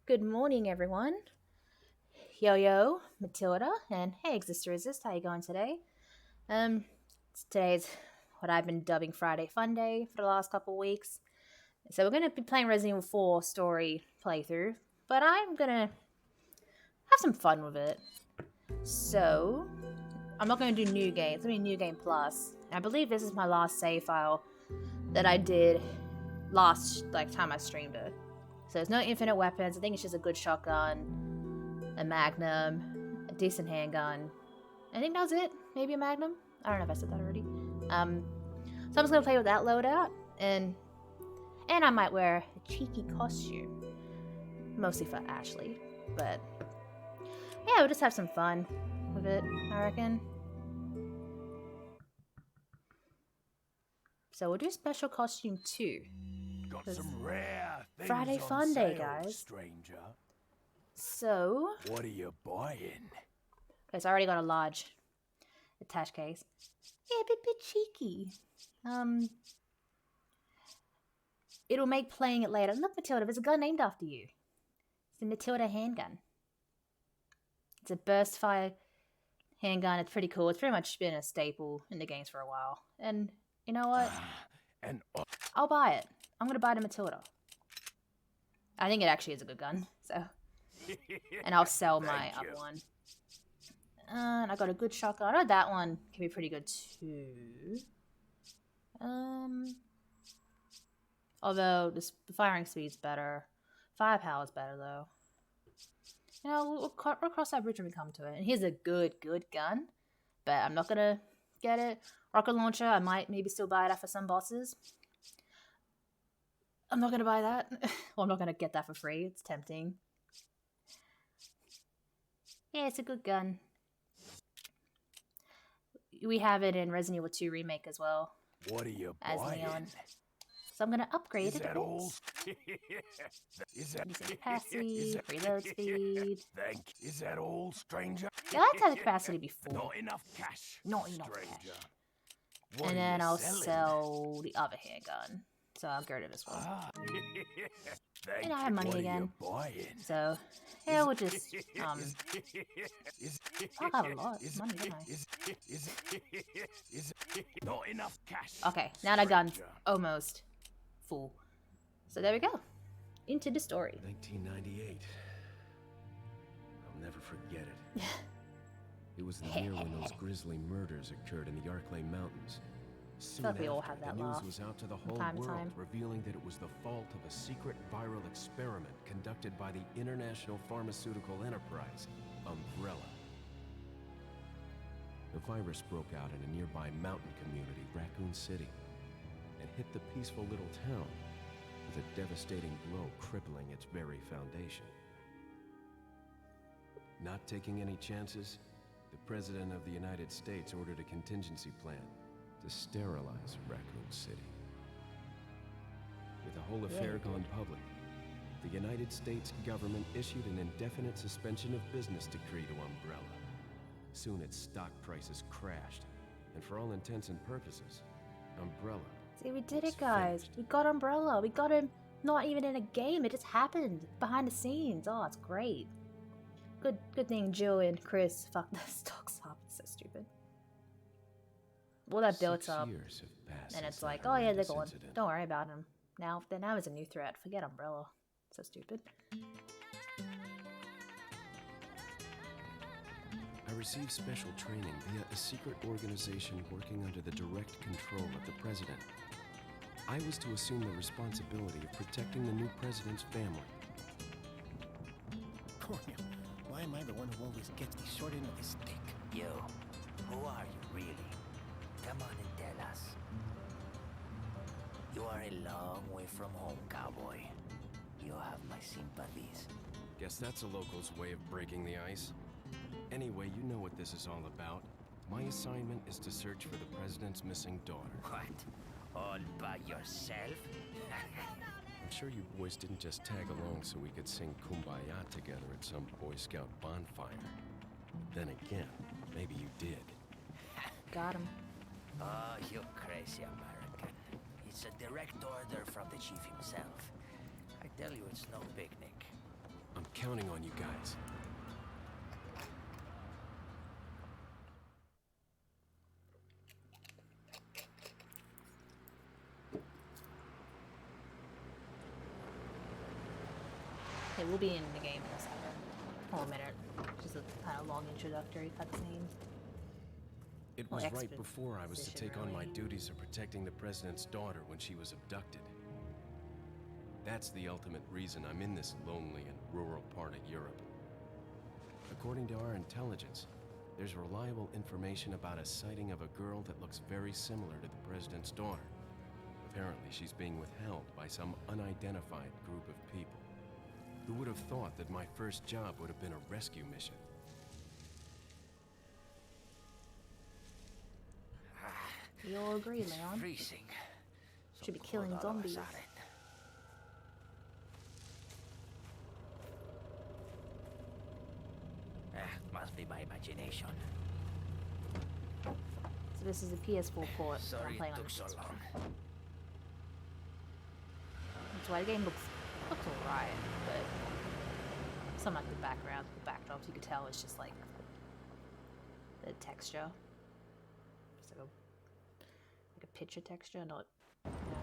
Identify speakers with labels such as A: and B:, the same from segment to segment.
A: Good morning, everyone. Yo yo, Matilda, and hey, Exister Resist. How you going today? Um, today's what I've been dubbing Friday Fun Day for the last couple weeks. So we're gonna be playing Resident Evil 4 story playthrough, but I'm gonna have some fun with it. So I'm not gonna do new game. It's gonna be New Game Plus. And I believe this is my last save file that I did last time I streamed it. So there's no infinite weapons. I think it's just a good shotgun, a magnum, a decent handgun. I think that was it. Maybe a magnum. I don't know if I said that already. So I'm just gonna play with that loadout, and I might wear a cheeky costume, mostly for Ashley. But yeah, we'll just have some fun with it, I reckon. So we'll do special costume 2.
B: Got some rare things
A: Friday
B: on
A: Fun Day,
B: sale,
A: guys.
B: stranger.
A: So
B: What are you buying?
A: okay, so I already got a large attached case. Yeah, a bit cheeky. It'll make playing it later. Look, Matilda, there's a gun named after you. It's the Matilda handgun. It's a burst fire handgun. It's pretty cool. It's pretty much been a staple in the games for a while. And you know what? I'll buy it. I'm gonna buy the Matilda. I think it actually is a good gun. So, and I'll sell my other one. And I got a good shotgun. I know that one can be pretty good too. Although the firing speed's better. Firepower's better though. You know, we'll cross that bridge when we come to it. And here's a good gun. But I'm not gonna get it. Rocket launcher, I might maybe still buy that for some bosses. I'm not gonna buy that. Well, I'm not gonna get that for free. It's tempting. Yeah, it's a good gun. We have it in Resident Evil 2 Remake as well.
B: What are you
A: as
B: buying?
A: Leon. So I'm gonna upgrade
B: Is
A: it.
B: that all? Is that
A: capacity, reload speed.
B: Is that all, stranger?
A: Yeah, I had the capacity before.
B: Not enough cash.
A: Not enough
B: stranger.
A: cash.
B: What
A: And
B: are
A: then
B: you
A: I'll
B: selling?
A: sell the other handgun. So I'll get rid of this one.
B: Thank
A: And I have money
B: what
A: again.
B: Are you buying?
A: So yeah, we'll just I'll have a lot of money, don't I?
B: Not enough cash.
A: Okay, now that gun's
B: stranger.
A: almost full. So there we go. Into the story.
C: 1998. I'll never forget it. It was the year when those grisly murders occurred in the Arklay Mountains. Soon
A: like we all
C: after,
A: have that
C: the news
A: laugh
C: was out to the whole
A: time to
C: world,
A: time.
C: revealing that it was the fault of a secret viral experiment conducted by the international pharmaceutical enterprise, Umbrella. The virus broke out in a nearby mountain community, Raccoon City, and hit the peaceful little town with a devastating blow crippling its very foundation. Not taking any chances, the President of the United States ordered a contingency plan to sterilize Raccoon City. With the whole affair gone public, the United States government issued an indefinite suspension of business decree to Umbrella. Soon its stock prices crashed, and for all intents and purposes, Umbrella.
A: See, we did
C: was
A: it, guys.
C: finished.
A: We got Umbrella. We got him not even in a game. It just happened behind the scenes. Oh, it's great. Good thing Jill and Chris fucked the stocks up. It's so stupid. Well, that built
C: 6
A: up,
C: years have passed
A: and
C: since
A: it's
C: that
A: like, oh yeah, they're
C: horrendous
A: gone.
C: incident.
A: Don't worry about him. Now is a new threat. Forget Umbrella. So stupid.
C: I received special training via a secret organization working under the direct control of the president. I was to assume the responsibility of protecting the new president's family.
D: Cornel, why am I the one who always gets the short end of the stick?
E: Yo, who are you really? Come on and tell us. You are a long way from home, cowboy. You have my sympathies.
C: Guess that's a local's way of breaking the ice. Anyway, you know what this is all about. My assignment is to search for the president's missing daughter.
E: What? All by yourself?
C: I'm sure you boys didn't just tag along so we could sing Kumbaya together at some Boy Scout bonfire. Then again, maybe you did.
A: Got him.
E: Oh, you crazy American. It's a direct order from the chief himself. I tell you, it's no picnic.
C: I'm counting on you guys.
A: It will be in the game in a second. Oh, a minute. Just a kind of long introductory cutscene.
C: It
A: Well,
C: was right before I was to
A: exposition,
C: take on my
A: really.
C: duties of protecting the president's daughter when she was abducted. That's the ultimate reason I'm in this lonely and rural part of Europe. According to our intelligence, there's reliable information about a sighting of a girl that looks very similar to the president's daughter. Apparently, she's being withheld by some unidentified group of people. Who would have thought that my first job would have been a rescue mission?
A: You all agree, Leon?
E: Freezing.
A: Should be
E: So
A: killing
E: cold all of a
A: zombies.
E: sudden. Must be my imagination.
A: So this is a PS4 port. I'm
E: Sorry
A: playing
E: it
A: on
E: took
A: the
E: so
A: PS4.
E: long.
A: That's why the game looks alright, but some like the background, the backdrops, you could tell it's just like the texture, just like a picture texture, not. You know.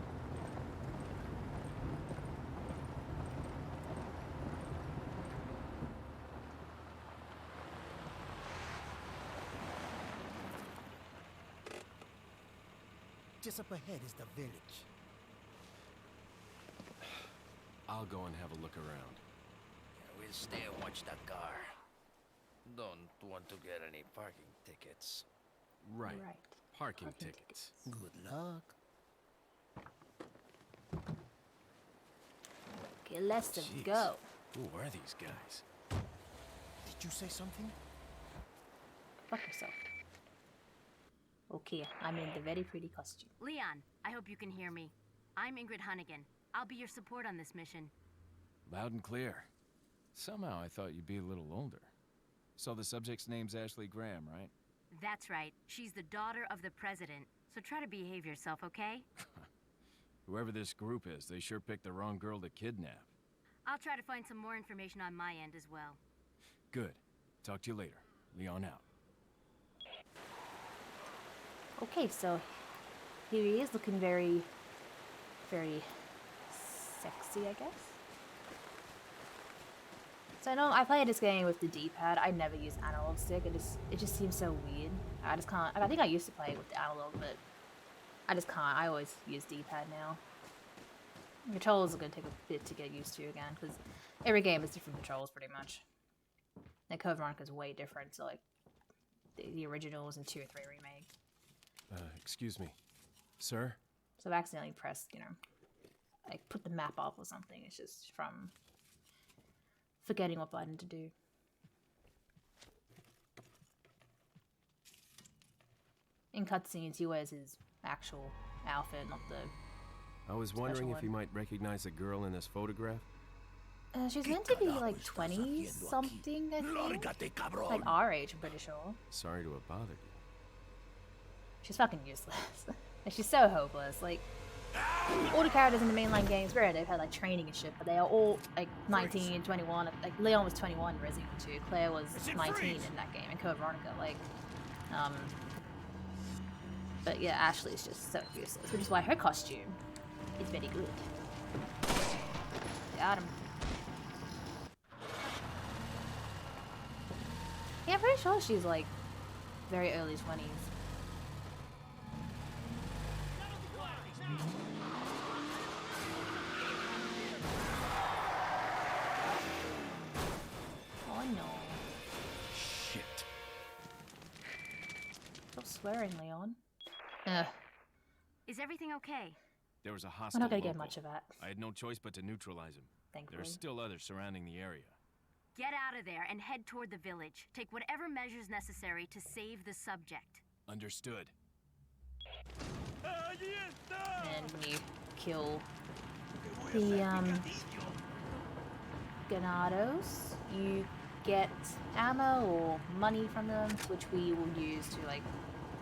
D: Just up ahead is the village.
C: I'll go and have a look around.
E: We'll stay and watch that car. Don't want to get any parking tickets.
C: Right.
A: Right.
C: Parking
A: Parking
C: tickets.
D: Good luck.
A: Okay, let's
C: Jeez.
A: go.
C: Who are these guys?
D: Did you say something?
A: Fuck yourself. Okay, I'm in the very pretty costume.
F: Leon, I hope you can hear me. I'm Ingrid Hunnigan. I'll be your support on this mission.
G: Loud and clear. Somehow I thought you'd be a little older. So the subject's name's Ashley Graham, right?
F: That's right. She's the daughter of the president. So try to behave yourself, okay?
G: Whoever this group is, they sure picked the wrong girl to kidnap.
F: I'll try to find some more information on my end as well.
G: Good. Talk to you later. Leon out.
A: Okay, so here he is, looking very, very sexy, I guess. So I know I played this game with the D-pad. I never use analog stick. It just seems so weird. I just can't. I think I used to play it with the analog, but I just can't. I always use D-pad now. Controls are gonna take a bit to get used to again because every game is different controls pretty much. And Code Veronica is way different to like the originals and 2 or 3 remake.
C: Excuse me. Sir?
A: So I've accidentally pressed, you know, like put the map off or something. It's just from forgetting what button to do. In cutscenes, he wears his actual outfit, not the.
C: I was wondering if
A: one.
C: you might recognize a girl in this photograph.
A: She's meant to be like 20 something, I think.
B: Lárgate, cabrón.
A: Like our age, I'm pretty sure.
C: Sorry to have bothered you.
A: She's fucking useless. Like, she's so hopeless. Like, all the characters in the mainline games, granted, they've had like training and shit, but they are all like 19, 21. Like, Leon was 21 in Resident Evil 2. Claire was 19 in that game, in Code Veronica. Like, but yeah, Ashley's just so useless, which is why her costume is very good. Got him. Yeah, I'm pretty sure she's like very early 20s. Oh no.
C: Shit.
A: Stop swearing, Leon. Ugh,
F: Is everything okay?
G: There was a
A: we're
G: hostile
A: not gonna get
G: local.
A: much of that,
G: I had no choice but to neutralize him.
A: thankfully.
G: There are still others surrounding the area.
F: Get out of there and head toward the village. Take whatever measures necessary to save the subject.
G: Understood.
A: And when you kill the Ganados, you get ammo or money from them, which we will use to like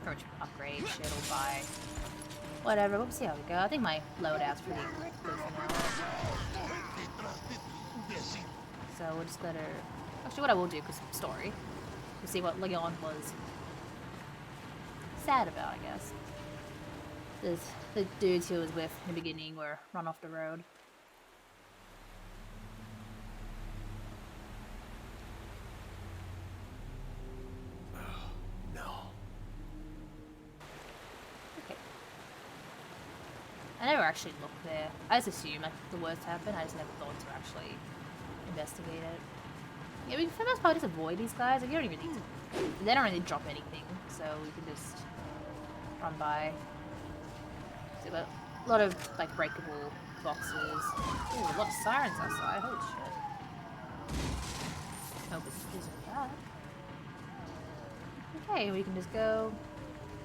A: pretty much upgrade shit or buy whatever. We'll see how we go. I think my loadout's pretty good for now. So we'll just go to... Actually, what I will do, because story, to see what Leon was sad about, I guess. The dudes he was with in the beginning were run off the road. I never actually looked there. I just assumed like the worst happened. I just never thought to actually investigate it. Yeah, we can for the most part just avoid these guys. Like, you don't even need to. They don't really drop anything, so we can just run by. So, but a lot of like breakable boxes. Ooh, a lot of sirens outside. Holy shit! Hope it isn't that. Okay, we can just go.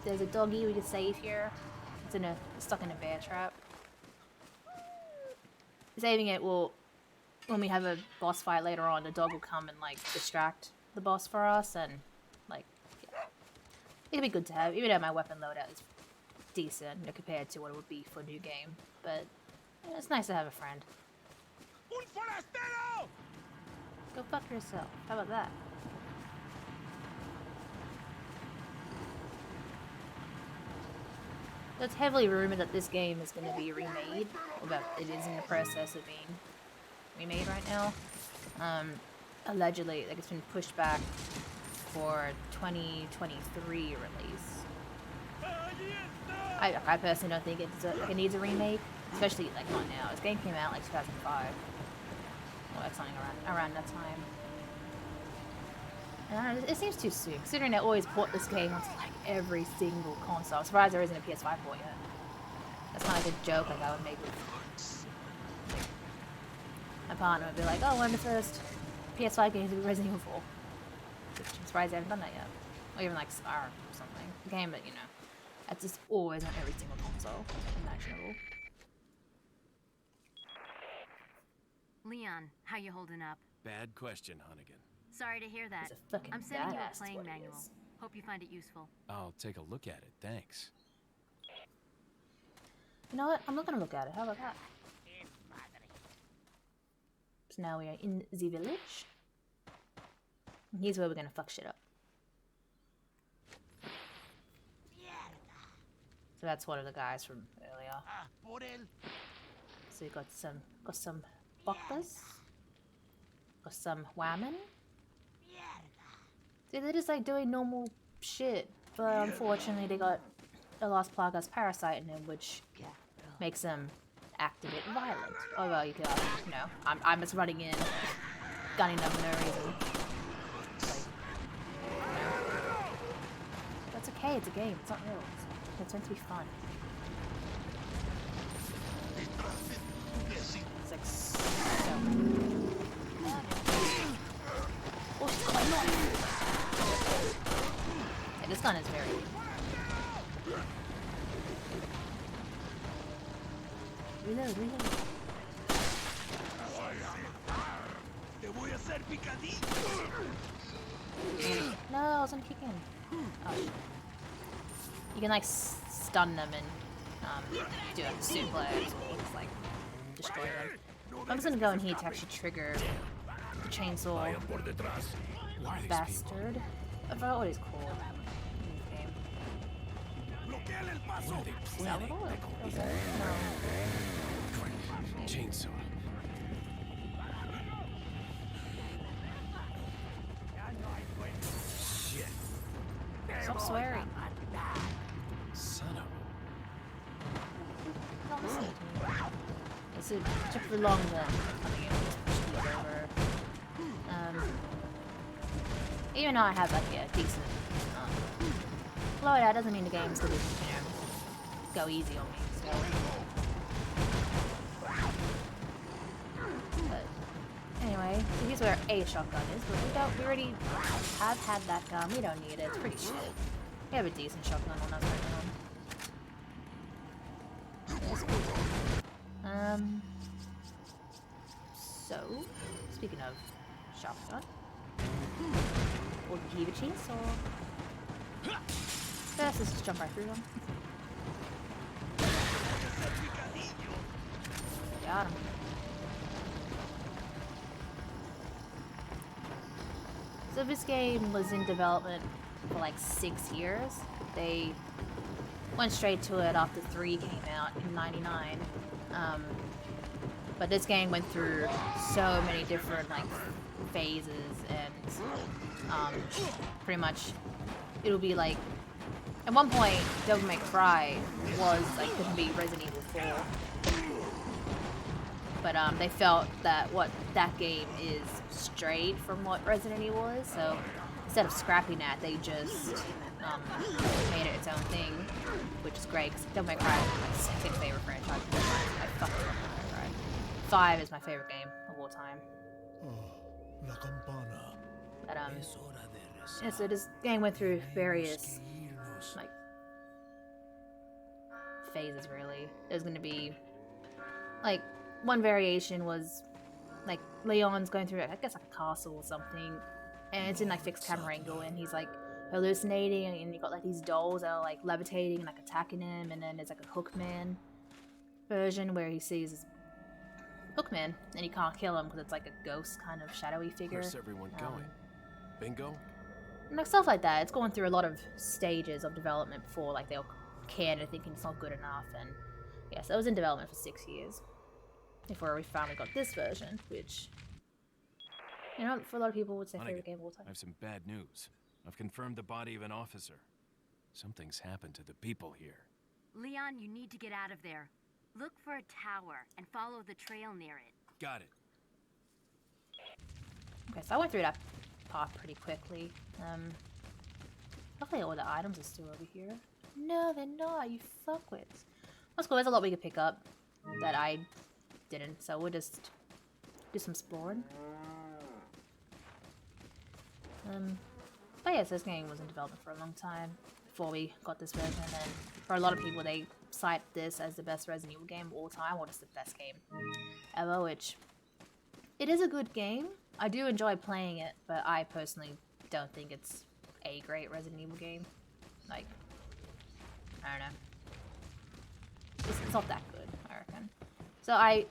A: There's a doggy we can save here. It's stuck in a bear trap. Saving it will, when we have a boss fight later on, the dog will come and like distract the boss for us, and like, yeah. It'd be good to have, even though my weapon loadout is decent, you know, compared to what it would be for a new game. But yeah, it's nice to have a friend.
B: Un forastero!
A: Go fuck yourself. How about that? It's heavily rumored that this game is going to be remade, or that it is in the process of being remade right now. Allegedly, like, it's been pushed back for 2023 release. I personally don't think it needs a remake, especially like not now. This game came out like 2005, or like something around that time. And I don't know, it seems too soon, considering they always port this game onto like every single console. I'm surprised there isn't a PS5 port yet. That's kind of like a joke like I would make with my partner would be like, oh, one of the first PS5 games would be Resident Evil 4. Which I'm surprised they haven't done that yet. Or even like Skyrim or something. A game that, you know, that's just always on every single console imaginable.
F: Leon, how you holding up?
G: Bad question, Hunnigan.
F: Sorry to hear that.
A: He's a fucking
F: I'm sending you
A: badass,
F: a playing
A: what he
F: manual.
A: is.
F: Hope you find it useful.
G: I'll take a look at it, thanks.
A: You know what? I'm not gonna look at it. How about that? So now we are in the village. And here's where we're gonna fuck shit up. So that's one of the guys from earlier. So you got some boppers. Got some whammon. See, they're just like doing normal shit. But unfortunately they got a Lost Plagas parasite in them, which makes them act a bit violent. Oh well, you can, you know, I'm just running in, gunning them for no reason. Like, you know. That's okay, it's a game, it's not real. It's meant to be fun. It's like so... Oh, she's got my knife! Yeah, this gun is very... Reload. No, I was gonna kick in. Oh, shit. You can like stun them and do a suplex or just like destroy them. I'm just gonna go in here to actually trigger the chainsaw bastard. I forgot what he's called in this game. Salvador? Was that? No.
C: Chainsaw.
B: Shit.
A: Stop swearing.
C: Son of
A: Don't listen to me. Yes, it took for long then. Coming in with speed over. Even though I have like a decent loadout, doesn't mean the game's gonna, you know, go easy on me. So. But anyway, so here's where a shotgun is, but we already have had that gun. We don't need it. It's pretty shit. We have a decent shotgun on us right now. That's cool. So, speaking of shotgun, we'll give a chainsaw. First, let's just jump right through them. Got him. So this game was in development for like 6 years. They went straight to it after 3 came out in '99. But this game went through so many different like phases, and pretty much it'll be like at one point Devil May Cry was like gonna be Resident Evil 4. But they felt that what that game is strayed from what Resident Evil is, so instead of scrapping that, they just made it its own thing, which is great, because Devil May Cry is my second favorite franchise. I fucking love Devil May Cry. 5 is my favorite game of all time.
D: La campana.
A: But,
D: Es hora de rezar.
A: yeah, so this game went through various, like, phases, really. There's gonna be, like, one variation was, like, Leon's going through, I guess, like a castle or something, and it's in, like, fixed camera angle, and he's, like, hallucinating, and you got, like, these dolls that are, like, levitating and, like, attacking him, and then there's, like, a Hookman version where he sees this Hookman, and he can't kill him because it's, like, a ghost kind of shadowy figure.
C: Where's everyone going? Bingo?
A: And, like, stuff like that. It's going through a lot of stages of development before, like, they'll can and thinking it's not good enough, and, yeah, so it was in development for 6 years. Before we finally got this version, which, you know, for a lot of people would say favorite game of all time.
C: I have some bad news. I've confirmed the body of an officer. Something's happened to the people here.
F: Leon, you need to get out of there. Look for a tower and follow the trail near it.
C: Got it.
A: Okay, so I went through that part pretty quickly. Luckily all the items are still over here. No, they're not, you fuckwits. That's cool, there's a lot we could pick up that I didn't, so we'll just do some exploring. But yeah, so this game was in development for a long time before we got this version, and for a lot of people they cite this as the best Resident Evil game of all time, or just the best game ever, which it is a good game. I do enjoy playing it, but I personally don't think it's a great Resident Evil game. Like, I don't know. It's not that good, I reckon. So I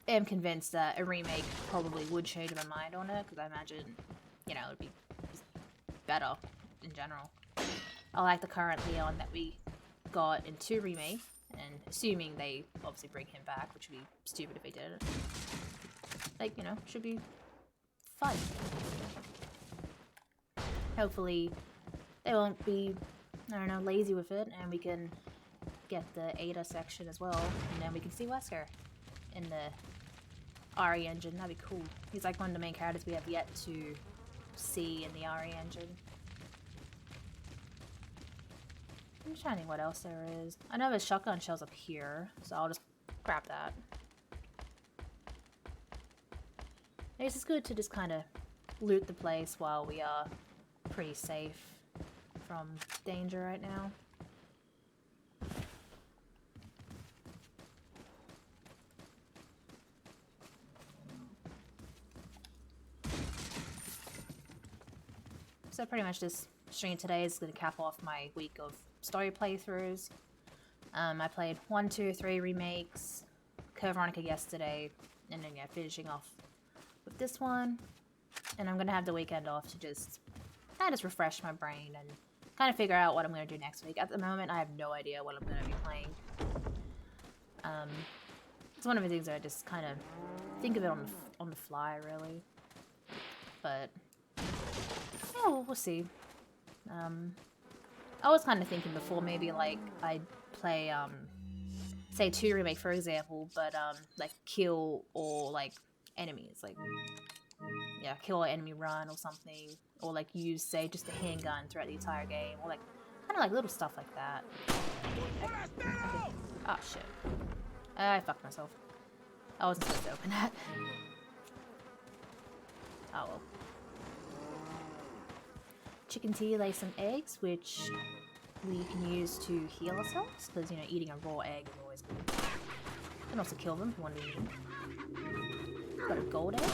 A: am convinced that a remake probably would change my mind on it, because I imagine, you know, it would be just better in general. I like the current Leon that we got in 2 remake, and assuming they obviously bring him back, which would be stupid if they didn't. Like, you know, should be fun. Hopefully they won't be, I don't know, lazy with it, and we can get the Ada section as well, and then we can see Wesker in the RE engine. That'd be cool. He's like one of the main characters we have yet to see in the RE engine. I'm just trying to think what else there is. I know there's shotgun shells up here, so I'll just grab that. I guess it's good to just kind of loot the place while we are pretty safe from danger right now. So pretty much this stream today is going to cap off my week of story playthroughs. I played 1, 2, 3 remakes, Code Veronica yesterday, and then yeah, finishing off with this one. And I'm going to have the weekend off to just kind of refresh my brain and kind of figure out what I'm going to do next week. At the moment, I have no idea what I'm going to be playing. It's one of the things that I just kind of think of it on the fly, really. But yeah, we'll see. I was kind of thinking before maybe like I'd play say 2 remake for example, but like kill all like enemies, like yeah, kill or enemy run or something, or like use say just a handgun throughout the entire game, or like kind of like little stuff like that. Okay. Oh shit! I fucked myself. I wasn't supposed to open that. Oh well. Chicken tea lays some eggs, which we can use to heal ourselves, because, you know, eating a raw egg is always good. And also kill them if you want to eat them. Got a gold egg.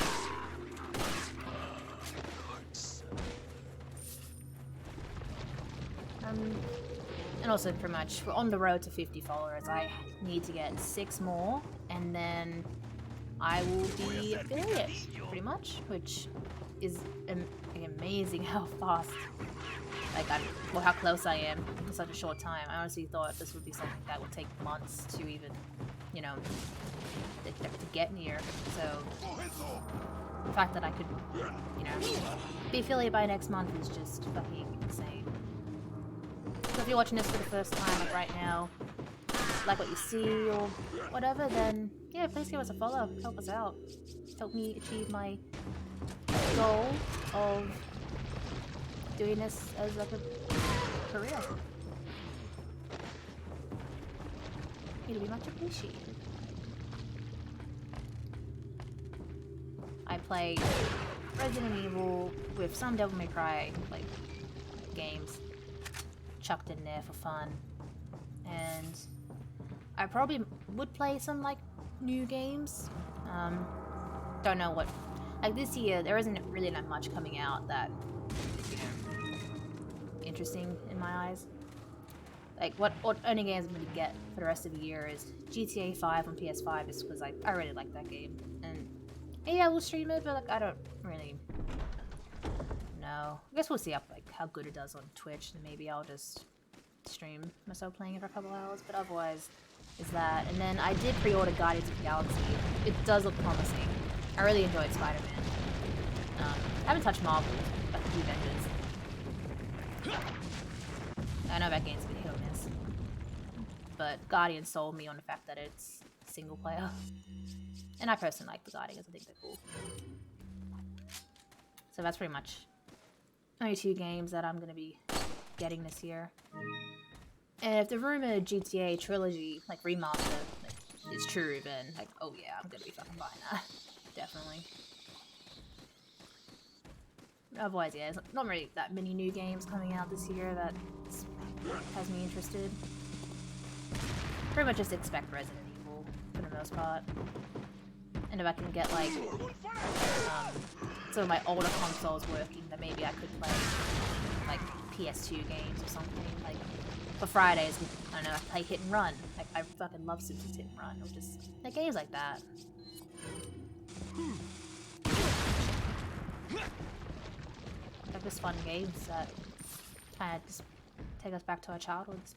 A: And also pretty much, we're on the road to 50 followers. I need to get 6 more, and then I will be affiliate, pretty much, which is like, amazing how fast, like, well, how close I am in such a short time. I honestly thought this would be something that would take months to even, you know, to get near. So the fact that I could, you know, be affiliated by next month is just fucking insane. So if you're watching this for the first time, like right now, like what you see or whatever, then yeah, please give us a follow. Help us out. Help me achieve my goal of doing this as like a career. It'll be much appreciated. I play Resident Evil with some Devil May Cry like games chucked in there for fun, and I probably would play some like new games. Don't know what. Like this year, there isn't really that much coming out that you know interesting in my eyes. Like what only games I'm gonna get for the rest of the year is GTA 5 on PS5, just because I really like that game, and yeah, we'll stream it, but like I don't really know. I guess we'll see how good it does on Twitch, and maybe I'll just stream myself playing it for a couple hours. But otherwise, is that. And then I did pre-order Guardians of the Galaxy. It does look promising. I really enjoyed Spider-Man. I haven't touched Marvel, but the Avengers. I know that game's been hit or miss, but Guardians sold me on the fact that it's single player, and I personally like the Guardians. I think they're cool. So that's pretty much only 2 games that I'm gonna be getting this year. And if the rumored GTA trilogy like remaster is true, then like, oh yeah, I'm gonna be fucking buying that. Definitely. Otherwise, yeah, there's not really that many new games coming out this year that has me interested. Pretty much just expect Resident Evil for the most part. And if I can get like some of my older consoles working, then maybe I could play like PS2 games or something. Like for Fridays, I don't know, I play Hit and Run. Like I fucking love Simpsons Hit and Run, or just like games like that. Like just fun games that kind of just take us back to our childhoods.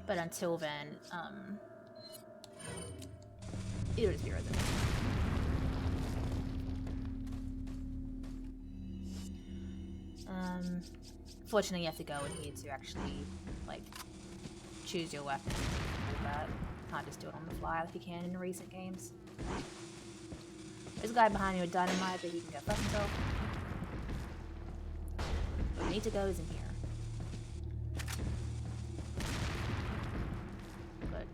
A: But until then, it'll just be Resident Evil. Fortunately, you have to go in here to actually, like, choose your weapon and all that. Can't just do it on the fly like you can in the recent games. There's a guy behind you with dynamite, but he can go fuck himself. Where we need to go is in here. But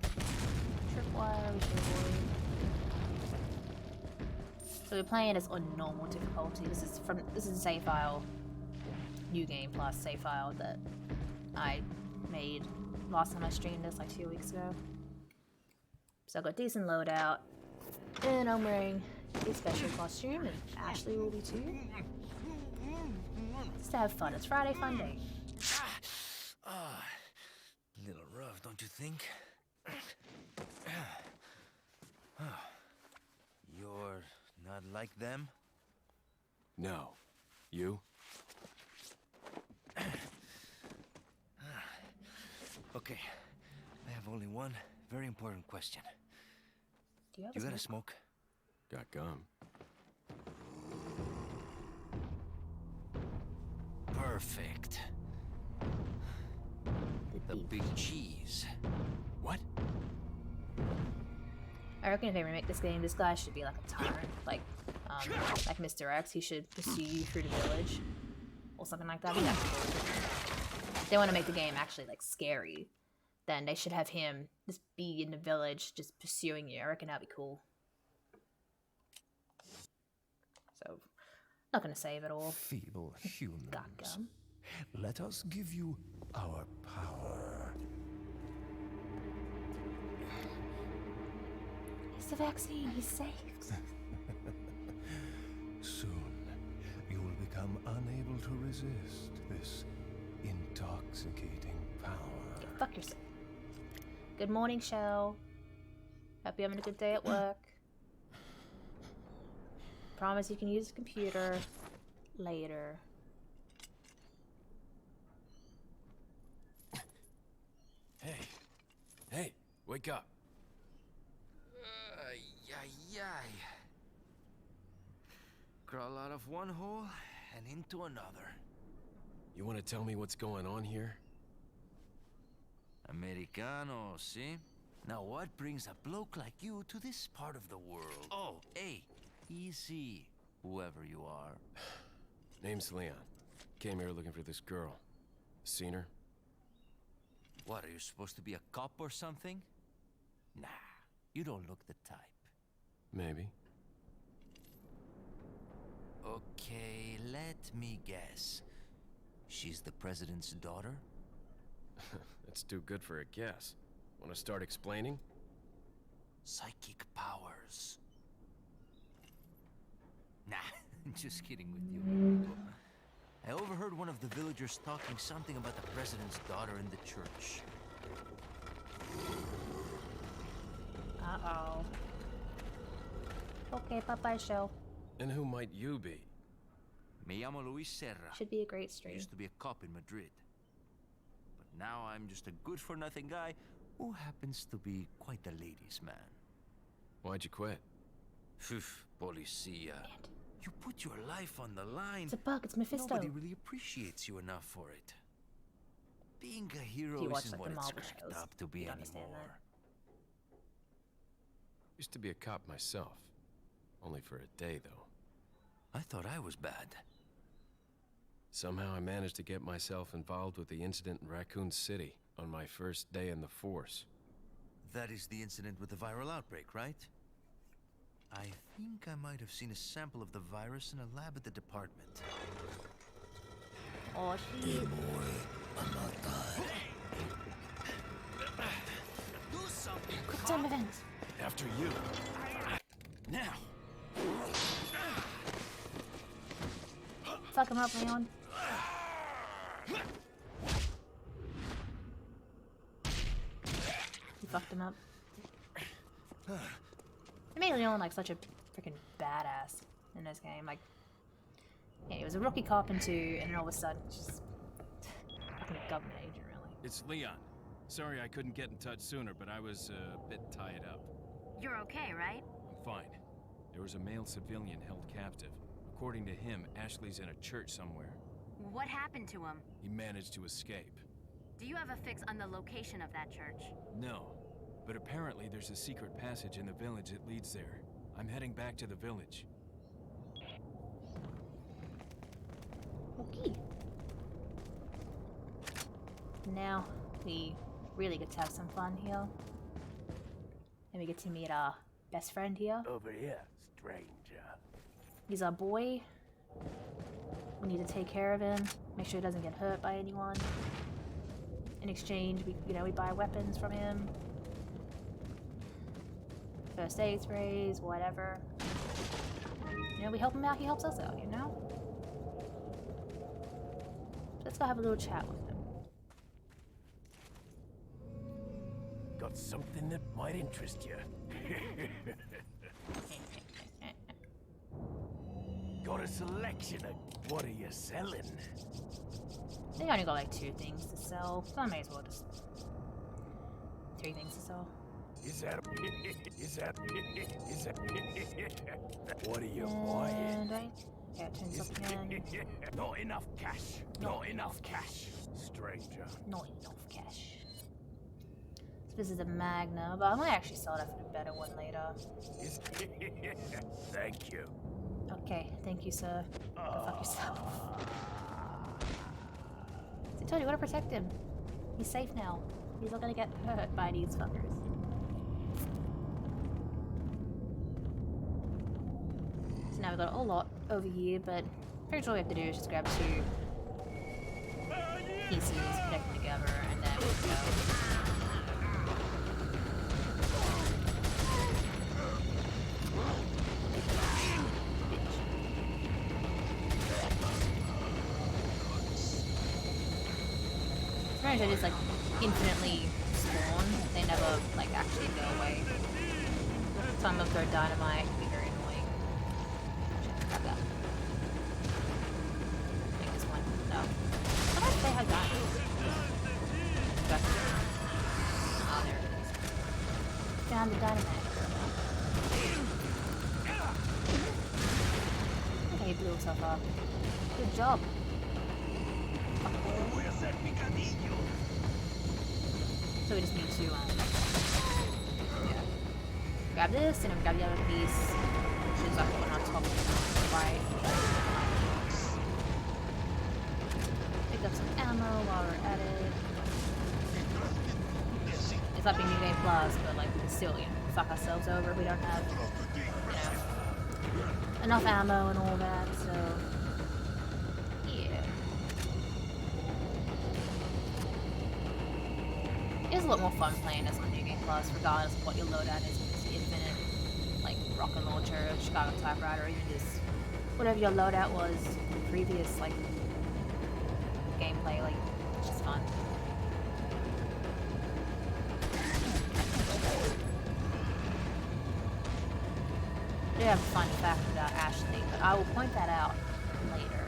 A: tripwire we should avoid. So we're playing this on normal difficulty. This is a save file, new game plus save file that I made last time I streamed this like 2 weeks ago. So I've got decent loadout, and I'm wearing a special costume, and Ashley will be too. Just to have fun. It's Friday Fun Day.
E: Little rough, don't you think? You're not like them?
C: No. You?
E: Okay, I have only one very important question.
A: Do you have
E: You got
A: a
E: a smoke?
C: Got gum.
E: Perfect. The big cheese.
C: What?
A: I reckon if they remake this game, this guy should be like a tyrant, like Mr. X. He should pursue you through the village, or something like that. I think that's cool. If they want to make the game actually like scary, then they should have him just be in the village, just pursuing you. I reckon that'd be cool. So, not gonna save it all.
H: Feeble humans.
A: Got gum.
H: Let us give you our power.
A: It's the vaccine. He's safe.
H: Soon, you will become unable to resist this intoxicating power.
A: Go fuck yourself. Good morning, Shell. Hope you're having a good day at work. Promise you can use the computer later.
C: Hey. Hey, wake up.
E: Ay. Crawl out of one hole and into another.
C: You want to tell me what's going on here?
E: Americano, see? Now what brings a bloke like you to this part of the world? Oh, hey, easy, whoever you are.
C: Name's Leon. Came here looking for this girl. Seen her?
E: What, are you supposed to be a cop or something? Nah, you don't look the type.
C: Maybe.
E: Okay, let me guess. She's the president's daughter?
C: That's too good for a guess. Want to start explaining?
E: Psychic powers. Nah, just kidding with you. I overheard one of the villagers talking something about the president's daughter in the church.
A: Uh-oh. Okay, Popeye show.
C: And who might you be?
E: Me llamo Luis Serra.
A: Should be a great
E: I
A: stream.
E: used to be a cop in Madrid. But now I'm just a good-for-nothing guy who happens to be quite a ladies' man.
C: Why'd you quit?
E: Phew, policia. You put your life on the line.
A: It's a bug, it's Mephisto.
E: Nobody really appreciates you enough for it. Being a hero
A: If you watch,
E: isn't
A: like,
E: what
A: the
E: it's
A: Marvel
E: cracked
A: shows,
E: up to be
A: you'd understand
E: anymore.
C: Used to be a cop myself. Only for a day, though.
E: I thought I was bad.
C: Somehow I managed to get myself involved with the incident in Raccoon City on my first day in the force.
E: That is the incident with the viral outbreak, right? I think I might have seen a sample of the virus in a lab at the department.
A: Oh, shit.
E: Do something!
A: Quick time event.
C: After you.
E: Now!
A: Fuck him up, Leon. You fucked him up. It made Leon like such a freaking badass in this game. Like, yeah, he was a rookie cop in 2, and then all of a sudden, just fucking government agent, really.
G: It's Leon. Sorry I couldn't get in touch sooner, but I was a bit tied up.
F: You're okay, right?
G: I'm fine. There was a male civilian held captive. According to him, Ashley's in a church somewhere.
F: What happened to him?
G: He managed to escape.
F: Do you have a fix on the location of that church?
G: No, but apparently there's a secret passage in the village that leads there. I'm heading back to the village.
A: Okay. Now we really get to have some fun here. And we get to meet our best friend here.
H: Over here, stranger.
A: He's our boy. We need to take care of him, make sure he doesn't get hurt by anyone. In exchange, we buy weapons from him. First aid sprays, whatever. We help him out, he helps us out, Let's go have a little chat with him.
H: Got something that might interest you. Got a selection of what are you selling?
A: I think I only got like 2 things to sell, so I may as well just 3 things to sell.
H: Is that what are you buying?
A: And I turn something in.
H: Not enough cash. Not enough cash. Stranger.
A: Not enough cash. So this is a Magna, but I might actually sell that for the better one later.
H: Thank you.
A: Okay, thank you, sir. Go fuck yourself. So I told you, gotta protect him. He's safe now. He's not gonna get hurt by these fuckers. So now we've got a whole lot over here, but pretty sure all we have to do is just grab 2 pieces, connect them together, and then we'll go. Sometimes they just like infinitely spawn. They never like actually go away. Some of them throw dynamite, it can be very annoying. Okay. I think this one. No. How did I say how dynamite? Oh, there it is. Found the dynamite. Okay, he blew himself up. Good job. So we just need to, yeah. Grab this, and then grab the other piece, which is like the one on top of the right. Pick up some ammo while we're at it. It's not being New Game Plus, but like we can still, you know, fuck ourselves over if we don't have, you know, enough ammo and all that, so yeah. It's a lot more fun playing as on New Game Plus, regardless of what your loadout is, because the infinite, like, rocket launcher, Chicago typewriter, or even just whatever your loadout was in the previous, like, gameplay, like, it's just fun. I do have a fun fact about Ashley, but I will point that out later.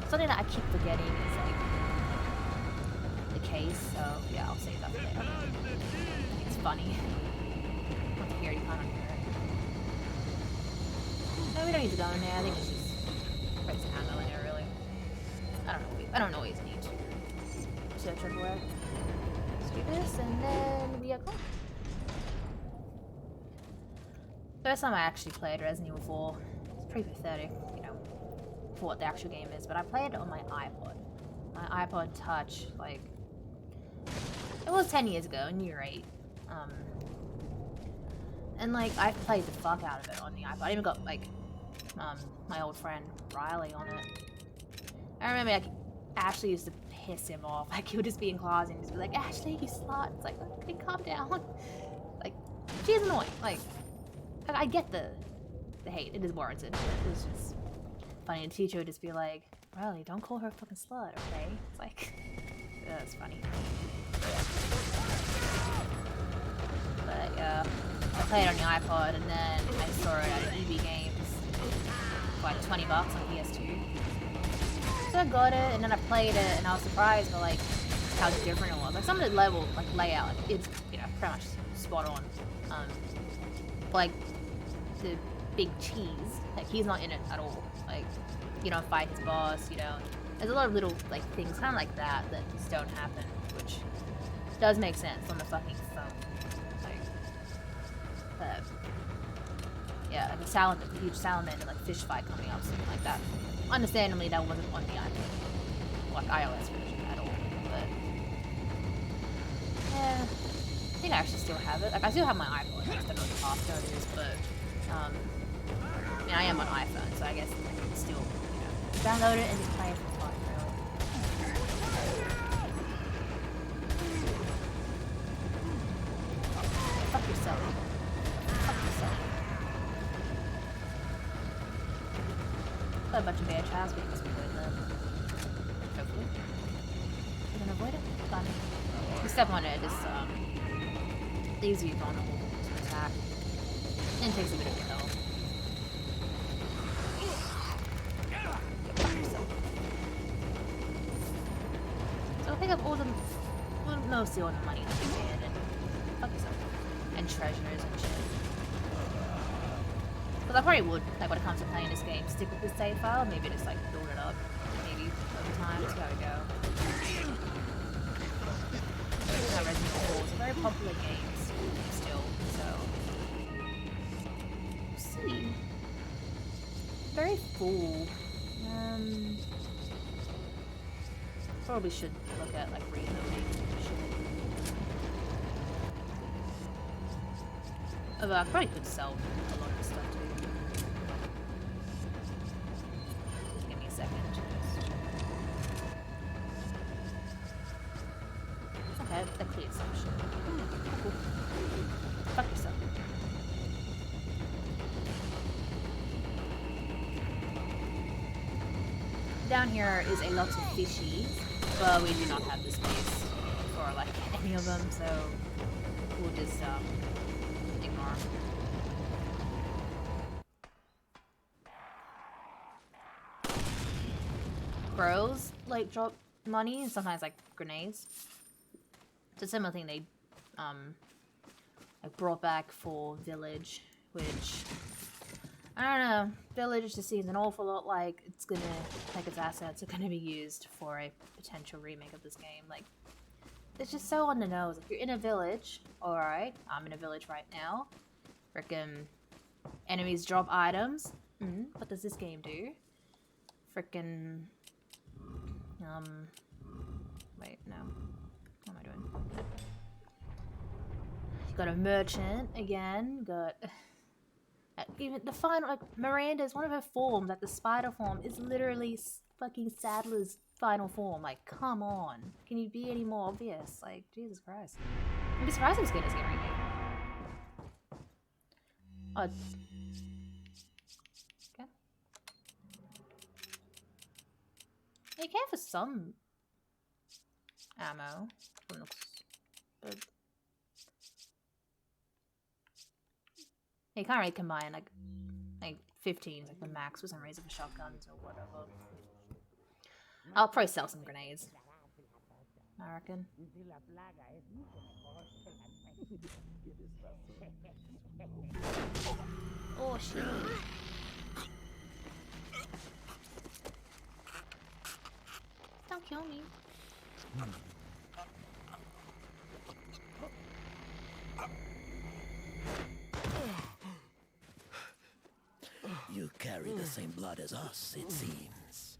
A: Something that I keep forgetting is, like, the case, so yeah, I'll save that for later. I think it's funny. Not to hear you kind of hear it. No, we don't need to go in there. I think it's just put some ammo in there, really. I don't always need to search everywhere. Let's do this, and then we are gone. First time I actually played Resident Evil 4. It's pretty pathetic, you know, for what the actual game is, but I played it on my iPod. My iPod Touch, like, it was 10 years ago, and you're 8. And like, I played the fuck out of it on the iPod. I even got like, my old friend Riley on it. I remember like, Ashley used to piss him off. Like, he would just be in class and just be like, Ashley, you slut. It's like, okay, calm down. Like, she's annoying. Like, I get the hate. It is warranted. It's just funny. The teacher would just be like, Riley, don't call her a fucking slut, okay? It's like, that's funny. But yeah, I played it on the iPod, and then I saw it at EB Games for like $20 on PS2. So I got it, and then I played it, and I was surprised by like how different it was. Like some of the level, like layout, like, it's, you know, pretty much spot on. Like the big cheese, like he's not in it at all. Like you don't fight his boss, you don't. There's a lot of little like things kind of like that just don't happen, which does make sense on the fucking phone. Like, but yeah, like a huge salamander, like fish fight coming up, something like that. Understandably, that wasn't on the iPhone, like iOS version at all. But yeah, I think I actually still have it. Like I still have my iPhone. I just don't know what the passcode is, but I mean, I am on iPhone, so I guess I can still, you know, download it and just play it for fun, really. Fuck yourself. Fuck yourself. Got a bunch of bear traps, we can just avoid them. Hopefully. We're gonna avoid it? Fun. You step on it, just, leaves you vulnerable to attack. And takes a bit of your health. So I'll pick up mostly all the money that you can, and fuck yourself. And treasures and shit. Because I probably would, like when it comes to playing this game, stick with this save file, maybe just like build it up, maybe over time, see how we go. Resident Evil 4 is a very popular game still, so see. Very full. Probably should look at like reloading shit. Although I probably could sell a lot of stuff too. Just give me a second. Okay, that cleared some shit. Cool. Fuck yourself. Down here is a lot of fishies, but we do not have the space for like any of them, so we'll just ignore them. bros like drop money and sometimes like grenades. It's a similar thing they like brought back for Village, which I don't know. Village just seems an awful lot like it's gonna like its assets are gonna be used for a potential remake of this game. Like it's just so on the nose. If you're in a village, alright, I'm in a village right now. Frickin' enemies drop items. What does this game do? Frickin' wait, no. What am I doing? You got a merchant again. Got even the final, like Miranda's one of her forms, like the spider form, is literally fucking Sadler's final form. Like, come on, can you be any more obvious? Like, Jesus Christ. I'd be surprised if this game is getting remade. Oh, okay. You can for some ammo. Looks good. You can't really combine like 15 is like the max for some reason for shotguns or whatever. I'll probably sell some grenades, I reckon. Oh shit. Don't kill me.
D: You carry the same blood as us, it seems.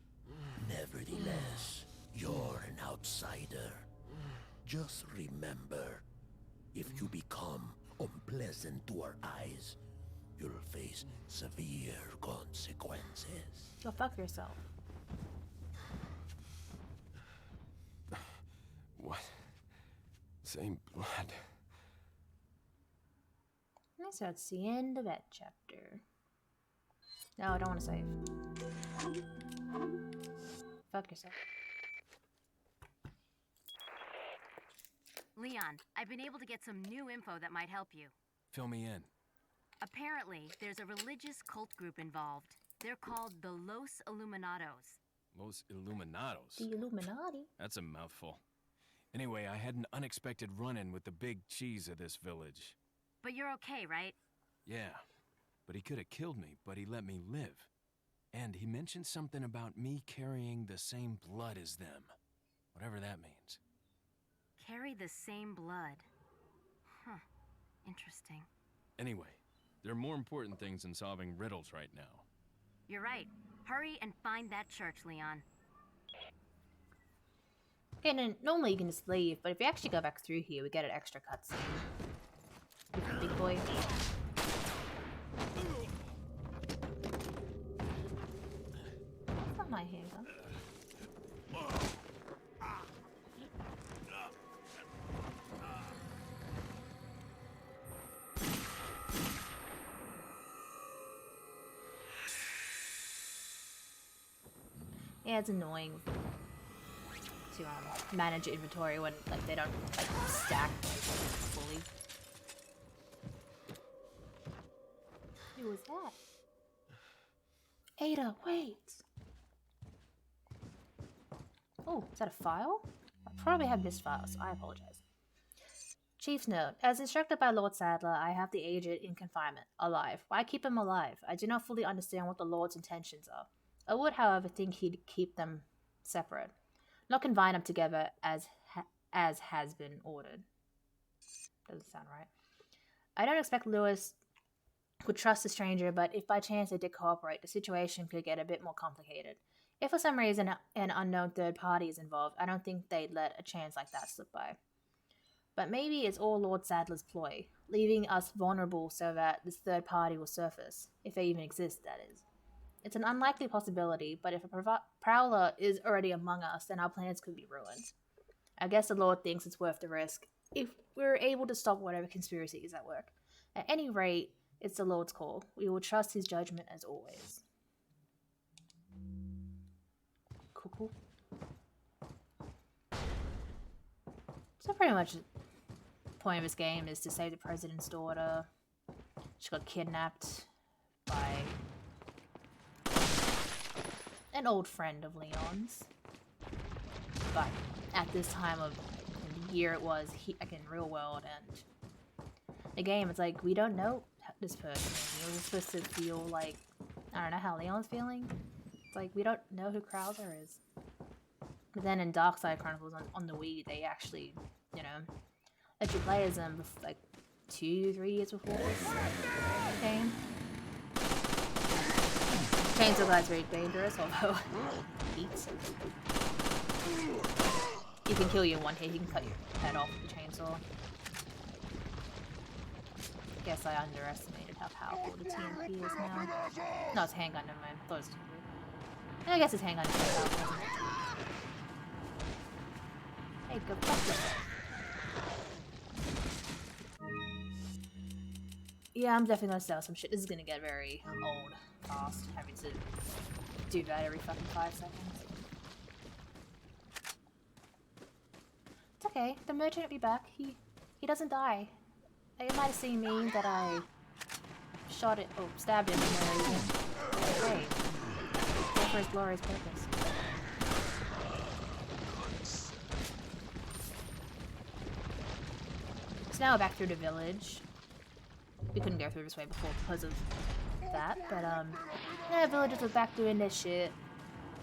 D: Nevertheless, you're an outsider. Just remember, if you become unpleasant to our eyes, you'll face severe consequences.
A: Go fuck yourself.
C: What? Same blood.
A: And so that's the end of that chapter. No, I don't want to save. Fuck yourself.
F: Leon, I've been able to get some new info that might help you.
G: Fill me in.
F: Apparently, there's a religious cult group involved. They're called the Los Illuminados.
G: Los Illuminados.
A: The Illuminati?
G: That's a mouthful. Anyway, I had an unexpected run-in with the big cheese of this village.
F: But you're okay, right?
G: Yeah, but he could have killed me, but he let me live. And he mentioned something about me carrying the same blood as them. Whatever that means.
F: Carry the same blood. Huh. Interesting.
G: Anyway, there are more important things than solving riddles right now.
F: You're right. Hurry and find that church, Leon.
A: Okay, and normally you can just leave, but if you actually go back through here, we get an extra cutscene. With the big boy. That's not my handgun. Yeah, it's annoying to manage inventory when like they don't like stack fully. Who was that? Ada, wait. Oh, is that a file? I probably have missed files, so I apologize. Chief's note. As instructed by Lord Sadler, I have the aged in confinement, alive. Why keep him alive? I do not fully understand what the Lord's intentions are. I would, however, think he'd keep them separate. Not combine them together as has been ordered. Doesn't sound right. I don't expect Lewis would trust a stranger, but if by chance they did cooperate, the situation could get a bit more complicated. If for some reason an unknown third party is involved, I don't think they'd let a chance like that slip by. But maybe it's all Lord Sadler's ploy, leaving us vulnerable so that this third party will surface, if they even exist, that is. It's an unlikely possibility, but if a prowler is already among us, then our plans could be ruined. I guess the Lord thinks it's worth the risk, if we're able to stop whatever conspiracy is at work. At any rate, it's the Lord's call. We will trust his judgment as always. Cool. So pretty much the point of this game is to save the president's daughter. She got kidnapped by an old friend of Leon's. But at this time of the year it was, like in real world and the game, it's like, we don't know this person. We're supposed to feel like, I don't know how Leon's feeling. It's like, we don't know who Krauser is. But then in Darkside Chronicles on the Wii, they actually, you know, let you play as them like 2-3 years before this game. Chainsaw Guy's very dangerous, although beats. He can kill you in one hit, he can cut your head off with the chainsaw. Guess I underestimated how powerful the TMP is now. No, it's a handgun, never mind. I thought it was TMP. I guess it's handgun is powerful. Hey, go fuck yourself. Yeah, I'm definitely gonna sell some shit. This is gonna get very old fast, having to do that every fucking 5 seconds. It's okay, the merchant will be back. He doesn't die. You might have seen me that I shot it, or stabbed him for no reason. Great. Go for his glorious purpose. So now we're back through the village. We couldn't go through this way before because of that, but yeah, villagers are back doing this shit.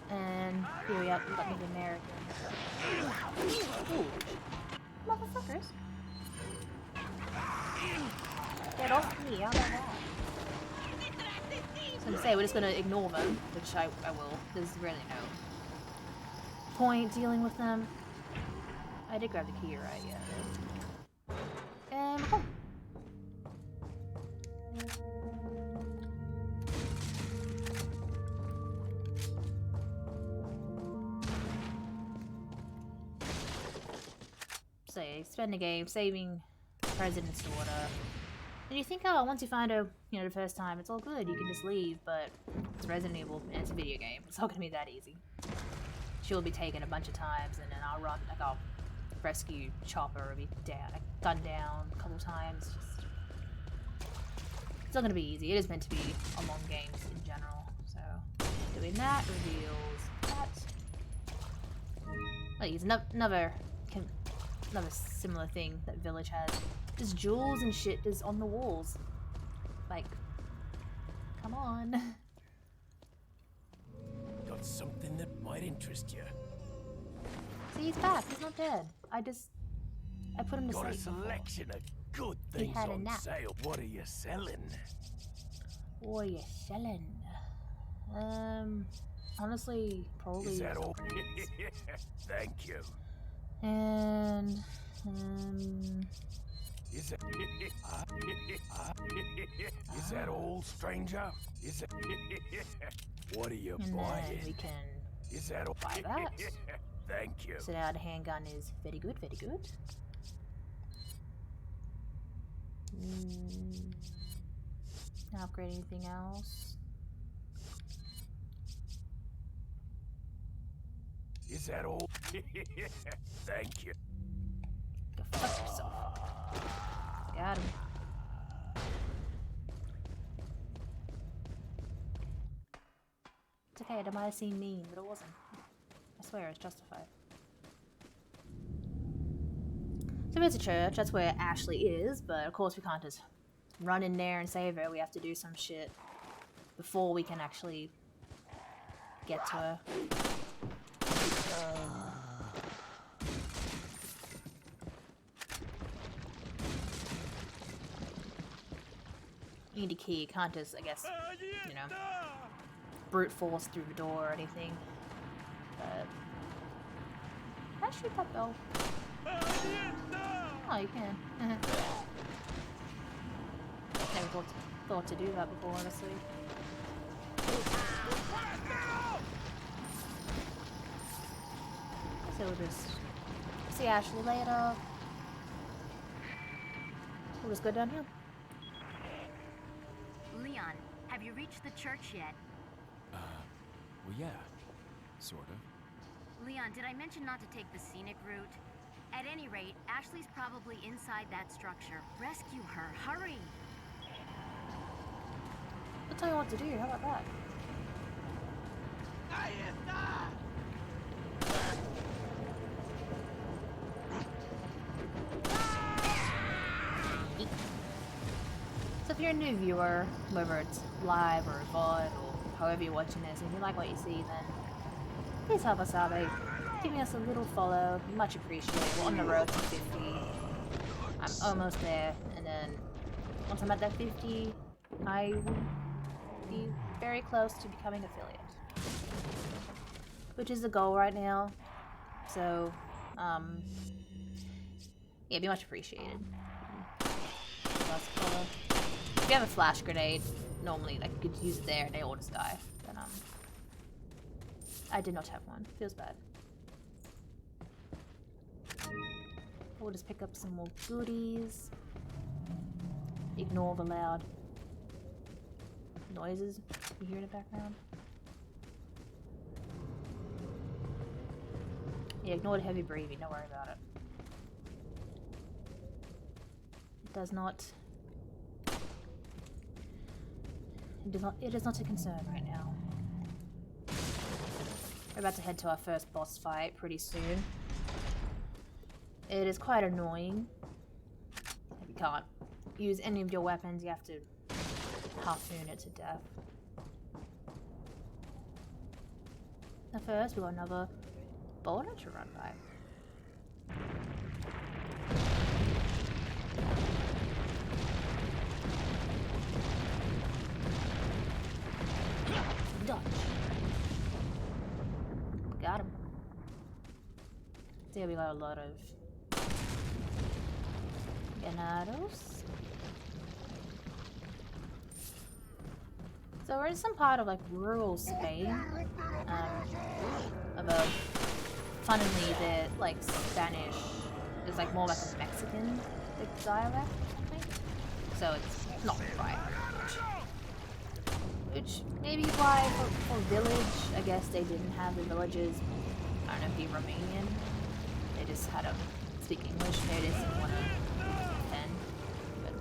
A: And here we are, we got Native Americans. Ooh. Motherfuckers. Get off me, how about that? I was gonna say, we're just gonna ignore them, which I will. There's really no point dealing with them. I did grab the key, right? Yeah. And home. So yeah, spend the game saving the president's daughter. And you think, oh, once you find her, you know, the first time, it's all good, you can just leave, but it's Resident Evil, and it's a video game. It's not gonna be that easy. She'll be taken a bunch of times, and then I'll run, like, I'll rescue Chopper, or be gunned down a couple times. Just... It's not gonna be easy. It is meant to be a long game in general, so... Doing that reveals that. Like, it's another similar thing that Village has. There's jewels and shit just on the walls. Like, come on.
H: Got something that might interest you.
A: See, he's back. He's not dead. I put him to sleep.
H: Got a selection of good things
A: had a
H: on
A: nap.
H: sale. What are you selling?
A: What are you selling? Honestly, probably.
H: Is that all? Thank you.
A: And
H: Is that all, stranger? Is that what are you
A: and
H: buying?
A: then we can
H: Is that all?
A: buy that.
H: Thank you.
A: So now the handgun is very good, very good. Not upgrade anything else.
H: Is that all? Thank you.
A: Go fuck yourself. Got him. It's okay, it might have seemed mean, but it wasn't. I swear, it's justified. So there's a church, that's where Ashley is, but of course we can't just run in there and save her. We have to do some shit before we can actually get to her. You need a key, you can't just, I guess, you know, brute force through the door or anything. But can I shoot that bell? Oh, you can. Never thought to do that before, honestly. So we'll just see Ashley later. We'll just go down here.
F: Leon, have you reached the church yet?
G: Well, yeah. Sort of.
F: Leon, did I mention not to take the scenic route? At any rate, Ashley's probably inside that structure. Rescue her, hurry!
A: I'll tell you what to do, how about that? So if you're a new viewer, whether it's live or VOD or however you're watching this, and you like what you see, then please help us out by giving us a little follow. Much appreciated. We're on the road to 50. I'm almost there, and then once I'm at that 50, I will be very close to becoming affiliate, which is the goal right now. So, yeah, it'd be much appreciated. If you have a flash grenade, normally like you could use it there and they all just die. But I did not have one. Feels bad. We'll just pick up some more goodies. Ignore the loud noises you hear in the background. Yeah, ignore the heavy breathing. Don't worry about it. It does not. It is not a concern right now. We're about to head to our first boss fight pretty soon. It is quite annoying. You can't use any of your weapons, you have to harpoon it to death. Now first, we got another boulder to run by. Dodge. Got him. There we got a lot of ganados. So we're in some part of like rural Spain. About funnily the like Spanish is like more like a Mexican like, dialect or something. So it's not quite. Which maybe why for village, I guess they didn't have the villages, I don't know, be Romanian. They just had to speak English. They just didn't want to offend. But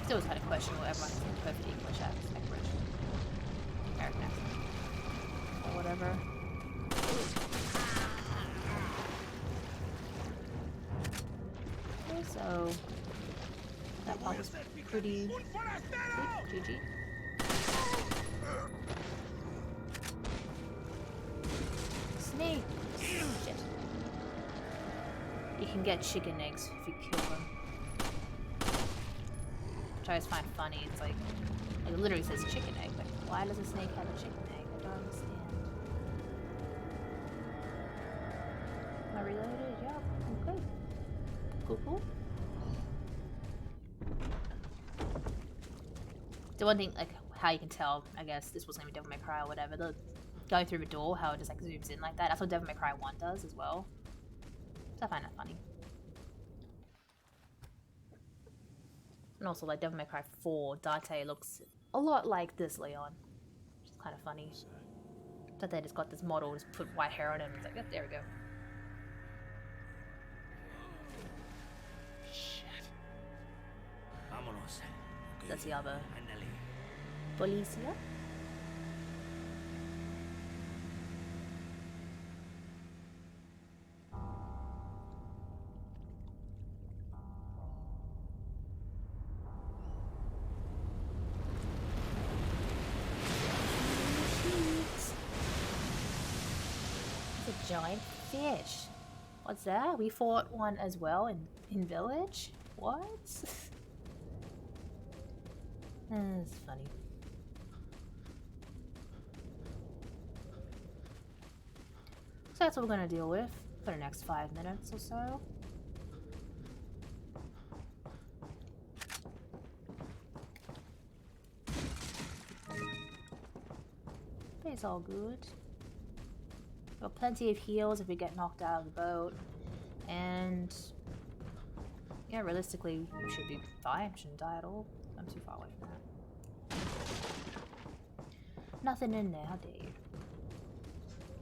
A: still kind of questionable. Everyone speaks perfect English accent, like British American accent, or whatever. Okay, so that part was pretty good. GG. Snake! Shit. You can get chicken eggs if you kill them. Which I always find funny. It's like it literally says chicken egg. Like, why does a snake have a chicken egg? I don't understand. Am I reloaded? Yeah. Okay. Cool, cool. The one thing, like, how you can tell, I guess, this wasn't even Devil May Cry or whatever, the going through the door, how it just, like, zooms in like that. That's what Devil May Cry 1 does as well. So I find that funny. And also, like, Devil May Cry 4, Dante looks a lot like this Leon. Which is kind of funny. That they just got this model, just put white hair on him, it's like, yep, there we go.
E: Shit. Vámonos.
A: That's the other
E: Ándale.
A: Policia. It's a giant fish. What's that? We fought one as well in Village? What? It's funny. So that's what we're gonna deal with for the next 5 minutes or so. It's all good. Got plenty of heals if we get knocked out of the boat. And yeah, realistically, we should be fine. Shouldn't die at all. I'm too far away from that. Nothing in there, how dare you.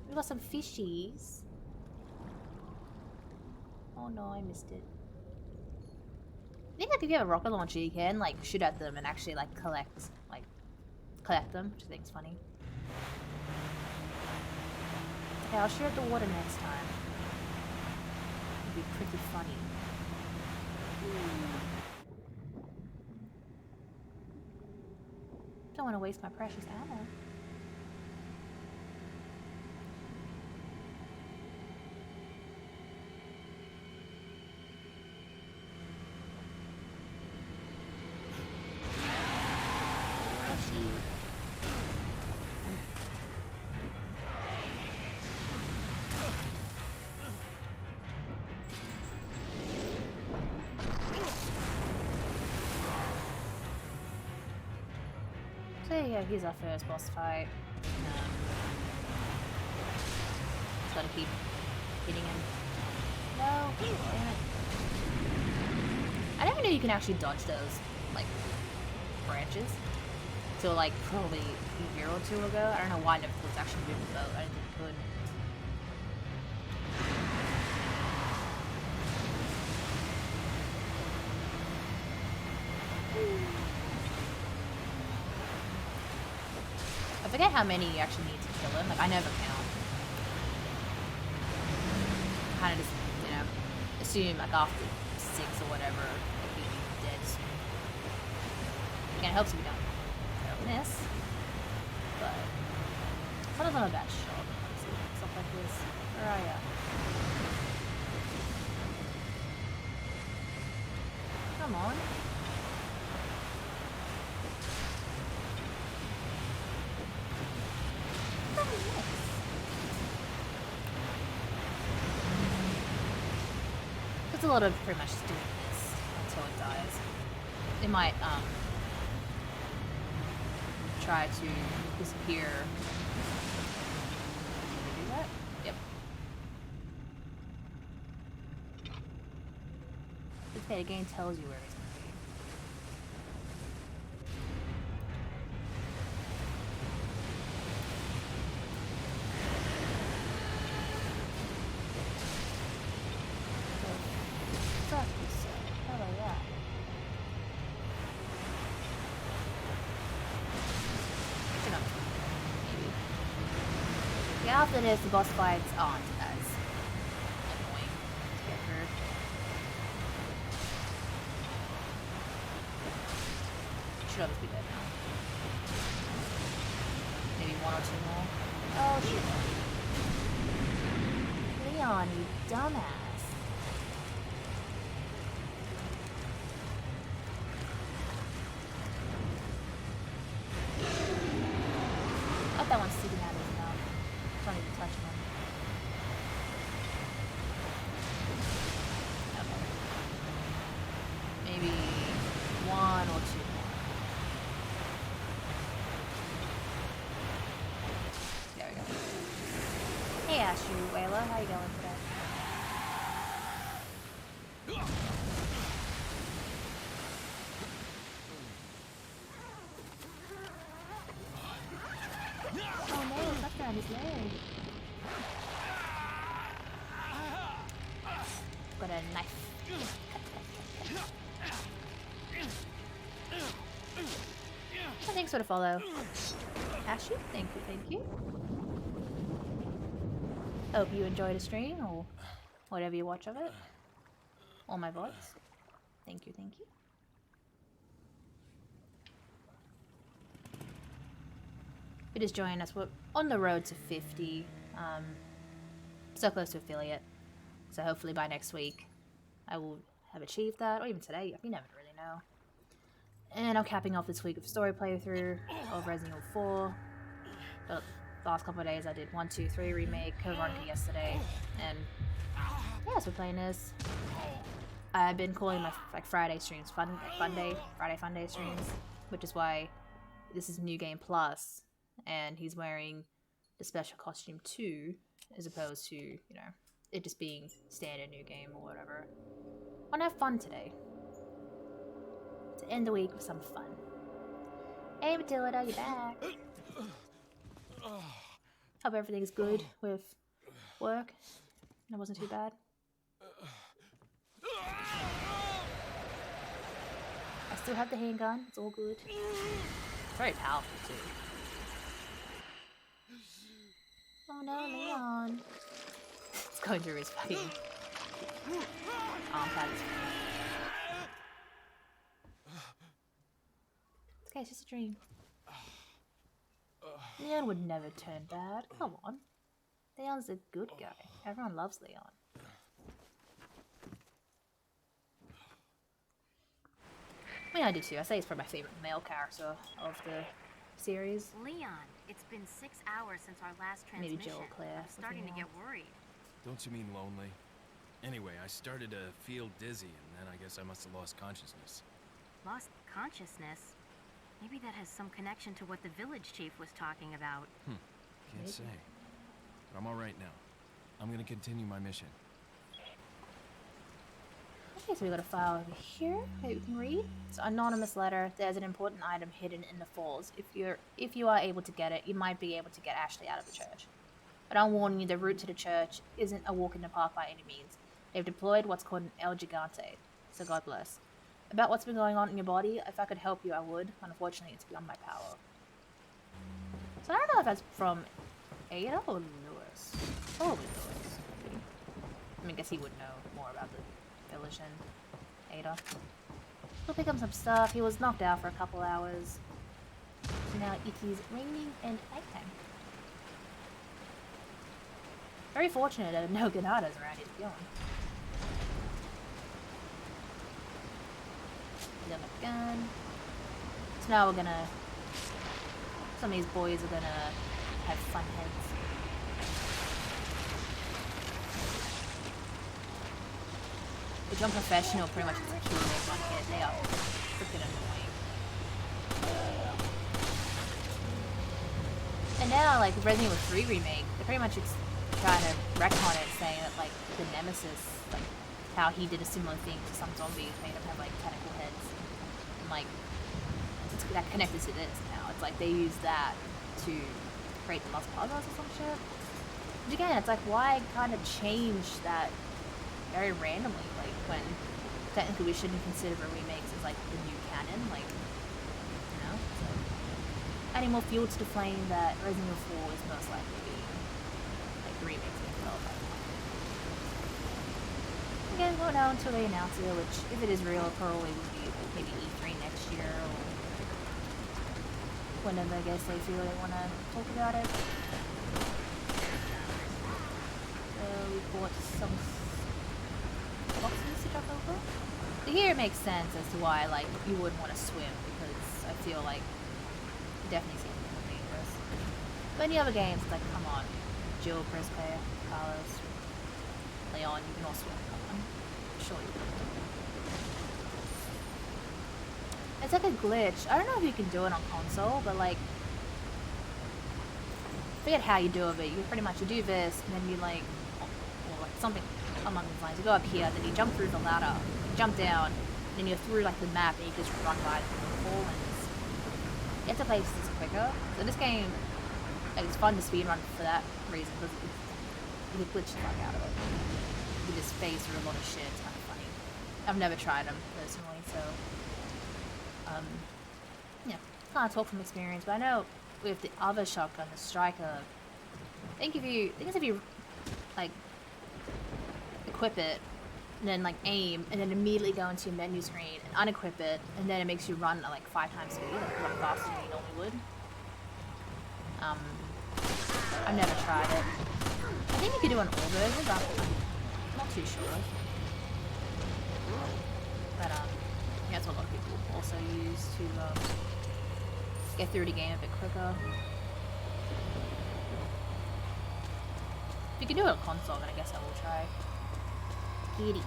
A: We got some fishies. Oh no, I missed it. I think like if you have a rocket launcher, you can like shoot at them and actually like collect like collect them, which I think is funny. Okay, I'll shoot at the water next time. It'd be pretty funny. Don't want to waste my precious ammo. So yeah, he's our first boss fight. Just gotta keep hitting him. No! Damn it. I never knew you can actually dodge those, like, branches. Till, like, probably a year or two ago. I don't know why I never thought to actually move the boat. I didn't think it could. I forget how many you actually need to kill him. Like, I never count. Kind of just, you know, assume, like, after 6 or whatever, like, he'll be dead soon. Again, it helps if you don't miss. But, sometimes I'm a bad shot. Stuff like this. Where are ya? Come on. It's a lot of pretty much doing this until it dies. It might try to disappear. Did it do that? Yep. Okay, the game tells you where he's gonna be. How about that? Maybe. Yeah, after this, the boss fights aren't as annoying to get through. Should always be dead now. Maybe 1 or 2 more. Oh shit. Leon, you dumbass. That one's sticking out of his mouth. Don't even touch him. Okay. Maybe 1 or 2 more. There we go. Hey Ashley Wayla, how you going today? His leg. Got a knife. Oh, thanks for the follow. Ashley, thank you, thank you. Hope you enjoyed the stream or whatever you watch of it. Or my voice. Thank you, thank you. If you just joined us, we're on the road to 50. So close to affiliate. So hopefully by next week I will have achieved that, or even today. You never really know. And I'm capping off this week with story playthrough of Resident Evil 4. The last couple of days I did 1, 2, 3 remake, Code Veronica yesterday, and yeah, so we're playing this. I've been calling my Friday streams Friday Fun Day streams, which is why this is New Game Plus. And he's wearing the special costume too, as opposed to, you know, it just being standard new game or whatever. I want to have fun today. To end the week with some fun. Hey Matilda, you back? Hope everything's good with work. And it wasn't too bad. I still have the handgun, it's all good. very powerful too. Oh no, Leon. It's going through his fucking arm pads. It's okay, it's just a dream. Leon would never turn bad. Come on. Leon's a good guy. Everyone loves Leon. I mean, I do too. I say he's probably my favorite male character of the series.
F: Leon, it's been 6 hours since our last
A: Maybe
F: transmission.
A: Joe or Claire.
F: I'm starting to get worried.
G: Don't you mean lonely? Anyway, I started to feel dizzy, and then I guess I must have lost consciousness.
F: Lost consciousness? Maybe that has some connection to what the village chief was talking about.
G: Can't say. But I'm all right now. I'm gonna continue my mission.
A: Okay, so we got a file over here that you can read. It's an anonymous letter. There's an important item hidden in the falls. If you are able to get it, you might be able to get Ashley out of the church. But I'm warning you, the route to the church isn't a walk in the park by any means. They've deployed what's called an El Gigante, so God bless. About what's been going on in your body, if I could help you, I would. Unfortunately, it's beyond my power. So I don't know if that's from Ada or Lewis. Probably Lewis. I mean, I guess he would know more about the village than Ada. He'll pick up some stuff. He was knocked out for a couple hours. So now it is raining and nighttime. Very fortunate that no Ganadas around here to be on. Got my gun. So now we're gonna... Some of these boys are gonna have fun heads. If you're professional, pretty much just kill everyone here. They are freaking annoying. And now, like, Resident Evil 3 remake, they're pretty much trying to retcon it, saying that, like, the Nemesis, like, how he did a similar thing to some zombies, made them have, like, tentacle heads. And, like, it's that connected to this now. It's like they use that to create the Lost Puzzles or some shit. Which again, it's like, why kind of change that very randomly, like, when technically we shouldn't consider remakes as, like, the new canon, like, you know? So, adding more fuel to the flame that Resident Evil 4 is most likely to be, like, the remakes being developed by now. Again, won't know until they announce it, which, if it is real, probably would be maybe E3 next year, or whenever I guess they feel they want to talk about it. So, we bought some boxes to jump over. So here it makes sense as to why, like, you wouldn't want to swim, because I feel like it definitely seems more dangerous. But any other games, it's like, come on, Jill, Chris, Claire, Carlos, Leon, you can all swim, come on. Sure you can. It's like a glitch. I don't know if you can do it on console, but like, forget how you do it, but you pretty much, you do this, and then you like, or like something along these lines. You go up here, then you jump through the ladder, you jump down, then you're through like the map, and you just run by the waterfall, and you have to play this quicker. So this game, like, it's fun to speedrun for that reason, because you can glitch the fuck out of it. You just phase through a lot of shit, it's kind of funny. I've never tried them, personally, so... yeah, can't talk from experience, but I know with the other shotgun, the Striker, I think if you like equip it and then like aim and then immediately go into your menu screen and unequip it, and then it makes you run at like 5 times speed, like run faster than you normally would. I've never tried it. I think you could do an all version, but I'm not too sure. But yeah, that's what a lot of people also use to get through the game a bit quicker. If you can do it on console, then I guess I will try. Kitty.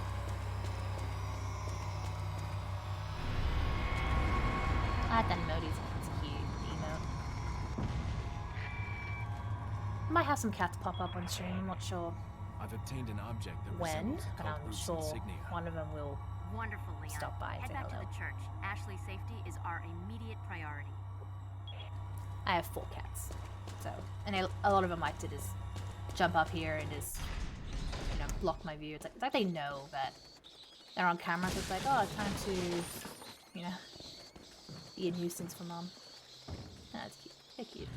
A: I like that emote, it's cute, the emote. Might have some cats pop up on stream, I'm not sure
G: I've obtained an object that
A: when,
G: resembles
A: but
G: cult
A: I'm
G: group's
A: sure
G: insignia.
F: One
A: of them will
F: Wonderful, Leon.
A: stop by and
F: Head
A: say
F: back
A: hello.
F: to the church. Ashley's safety is our immediate priority.
A: I have 4 cats, so, and a lot of them like to just jump up here and just, you know, block my view. It's like they know that they're on camera, so it's like, oh, it's time to, you know, be a nuisance for mom. That's cute. They're cute.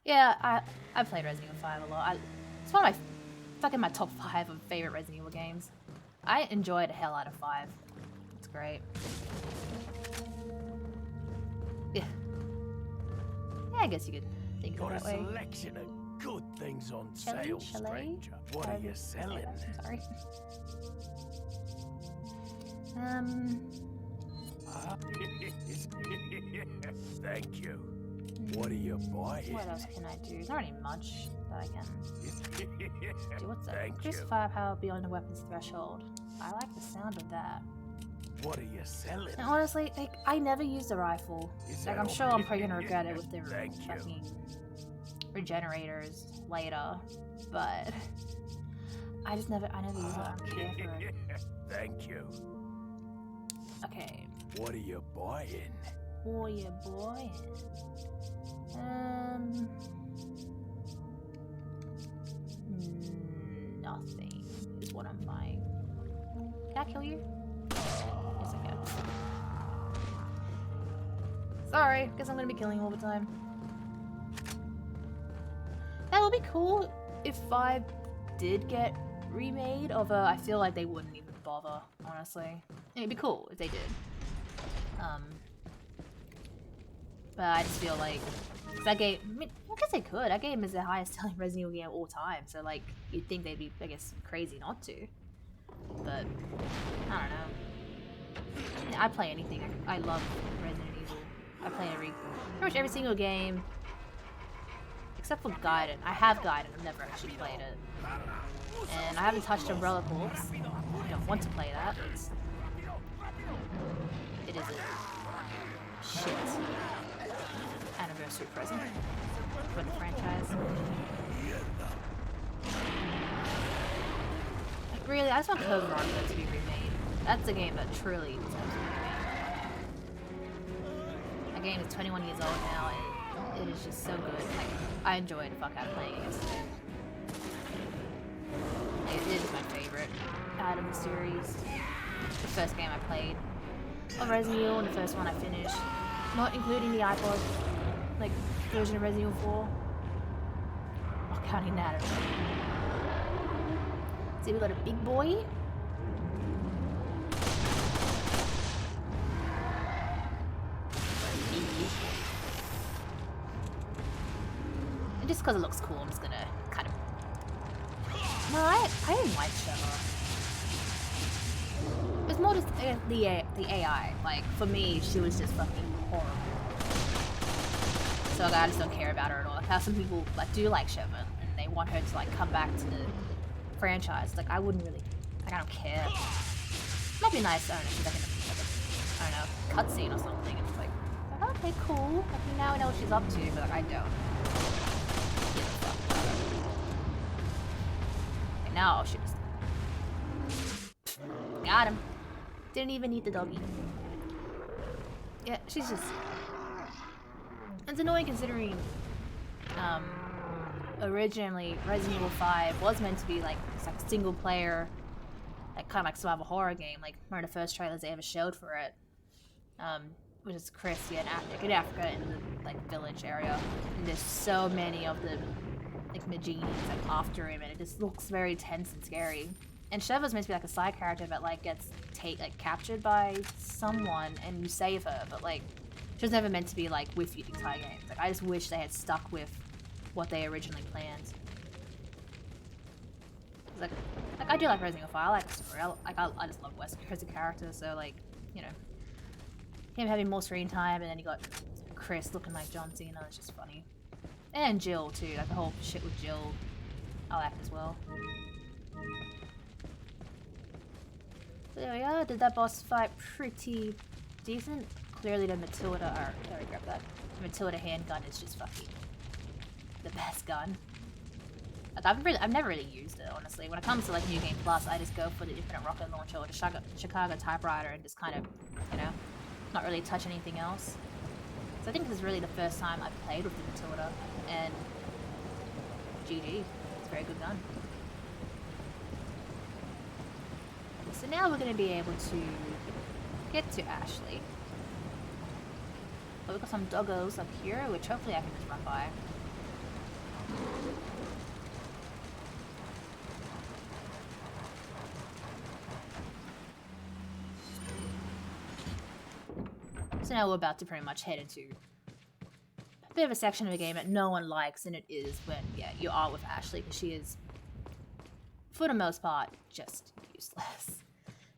A: Yeah, I played Resident Evil 5 a lot. It's one of my top 5 of favorite Resident Evil games. I enjoyed the hell out of 5. It's great. Yeah. Yeah, I guess you could think of it
H: Got a
A: that way.
H: selection of good things on
A: Chalet?
H: sale,
A: Chalet?
H: stranger. What are you selling?
A: I'm sorry.
H: Thank you. What are you buying?
A: What else can I do? There's not really much that I can do. What's that?
H: Thank
A: Increase
H: you.
A: firepower beyond the weapon's threshold. I like the sound of that.
H: What are you selling?
A: And honestly, like, I never used the rifle.
H: Is
A: Like,
H: that
A: I'm
H: all?
A: sure I'm probably gonna regret it with the
H: Thank you.
A: fucking regenerators later, but I never used it. I don't care for it.
H: Thank you.
A: Okay.
H: What are you buying?
A: Oh yeah, boy. Nothing is what I'm buying. Can I kill you? Yes, I can. Sorry, guess I'm gonna be killing you all the time. That would be cool if 5 did get remade, although I feel like they wouldn't even bother, honestly. It'd be cool if they did. But I just feel like that game, I mean, I guess they could. That game is the highest selling Resident Evil game of all time, so like you'd think they'd be, I guess, crazy not to. But I don't know. I play anything. I love Resident Evil. I play pretty much every single game except for Gaiden. I have Gaiden. I've never actually played it, and I haven't touched Umbrella Corps. I don't want to play that. It is a shit anniversary present for the franchise. Like, really, I just want Code Veronica to be remade. That's a game that truly deserves to be remade. That game is 21 years old now, and it is just so good. Like, I enjoyed the fuck out of playing it yesterday. It is my favorite out of the series. The first game I played of Resident Evil, and the first one I finished. Not including the iPod, like, version of Resident Evil 4. Not counting that at all. See, we got a big boy. And just because it looks cool, I'm just gonna kind of... No, I didn't like Sheva. It's more just the AI. Like, for me, she was just fucking horrible. So like, I just don't care about her at all. Like how some people like do like Sheva and they want her to like come back to the franchise. Like I wouldn't really, like I don't care. It might be nice, I don't know, she's like in a, I don't know, cutscene or something. And it's like, okay, cool. Like now I know what she's up to, but like, I don't. Give a fuck about her. Okay, now she just got him. Didn't even eat the doggy. Yeah, she's just... It's annoying considering originally Resident Evil 5 was meant to be like it's like a single player, like kind of like survival horror game, like one of the first trailers they ever showed for it. Which is Chris, in Africa in the like village area. And there's so many of the like Majini's like after him, and it just looks very tense and scary. And Sheva's meant to be like a side character that like gets captured by someone and you save her, but like she was never meant to be like with you the entire game. Like I just wish they had stuck with what they originally planned. Like I do like Resident Evil 5. I like the story. I just love Wesker as a character. So like, you know, him having more screen time, and then you got Chris looking like John Cena. It's just funny. And Jill too. Like the whole shit with Jill, I like as well. So there we are. Did that boss fight pretty decent? Clearly the Matilda, or let me grab that. The Matilda handgun is just fucking the best gun. Like I've never really used it, honestly. When it comes to like New Game Plus, I just go for the Infinite Rocket Launcher or the Chicago Typewriter and just kind of, you know, not really touch anything else. So I think this is really the first time I've played with the Matilda, and GG. It's a very good gun. So now we're going to be able to get to Ashley. But we've got some doggos up here, which hopefully I can just run by. So now we're about to pretty much head into a bit of a section of the game that no one likes, and it is when, yeah, you are with Ashley, because she is, for the most part, just useless.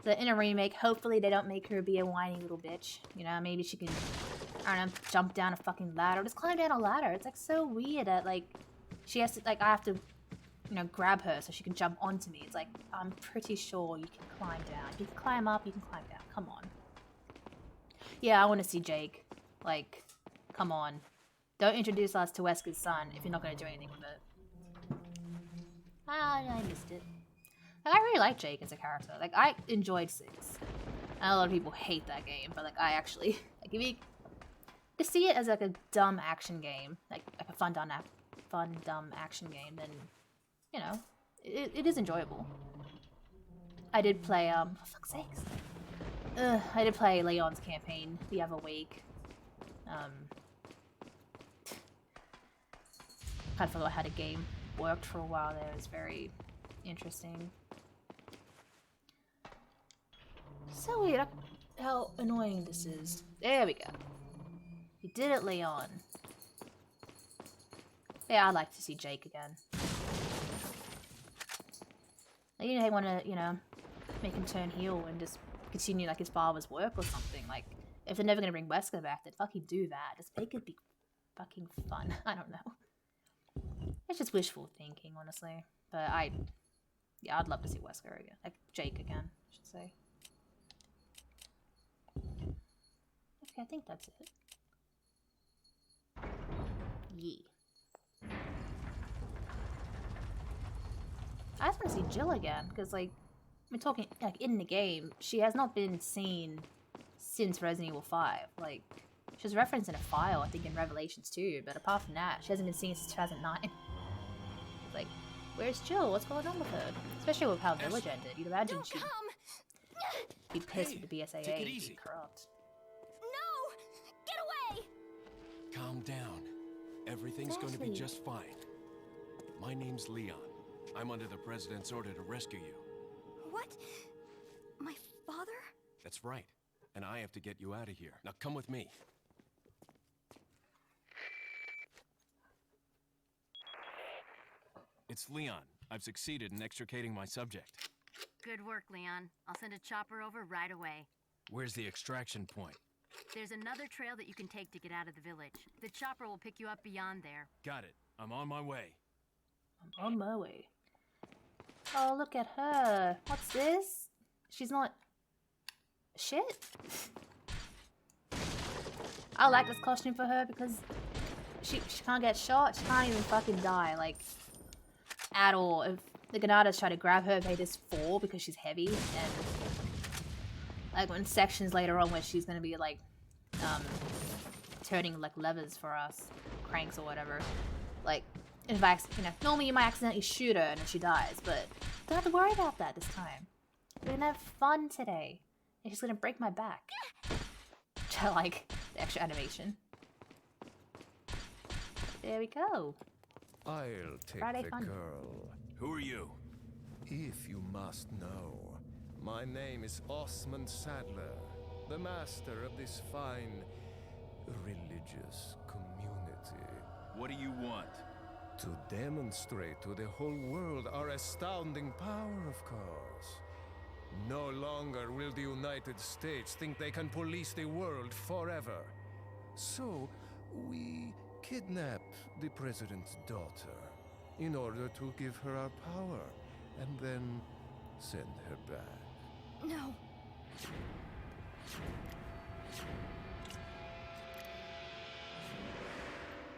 A: So in a remake, hopefully they don't make her be a whiny little bitch. You know, maybe she can, I don't know, jump down a fucking ladder. Just climb down a ladder. It's like so weird that like, she has to, like, I have to, you know, grab her so she can jump onto me. It's like, I'm pretty sure you can climb down. You can climb up, you can climb down. Come on. Yeah, I want to see Jake. Like, come on. Don't introduce us to Wesker's son if you're not going to do anything with it. Ah, I missed it. Like, I really like Jake as a character. Like, I enjoyed 6. I know a lot of people hate that game, but like, I actually, like, if you to see it as like a dumb action game, like a fun dumb action game, then you know, it is enjoyable. I did play for fuck's sakes. I did play Leon's campaign the other week. Kind of forgot how the game worked for a while there. It was very interesting. So weird how annoying this is. There we go. You did it, Leon. Yeah, I'd like to see Jake again. Maybe they want to, you know, make him turn heel and just continue like his father's work or something. Like, if they're never gonna bring Wesker back, then fucking do that. Just make it be fucking fun. I don't know. It's just wishful thinking, honestly. But yeah, I'd love to see Wesker again. Like, Jake again, I should say. Okay, I think that's it. Yee. I just want to see Jill again, because, like, we're talking, like, in the game, she has not been seen since Resident Evil 5. Like, she was referenced in a file, I think, in Revelations 2, but apart from that, she hasn't been seen since 2009. Like, where's Jill? What's going on with her? Especially with how Village ended. You'd imagine she'd be pissed with the BSAA
G: take it
A: and
G: easy.
A: be corrupt.
I: No! Get away!
C: Calm down. Everything's going to be
A: Exactly.
C: just fine. My name's Leon. I'm under the President's order to rescue you.
I: What? My father?
C: That's right. And I have to get you out of here. Now come with me. It's Leon. I've succeeded in extricating my subject.
F: Good work, Leon. I'll send a chopper over right away.
G: Where's the extraction point?
F: There's another trail that you can take to get out of the village. The chopper will pick you up beyond there.
G: Got it. I'm on my way.
A: I'm on my way. Oh, look at her. What's this? She's not... shit? I like this costume for her because she can't get shot. She can't even fucking die, like, at all. If the Ganadas try to grab her, they just fall because she's heavy. And, like, when sections later on where she's gonna be, like, turning, like, levers for us, cranks or whatever, like, if I, you know, normally you might accidentally shoot her and then she dies, but don't have to worry about that this time. We're gonna have fun today. And she's gonna break my back. Which I like the extra animation. There we go.
H: I'll take
A: Friday
H: the
A: fun.
H: girl.
G: Who are you?
H: If you must know, my name is Osmond Sadler, the master of this fine religious community.
G: What do you want?
H: To demonstrate to the whole world our astounding power, of course. No longer will the United States think they can police the world forever. So, we kidnap the president's daughter in order to give her our power, and then send her back.
I: No.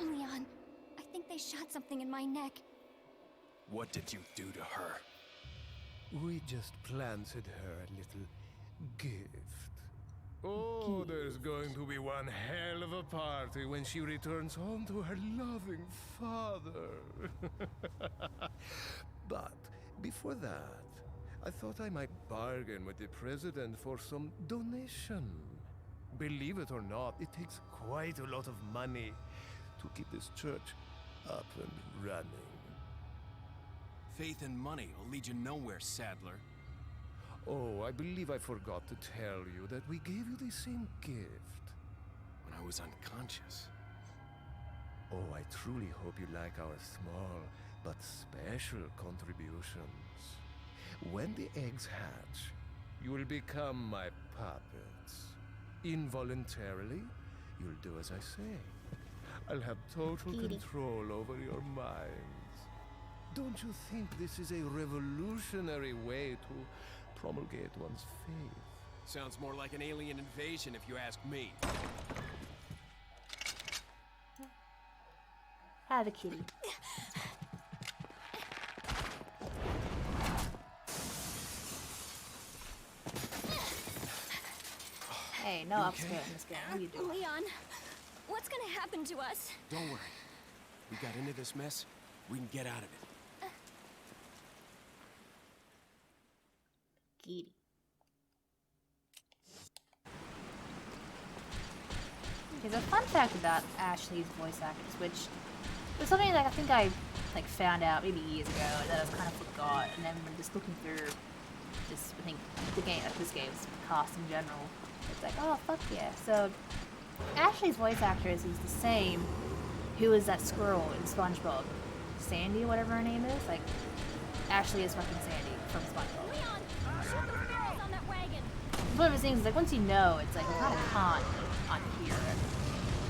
I: Leon, I think they shot something in my neck.
G: What did you do to her?
H: We just planted her a little gift. Oh, there's going to be one hell of a party when she returns home to her loving father. But before that, I thought I might bargain with the president for some donation. Believe it or not, it takes quite a lot of money to keep this church up and running.
G: Faith and money will lead you nowhere, Sadler.
H: Oh, I believe I forgot to tell you that we gave you the same gift.
G: When I was unconscious.
H: Oh, I truly hope you like our small but special contributions. When the eggs hatch, you will become my puppets. Involuntarily, you'll do as I say. I'll have total control over your minds. Don't you think this is a revolutionary way to promulgate one's faith?
G: Sounds more like an alien invasion if you ask me.
A: Have a kitty. Hey, no upskirt in this game. What are you doing?
I: Leon, what's gonna happen to us?
G: Don't worry. We got into this mess. We can get out of it.
A: Kitty. There's a fun fact about Ashley's voice actors, which was something that I think I found out maybe years ago that I was kind of forgot, and then when just looking through this, I think this game's cast in general, it's like, oh fuck yeah. So Ashley's voice actress is the same who is that squirrel in SpongeBob, Sandy, whatever her name is. Like Ashley is fucking Sandy from SpongeBob.
I: Leon, shoot the squirrels on that wagon.
A: It's one of those things. Is like once you know, it's like you kind of can't unhear it.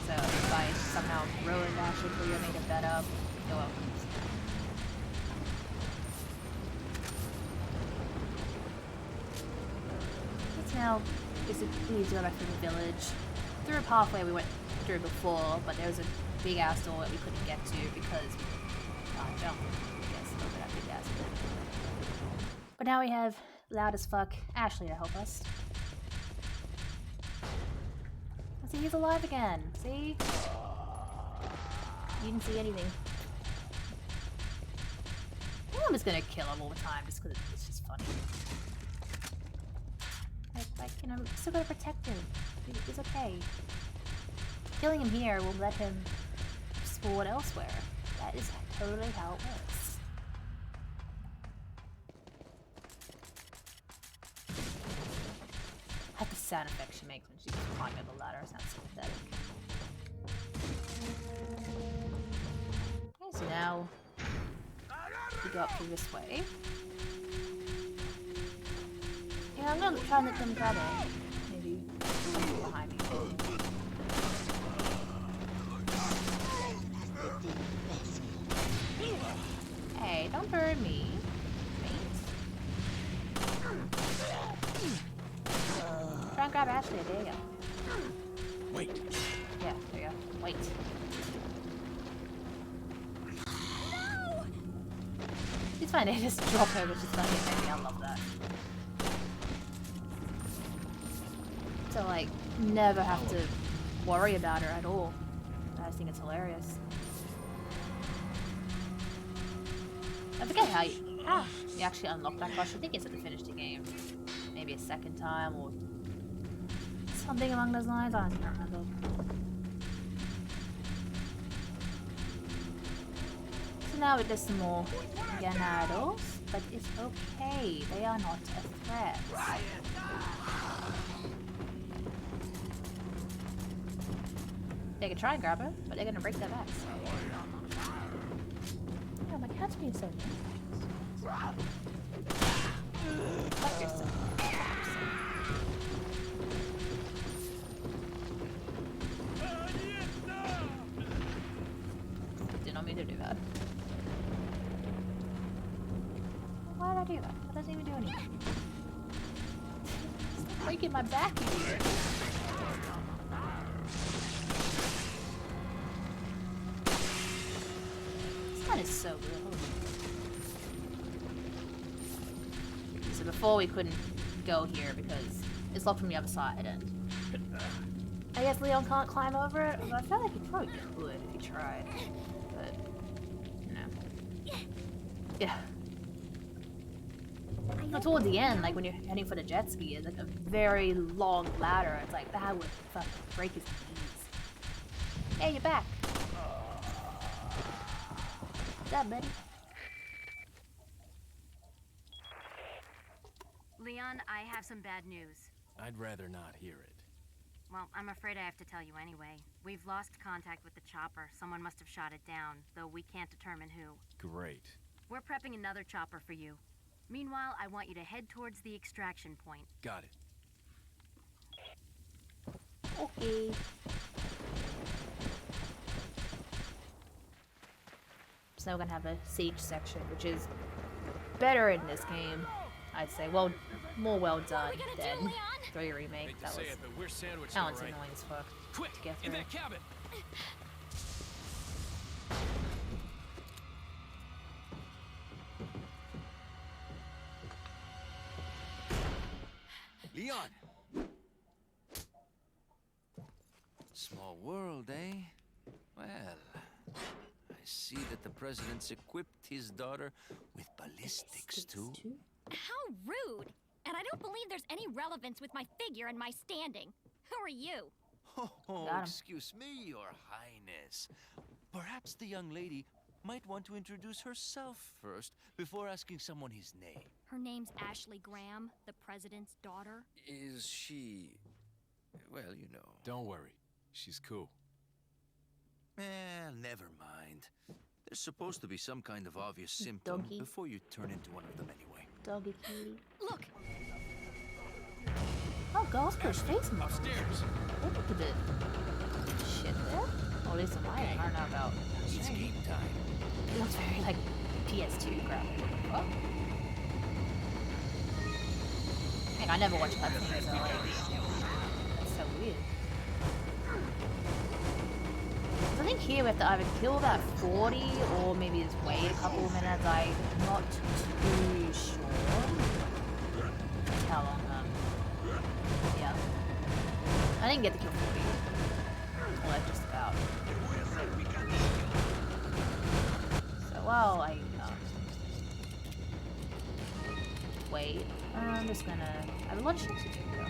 A: So if I somehow ruined Ashley for you, made it that up, you're welcome. It's now basically need to go back to the village. Through a pathway we went through before, but there was a big ass door that we couldn't get to because we can't jump. Yes, a little bit of big ass door. But now we have loud as fuck Ashley to help us. See, he's alive again. See? You didn't see anything. I'm just gonna kill him all the time just because it's just funny. Like, you know, I'm still gonna protect him. He's okay. Killing him here will let him spawn elsewhere. That is totally how it works. Like the sound effect she makes when she's climbing up the ladder sounds so pathetic. Okay, so now we go up through this way. Yeah, I'm gonna try and let them grab it. Maybe something behind me. Hey, don't burn me. Try and grab Ashley, there you go.
G: Wait.
A: Yeah, there you go. Wait.
I: No!
A: She's fine, they just drop her, which is funny, maybe I love that. To like, never have to worry about her at all. I just think it's hilarious. I forget how you actually unlock that crush. I think it's at the finish the game. Maybe a second time or something along those lines. I don't remember. So now it does some more Ganados, but it's okay. They are not a threat. They can try and grab her, but they're gonna break their backs. Oh, my cat's being so nice. Fuck yourself. Did not mean to do that. Why did I do that? That doesn't even do anything. Stop breaking my back, you idiot. That is so good. So before we couldn't go here because it's locked from the other side, and I guess Leon can't climb over it. Well, I feel like he probably could if he tried, but no. Yeah.
I: I
A: Towards the end, like when you're heading for the jet ski, it's like a very long ladder. It's like that would fucking break his knees. Hey, you're back. What's up, buddy?
F: Leon, I have some bad news.
G: I'd rather not hear it.
F: Well, I'm afraid I have to tell you anyway. We've lost contact with the chopper. Someone must have shot it down, though we can't determine who.
G: Great.
F: We're prepping another chopper for you. Meanwhile, I want you to head towards the extraction point.
G: Got it.
A: Okay. So now we're gonna have a siege section, which is better in this game, I'd say. Well, more well done than 3 remake.
G: Hate to
A: That
G: say
A: was
G: it, but we're sandwiched,
A: that one's
G: all right.
A: annoying as fuck
G: Quick,
A: to get
G: in
A: through.
G: that cabin.
E: Leon! Small world, eh? Well, I see that the president's equipped his daughter with ballistics, too.
I: How rude! And I don't believe there's any relevance with my figure and my standing. Who are you?
E: Oh,
A: Got him.
E: excuse me, Your Highness. Perhaps the young lady might want to introduce herself first before asking someone his name.
I: Her name's Ashley Graham, the president's daughter.
E: Is she... well, you know...
G: Don't worry. She's cool.
E: Never mind. There's supposed to be some kind of obvious symptom
A: Doggy.
E: before you turn into one of them anyway.
A: Doggy cutie.
I: Look,
A: Oh, Gosper's face model.
G: Upstairs.
A: Look at the bit. Shit there. Oh, at least I don't know about.
E: It's game time.
A: It looks very like PS2 graphic. Oh. Heck, I never watched cutscenes, so like, that's so weird. I think here we have to either kill that 40 or maybe just wait a couple of minutes. I'm not too sure how long. Yeah. I didn't get to kill 40. Well, just about. So while I wait, I'm just gonna. I have a lot of shit to do though.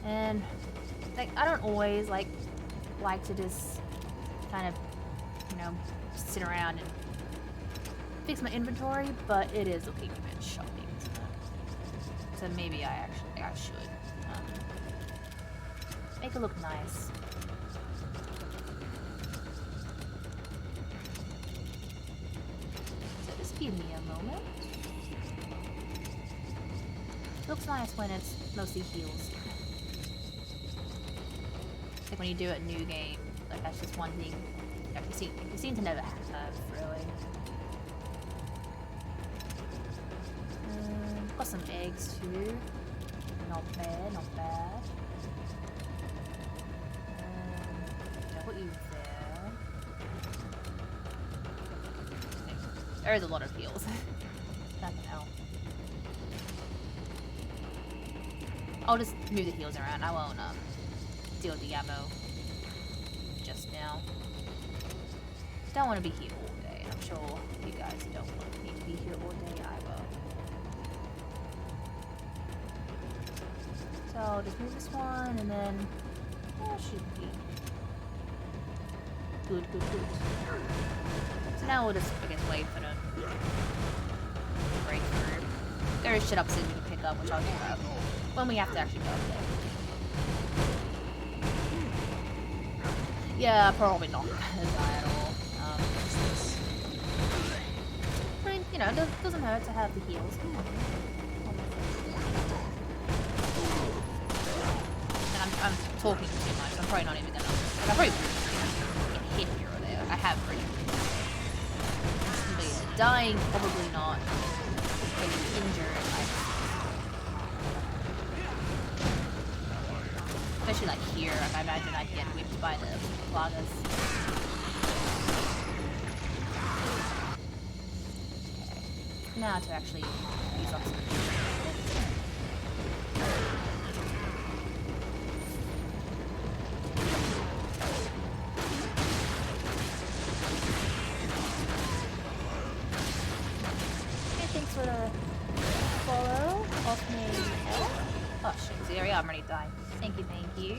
A: And like I don't always like to just kind of, you know, sit around and fix my inventory, but it is looking a bit shocking. So maybe I should make it look nice. So just give me a moment. Looks nice when it's mostly heals. Like when you do it new game, like that's just one thing you seem to never have, really. Got some eggs too. Not bad, not bad. I'll put you there. There is a lot of heals. Nothing else. I'll just move the heals around. I won't deal with the ammo just now. Don't want to be here all day. I'm sure you guys don't want me to be here all day either. So I'll just move this one and then that should be good. So now we'll just, I guess, wait for them to break through. There is shit upstairs we can pick up, which I'll do that when we have to actually go up there. Yeah, probably not gonna die at all. But, you know, it doesn't hurt to have the heals. Come on. And I'm talking too much. I'm probably not even gonna. Like, I probably get hit here or there. I have already. But yeah, dying, probably not. Getting injured, especially like here, like I imagine I'd get whipped by the plagas. Okay. Now to actually use up some Yeah, I'm already dying. Thank you, thank you.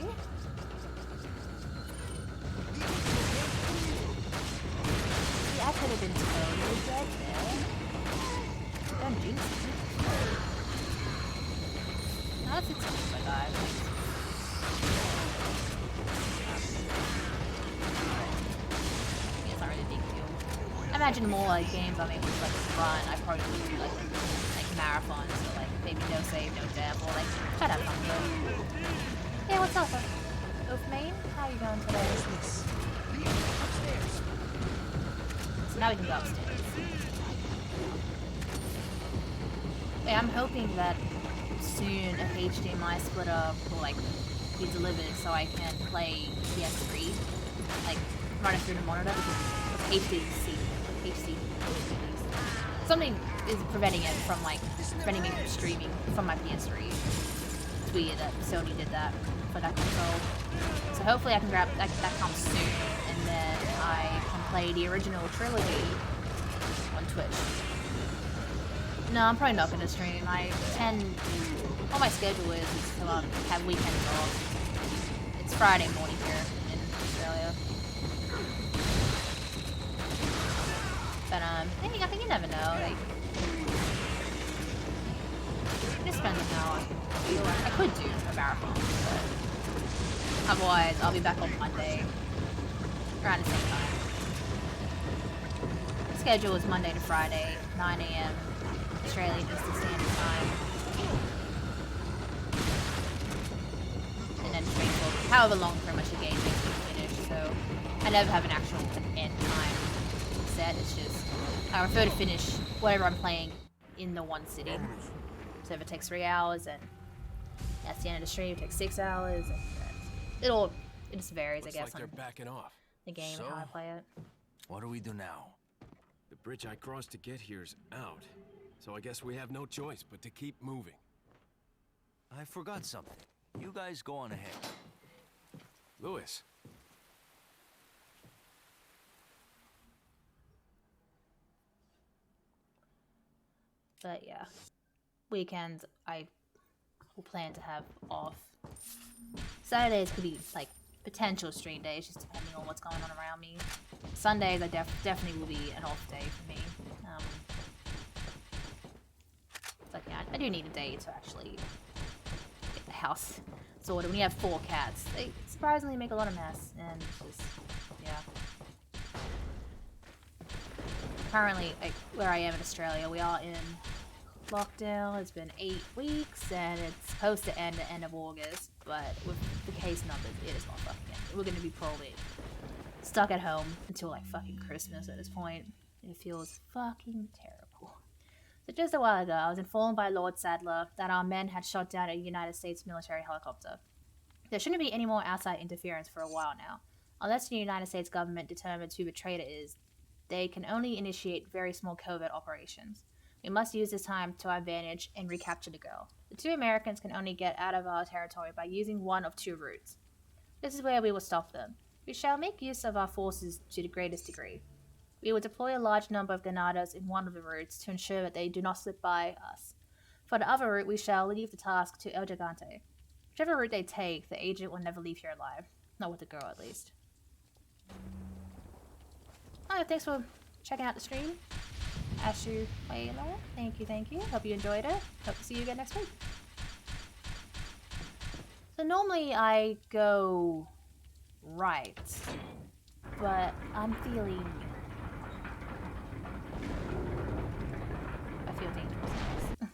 A: Yeah, I could have been totally dead there. Don't jinx me. No, that's it if I die. Yeah, it's not really a big deal. I imagine more like games I'm able to like run, I probably would do like marathons, so like maybe no save, no death, or like try to have fun with it. Hey, what's up? Main? How are you going today?
D: Upstairs.
A: So now we can go upstairs. Yeah, I'm hoping that soon a HDMI splitter will like be delivered so I can play PS3, like run it through the monitor with HDC. Something is preventing it from streaming from my PS3. It's weird that Sony did that for that console. So hopefully I can grab that comes soon, and then I can play the original trilogy on Twitch. No, I'm probably not gonna stream. All my schedule is to have weekends off. It's Friday morning here in Australia. But I think you never know. Like, it just depends on how I feel. I could do a marathon, but otherwise I'll be back on Monday around the same time. The schedule is Monday to Friday, 9 AM Australian Eastern Standard Time. And then straight for however long pretty much the game makes me finish, so I never have an actual end time set. It's just I prefer to finish whatever I'm playing in the one sitting. So if it takes 3 hours, and that's the end of the stream, it takes 6 hours, and it just varies, I guess,
C: like they're backing off.
A: the game and how I play it.
E: What do we do now?
C: The bridge I crossed to get here's out, so I guess we have no choice but to keep moving.
E: I forgot something. You guys go on ahead.
C: Louis.
A: But yeah, weekends I will plan to have off. Saturdays could be like potential stream days, just depending on what's going on around me. Sundays I definitely will be an off day for me. But yeah, I do need a day to actually get the house sorted. When you have 4 cats, they surprisingly make a lot of mess, and just yeah. Currently, where I am in Australia, we are in lockdown. It's been 8 weeks, and it's supposed to end at the end of August, but with the case numbers, it is not fucking ending. We're gonna be probably stuck at home until like fucking Christmas at this point. It feels fucking terrible. So just a while ago, I was informed by Lord Sadler that our men had shot down a United States military helicopter. There shouldn't be any more outside interference for a while now. Unless the United States government determines who the traitor is, they can only initiate very small covert operations. We must use this time to our advantage and recapture the girl. The 2 Americans can only get out of our territory by using one of 2 routes. This is where we will stop them. We shall make use of our forces to the greatest degree. We will deploy a large number of Granadas in one of the routes to ensure that they do not slip by us. For the other route, we shall leave the task to El Gigante. Whichever route they take, the agent will never leave here alive. Not with the girl, at least. Oh, thanks for checking out the stream. Ashu Wayla, thank you. Hope you enjoyed it. Hope to see you again next week. So normally I go right, but I feel dangerous.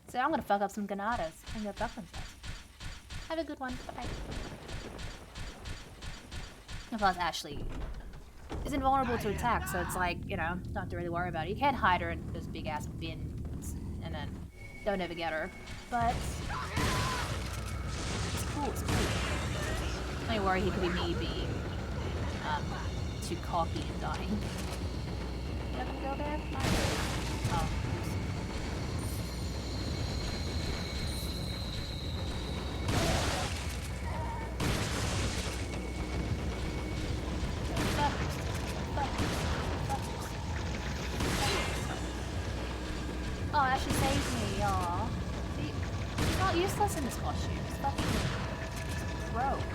A: So I'm gonna fuck up some Granadas and go fuck themselves. Have a good one. Bye-bye. Plus, Ashley is invulnerable to attack, so it's like, you know, don't have to really worry about it. You can't hide her in those big ass bins, and then don't ever get her. But it's cool. Only worry he could be me being too cocky and dying. You not gonna go there? Oh. Oh, Ashley saved me, aw. She's not useless in this costume. fucking broke.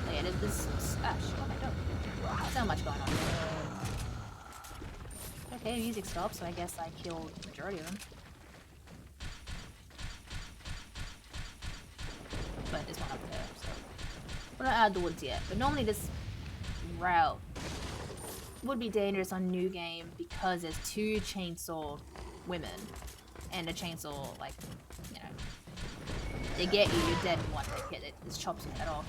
A: Oh, yeah, this. Ah, shit, what am I doing? So much going on. Okay, music stopped, so I guess I killed the majority of them. But there's one up there, so we're not out of the woods yet. But normally this route would be dangerous on New Game because there's 2 chainsaw women and a chainsaw, like, you know, they get you, you're dead in one hit. It just chops your head off.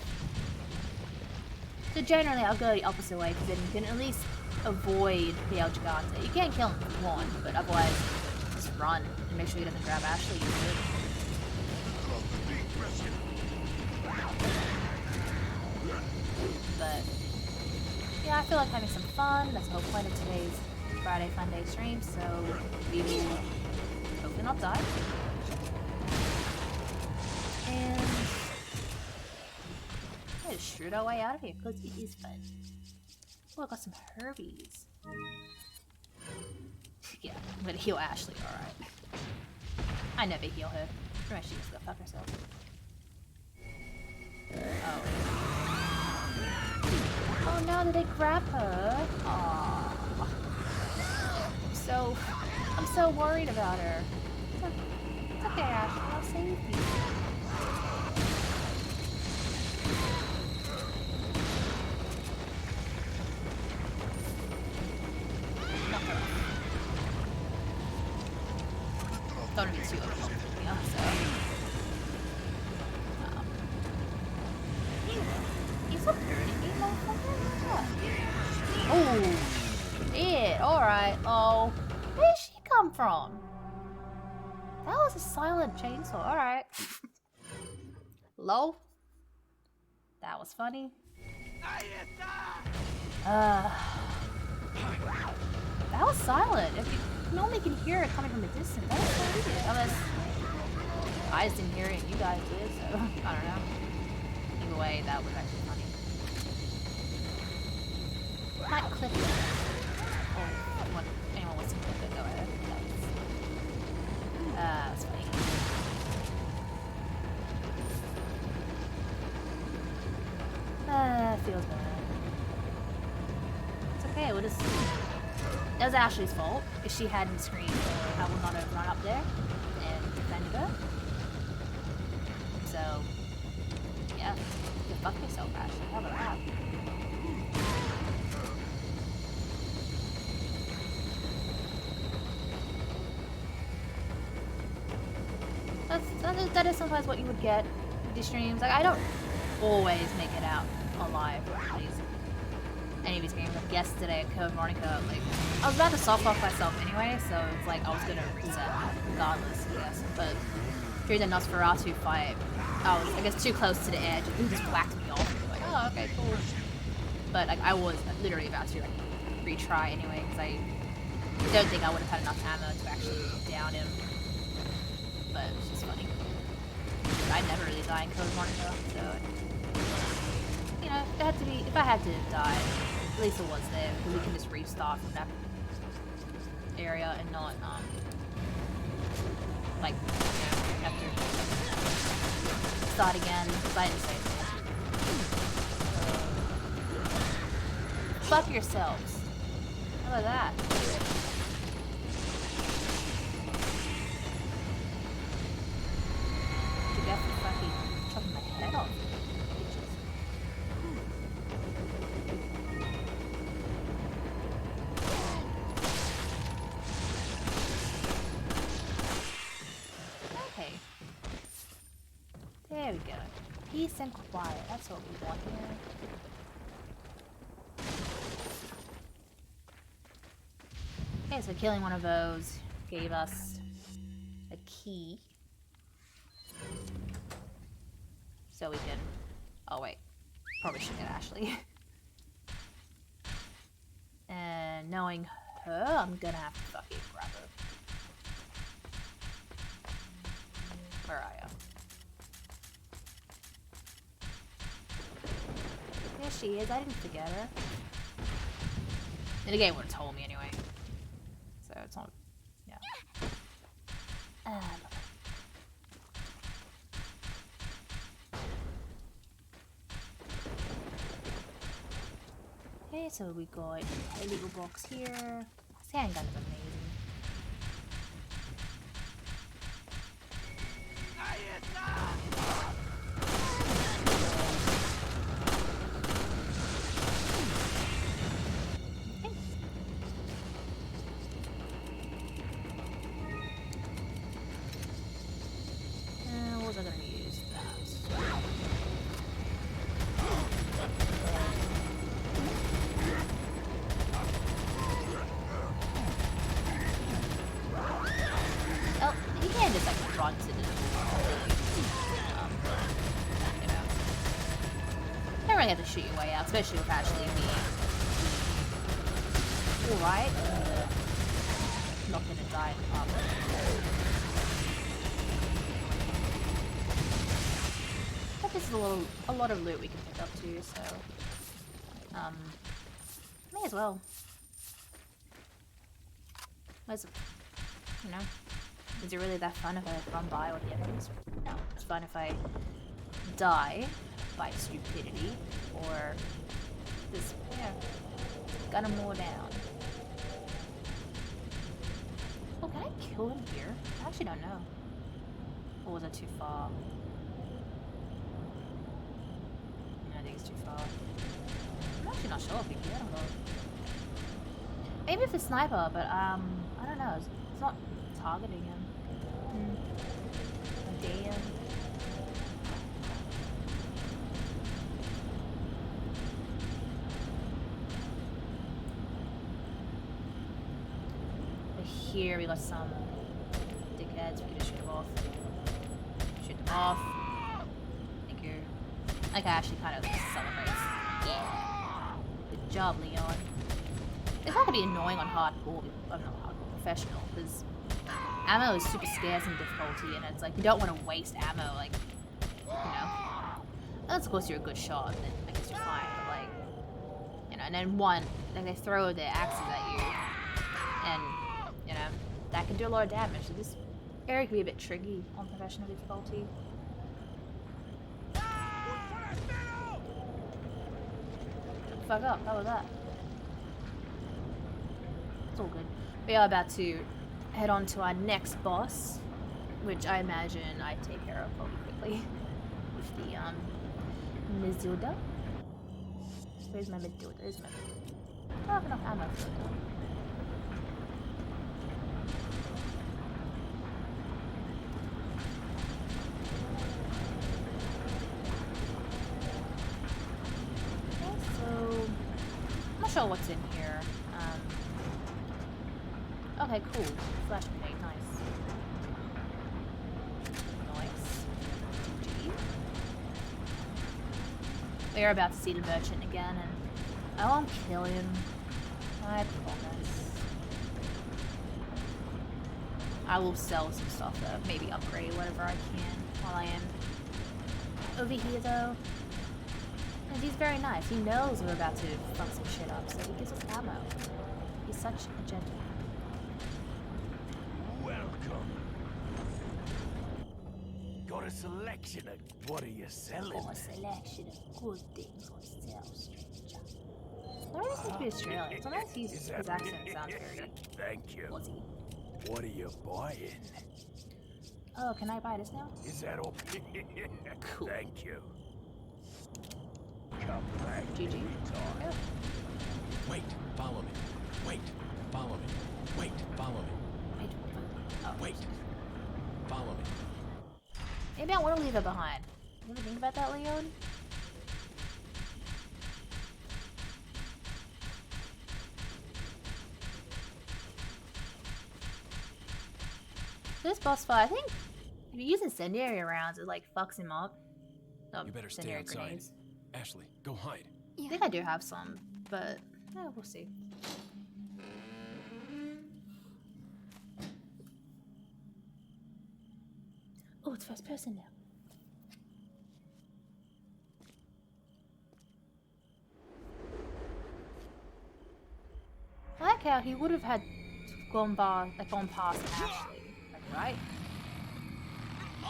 A: So generally I'll go the opposite way because then you can at least avoid the El Gigante. You can kill him if you want, but otherwise just run and make sure he doesn't grab Ashley. You're good. But yeah, I feel like having some fun. That's the whole point of today's Friday Fun Day stream, so we will hopefully not die. And let's shoot our way out of here, because it is fun. Oh, I got some herbies. Yeah, I'm gonna heal Ashley, alright. I never heal her. Pretty much she just go fuck herself. Oh. Oh no, did they grab her? Aww. I'm so worried about her. It's okay, Ashley, I'll save you. Knock her off. Don't want to be too overwhelmed, so. He's a pretty big motherfucker. Oh, shit. Alright. Oh, where'd she come from? That was a silent chainsaw. Alright. Low. That was funny. That was silent. If you normally can hear it coming from a distance. That was so weird. Unless I just didn't hear it and you guys did, so I don't know. Either way, that was actually funny. Might clip it. Or what anyone wants to clip it, go ahead. That's funny. Feels bad. It's okay, we'll just... That was Ashley's fault. If she hadn't screamed, I would not have run up there and defended her. So, yeah. You fuck yourself, Ashley. How about that? That is sometimes what you would get with these streams. Like, I don't always make it out alive any of these games. Like yesterday at Code Monica, like I was about to softlock myself anyway, so it's like I was gonna reset regardless, I guess. But during the Nosferatu fight, I was, I guess, too close to the edge and he just whacked me off. Like, oh, okay, cool. But like I was literally about to like retry anyway, because I don't think I would have had enough ammo to actually down him. But it's just funny. I never really die in Code Monica, so you know, if I had to die, at least it was there, because we can just restart from that area and not like, you know, have to start again, because I didn't say so. Fuck yourselves. How about that? You definitely fucking chopping my head off. Okay. There we go. Peace and quiet. That's what we want here. Okay, so killing one of those gave us a key. So we can... Oh wait. Probably should get Ashley. And knowing her, I'm gonna have to fucking grab her. Where are you? There she is. I didn't forget her. And the game would have told me anyway. So it's not... Yeah. so we got a little box here. This handgun is amazing. What was I gonna use? Oh, you can just like run to the you know. Don't really have to shoot your way out, especially with actually being alright. Not gonna die. But this is a lot of loot we can pick up too, so may as well. You know, is it really that fun if I run by with the enemies? No, it's fun if I die by stupidity or just, gun them more down. Oh, can I kill him here? I actually don't know. Or was it too far? I think it's too far. I'm actually not sure if we can. I don't know. Maybe it's a sniper, but I don't know. It's not targeting him. Damn. But here we got some dickheads. We can just shoot them off. Shoot them off. Thank you. Like I actually kind of celebrates. Yeah. Good job, Leon. It's not gonna be annoying on hardcore. I'm not hardcore, professional, because ammo is super scarce in difficulty, and it's like you don't want to waste ammo. Like, you know, unless of course you're a good shot, then I guess you're fine. But like, you know, and then like they throw their axes at you, and you know that can do a lot of damage. So this area can be a bit tricky on professional difficulty. Fuck up! How was that? It's all good. We are about to head on to our next boss, which I imagine I take care of probably quickly with the Mizilda. Where's my Mizilda? There's my Mizilda. I don't have enough ammo for it. Okay, so I'm not sure what's in here. Okay, cool. Flash grenade, nice. Nice. GG. We are about to see the merchant again, and I won't kill him. I promise. I will sell some stuff though. Maybe upgrade whatever I can while I am over here though. And he's very nice. He knows we're about to fuck some shit up, so he gives us ammo. He's such a gentleman.
B: Got a selection of what are you selling?
A: Got a selection of good things on sale, stranger. Why does he be Australian? Sometimes his accent sounds very
B: Thank you.
A: Aussie.
B: What are you buying?
A: Oh, can I buy this now?
B: Is that all?
A: Cool.
B: Thank you. Come back.
A: GG. Oh.
G: Wait, follow me. Wait, follow me. Wait, follow me.
A: Wait. Oh.
G: Wait, follow me.
A: Maybe I want to leave it behind. You ever think about that, Leon? This boss fight, I think if you use incendiary rounds, it like fucks him up. Oh,
G: You better stay
A: incendiary
G: outside.
A: grenades.
G: Ashley, go hide.
A: I think I do have some, but we'll see. Oh, it's first person now. I like how he would have had gone past Ashley, like, right?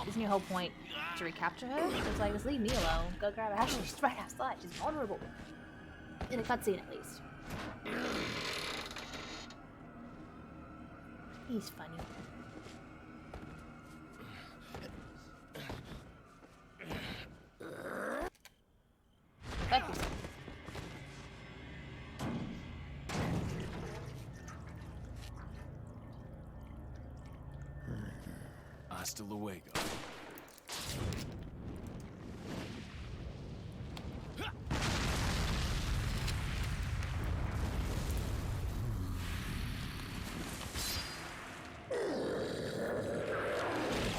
A: Isn't your whole point to recapture her? It's like, just leave me alone. Go grab Ashley. She's right outside. She's vulnerable. In a cutscene, at least. He's funny. Thank you.
G: Hasta luego.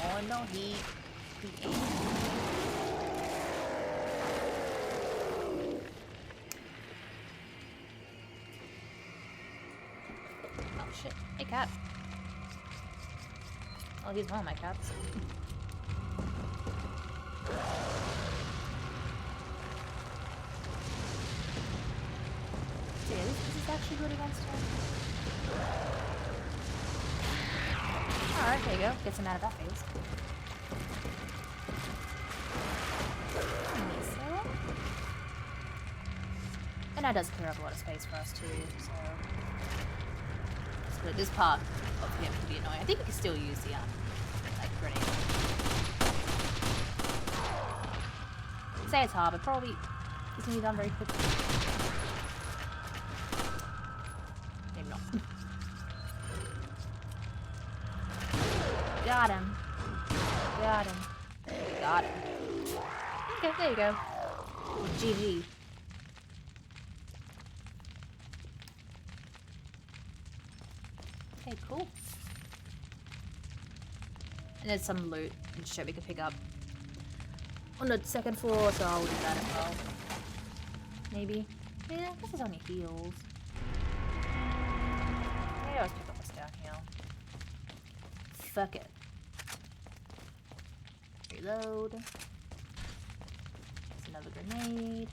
A: Oh no, he ate. Oh shit. Hey, cat. Oh, he's one of my cats. So yeah, this is actually good against him. Alright, there you go. Gets him out of that phase. And that does clear up a lot of space for us too, so... It's good. This part of him can be annoying. I think we can still use the, like, grenade. I'd say it's hard, but probably it's gonna be done very quickly. Maybe not. Got him. Got him. Got him. Okay, there you go. GG. Okay, cool. And there's some loot and shit we can pick up on the second floor, so I'll do that as well. Maybe. Yeah, I guess it's only heals. Maybe I'll just pick up what's down here. Fuck it. Reload. There's another grenade.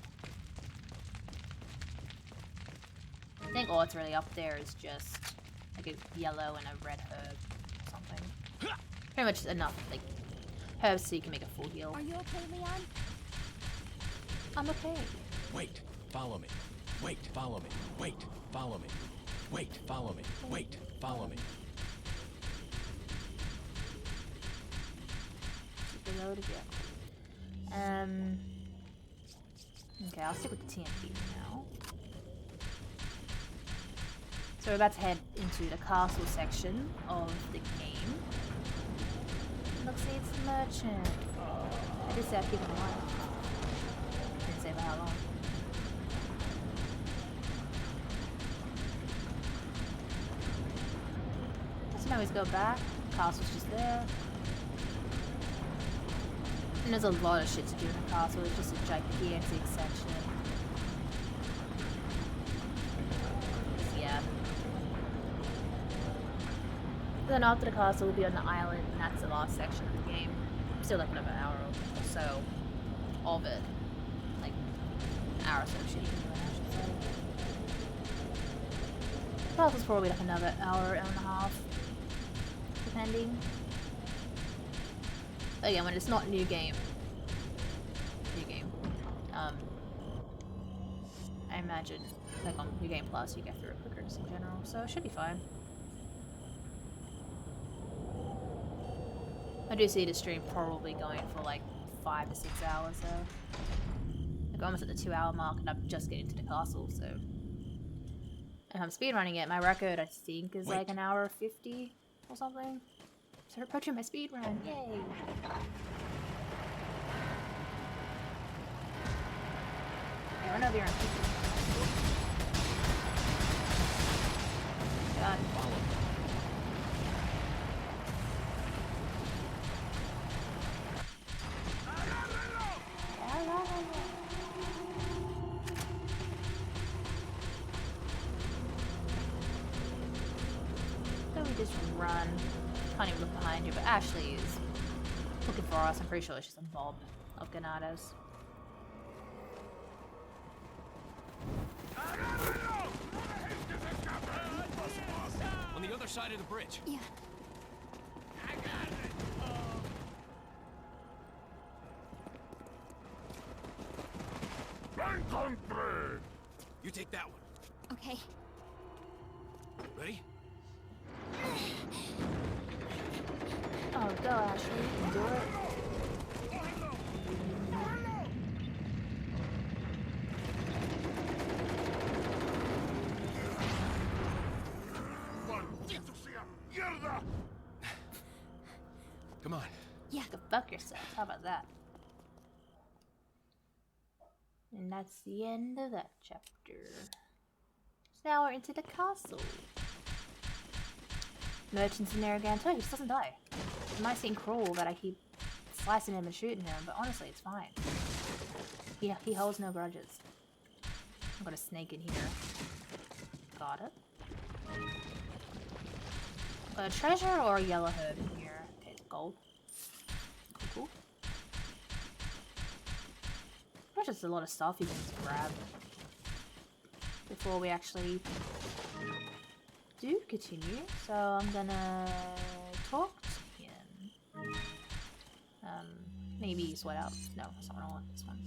A: I think all it's really up there is just like a yellow and a red herb or something. Pretty much enough, like, herbs so you can make a full heal.
I: Are you okay, Leon?
A: I'm okay.
C: Wait, follow me. Wait, follow me. Wait, follow me. Wait, follow me. Wait, follow me.
A: Reload again. Okay, I'll stick with the TNT for now. So we're about to head into the castle section of the game. Look, see, it's the merchant. I did say I'd keep him alive. Didn't say for how long. So now let's go back. Castle's just there. And there's a lot of shit to do in the castle. It's just a gigantic section. Yeah. Then after the castle, we'll be on the island, and that's the last section of the game. Still like another hour or so of it. Like, an hour or so of shit you can do, I should say. The castle's probably like another hour and a half, depending. Again, when it's not new game, I imagine, like on New Game Plus, you get through it quicker just in general, so it should be fine. I do see the stream probably going for like 5 to 6 hours though. Like almost at the 2-hour mark, and I'm just getting to the castle, so. And I'm speedrunning it. My record, I think, is like an hour 50 or something. So we're approaching my speed run. Yay! Okay, run over here and keep it. God. So we just run. Can't even look behind you, but Ashley is looking for us. I'm pretty sure it's just a mob of Ganados.
G: On the other side of the bridge.
I: Yeah.
B: I got it. Encontré.
G: You take that one.
I: Okay.
G: Ready?
A: Oh, go, Ashley. You can do it.
G: Come on.
I: Yeah.
A: Go fuck yourself. How about that? And that's the end of that chapter. So now we're into the castle. Merchants in Narragansett. He just doesn't die. It might seem cruel that I keep slicing him and shooting him, but honestly, it's fine. He holds no grudges. I've got a snake in here. Got it. Got a treasure or a yellow herb in here. Okay, it's gold. Cool. There's just a lot of stuff you can grab before we actually do continue. So I'm gonna talk to him. Maybe sweat out. No, that's not what I want. This one.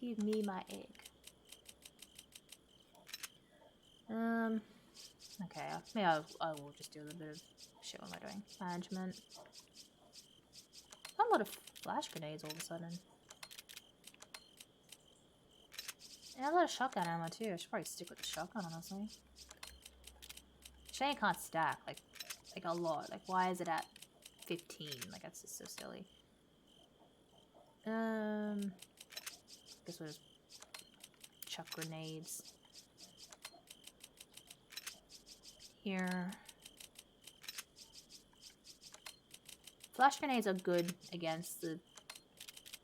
A: Give me my egg. Okay, maybe I will just do a little bit of shit. What am I doing? Management. Got a lot of flash grenades all of a sudden. And a lot of shotgun ammo too. I should probably stick with the shotgun, honestly. Shame I can't stack, like a lot. Like, why is it at 15? Like, that's just so silly. Guess we'll just chuck grenades here. Flash grenades are good against the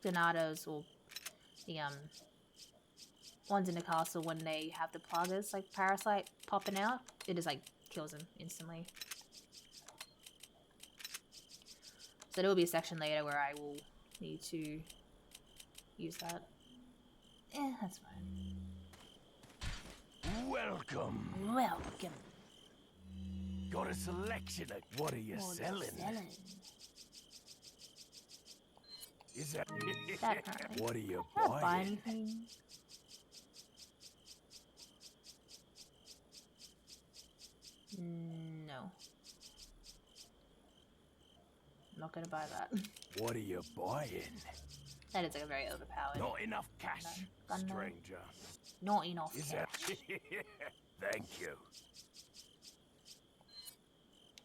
A: Donatos or the ones in the castle when they have the plagas, like parasite popping out. It just like kills them instantly. So there will be a section later where I will need to use that. That's fine.
B: Welcome.
A: Welcome.
B: Got a selection of what are you selling? Is that
A: Apparently.
B: what are you
A: Can I buy
B: buying?
A: anything? No. I'm not gonna buy that.
B: What are you buying?
A: That is like a very overpowered.
B: Not enough cash,
A: Gun though.
B: stranger.
A: Not enough
B: Is
A: cash.
B: that? Thank you.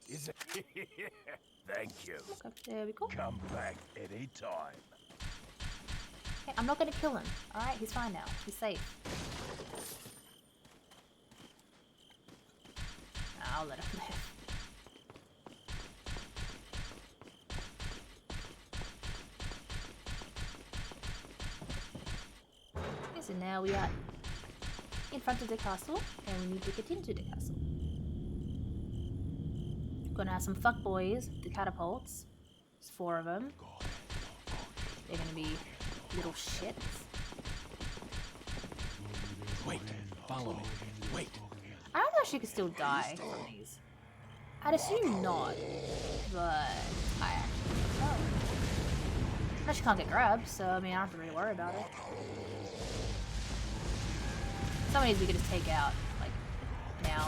B: Is it? Thank you.
A: Okay, there we go.
B: Come back anytime.
A: Okay, I'm not gonna kill him. Alright, he's fine now. He's safe. I'll let him live. Okay, so now we are in front of the castle, and we need to get into the castle. Gonna have some fuckboys, the catapults. There's 4 of them. They're gonna be little shits.
G: Wait, follow me. Wait.
A: I don't know if she could still die from these. I'd assume not, but I actually don't know. I know she can't get grabbed, so I mean I don't have to really worry about it. Some of these we could just take out, like, now.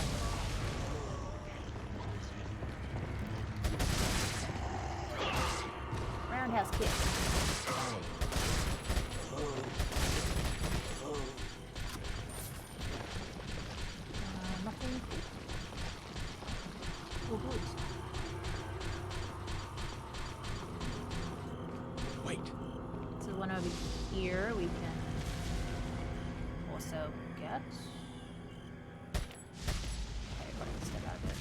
A: Roundhouse kick. Nothing cool. Oh, good.
G: Wait.
A: So one over here we can also get. Okay, what did I step out of it?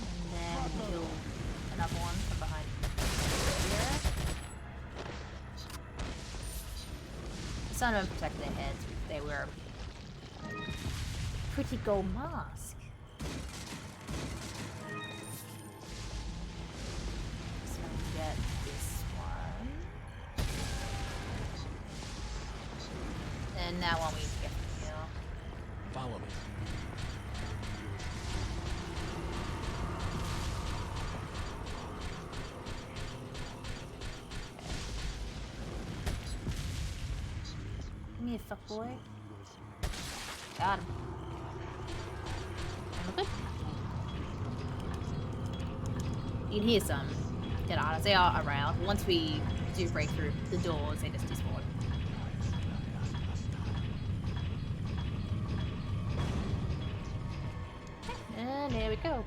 A: And then kill another one from behind here. Some of them protect their heads. They wear a pretty gold mask. So we get this one. And that one we get from here.
C: Follow me.
A: Give me a fuckboy. Got him. Okay. You can hear some Ganados. They are around. Once we do break through the doors, they just despawn. And there we go.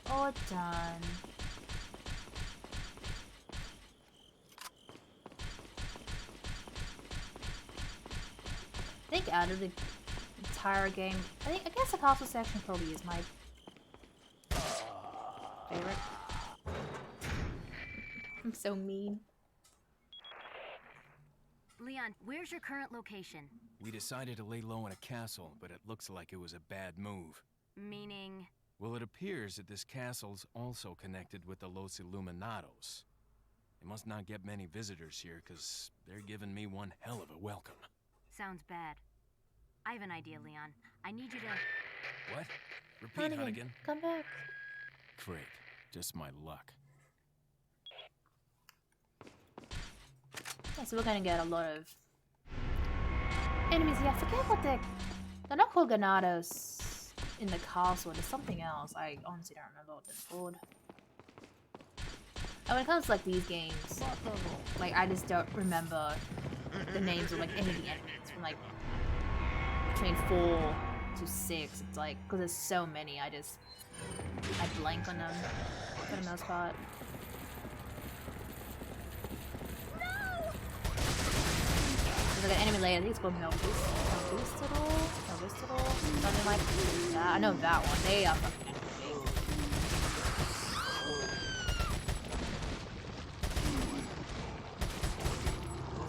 A: All done. I think out of the entire game, I guess the castle section probably is my favorite. I'm so mean.
F: Leon, where's your current location?
G: We decided to lay low in a castle, but it looks like it was a bad move.
F: Meaning?
G: Well, it appears that this castle's also connected with the Los Illuminados. They must not get many visitors here, because they're giving me one hell of a welcome.
F: Sounds bad. I have an idea, Leon. I need you to...
G: What? Repeat, Hunnigan.
A: Come back.
G: Great. Just my luck.
A: Yeah, so we're gonna get a lot of enemies. Yeah, I forget what they're not called Ganados in the castle. There's something else. I honestly don't remember what they're called. And when it comes to like these games, like I just don't remember the names of like any of the enemies from like between 4 to 6. It's like because there's so many, I blank on them for the most part. There's like an enemy later, I think it's called Melvistador, something like that. I know that one. They are fucking big.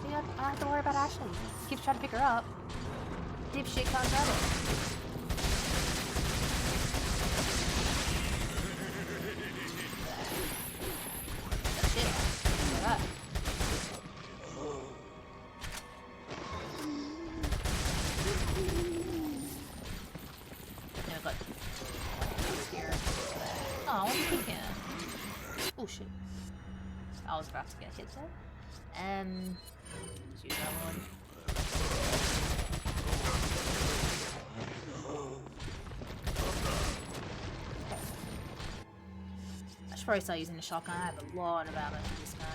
A: See, I don't have to worry about Ashley. Keeps trying to pick her up. Dipshit can't grab it. Shit. Look at that. Oh shit. I was about to get hit there. Let's use that one. I should probably start using the shotgun. I have a lot of ammo for this gun.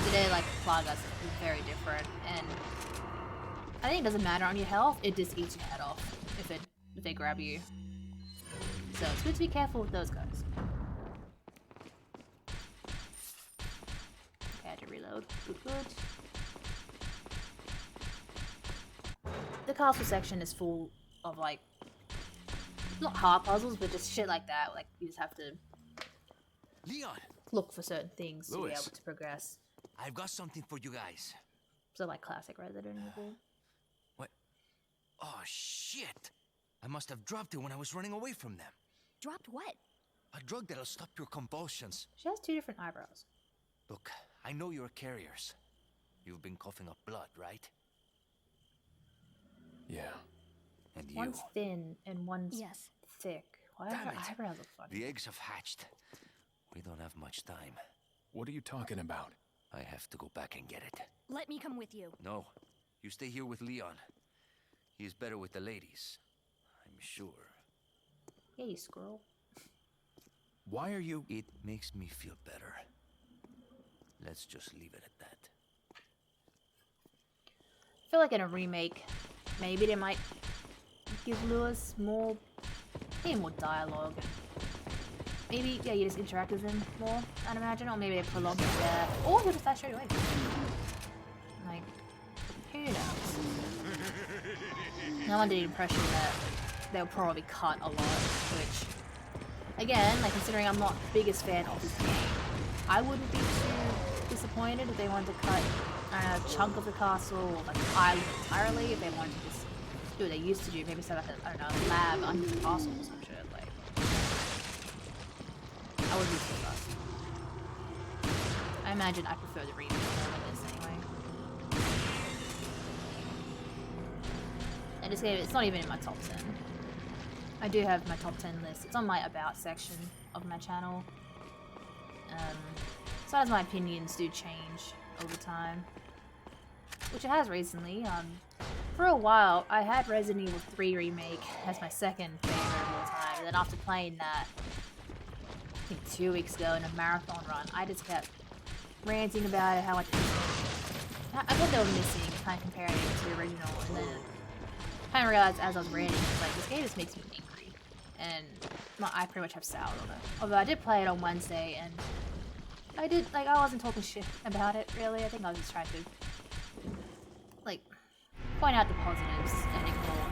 A: Today, like, Plagas is very different, and I think it doesn't matter on your health, it just eats your head off if they grab you. So it's good to be careful with those guys. Okay, I had to reload. Good. The castle section is full of like, not hard puzzles, but just shit like that. Like you just have to
E: Leon!
A: look for certain things to be
E: Louis.
A: able to progress.
E: I've got something for you guys.
A: So like classic Resident Evil.
E: What? Oh, shit! I must have dropped it when I was running away from them.
I: Dropped what?
E: A drug that'll stop your convulsions.
A: She has 2 different eyebrows.
E: Look, I know you're carriers. You've been coughing up blood, right?
C: Yeah.
E: And you.
A: One's thin and one's
I: Yes.
A: thick. Why
E: Damn
A: do her
E: it.
A: eyebrows look funny?
E: The eggs have hatched. We don't have much time.
C: What are you talking about?
E: I have to go back and get it.
I: Let me come with you.
E: No, you stay here with Leon. He's better with the ladies, I'm sure.
A: Yeah, you squirrel.
C: Why are you...
E: It makes me feel better. Let's just leave it at that.
A: I feel like in a remake, maybe they might give Lewis more dialogue. Maybe, yeah, you just interact with him more, I'd imagine, or maybe they prolong his death. Or he'll just die straight away. Like, who knows? I'm under the impression that they'll probably cut a lot, which, again, like, considering I'm not the biggest fan of this game, I wouldn't be too disappointed if they wanted to cut a chunk of the castle, or like the island entirely, if they wanted to just do what they used to do. Maybe set up a, I don't know, lab under the castle or some shit. Like, I would be so fast. I imagine I prefer the remake over this anyway. And this game, it's not even in my top 10. I do have my top 10 list. It's on my about section of my channel. Sometimes my opinions do change over time, which it has recently. For a while, I had Resident Evil 3 Remake as my second favorite of all time, and then after playing that, I think 2 weeks ago in a marathon run, I just kept ranting about it, how much I thought they were missing, kind of comparing it to the original, and then I kind of realized as I was ranting, like, this game just makes me angry, and I pretty much have soured on it. Although I did play it on Wednesday, and I wasn't talking shit about it, really. I think I was just trying to, like, point out the positives and ignore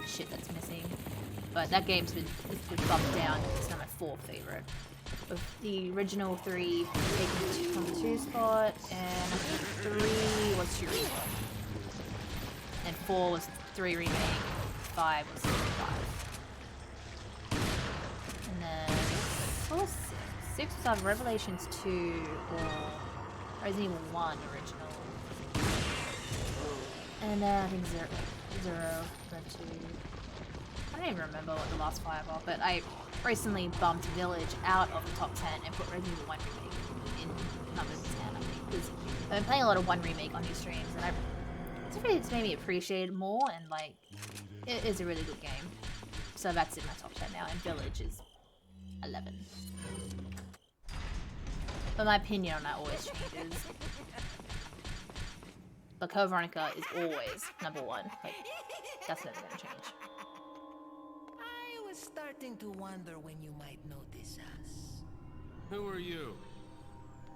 A: the shit that's missing. But that game's been bumped down. It's now my 4th favorite. Of the original 3 taken from the 2 spot, and I think 3 was 2 remake. And 4 was 3 remake, 5 was 5. And then what was 6? 6 was either Revelations 2 or Resident Evil 1 original. And then I think 0, Rev 2. I don't even remember what the last 5 are, but I recently bumped Village out of the top 10 and put Resident Evil 1 Remake in number 10, I think. Because I've been playing a lot of 1 Remake on these streams, and it's made me appreciate it more, and like, it is a really good game. So that's in my top 10 now, and Village is 11. But my opinion on that always changes. But Code Veronica is always number 1. Like, that's never gonna change.
J: I was starting to wonder when you might notice us.
C: Who are you?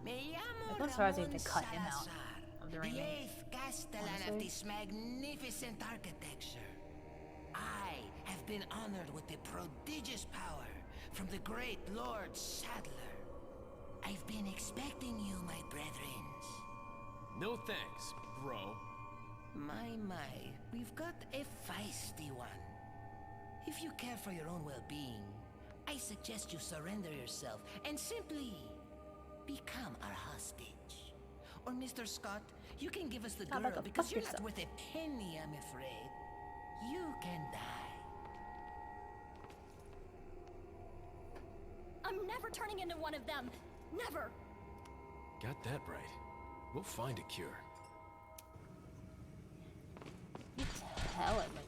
J: Me llamo
A: I feel sorry to
J: Ramon
A: cut him out
J: Salazar,
A: of the
J: the
A: remake.
J: 8th Castellan of
A: Honestly.
J: this magnificent architecture. I have been honored with the prodigious power from the great Lord Sadler. I've been expecting you, my brethren.
C: No thanks, bro.
J: My, we've got a feisty one. If you care for your own well-being, I suggest you surrender yourself and simply become our hostage. Or Mr. Scott, you can give us the
A: How
J: girl
A: about go
J: because
A: fuck
J: you're
A: yourself?
J: not worth a penny, I'm afraid. You can die.
I: I'm never turning into one of them. Never.
C: Got that right. We'll find a cure.
A: You tell it, like,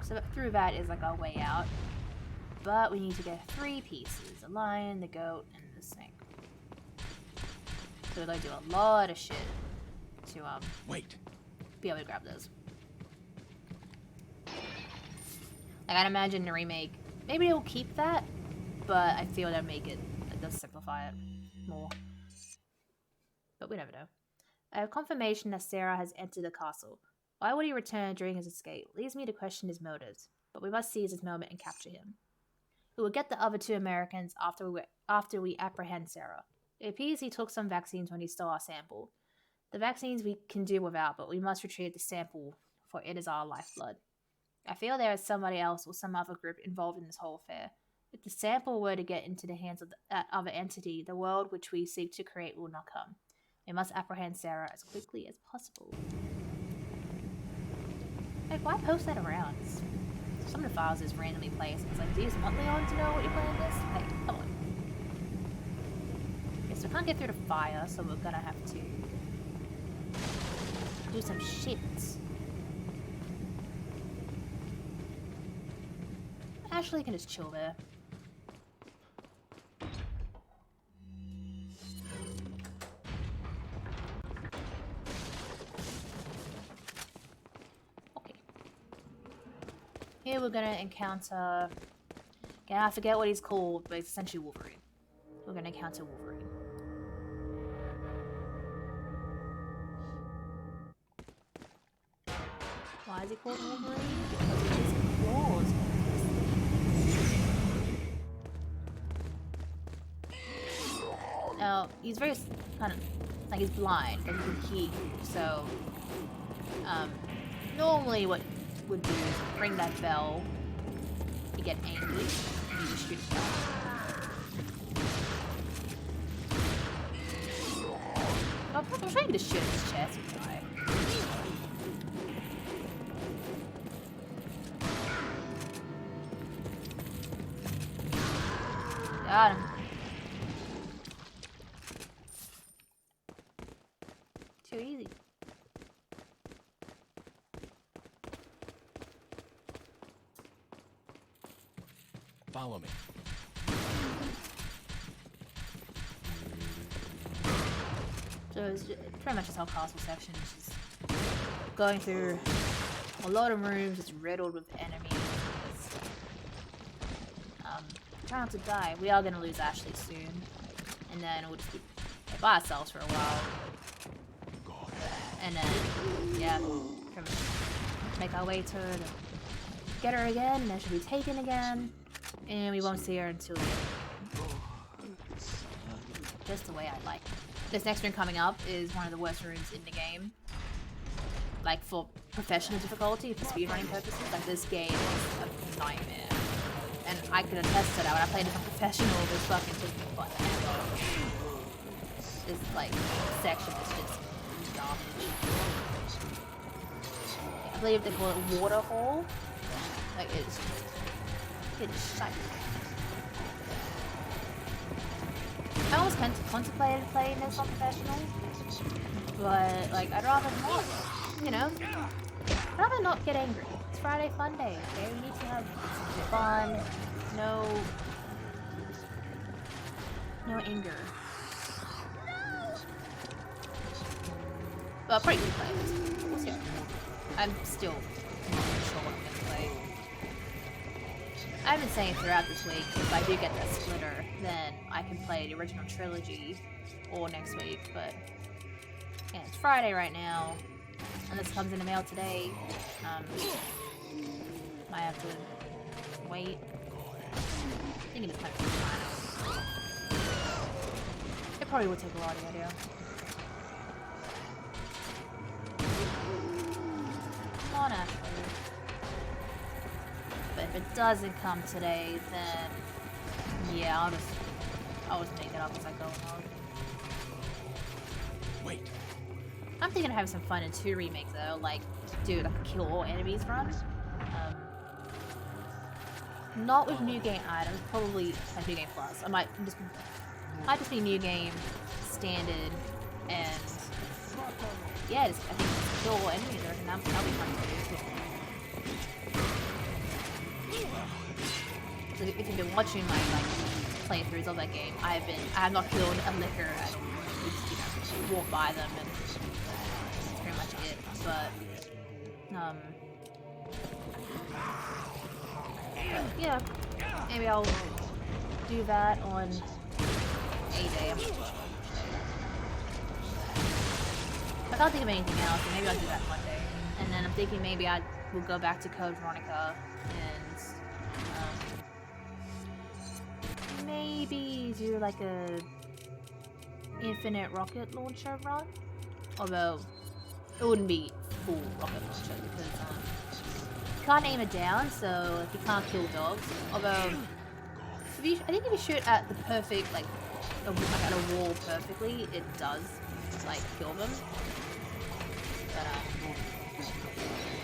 A: so through that is like our way out. But we need to get 3 pieces. The lion, the goat, and the snake. So we're gonna do a lot of shit to
G: Wait.
A: be able to grab those. Like, I'd imagine the remake, maybe it'll keep that, but I feel that'll make it, it does simplify it more. But we never know. I have confirmation that Sarah has entered the castle. Why would he return during his escape? Leads me to question his motives, but we must seize this moment and capture him. We will get the other 2 Americans after we apprehend Sarah. It appears he took some vaccines when he stole our sample. The vaccines we can do without, but we must retrieve the sample, for it is our lifeblood. I feel there is somebody else or some other group involved in this whole affair. If the sample were to get into the hands of that other entity, the world which we seek to create will not come. We must apprehend Sarah as quickly as possible. Like, why post that around? Some of the files is randomly placed. It's like, do you just want Leon to know what your plan is? Hey, come on. Okay, so we can't get through the fire, so we're gonna have to do some shit. Ashley can just chill there. Okay. Here we're gonna encounter... Again, I forget what he's called, but it's essentially Wolverine. We're gonna encounter Wolverine. Why is he called Wolverine? Because of his claws. Now, he's very kind of like he's blind, but he can hear you. So, normally what would do is ring that bell, you get angry, and you just shoot him. I'm trying to shoot his chest, guy. Got him. Too easy.
H: Follow me.
A: So it's pretty much this whole castle section is just going through a lot of rooms, just riddled with enemies. Try not to die. We are gonna lose Ashley soon, and then we'll just be by ourselves for a while. And then, yeah, pretty much make our way to her to get her again, and then she'll be taken again, and we won't see her until the end. Just the way I like it. This next room coming up is one of the worst rooms in the game. Like, for professional difficulty, for speedrunning purposes, like, this game is a nightmare. And I can attest to that. When I played it on professional, this fucking took me forever. This, like, section is just garbage. I believe they call it Waterhall. Like, it's shite. I almost contemplated playing this on professional, but, like, I'd rather not, you know? I'd rather not get angry. It's Friday Fun Day, okay? We need to have fun, no anger. But pretty good play. We'll see. I'm still not sure what I'm gonna play. I've been saying throughout this week, if I do get that splitter, then I can play the original trilogy or next week, but yeah, it's Friday right now. Unless it comes in the mail today, might have to wait. I think it depends on the time. It probably would take a while to get here. Come on, Ashley. But if it doesn't come today, then yeah, I'll just make it up as I go along.
H: Wait.
A: I'm thinking of having some fun in 2 remakes though, like do like a kill all enemies run. Not with new game items, probably like new game plus. I might just be new game standard and yeah, I think just kill all enemies. I reckon that'll be fun to do too. So if you've been watching my playthroughs of that game, I have not killed a licker at all. Just, you know, walk by them and that's pretty much it. But yeah, maybe I'll do that on a day. I can't think of anything else, so maybe I'll do that Monday. And then I'm thinking maybe I will go back to Code Veronica and maybe do like a infinite rocket launcher run. Although it wouldn't be full rocket launcher because you can't aim it down, so like, you can't kill dogs. Although I think if you shoot at the perfect like at a wall perfectly, it does like kill them. But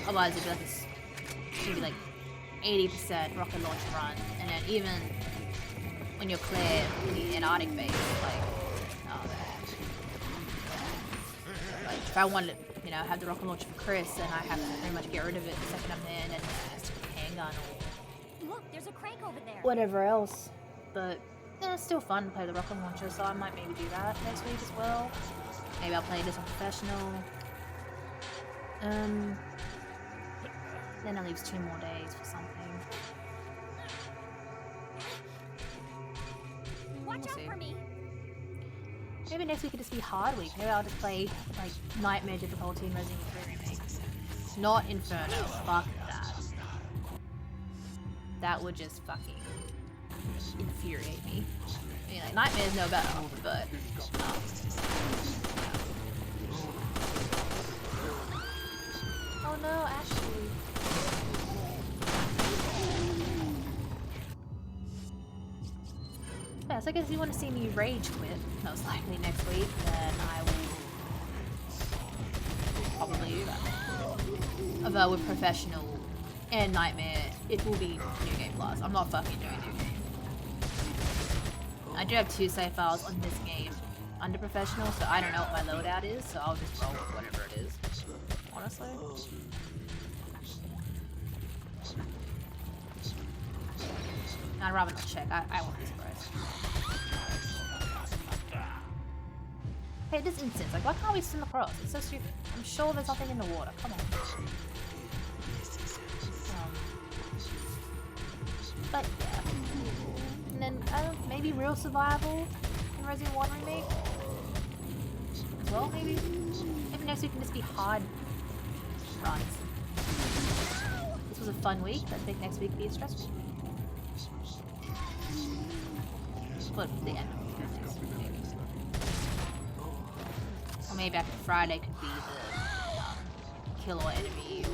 A: otherwise it'd be like 80% rocket launch run, and then even when you're clear in the Antarctic base, like if I wanted to, you know, have the rocket launcher for Chris, then I have to pretty much get rid of it the second I'm in, and just a handgun or
I: Look, there's a crank over there.
A: whatever else. But yeah, it's still fun to play the rocket launcher, so I might maybe do that next week as well. Maybe I'll play this on professional. Then that leaves 2 more days for something.
I: Watch out for me.
A: Maybe next week could just be hard week. Maybe I'll just play like Nightmare difficulty in Resident Evil 3 Remake. Not Inferno. Fuck that. That would just fucking infuriate me. I mean, like, Nightmare's no better, but Yeah, so I guess if you want to see me rage quit, most likely next week, then I will probably do that. Although with Professional and Nightmare, it will be New Game Plus. I'm not fucking doing New Game. I do have 2 save files on this game under Professional, so I don't know what my loadout is, so I'll just roll with whatever it is. Honestly. I'd rather not check. I want this price. Hey, this instance, like, why can't we swim across? It's so stupid. I'm sure there's nothing in the water. Come on. But yeah. And then, maybe Real Survival in Resident 1 Remake? As well, maybe? Maybe next week can just be hard runs. This was a fun week, but I think next week will be stressful. But the end of the 50s, maybe. Or maybe after Friday could be the kill or enemy.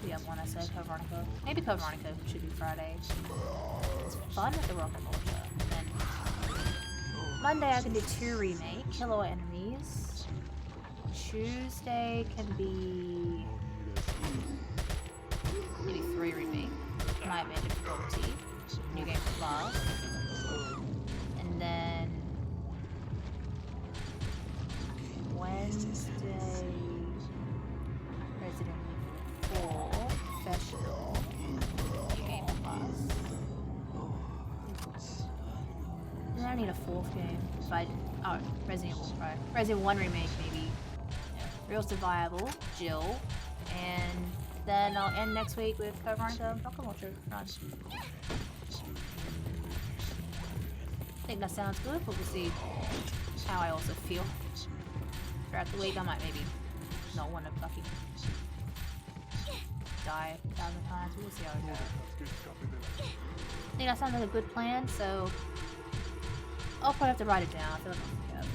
A: We have one I said, Code Veronica. Maybe Code Veronica should be Friday. It's fun with the rocket launcher. And then Monday I can do 2 remake, kill or enemies. Tuesday can be maybe 3 remake. Nightmare difficulty. New Game Plus. And then Wednesday Resident Evil 4 Professional. New Game Plus. And I need a 4th game. Resident Evil, right? Resident 1 remake maybe. Real Survival, Jill, and then I'll end next week with Code Veronica Rocket Launcher run. I think that sounds good, but we'll see how I also feel. Throughout the week, I might maybe not want to fucking die 1,000 times. We'll see how it goes. I think that sounds like a good plan, so I'll probably have to write it down. I feel like I'll forget.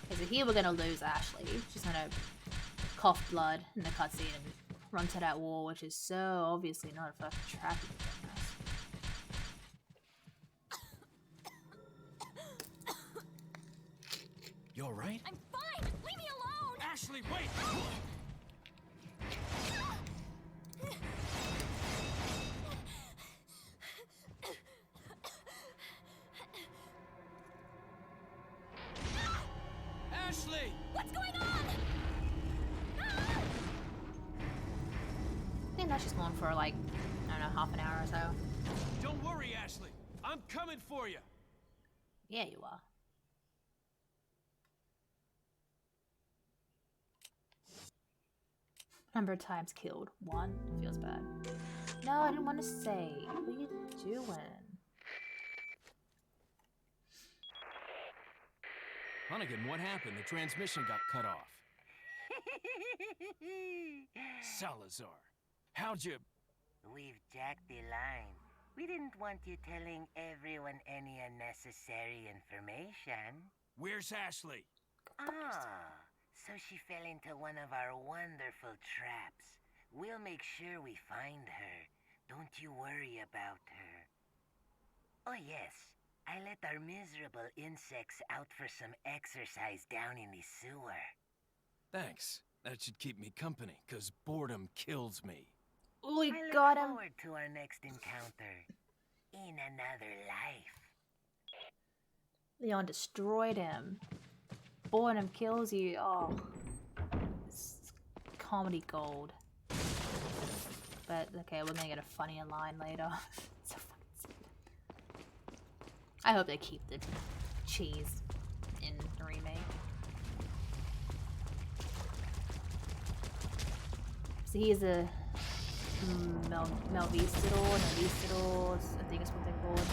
A: Okay, so here we're gonna lose Ashley. She's gonna cough blood in the cutscene and run to that wall, which is so obviously not a fucking tracking device.
G: You alright?
I: I'm fine! Leave me alone!
G: Ashley, wait! Ashley!
I: What's going on?
A: I think that's just going for like, I don't know, half an hour or so.
G: Don't worry, Ashley. I'm coming for you.
A: Yeah, you are. Number of times killed. 1. Feels bad. No, I didn't want to say. What are you doing?
G: Hunnigan, what happened? The transmission got cut off. Salazar, how'd you...
J: We've jacked the line. We didn't want you telling everyone any unnecessary information.
G: Where's Ashley?
J: Ah, so she fell into one of our wonderful traps. We'll make sure we find her. Don't you worry about her. Oh yes, I let our miserable insects out for some exercise down in the sewer.
G: Thanks. That should keep me company, 'cause boredom kills me.
A: We
J: I
A: got
J: look
A: him.
J: forward to our next encounter. In another life.
A: Leon destroyed him. Boredom kills you. Oh. It's comedy gold. But, okay, we're gonna get a funnier line later. So fucking stupid. I hope they keep the cheese in the remake. So he's a Melvistidor, I think is what they're called.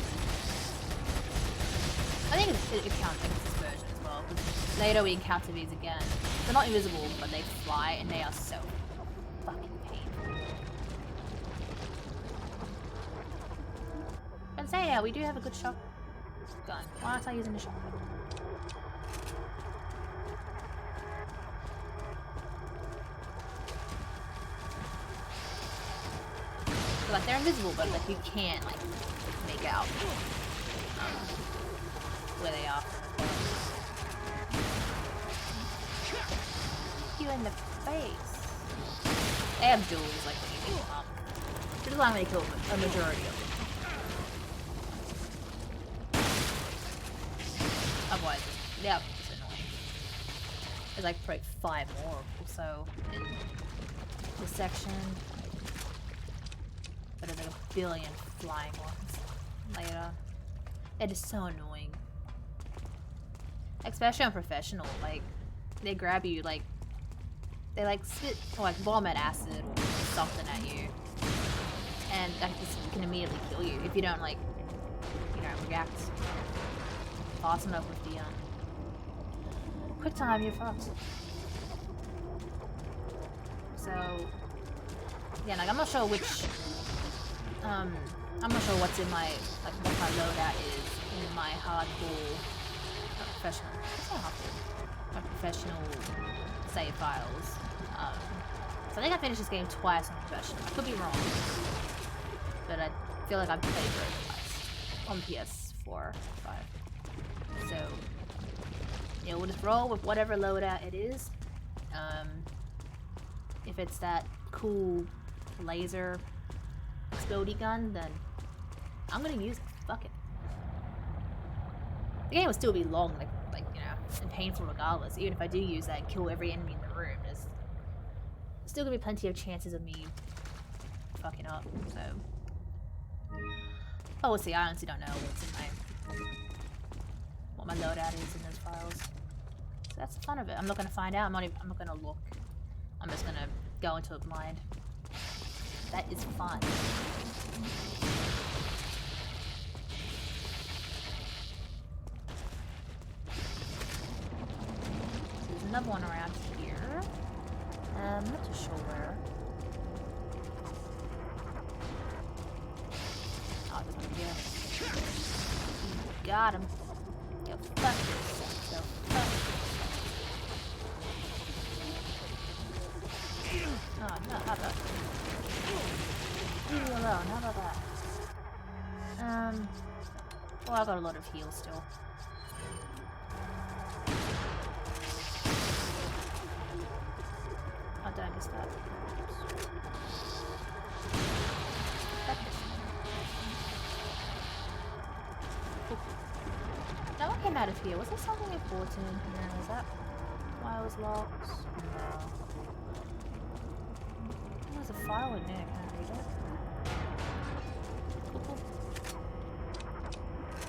A: I think it counts against this version as well, because later we encounter these again. They're not invisible, but they fly, and they are so fucking painful. And say, yeah, we do have a good shotgun. Why aren't I using the shotgun? So, like, they're invisible, but like you can't like make out where they are. You in the face. They have duels like when you pick them up. Which is why I'm gonna kill a majority of them. Otherwise, yeah, it's annoying. There's like probably 5 more or so in this section. But there's like a billion flying ones later. It is so annoying. Especially on professional, like they grab you, like they like spit or like vomit acid or something at you, and that just can immediately kill you if you don't like, you know, react fast enough with the quick time. You're fucked. So yeah, like I'm not sure which. I'm not sure what's in my, like, what my loadout is in my hardcore, professional, my professional save files. So I think I finished this game twice on professional. I could be wrong, but I feel like I've played it twice on PS4, 5. So, yeah, we'll just roll with whatever loadout it is. If it's that cool laser explodey gun, then I'm gonna use it. Fuck it. The game will still be long, like you know, and painful regardless. Even if I do use that and kill every enemy in the room, there's still gonna be plenty of chances of me fucking up. So, oh, we'll see. I honestly don't know what's in what my loadout is in those files. So that's the fun of it. I'm not gonna find out. I'm not gonna look. I'm just gonna go into it blind. That is fun. There's another one around here. I'm not too sure where. Oh, this one here. Got him. Yo, fuck yourself. Yo, fuck yourself. Oh, no, how about leave me alone, how about that? Well, I've got a lot of heals still. Oh, did I miss that? No one came out of here. Was there something important in here? Was that why I was locked? No. There's a file in there. Can I read it? Cool.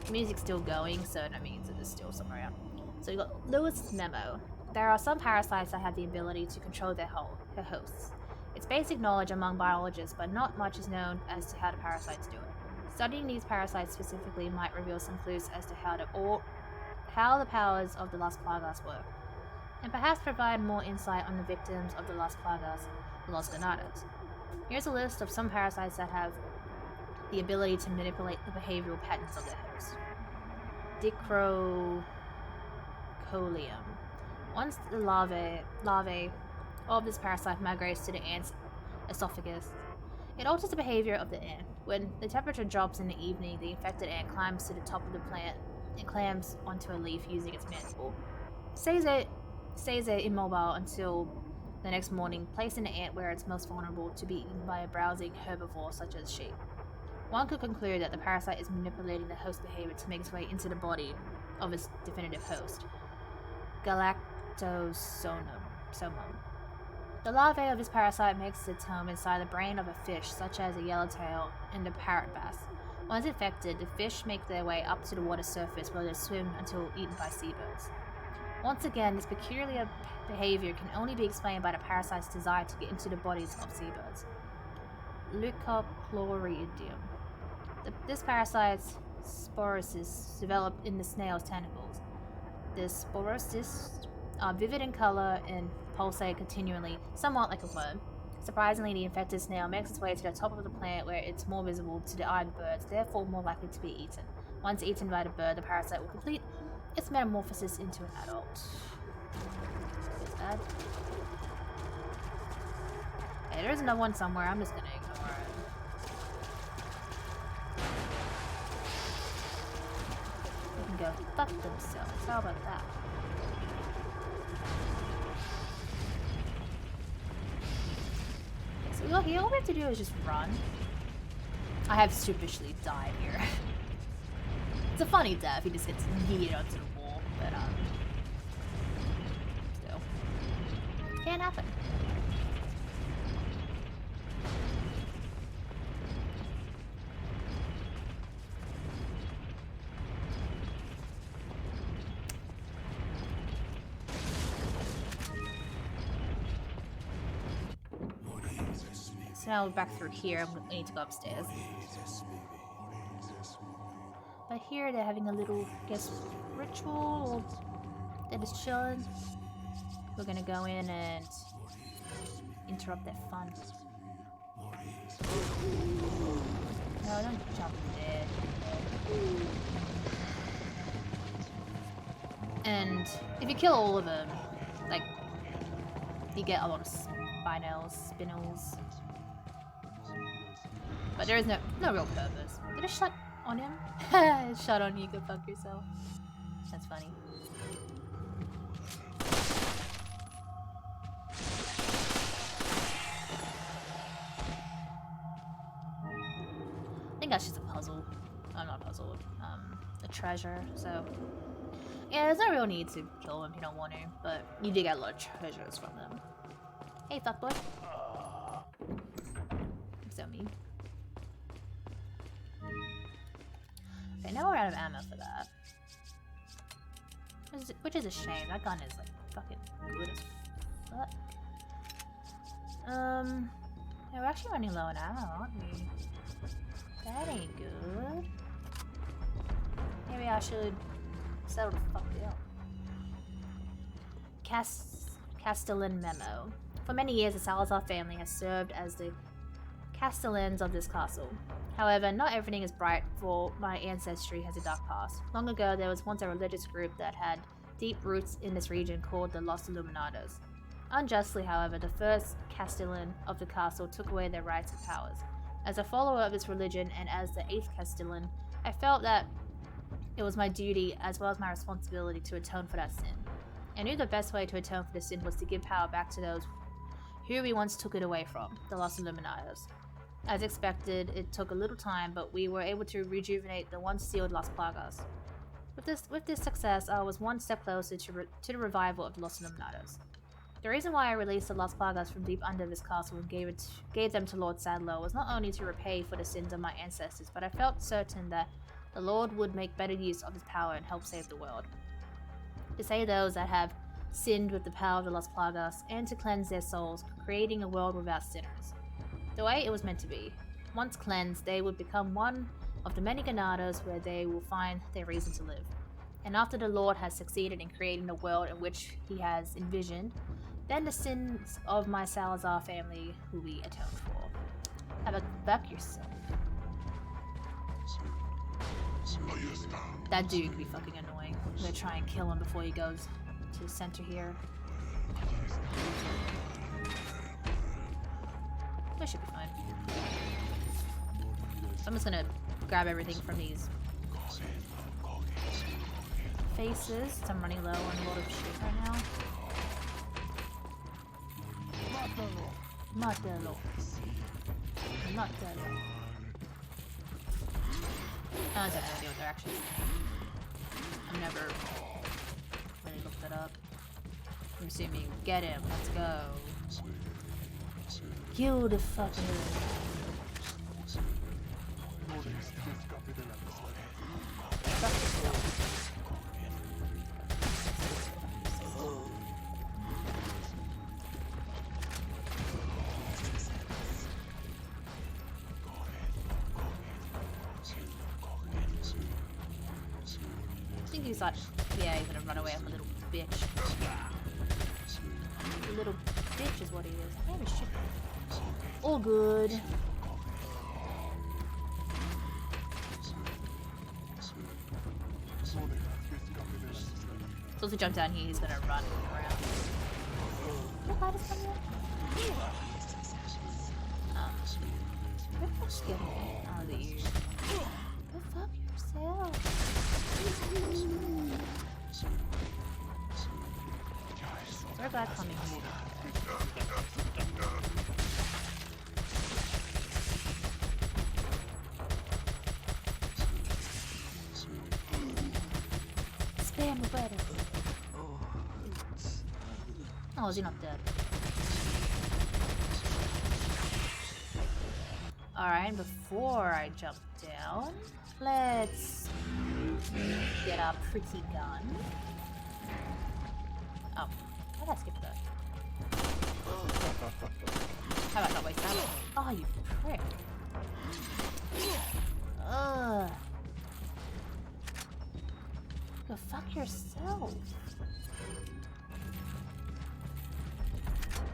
A: The music's still going, so that means it is still somewhere out. So you got Lewis' memo. There are some parasites that have the ability to control their hosts. It's basic knowledge among biologists, but not much is known as to how the parasites do it. Studying these parasites specifically might reveal some clues as to how the powers of the Las Plagas work, and perhaps provide more insight on the victims of the Las Plagas, Los Ganados. Here's a list of some parasites that have the ability to manipulate the behavioral patterns of their host. Dicrocolium. Once the larvae of this parasite migrates to the ant's esophagus, it alters the behavior of the ant. When the temperature drops in the evening, the infected ant climbs to the top of the plant and clambs onto a leaf using its mandible. Stays there immobile until the next morning, placing the ant where it's most vulnerable to be eaten by a browsing herbivore such as sheep. One could conclude that the parasite is manipulating the host behavior to make its way into the body of its definitive host, Galactosomum. The larvae of this parasite makes its home inside the brain of a fish, such as a yellowtail and the parrot bass. Once infected, the fish make their way up to the water surface where they swim until eaten by seabirds. Once again, this peculiar behavior can only be explained by the parasite's desire to get into the bodies of seabirds. Leucochloridium. This parasite's sporocysts develop in the snail's tentacles. The sporocysts are vivid in color and pulsate continually, somewhat like a worm. Surprisingly, the infected snail makes its way to the top of the plant where it's more visible to the eye of the birds, therefore more likely to be eaten. Once eaten by the bird, the parasite will complete its metamorphosis into an adult. Is that? Hey, there's another one somewhere. I'm just gonna ignore it. can go fuck themselves. How about that? Okay, so all we have to do is just run. I have superficially died here. It's a funny death. He just gets yeeted onto the wall, but still, can't happen. So now we're back through here. We need to go upstairs. But here they're having a little, I guess, ritual. They're just chilling. We're gonna go in and interrupt their fun. No, don't jump dead. And if you kill all of them, like, you get a lot of spinels. But there is no real purpose. Did it shut on him? It shut on you, go fuck yourself. That's funny. I think that's just a puzzle. I'm not puzzled. A treasure, so... Yeah, there's no real need to kill them if you don't want to, but you do get a lot of treasures from them. Hey, fuckboy. So mean. Okay, now we're out of ammo for that. Which is a shame. That gun is like fucking good as fuck. Yeah, we're actually running low on ammo, aren't we? That ain't good. Maybe I should settle the fuck down. Castellan memo. For many years, the Salazar family has served as the castellans of this castle. However, not everything is bright, for my ancestry has a dark past. Long ago, there was once a religious group that had deep roots in this region called the Los Illuminados. Unjustly, however, the first castellan of the castle took away their rights and powers. As a follower of this religion and as the 8th castellan, I felt that it was my duty as well as my responsibility to atone for that sin. I knew the best way to atone for the sin was to give power back to those who we once took it away from, the Los Illuminados. As expected, it took a little time, but we were able to rejuvenate the once sealed Las Plagas. With this success, I was one step closer to the revival of the Los Illuminados. The reason why I released the Las Plagas from deep under this castle and gave them to Lord Sadler was not only to repay for the sins of my ancestors, but I felt certain that the Lord would make better use of his power and help save the world. To save those that have sinned with the power of the Las Plagas, and to cleanse their souls, creating a world without sinners. The way it was meant to be. Once cleansed, they would become one of the many Ganados where they will find their reason to live. And after the Lord has succeeded in creating the world in which he has envisioned, then the sins of my Salazar family will be atoned for. Have a fuck yourself. That dude could be fucking annoying. I'm gonna try and kill him before he goes to the center here. That should be fine. So I'm just gonna grab everything from these faces. So I'm running low on a lot of shit right now. Matelo. I have no idea what they're actually saying. I've never really looked that up. I'm assuming get him, let's go. Kill the fucker. I think he's like, yeah, he's gonna run away like a little bitch. A little bitch is what he is. I have a shit. All good. So to jump down here, he's gonna run around. What light is coming up? Where the fuck's getting me? Oh, the ears. Go fuck yourself. another guy coming here. Spam the button. Oh, is he not dead? Alright, before I jump down, let's get our pretty gun. Oh, why did I skip that? How about not waste that? Oh, you prick. Ugh. Go fuck yourself.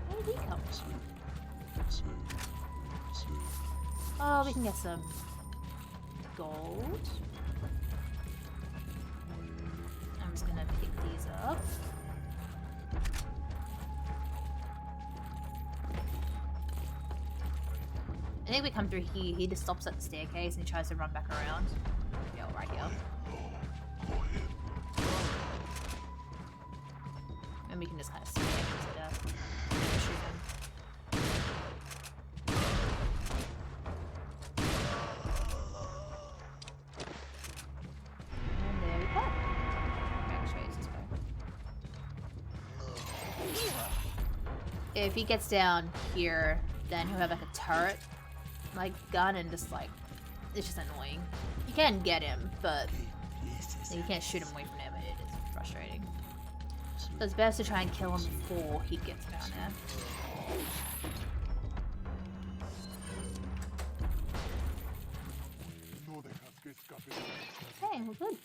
A: Where did he come from? Oh, we can get some gold. I'm just gonna pick these up. I think we come through here. He just stops at the staircase and he tries to run back around. Yeah, right here. And we can just kind of spam him to death. Shoot him. And there we go. Actually, it's this way. If he gets down here, then he'll have like a turret, like gun, and just like it's just annoying. You can get him, but you can't shoot him away from him. It is frustrating. So it's best to try and kill him before he gets down there. Okay, we're good.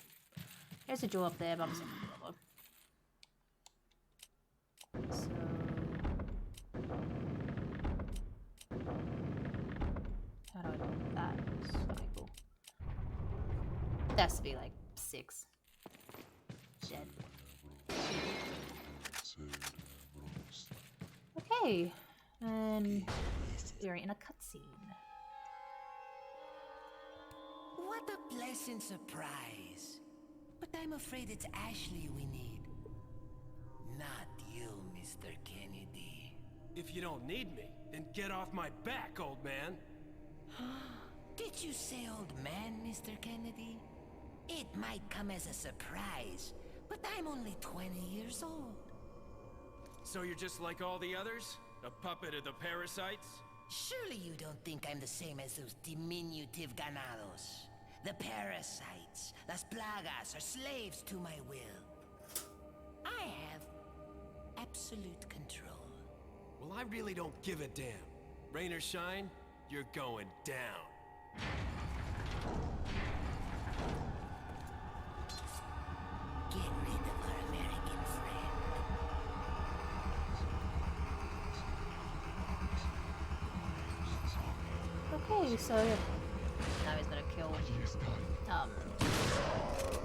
A: There's a door up there, but I'm just gonna go. So how do I do that? Okay, cool. That has to be like 6. Dead. Okay, and we're in a cutscene.
J: What a pleasant surprise. But I'm afraid it's Ashley we need. Not you, Mr. Kennedy.
H: If you don't need me, then get off my back, old man.
J: Did you say old man, Mr. Kennedy? It might come as a surprise, but I'm only 20 years old.
H: So you're just like all the others? A puppet of the parasites?
J: Surely you don't think I'm the same as those diminutive ganados. The parasites, las plagas, are slaves to my will. I have absolute control.
H: Well, I really don't give a damn. Rain or shine, you're going down.
J: Get rid of our American friend.
A: Okay, so now he's gonna kill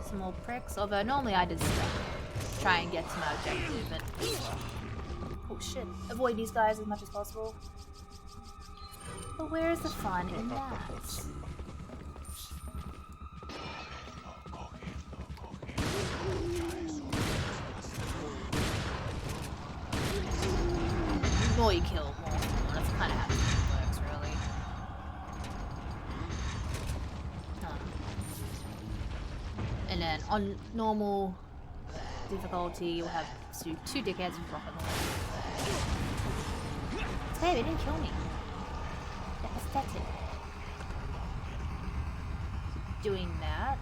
A: some more pricks. Although normally I just try and get to my objective and oh shit, avoid these guys as much as possible. But where's the fun in that? The more you kill, more. That's kind of how it works, really. And then on normal difficulty, you'll have two dickheads with rocket launchers. Hey, they didn't kill me. That was pathetic. Doing that.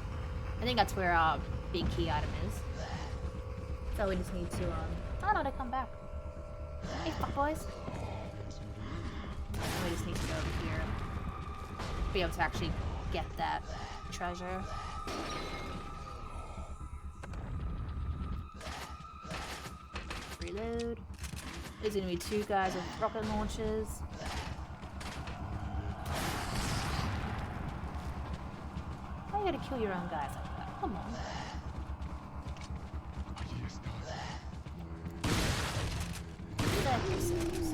A: I think that's where our big key item is. So we just need to, oh no, they come back. Hey, fuck boys. We just need to go over here. Be able to actually get that treasure. Reload. There's gonna be 2 guys with rocket launchers. Why you gotta kill your own guys like that? Come on. Do that yourselves.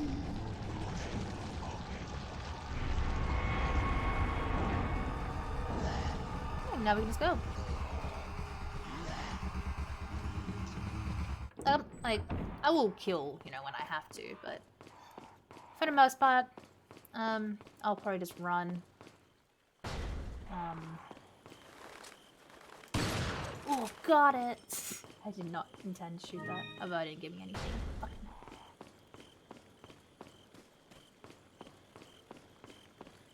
A: Okay, now we can just go. Like, I will kill, you know, when I have to, but for the most part, I'll probably just run. Oh, got it! I did not intend to shoot that, although it didn't give me anything. Fucking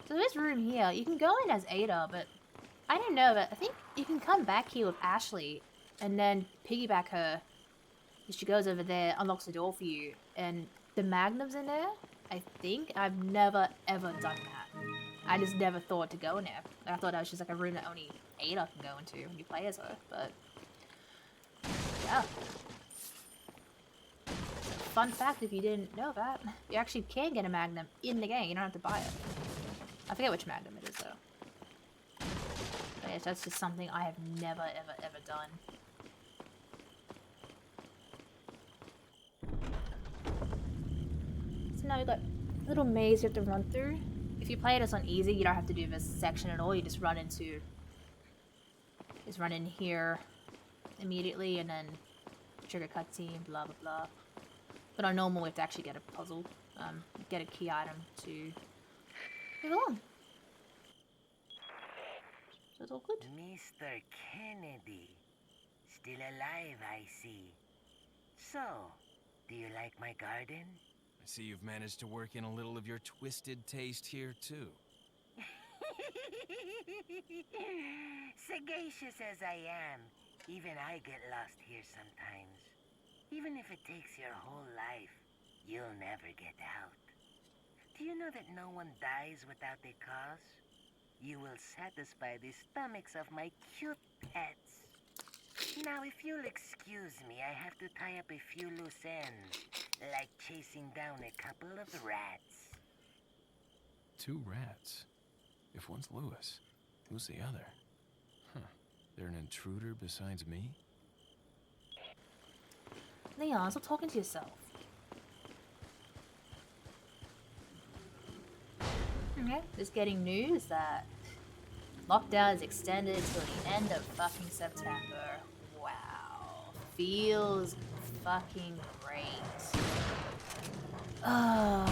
A: so this room here, you can go in as Ada, but I don't know, but I think you can come back here with Ashley and then piggyback her. If she goes over there, unlocks the door for you, and the Magnum's in there, I think. I've never, ever done that. I just never thought to go in there. I thought that was just like a room that only Ada can go into when you play as her, but yeah. Fun fact if you didn't know that, you actually can get a Magnum in the game, you don't have to buy it. I forget which Magnum it is though. But yeah, that's just something I have never, ever, ever done. So now we've got a little maze you have to run through. If you play this on easy, you don't have to do this section at all. You just run into... Just run in here immediately and then trigger cutscene, blah blah blah. But on normal we have to actually get a puzzle, get a key item to move along. So it's all good.
J: Mr. Kennedy. Still alive, I see. So, do you like my garden?
G: I see you've managed to work in a little of your twisted taste here, too.
J: Sagacious as I am, even I get lost here sometimes. Even if it takes your whole life, you'll never get out. Do you know that no one dies without a cause? You will satisfy the stomachs of my cute pets. Now, if you'll excuse me, I have to tie up a few loose ends, like chasing down a couple of rats.
G: 2 rats? If one's Lewis, who's the other? Huh. They're an intruder besides me?
A: Leon, stop talking to yourself. Okay, just getting news that lockdown is extended till the end of fucking September. Wow. Feels fucking great. Oh,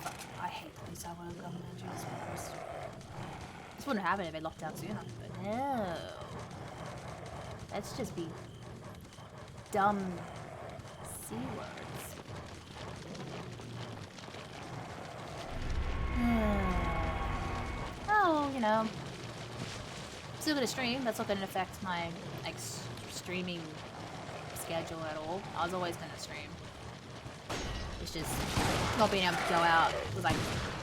A: fuck. I hate New South Wales government. Jesus Christ. This wouldn't happen if they locked down sooner, but no. Let's just be dumb C words. Oh, you know. Still gonna stream. That's not gonna affect my like streaming schedule at all. I was always gonna stream. It's just not being able to go out was like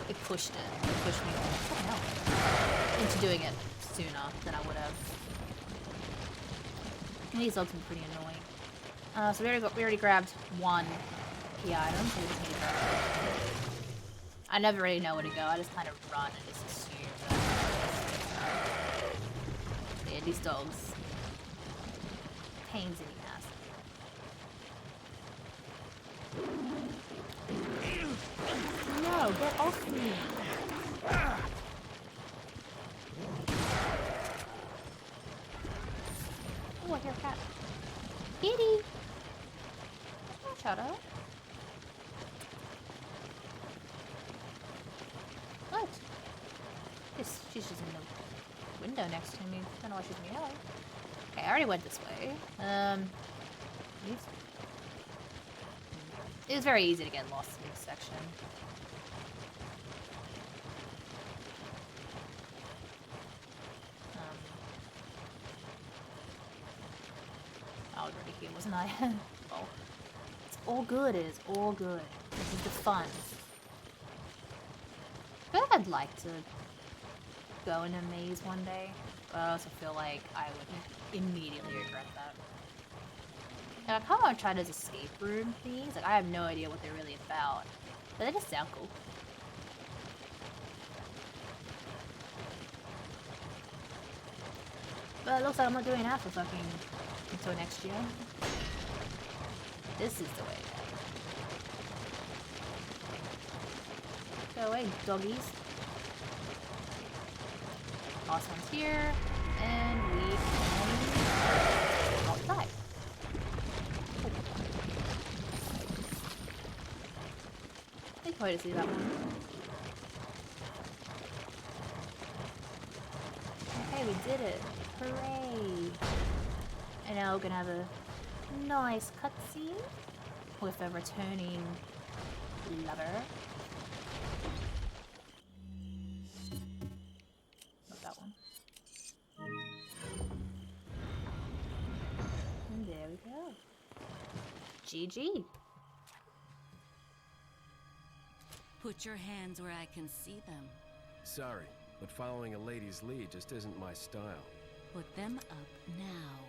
A: it pushed me fucking hell, into doing it sooner than I would have. And these dogs are pretty annoying. So we already grabbed one key item. So we just need I never really know where to go. I just kind of run and just assume that. Yeah, these dogs. Pains in the ass. No, get off me! Oh, I hear a cat. Kitty! Oh, Shadow. What? She's just in the window next to me. I don't know why she's meowing. Okay, I already went this way. It was very easy to get lost in this section. I was already here, wasn't I? Oh. It's all good, it is all good. This is the fun. I feel like I'd like to go in a maze one day, but I also feel like I would immediately regret that. And I kind of want to try those escape room things. Like, I have no idea what they're really about, but they just sound cool. But it looks like I'm not doing that for fucking until next year. This is the way. Go away, doggies. Last one's here, and we can outside. Wait to see that one. Okay, we did it. Hooray! And now we're gonna have a nice cutscene with a returning lover. Not that one. And there we go. GG.
K: Put your hands where I can see them.
C: Sorry, but following a lady's lead just isn't my style.
K: Put them up now.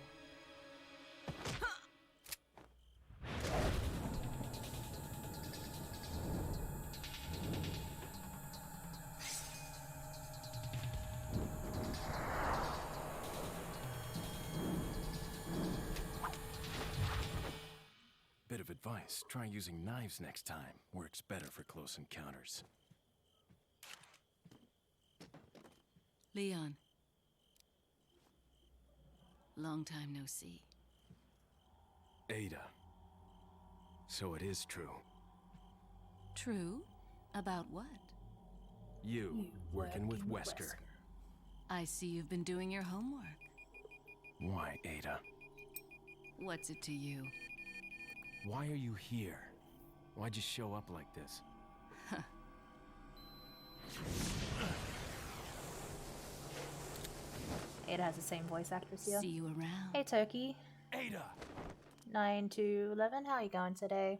G: Bit of advice, try using knives next time. Works better for close encounters.
K: Leon. Long time no see.
G: Ada. So it is true.
K: True? About what?
G: You working with Wesker.
K: I see you've been doing your homework.
G: Why, Ada?
K: What's it to you?
G: Why are you here? Why'd you show up like this?
A: Ada has the same voice actress here.
K: See you around.
A: Hey, Turkey.
B: Ada!
A: 9 to 11, how are you going today?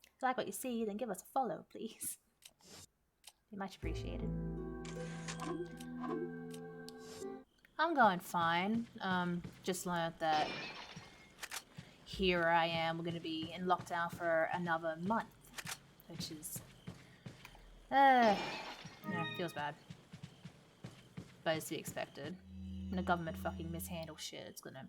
A: If you like what you see, then give us a follow, please. Be much appreciated. I'm going fine. Just learned that here I am, we're going to be in lockdown for another month, which is, yeah, feels bad. But it's to be expected. When the government fucking mishandles shit, it's gonna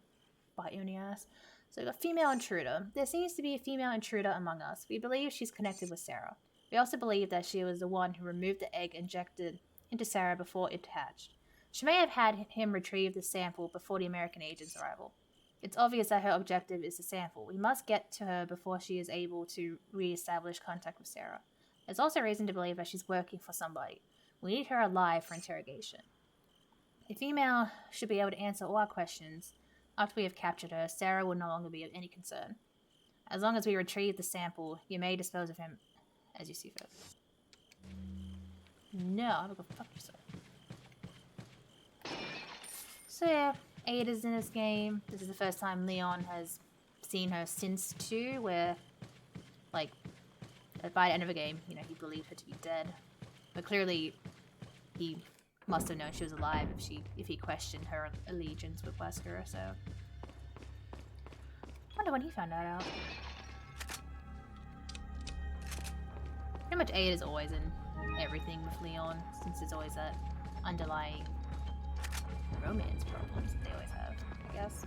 A: bite you in the ass. So we got female intruder. There seems to be a female intruder among us. We believe she's connected with Sarah. We also believe that she was the one who removed the egg injected into Sarah before it hatched. She may have had him retrieve the sample before the American agent's arrival. It's obvious that her objective is the sample. We must get to her before she is able to re-establish contact with Sarah. There's also reason to believe that she's working for somebody. We need her alive for interrogation. A female should be able to answer all our questions. After we have captured her, Sarah will no longer be of any concern. As long as we retrieve the sample, you may dispose of him as you see fit. No, I'm gonna go fuck yourself. So yeah, Ada's in this game. This is the first time Leon has seen her since 2, where, like, by the end of the game, you know, he believed her to be dead. But clearly, he must have known she was alive if he questioned her allegiance with Wesker, so. Wonder when he found that out. Pretty much Ada's always in everything with Leon, since there's always that underlying romance problems that they always have, I guess.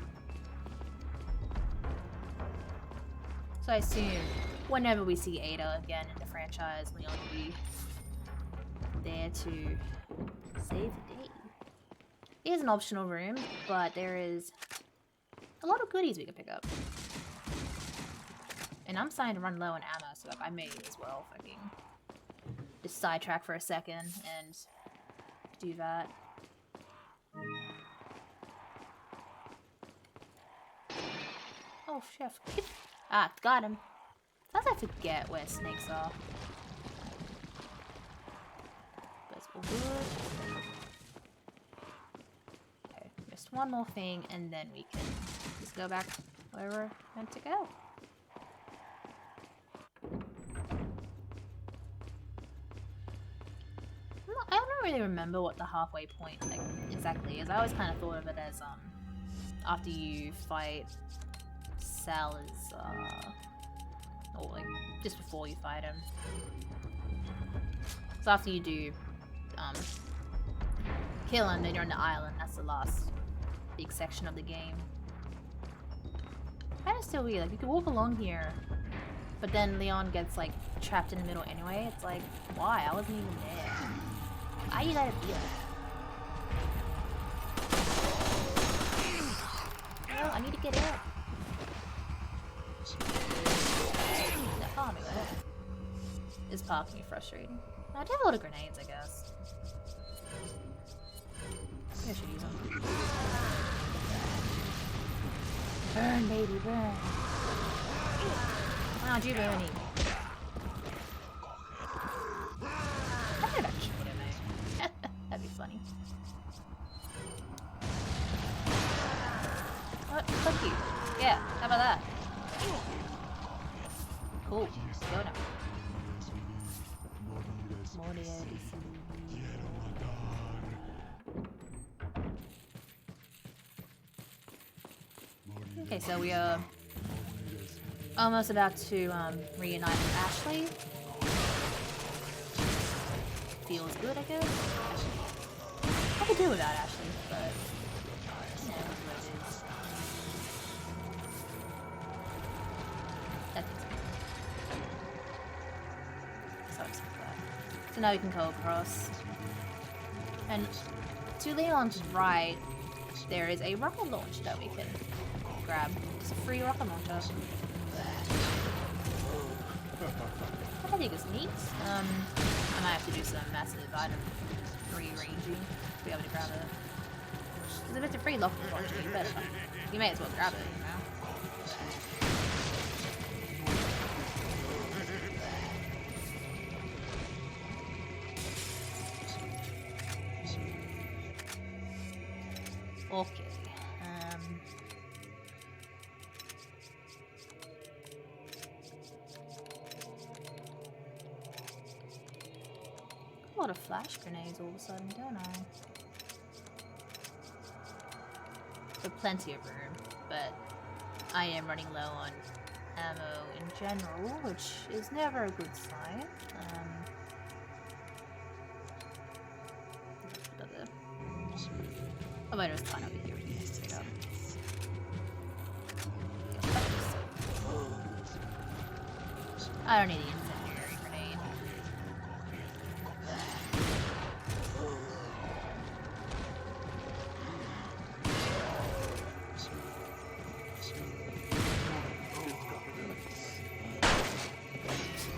A: So I assume whenever we see Ada again in the franchise, Leon will be there to save the day. It is an optional room, but there is a lot of goodies we can pick up. And I'm starting to run low on ammo, so like, I may as well fucking just sidetrack for a second and do that. Oh, chef. Ah, got him. Sometimes I forget where snakes are. But it's all good. Okay, just one more thing, and then we can just go back where we're meant to go. I don't really remember what the halfway point like exactly is. I always kind of thought of it as after you fight Sal's or like just before you fight him. So after you do kill him, then you're on the island. That's the last big section of the game. Kind of still weird. Like you could walk along here, but then Leon gets like trapped in the middle anyway. It's like, why? I wasn't even there. Why you gotta be like? No, I need to get out. No, follow me with it. is parking me frustrating. I'd have a lot of grenades, I guess. Maybe I should use them. Burn, baby, burn. Why aren't you burning? I could have shot him, eh? That'd be funny. What? Fuck you. Yeah, how about that? Cool. Go now. Okay, so we are almost about to reunite with Ashley. Feels good, I guess. I could do without Ashley, but yeah, it is what it is. That makes sense. So expect that. So now we can go across. And to Leon's right, there is a rocket launch that we can grab. It's a free rocket launcher. I think it's neat. I might have to do some massive item rearranging to be able to grab it. Because if it's a free rocket launcher, you may as well grab it, you know? Okay. A lot of flash grenades all of a sudden, don't I? There's plenty of room, but I am running low on ammo in general, which is never a good sign. Oh, wait, there's a ton over here. We can just pick up. I don't need the incendiary grenade.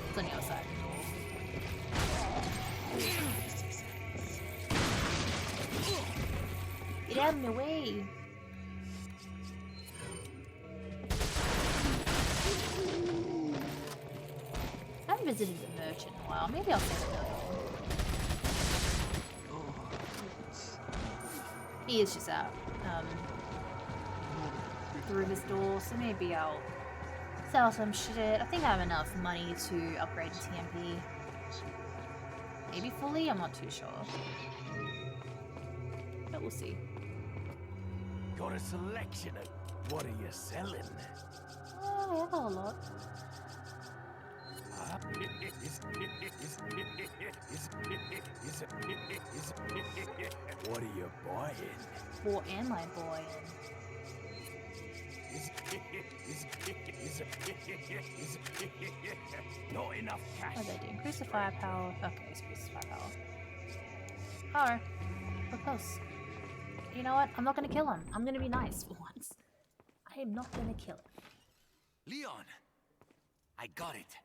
A: It's on the outside. Get out of my way! I haven't visited the merchant in a while. Maybe I'll say hello. He is just out through this door, so maybe I'll sell some shit. I think I have enough money to upgrade to TMP. Maybe fully? I'm not too sure. But we'll see.
B: Got a selection of what are you selling?
A: I have a lot.
B: What are you buying?
A: What am I buying?
B: Not enough cash.
A: What did I do? Increase the firepower. Okay, increase the firepower. Alright. We're close. You know what? I'm not gonna kill him. I'm gonna be nice for once. I am not gonna kill him.
E: Leon! I got it.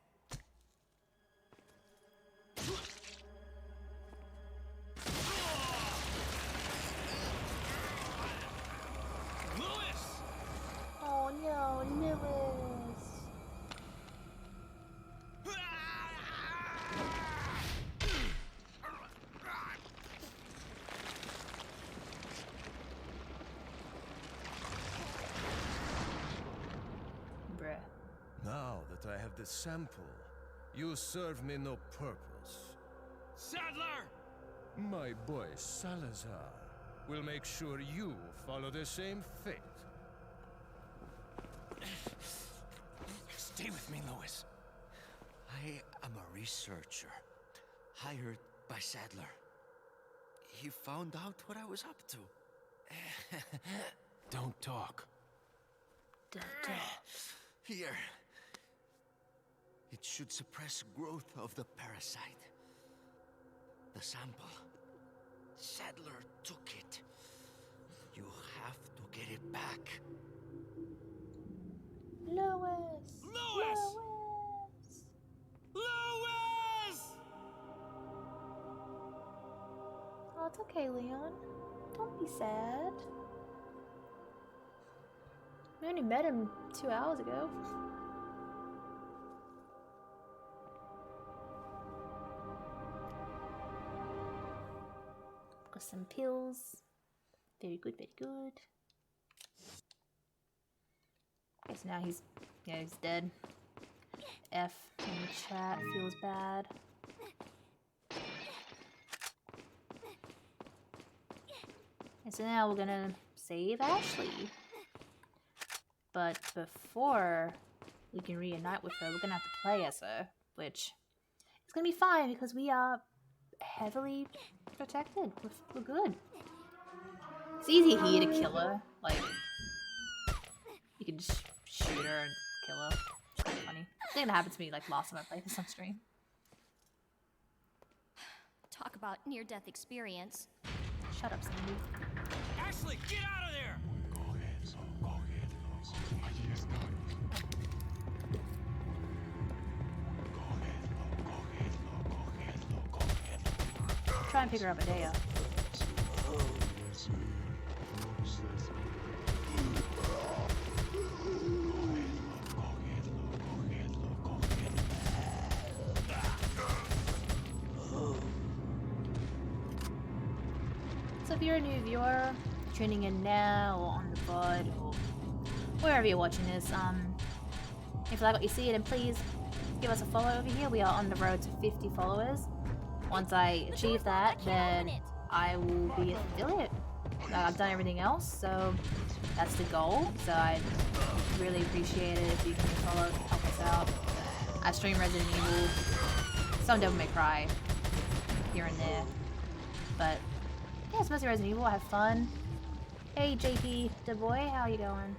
A: Oh no, Lewis! Bruh.
H: Now that I have the sample, you serve me no purpose.
B: Sadler!
H: My boy Salazar will make sure you follow the same fate.
E: Stay with me, Louis. I am a researcher, hired by Sadler. He found out what I was up to.
G: Don't talk.
E: Here. It should suppress growth of the parasite. The sample. Sadler took it. You have to get it back.
A: Lewis!
B: Lewis!
A: Lewis! okay, Leon. Don't be sad. We only met him 2 hours ago. Got some pills. Very good, very good. Guess now he's dead. F in the chat feels bad. And so now we're gonna save Ashley. But before we can reunite with her, we're gonna have to play as her, which is gonna be fine because we are heavily protected. We're good. It's easy here to kill her. Like, you can just shoot her and kill her. It's kind of funny. I think that happened to me like last time I played this on stream.
I: Talk about near-death experience.
A: Shut up, Sandy.
E: Ashley, get out of there!
A: Try and pick her up a day up. So if you're a new viewer, tuning in now or on the VOD or wherever you're watching this, if you like what you see, then please give us a follow over here. We are on the road to 50 followers. Once I achieve that, then I will be an affiliate. I've done everything else, so that's the goal. So I'd really appreciate it if you can follow, help us out. I stream Resident Evil, some Devil May Cry, here and there. But yeah, it's mostly Resident Evil. I have fun. Hey JP, the boy, how you going?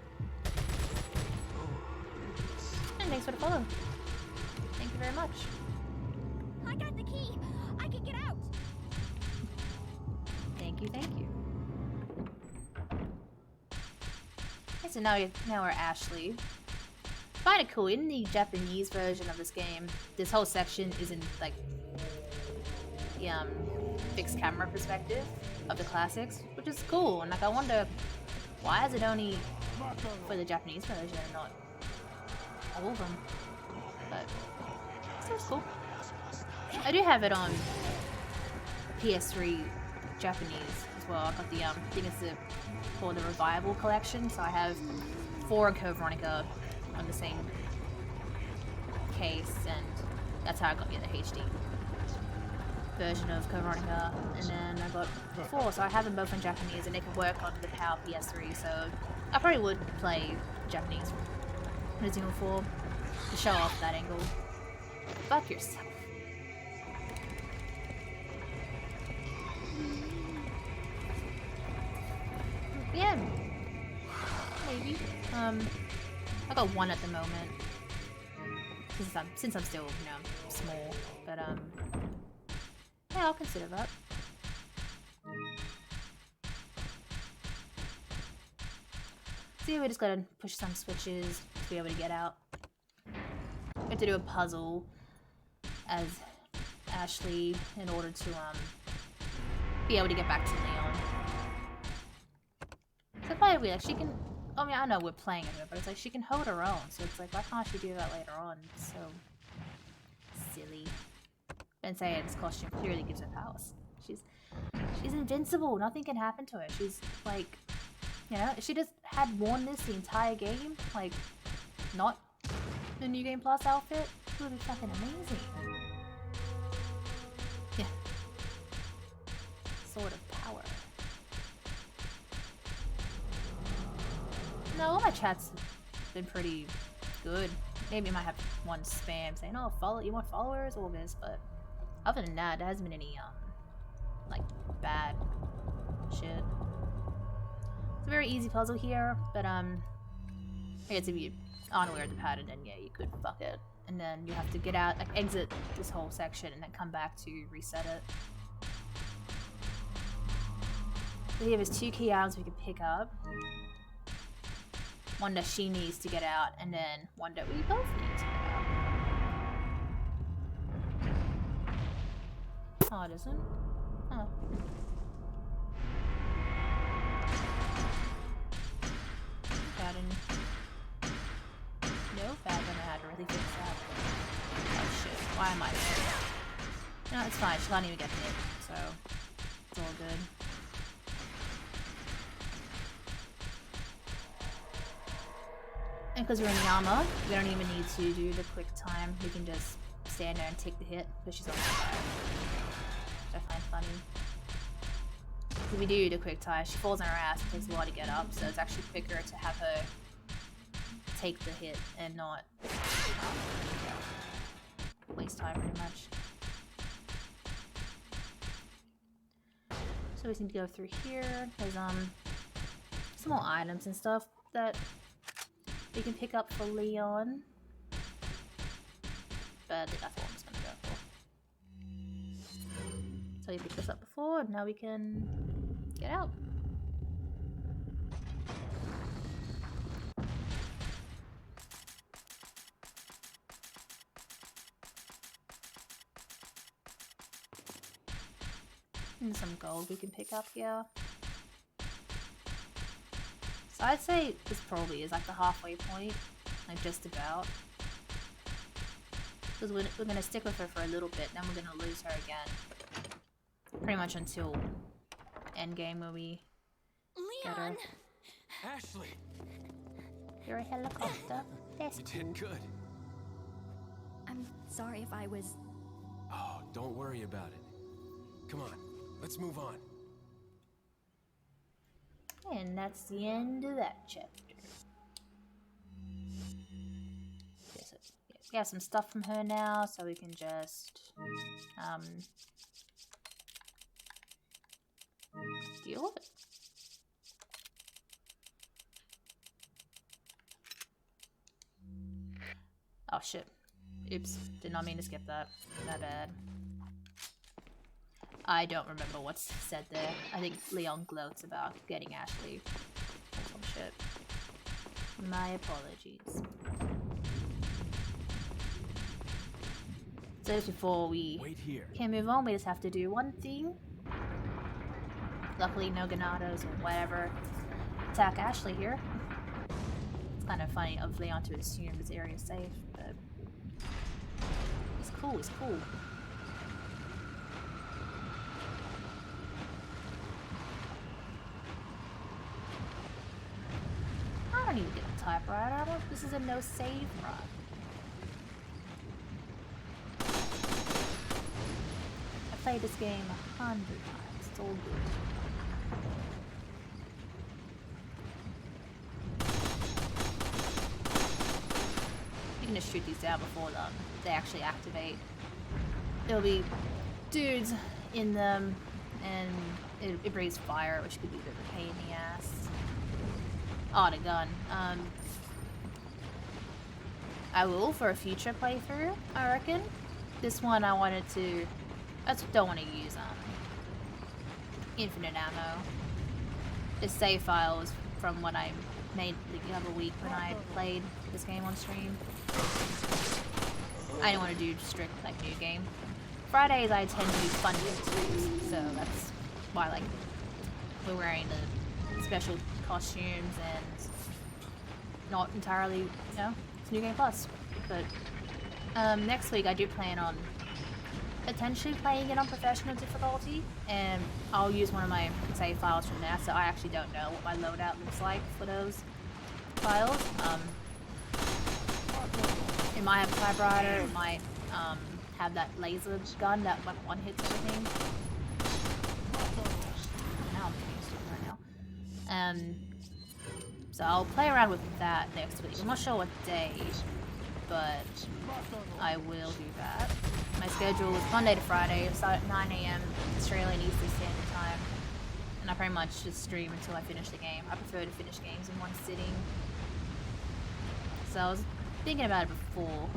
A: And thanks for the follow. Thank you very much.
I: I got the key. I can get out.
A: Thank you, thank you. Okay, so now we're Ashley. Kinda cool. In the Japanese version of this game, this whole section is in like the fixed camera perspective of the classics, which is cool. And like I wonder, why is it only for the Japanese version and not all of them? But still cool. I do have it on PS3 Japanese as well. I got the I think it's called the Revival Collection, so I have 4 Code Veronica on the same case, and that's how I got the HD version of Code Veronica. And then I got 4, so I have them both in Japanese, and they can work on the PAL PS3. So I probably would play Japanese Resident Evil 4 to show off that angle. Fuck yourself. Yeah, maybe. I got 1 at the moment since I'm still, small. But yeah, I'll consider that. See, we just gotta push some switches to be able to get out. We have to do a puzzle as Ashley in order to be able to get back to Leon. So probably like she can. I mean, I know we're playing it, but it's like she can hold her own. So it's like, why can't she do that later on? It's so silly. And saying this costume clearly gives her powers. She's invincible. Nothing can happen to her. She's like, if she just had worn this the entire game, like, not the New Game Plus outfit, it would be fucking amazing. Yeah. Sword of power. No, all my chats have been pretty good. Maybe I might have one spam saying, "Oh, you want followers?" All this, but other than that, there hasn't been any like bad shit. It's a very easy puzzle here, but I guess if you aren't aware of the pattern, then yeah, you could fuck it, and then you have to get out, like exit this whole section, and then come back to reset it. So here there's 2 key items we can pick up. One that she needs to get out, and then one that we both need to get out. Oh, it isn't? Oh. quickly fix that. Oh shit, why am I there? No, it's fine, she can't even get hit, so it's all good. And because we're in the armor, we don't even need to do the quick time. We can just stand there and take the hit, because she's on the side. Which I find funny. If we do the quick tie, she falls on her ass, it takes a while to get up, so it's actually quicker to have her take the hit and not waste time pretty much. So we just need to go through here. There's some more items and stuff that we can pick up for Leon. But I think that's what I'm just gonna go for. So we picked this up before, and now we can get out. And some gold we can pick up here. So I'd say this probably is like the halfway point, like just about. Because we're gonna stick with her for a little bit, then we're gonna lose her again. Pretty much until endgame where we get her.
I: Leon!
G: Ashley!
A: You're a helicopter. That's
C: You
A: cool.
C: did good.
I: I'm sorry if I was...
C: Oh, don't worry about it. Come on, let's move on.
A: And that's the end of that chapter. Yes, we have some stuff from her now, so we can just deal with it. Oh shit. Oops. Did not mean to skip that. My bad. I don't remember what's said there. I think Leon gloats about getting Ashley or some shit. My apologies. So just before we
G: Wait here.
A: can move on, we just have to do one thing. Luckily no Ganados or whatever attack Ashley here. It's kind of funny of Leon to assume this area is safe, but it's cool, it's cool. I don't even get a typewriter. This is a no save run. I played this game 100 times. It's all good. You can just shoot these down before they actually activate. There'll be dudes in them, and it breathes fire, which could be a bit of a pain in the ass. Oh, the gun. I will for a future playthrough, I reckon. This one I wanted to... I just don't want to use infinite ammo. The save files from what I made the other week when I played this game on stream. I didn't want to do strict like new game. Fridays I tend to do fun streams, so that's why like we're wearing the special costumes and not entirely, you know, it's New Game Plus. But next week I do plan on potentially playing it on professional difficulty, and I'll use one of my save files from there, so I actually don't know what my loadout looks like for those files. It might have a typewriter, it might have that laser gun that one hits everything. Now I'm getting stupid right now. So I'll play around with that next week. I'm not sure what day, but I will do that. My schedule is Monday to Friday. I start at 9 AM Australian Eastern Standard Time. And I pretty much just stream until I finish the game. I prefer to finish games in one sitting. So I was thinking about it before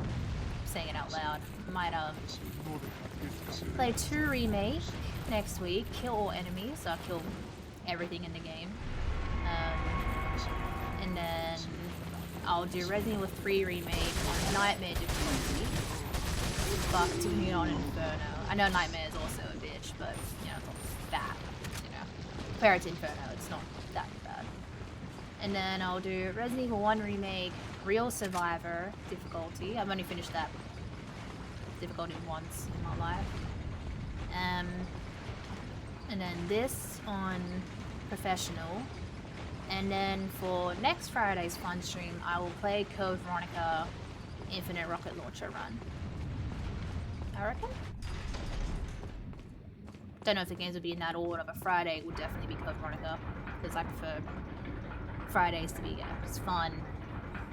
A: saying it out loud. I might play 2 remake next week. Kill all enemies, so I'll kill everything in the game. And then I'll do Resident Evil 3 remake on Nightmare difficulty. Fuck to me on Inferno. I know Nightmare is also a bitch, but you know, it's not that, you know. Compared to Inferno, it's not that bad. And then I'll do Resident Evil 1 Remake, Real Survivor difficulty. I've only finished that difficulty once in my life. And then this on Professional. And then for next Friday's fun stream, I will play Code Veronica Infinite Rocket Launcher Run. I reckon? Don't know if the games will be in that order, but Friday will definitely be Code Veronica, because I prefer Fridays to be just fun.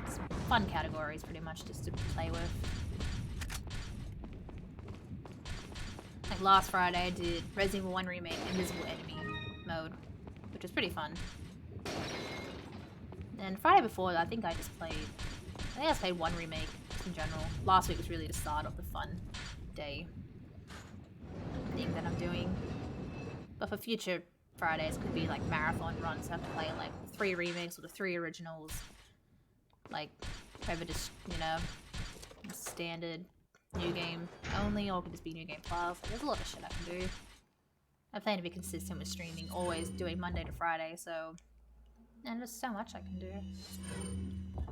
A: It's fun categories, pretty much, just to play with. Like last Friday, I did Resident Evil 1 Remake Invisible Enemy mode, which was pretty fun. And Friday before, I think I just played one remake in general. Last week was really the start of the fun day thing that I'm doing. But for future Fridays, it could be like marathon runs. I have to play like 3 remakes or the 3 originals. Like, whether just, you know, standard new game only, or it could just be new game plus. Like, there's a lot of shit I can do. I plan to be consistent with streaming, always doing Monday to Friday, so... And there's so much I can do.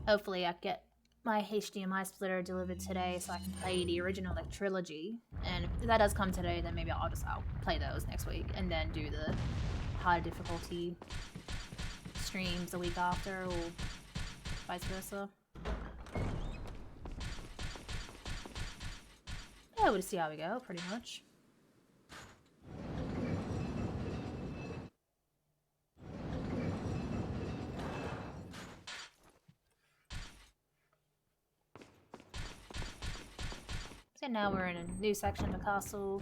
A: Hopefully I get my HDMI splitter delivered today so I can play the original like trilogy. And if that does come today, then maybe I'll play those next week and then do the high difficulty streams the week after, or vice versa. Yeah, we'll see how we go, pretty much. So now we're in a new section of the castle.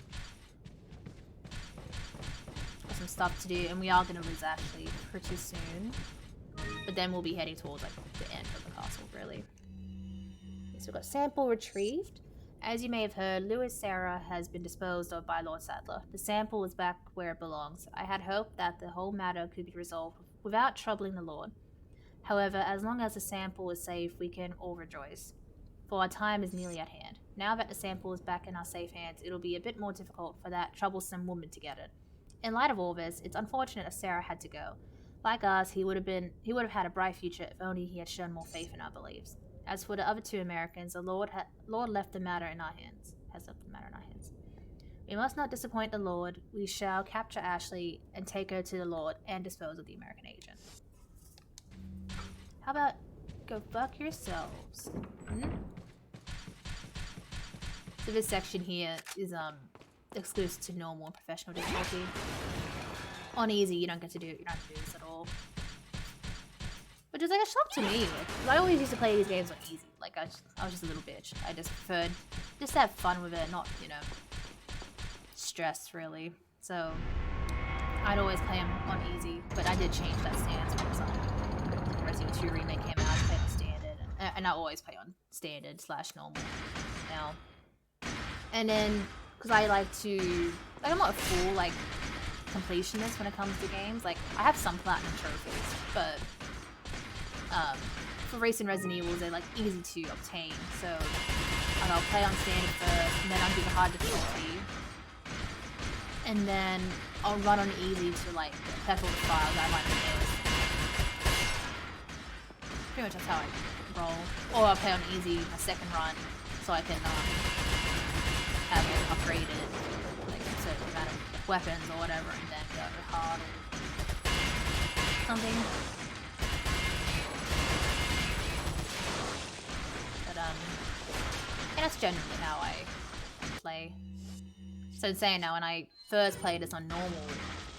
A: Got some stuff to do, and we are going to lose actually pretty soon. But then we'll be heading towards like the end of the castle, really. Okay, so we've got sample retrieved. As you may have heard, Louis Sarah has been disposed of by Lord Sadler. The sample is back where it belongs. I had hoped that the whole matter could be resolved without troubling the Lord. However, as long as the sample is safe, we can all rejoice. For our time is nearly at hand. Now that the sample is back in our safe hands, it'll be a bit more difficult for that troublesome woman to get it. In light of all this, it's unfortunate that Sarah had to go. Like us, he would have had a bright future if only he had shown more faith in our beliefs. As for the other 2 Americans, the Lord left the matter in our hands. We must not disappoint the Lord. We shall capture Ashley and take her to the Lord and dispose of the American agent. How about go fuck yourselves? So this section here is exclusive to normal and professional difficulty. On easy, you don't get to do this at all. Which is like a shock to me. Like, I always used to play these games on easy. Like I was just a little bitch. I just preferred just to have fun with it, not, you know, stress really. So I'd always play them on easy, but I did change that stance when Resident Evil 2 Remake came out. I played on standard, and I always play on standard / normal now. And then, because I like to, like, I'm not a full, like, completionist when it comes to games. Like, I have some platinum trophies, but, for recent Resident Evils, they're, like, easy to obtain. So, I'll play on standard first, and then I'll do the hard difficulty. And then, I'll run on easy to, like, test all the files I might have missed. Pretty much that's how I roll. Or I'll play on easy my second run, so I can, have it upgraded, like a certain amount of weapons or whatever, and then go hard or something. But and that's generally how I play. So in saying now, when I first played this on normal,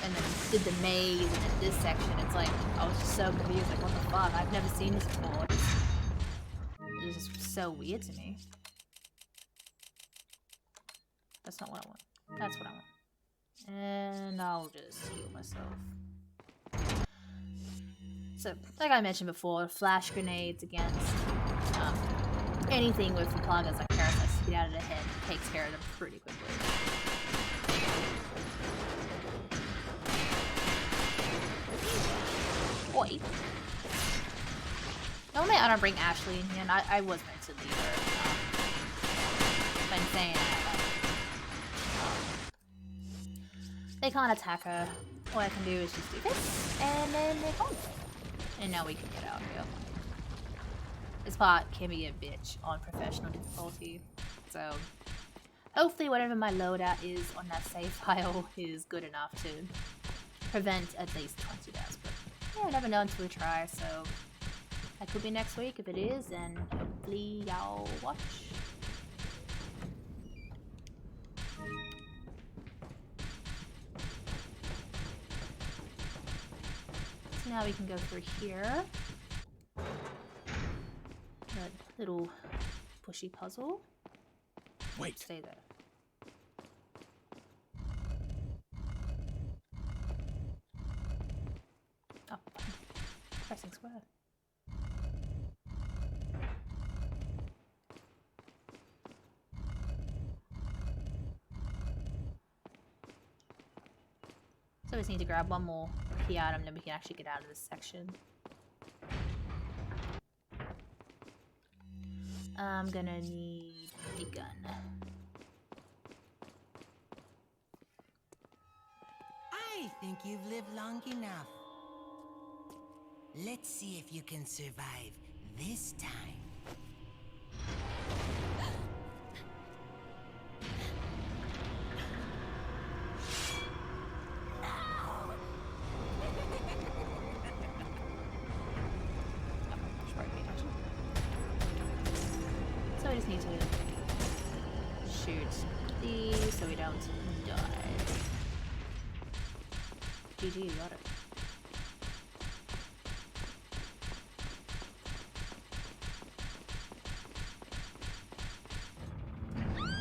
A: and then did the maze and then this section, it's like I was just so confused, like what the fuck? I've never seen this before. It was just so weird to me. That's not what I want. That's what I want. And I'll just heal myself. So, like I mentioned before, flash grenades against anything with Plagas like parasites to get out of the head takes care of them pretty quickly. Boy. Normally I don't bring Ashley in here, and I was meant to leave her. But I'm saying they can't attack her. All I can do is just do this, and then they're gone. And now we can get out here. This part can be a bitch on professional difficulty. So hopefully whatever my loadout is on that save file is good enough to prevent at least 20 deaths. But yeah, I never know until we try, so that could be next week. If it is, then hopefully y'all watch. So now we can go through here. That little pushy puzzle.
B: Wait.
A: Stay there. Oh, pressing square. So we just need to grab one more key item, then we can actually get out of this section. I'm gonna need a gun.
J: I think you've lived long enough. Let's see if you can survive this time.
A: So we just need to shoot these so we don't die. GG, you got it.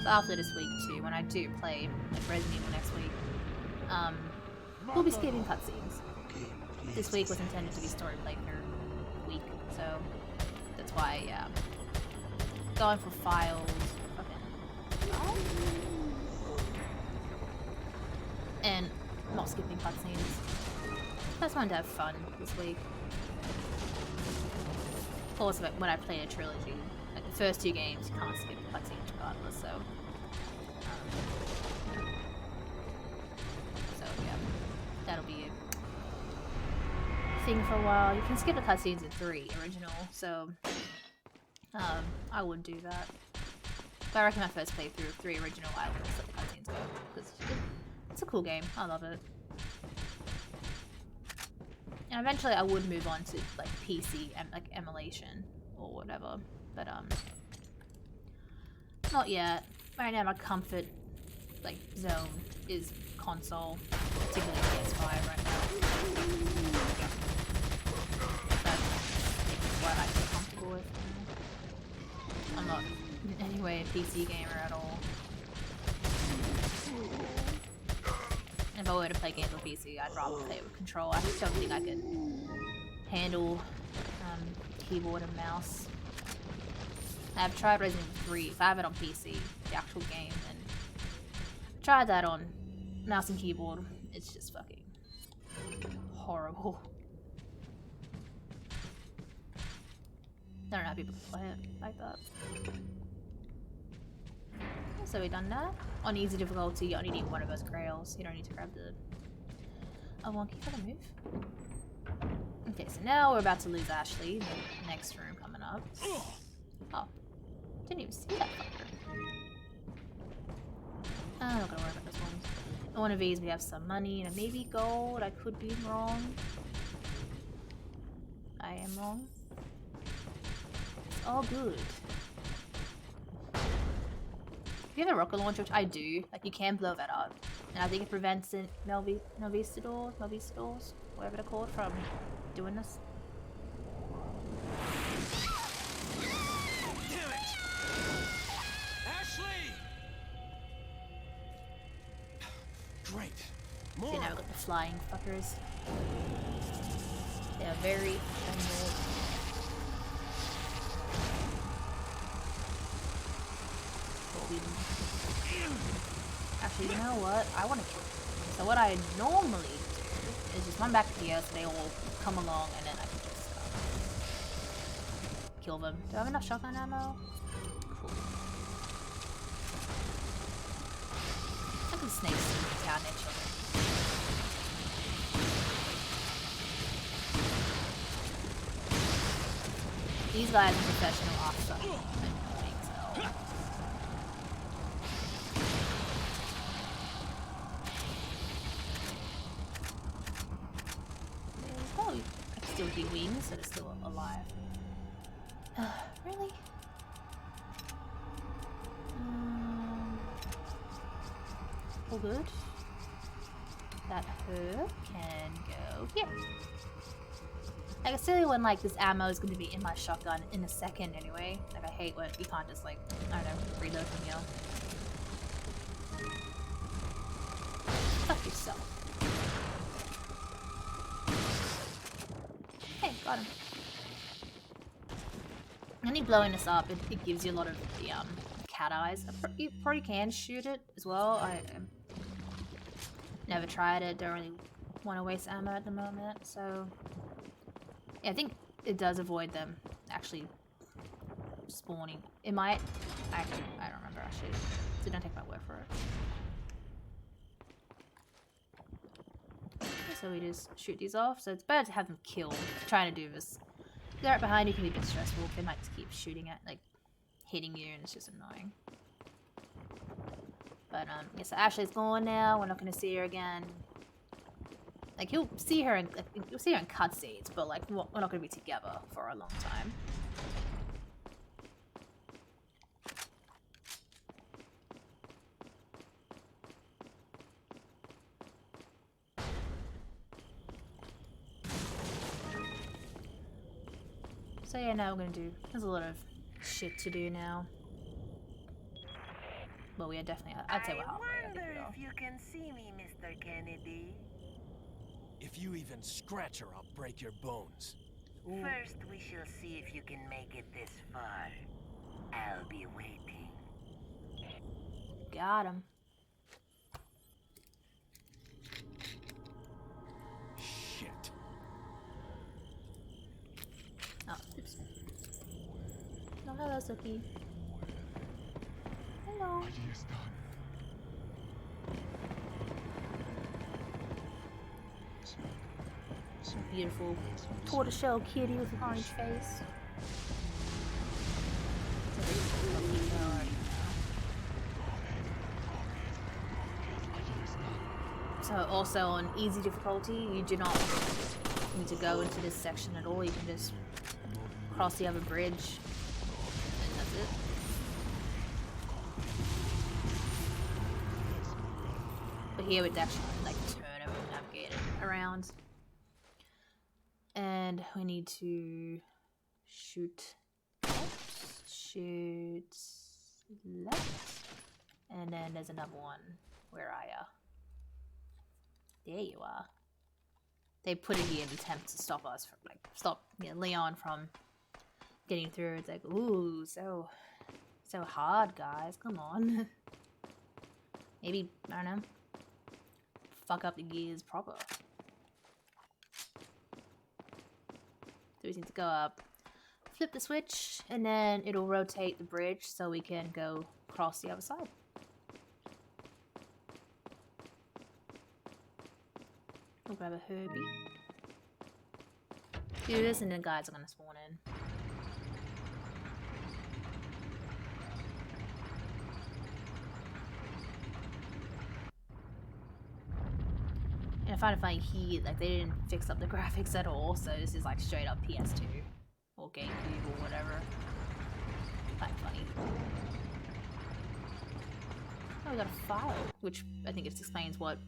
A: So after this week too, when I do play like Resident Evil next week, we'll be skipping cutscenes. This week was intended to be story playthrough week, so that's why, yeah. Going for files, and not skipping cutscenes. I just wanted to have fun this week. Of course, when I play a trilogy, like the first two games, you can't skip cutscenes regardless. So yeah, that'll be a thing for a while. You can skip the cutscenes in 3 original, so I would do that. But I reckon my first playthrough of 3 original, I would just let the cutscenes go because it's a cool game. I love it. And eventually I would move on to like PC and like emulation or whatever, but not yet. Right now my comfort like zone is console, particularly PS5 right now. That's what I feel comfortable with. I'm not in any way a PC gamer at all. And if I were to play games on PC, I'd rather play it with control. I just don't think I could handle keyboard and mouse. I've tried Resident Evil 3. If I have it on PC, the actual game, and I tried that on mouse and keyboard. It's just fucking horrible. I don't know how people play it like that. So we done that. On easy difficulty, you only need one of those grails. You don't need to grab the... Oh, one key for the move. Okay, so now we're about to lose Ashley in the next room coming up. Oh. Didn't even see that fucker. I'm not gonna worry about this one. On one of these we have some money and maybe gold. I could be wrong. I am wrong. It's all good. If you have a rocket launcher, which I do, like you can blow that up. And I think it prevents the Melvistadors, whatever they're called, from doing this.
B: Damn it! Ashley! Great. More.
A: See, now we've got the flying fuckers. They are very annoying. Actually, you know what? I want to kill them. So what I normally do is just run back here so they all come along and then I can just kill them. Do I have enough shotgun ammo? Cool. I can snake sneak down their children. These guys are professional officers. Annoying as hell. Oh, I can still hear wings, so they're still alive. Really? All good. That herb can go here. Like, it's silly when, like, this ammo is going to be in my shotgun in a second anyway. Like, I hate when you can't just, like, I don't know, reload from here. Fuck yourself. Hey, got him. Only blowing this up, it gives you a lot of the, cat eyes. You probably can shoot it as well. I never tried it, don't really want to waste ammo at the moment, so... Yeah, I think it does avoid them actually spawning. It might. I don't remember actually. So don't take my word for it. So we just shoot these off. So it's better to have them killed. Trying to do this. They're right behind you can be a bit stressful. They might just keep shooting at, like, hitting you, and it's just annoying. But yeah, so Ashley's gone now. We're not gonna see her again. Like, you'll see her in cutscenes, but, like, we're not gonna be together for a long time. So yeah, now we're gonna do... There's a lot of shit to do now. Well, we are definitely... I'd say we're halfway. I think we are.
J: If you can see me, Mr. Kennedy.
G: If you even scratch her, I'll break your bones.
J: Ooh. First, we shall see if you can make it this far. I'll be waiting.
A: Got him.
G: Shit.
A: Oh, oops. Oh, hello, Suki. Hello. Beautiful tortoiseshell kitty with an orange face. So also on easy difficulty, you do not need to go into this section at all. You can just cross the other bridge, and that's it. But here it's actually like turn and navigate around. And we need to shoot left, shoot left, and then there's another one. Where are ya? There you are. They put it here in an attempt to stop us from, like, stop Leon from getting through. It's like, ooh, so hard, guys. Come on. Maybe, I don't know, fuck up the gears proper. So we need to go up, flip the switch, and then it'll rotate the bridge so we can go across the other side. We'll grab a Herbie. Do this, and then guys are gonna spawn in. And I find it funny here, like, they didn't fix up the graphics at all, so this is like straight up PS2 or GameCube or whatever. Quite funny. Oh, we got a file, which I think it explains what's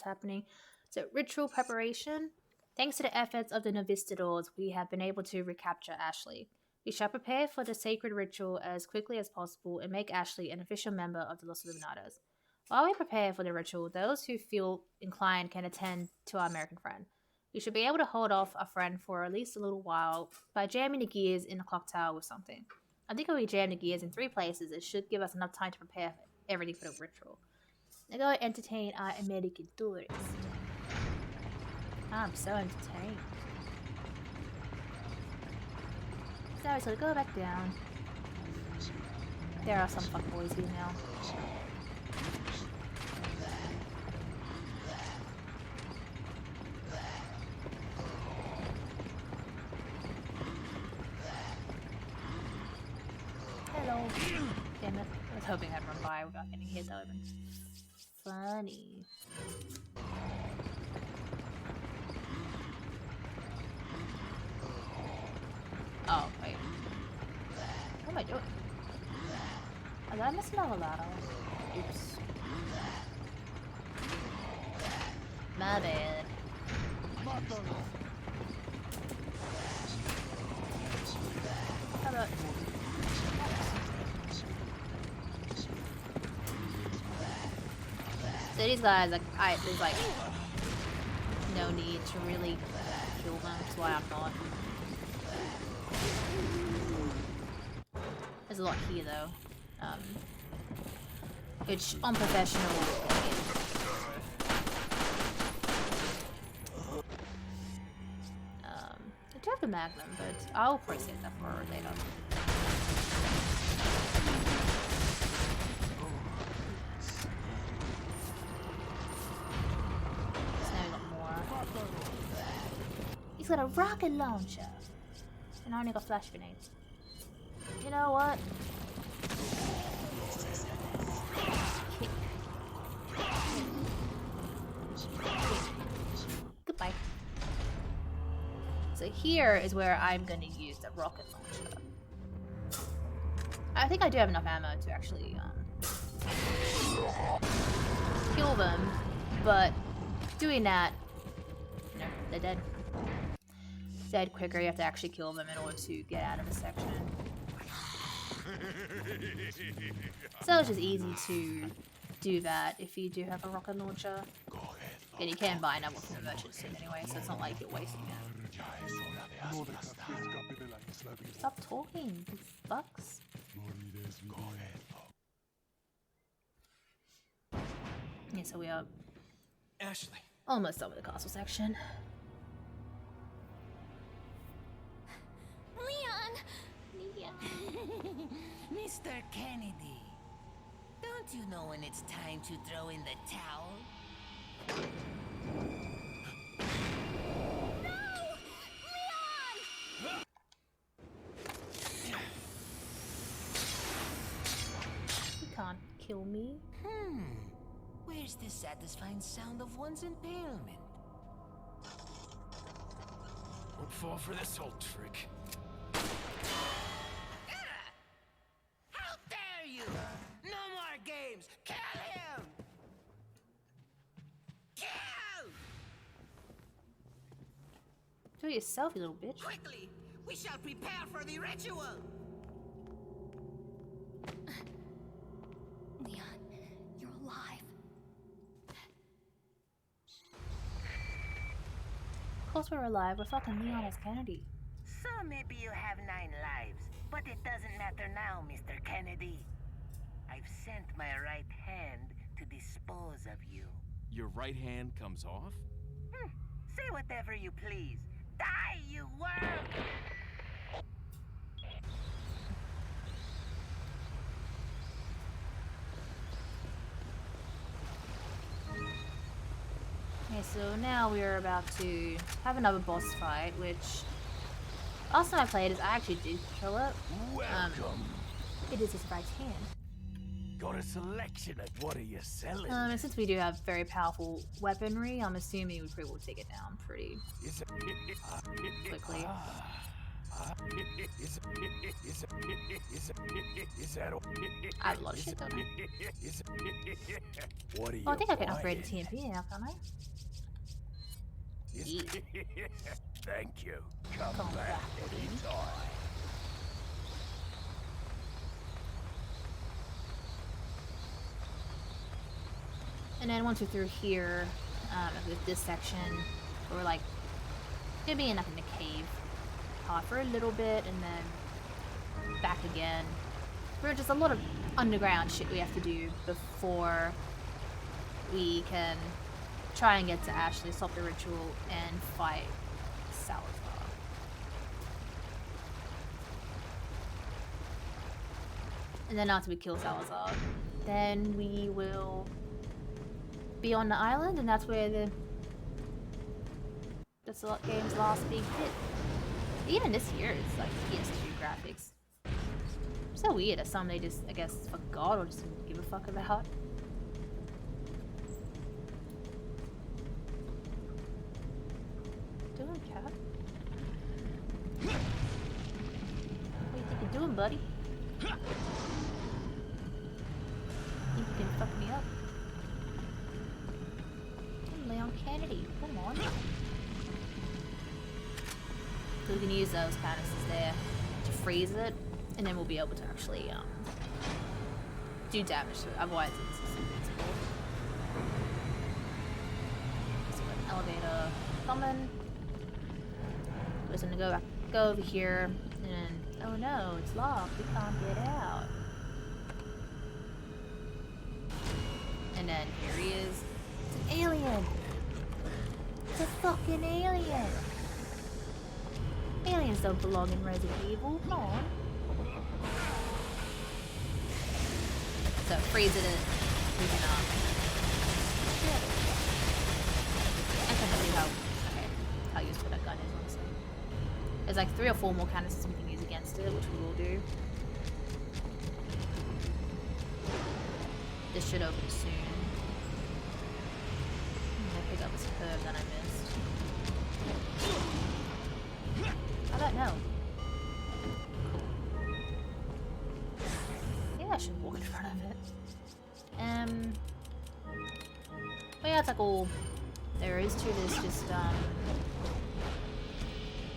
A: happening. So, ritual preparation. Thanks to the efforts of the Novistadors, we have been able to recapture Ashley. We shall prepare for the sacred ritual as quickly as possible and make Ashley an official member of the Los Illuminados. While we prepare for the ritual, those who feel inclined can attend to our American friend. We should be able to hold off our friend for at least a little while by jamming the gears in a clock tower with something. I think if we jam the gears in 3 places, it should give us enough time to prepare everything for the ritual. Now go entertain our American tourists. I'm so entertained. Sorry, so go back down. There are some fuckboys here now. hoping I'd run by without getting hit. That would've been funny. Oh, wait. What am I doing? Did I miss another ladder? Oops. My bad. How about... So these guys, like, there's like no need to really kill them. That's why I'm not. There's a lot here though, which on professional. I do have the Magnum, but I'll probably save that for later. He's got a rocket launcher. And I only got flash grenades. You know what? Kick. Goodbye. So here is where I'm gonna use the rocket launcher. I think I do have enough ammo to actually kill them, but doing that, no, they're dead. Dead quicker. You have to actually kill them in order to get out of a section. So it's just easy to do that if you do have a rocket launcher. And you can buy another from the merchant soon anyway, so it's not like you're wasting it. Stop talking, you fucks. Yeah, so we are
G: Ashley.
A: almost done with the castle section.
J: Mr. Kennedy, don't you know when it's time to throw in the towel?
I: No! Leon!
A: You can't kill me.
J: Where's the satisfying sound of one's impalement?
G: Don't fall for this old trick.
J: How dare you! No more games! Kill him! Kill!
A: Do it yourself, you little bitch.
J: Quickly! We shall prepare for the ritual!
I: Leon, you're alive.
A: Of course we're alive. We're fucking Leon S. Kennedy.
J: So maybe you have 9 lives, but it doesn't matter now, Mr. Kennedy. I've sent my right hand to dispose of you.
G: Your right hand comes off?
J: Say whatever you please. Die, you worm!
A: Okay, so now we're about to have another boss fight, which last time I played is I actually did kill it.
B: Welcome.
A: It is his right hand.
B: Got a selection of what are you selling?
A: And since we do have very powerful weaponry, I'm assuming we probably will take it down pretty quickly. I have a lot of shit, don't I?
B: What are you
A: Oh, I think I can
B: buying?
A: upgrade the TMP now, can't I?
B: Thank you. Come
A: Come
B: back
A: back
B: anytime.
A: And then once we're through here, with this section, we're like gonna be up in the cave for a little bit, and then back again. We're just a lot of underground shit we have to do before we can try and get to Ashley, stop the ritual, and fight Salazar. And then after we kill Salazar, then we will be on the island, and that's where that's the game's last big hit. Even this year is like PS2 graphics. So weird. That's something they just, I guess, forgot or just didn't give a fuck about. Doing, cat? What do you think you're doing, buddy? Think you can fuck me up? I'm Leon Kennedy. Come on. So we can use those canisters there to freeze it, and then we'll be able to actually do damage to it. Otherwise, it's just invincible. So we have an elevator coming. We're just gonna go over here, and then, oh no, it's locked. We can't get out. And then here he is. It's an alien. It's a fucking alien. Aliens don't belong in Resident Evil. Come on. So freeze it. We can I can't see how useful that gun is, honestly. There's like 3 or 4 more canisters we can use against it, which we will do. This should open soon. I'm gonna pick up this curve that I missed. How about no? Cool. Yeah, I should walk in front of it. But yeah, it's like all there is to this. Just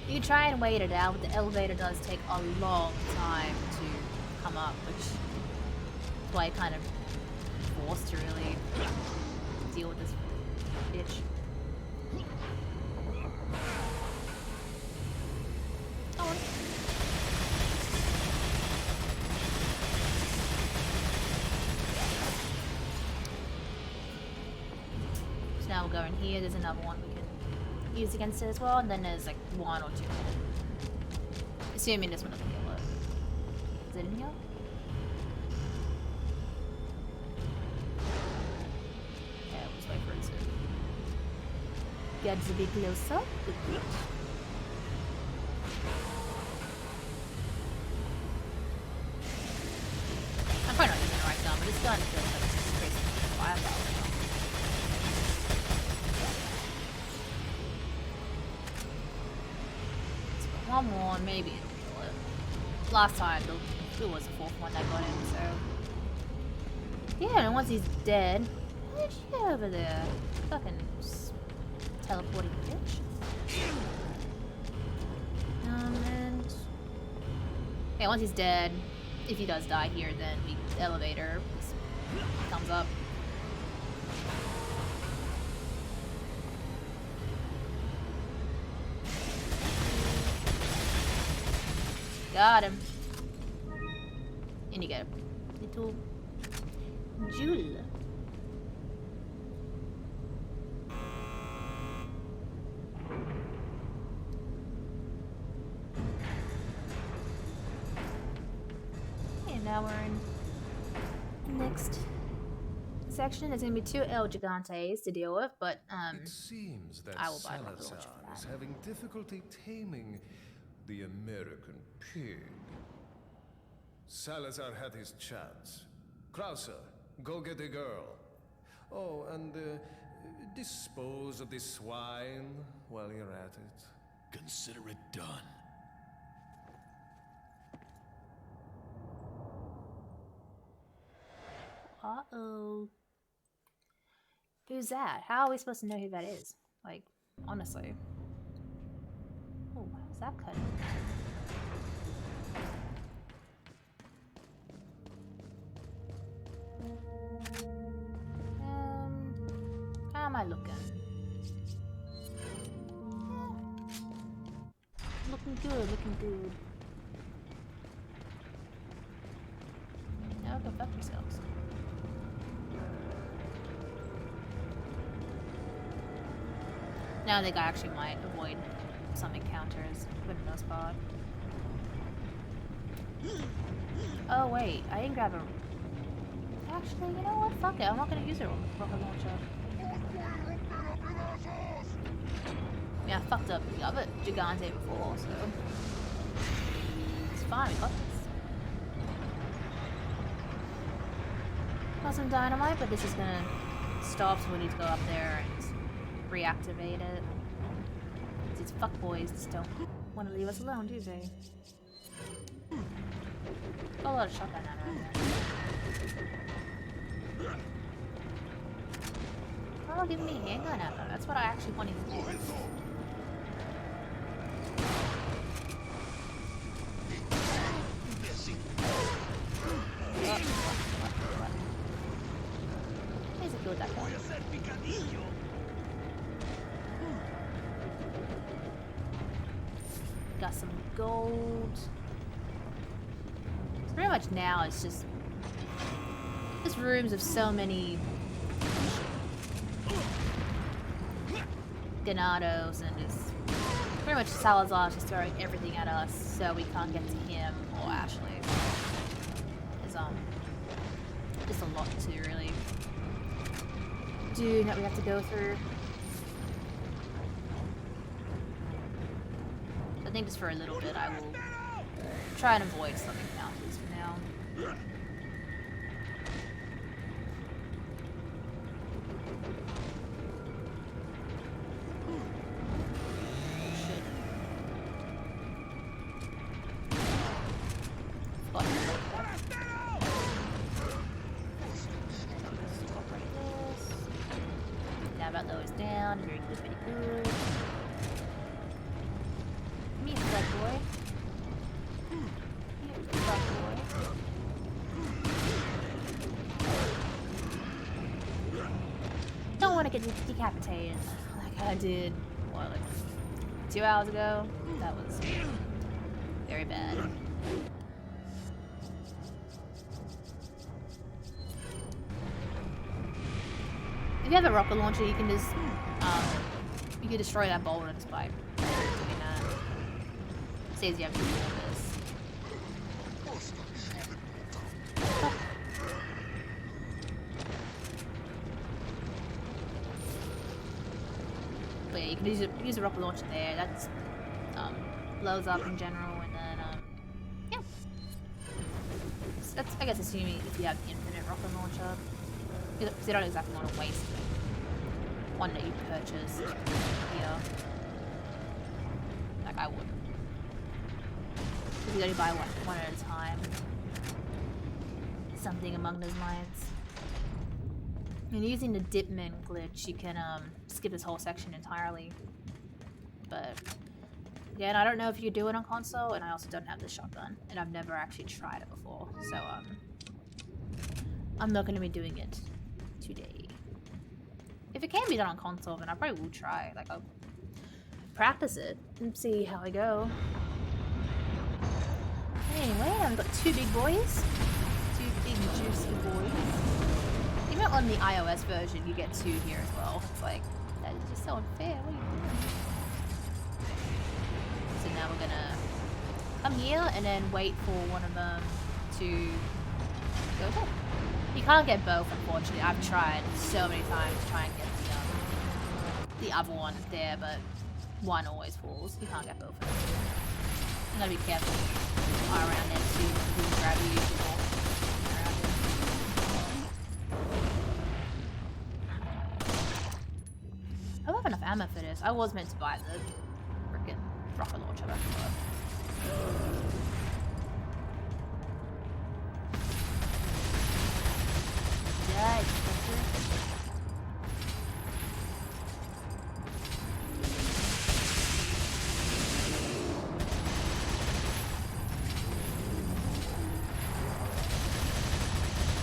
A: you can try and wait it out, but the elevator does take a long time to come up, which is why I kind of forced to really deal with this bitch. So now we'll go in here. There's another one we can use against it as well, and then there's like 1 or 2 more. Assuming this one doesn't kill it. Is it in here? Yeah, we'll just wait for it to get a bit closer. I'm probably not using the right gun, but this gun feels like it's crazy firepower. Let's put 1 more, and maybe it'll kill it. Last time, it was the 4th one that got in, so. Yeah, and once he's dead, where'd you go over there? Fucking teleporting bitch. And yeah, once he's dead, if he does die here, then the elevator comes up. Got him. And you get a little jewel. Now we're in the next section. There's gonna be 2 El Gigantes to deal with, but
H: it seems that
A: I will buy my
H: Salazar
A: launcher for
H: is
A: that.
H: having difficulty taming the American pig. Salazar had his chance. Krauser, go get the girl. Oh, and dispose of the swine while you're at it.
B: Consider it done.
A: Uh-oh. Who's that? How are we supposed to know who that is? Like, honestly. Oh, how's that cut? How am I looking? Looking good, looking good. Now go fuck yourselves. Now I think I actually might avoid some encounters for the most part. Oh wait, I didn't grab a... Actually, you know what? Fuck it, I'm not gonna use a rocket launcher. Yeah, I fucked up the other Gigante before, so... It's fine, we got this. Got some dynamite, but this is gonna stop, so we need to go up there and reactivate it. These fuckboys just don't want to leave us alone, do they? Got a lot of shotgun ammo there. Oh, give me handgun ammo. That's what I actually want to use. Please kill that one. Got some gold. So pretty much now it's just rooms of so many Donatos and just pretty much Salazar just throwing everything at us so we can't get to him or Ashley. It's just a lot to really do that we have to go through. I think just for a little bit I will try and avoid some encounters for now. Down, very good, very good. Come here, bad boy. Here, bad boy. Don't want to get decapitated like I did, what, like 2 hours ago? That was very bad. If you have a rocket launcher, you can just you can destroy that boulder just by doing that. Saves you have to do all this. But yeah, you can use a rocket launcher there. That's blows up in general, and then yeah. So that's, I guess, assuming if you have the infinite rocket launcher. Because you don't exactly want to waste one that you purchase here. Like I would. Because you only buy one at a time. Something among those lines. And using the Dipman glitch, you can skip this whole section entirely. But again, I don't know if you do it on console, and I also don't have the shotgun, and I've never actually tried it before. So I'm not going to be doing it today. If it can be done on console, then I probably will try. Like, I'll practice it and see how I go. Anyway, I've got 2 big boys. 2 big juicy boys. Even on the iOS version, you get 2 here as well. It's like, that is just so unfair. What are you doing? So now we're gonna come here and then wait for one of them to go there. You can't get both, unfortunately. I've tried so many times to try and get the other one there, but one always falls. You can't get both of them. You gotta be careful around there too. He will grab you if you walk around him. I don't have enough ammo for this. I was meant to buy the frickin' rocket launcher, but I forgot. Yeah, it's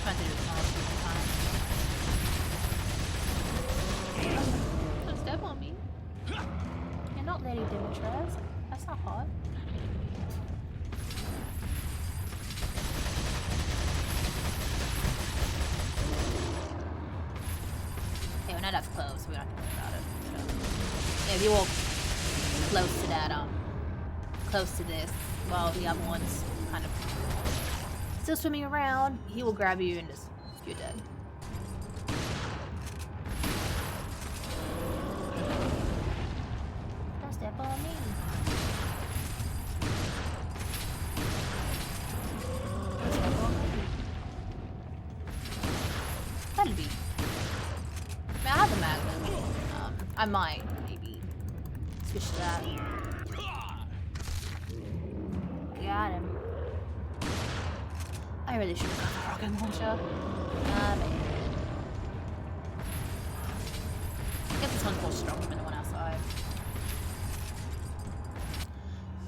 A: trying to do this all the time. Don't step on me. You're not Lady Dimitrescu. That's not hot. Okay, we're not that close, so we don't have to worry about it. But, yeah, if you walk close to that, close to this, while the other one's kind of still swimming around, he will grab you and just, you're dead. Don't step on me. Don't step on me. I might, maybe. Switch to that. Got him. I really should have got the rocket launcher. Man. I guess this one's more stronger than the one outside.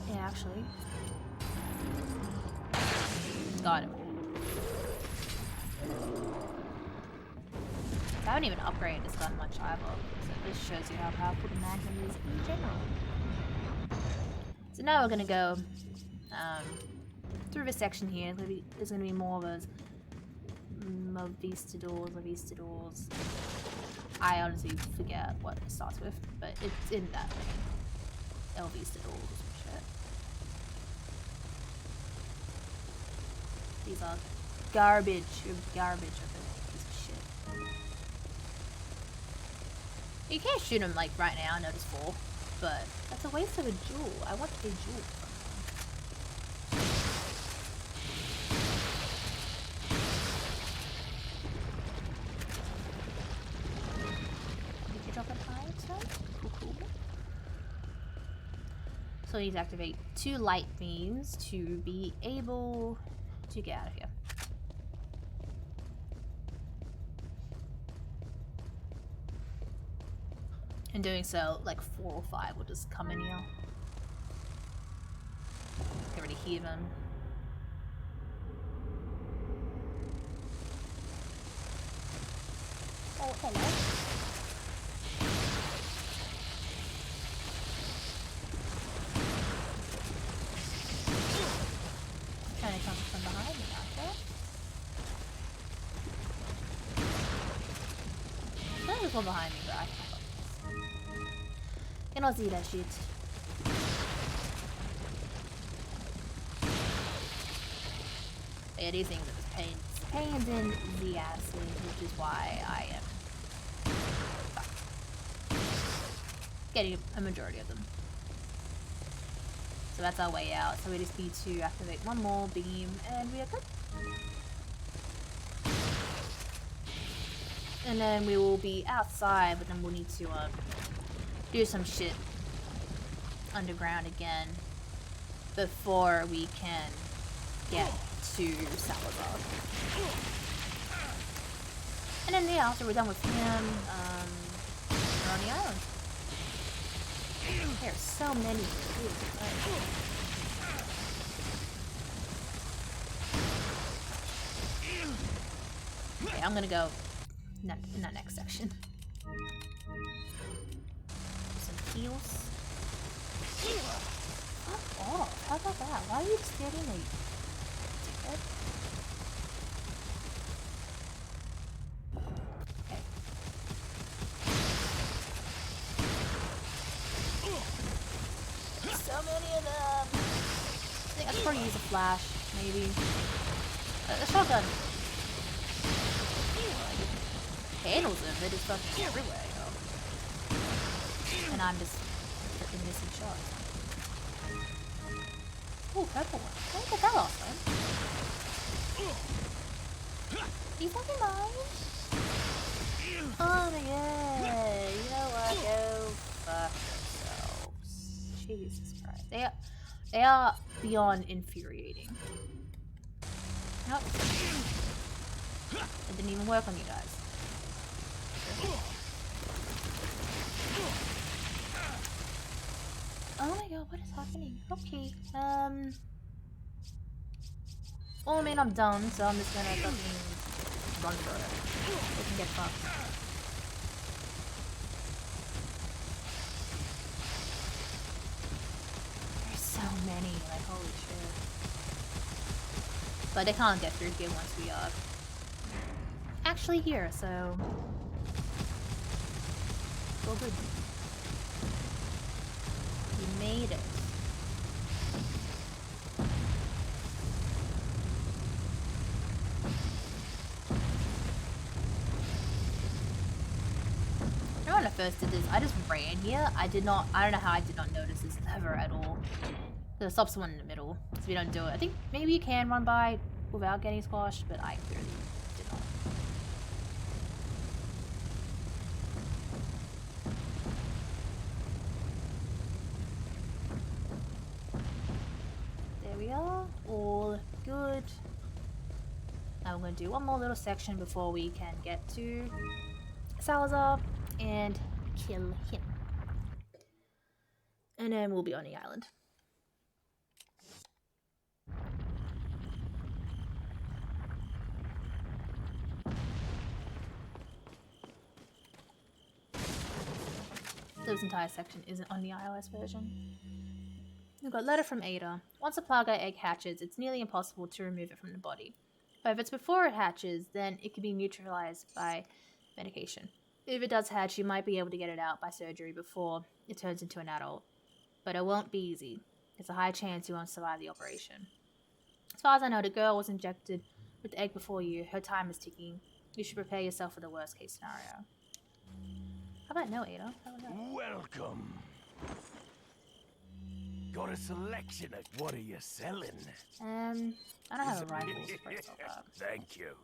A: Yeah, actually. Got him. I haven't even upgraded this gun much either, so this shows you how powerful the Magnum is in general. So now we're gonna go through this section here. There's gonna be more of those Vistadors. I honestly forget what it starts with, but it's in that thing. El Vistadors or some shit. These are garbage of a piece of shit. You can't shoot them like right now, notice 4, but that's a waste of a jewel. I want a jewel from them. You can drop it high, so cool. So we need to activate 2 light beams to be able to get out of here. In doing so, like 4 or 5 will just come in here. Can already hear them. Oh, hello. Trying to come from behind me out there. There's one behind me, but I can't. Cannot see that shit. Yeah, these things are just pains in the asses, which is why I am getting a majority of them. So that's our way out. So we just need to activate 1 more beam, and we are good. And then we will be outside, but then we'll need to do some shit underground again before we can get to Salazar. And then yeah, after we're done with him, we're on the island. There are so many kids. Okay, I'm gonna go in that next section. Heals. Fuck off. How about that? Why are you just getting a ticket? Okay. So many of them. I think I should probably use a flash, maybe. A shotgun. Handles them, they're just fucking everywhere. And I'm just freaking missing shots. Ooh, purple one. Where did I get that last time? You fucking mine? Oh my god. You know what? Go fuck yourselves. Jesus Christ. They are beyond infuriating. Nope. It didn't even work on you guys. Oh my god, what is happening? Okay, well, I mean, I'm done, so I'm just gonna fucking run for it. We can get fucked. There's so many, like, holy shit. But they can't get through here once we are actually here, so... Go good. We made it. You know when I first did this, I just ran here. I don't know how I did not notice this ever at all. There's stop someone in the middle, so we don't do it. I think maybe you can run by without getting squashed, but I clearly did not. all good. Now we're going to do one more little section before we can get to Salazar and kill him. And then we'll be on the island. This entire section isn't on the iOS version. We've got letter from Ada. Once a Plaga egg hatches, it's nearly impossible to remove it from the body. But if it's before it hatches, then it can be neutralized by medication. If it does hatch, you might be able to get it out by surgery before it turns into an adult. But it won't be easy. There's a high chance you won't survive the operation. As far as I know, the girl was injected with the egg before you. Her time is ticking. You should prepare yourself for the worst case scenario. How about no, Ada? How about that?
B: Welcome. Got a selection of what are you selling?
A: I don't have a rifle to break myself up.
B: Thank you.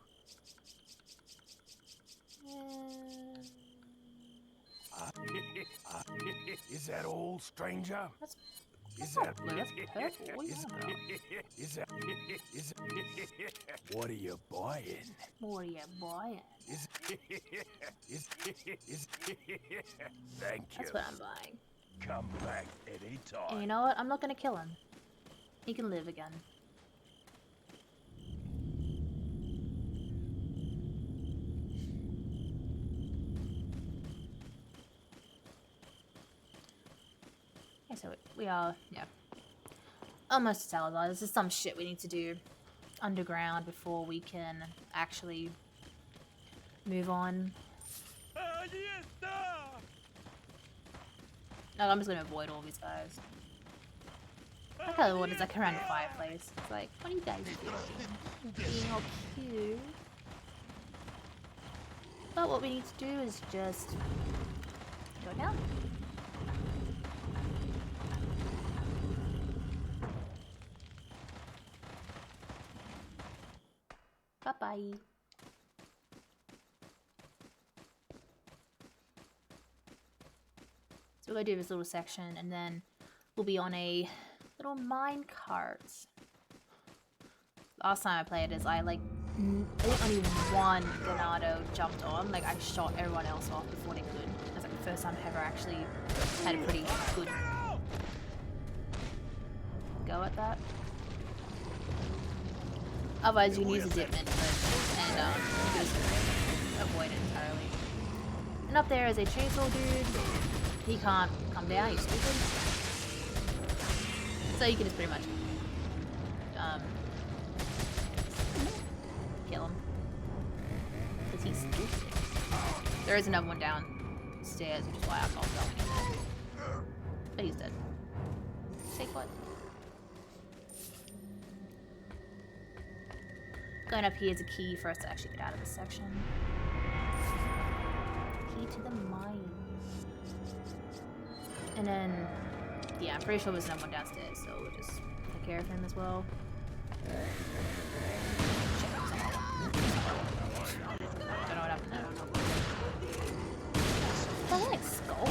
B: Is that all, stranger?
A: That's
B: Is
A: not
B: that
A: blue, that's purple. What are you on about?
B: What are you buying?
A: What are you buying?
B: Thank you.
A: That's what I'm buying.
B: Come back anytime.
A: And you know what? I'm not gonna kill him. He can live again. Okay, so we are, yeah, almost to Salazar. This is some shit we need to do underground before we can actually move on. No, I'm just gonna avoid all these guys. I like how the water's like around the fireplace. It's like, what are you guys doing? Being all cute. But what we need to do is just go down. Bye-bye. So we're going to do this little section, and then we'll be on a little mine cart. Last time I played is I think only one Ganado jumped on. Like, I shot everyone else off before they could. That's like the first time I ever actually had a pretty good go at that. Otherwise, you can use a dip and just avoid it entirely. And up there is a chainsaw dude. He can't come down, he's stupid. So you can just pretty much kill him. Because he's stupid. There is another one downstairs, which is why I'm not going in there. But he's dead. Take what? Going up here is a key for us to actually get out of this section. Key to the mine. And then, yeah, I'm pretty sure there's another one downstairs, so we'll just take care of him as well. Don't know what happened there. Oh, like skull.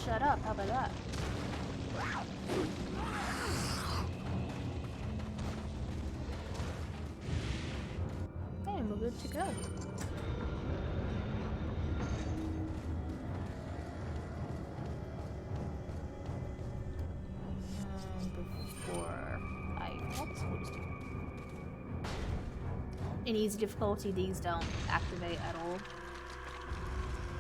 A: Shut up, how about that? Okay, we're good to go. Before I in easy difficulty, these don't activate at all.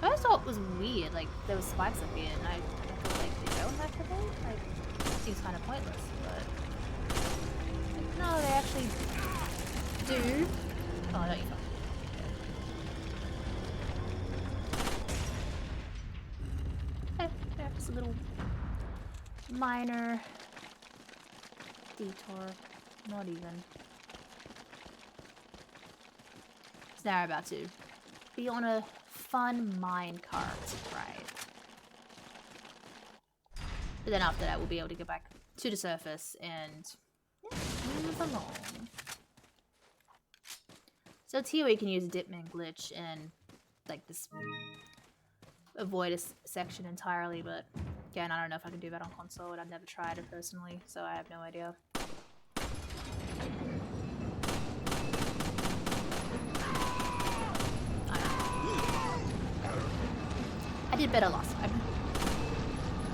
A: I just thought it was weird, like there was spikes up here, and I feel like they don't activate. Like, it seems kind of pointless, but like, no, they actually do. Oh, don't you know? Okay, yeah, just a little minor detour. Not even. So now we're about to be on a fun minecart ride. But then after that, we'll be able to get back to the surface and yeah, move along. So it's here where you can use a Dipman glitch and like this avoid a section entirely, but again, I don't know if I can do that on console, and I've never tried it personally, so I have no idea. I did better last time.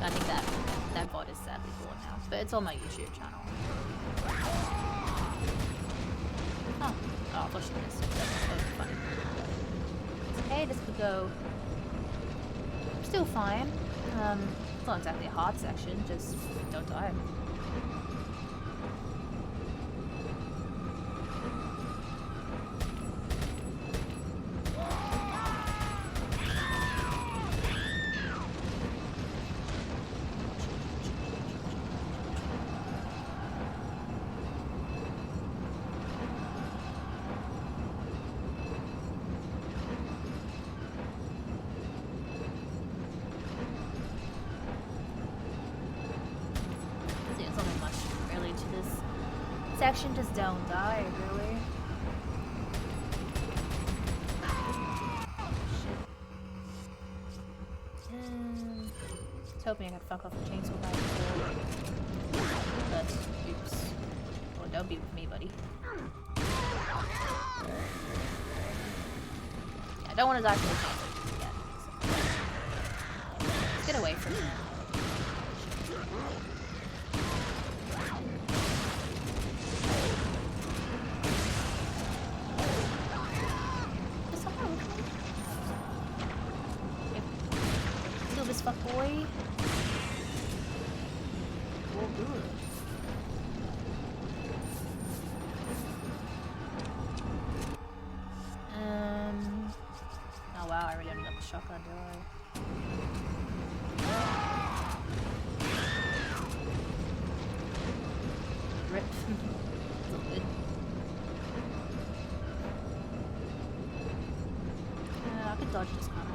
A: I think that VOD is sadly gone now, but it's on my YouTube channel. Oh, I thought she missed it. That's funny. It's okay, this could go still fine. It's not exactly a hard section, just don't die. Section, just don't die, really. Shit. I was hoping I could fuck off the chainsaw guy before. But, oops. Well, don't be with me, buddy. Yeah, I don't want to die from the chainsaw yet. So. Let's get away from him. Boy. Oh, good. Oh wow, I really ended up with shotgun, do I? Rip. It's all good. I could dodge this kind of.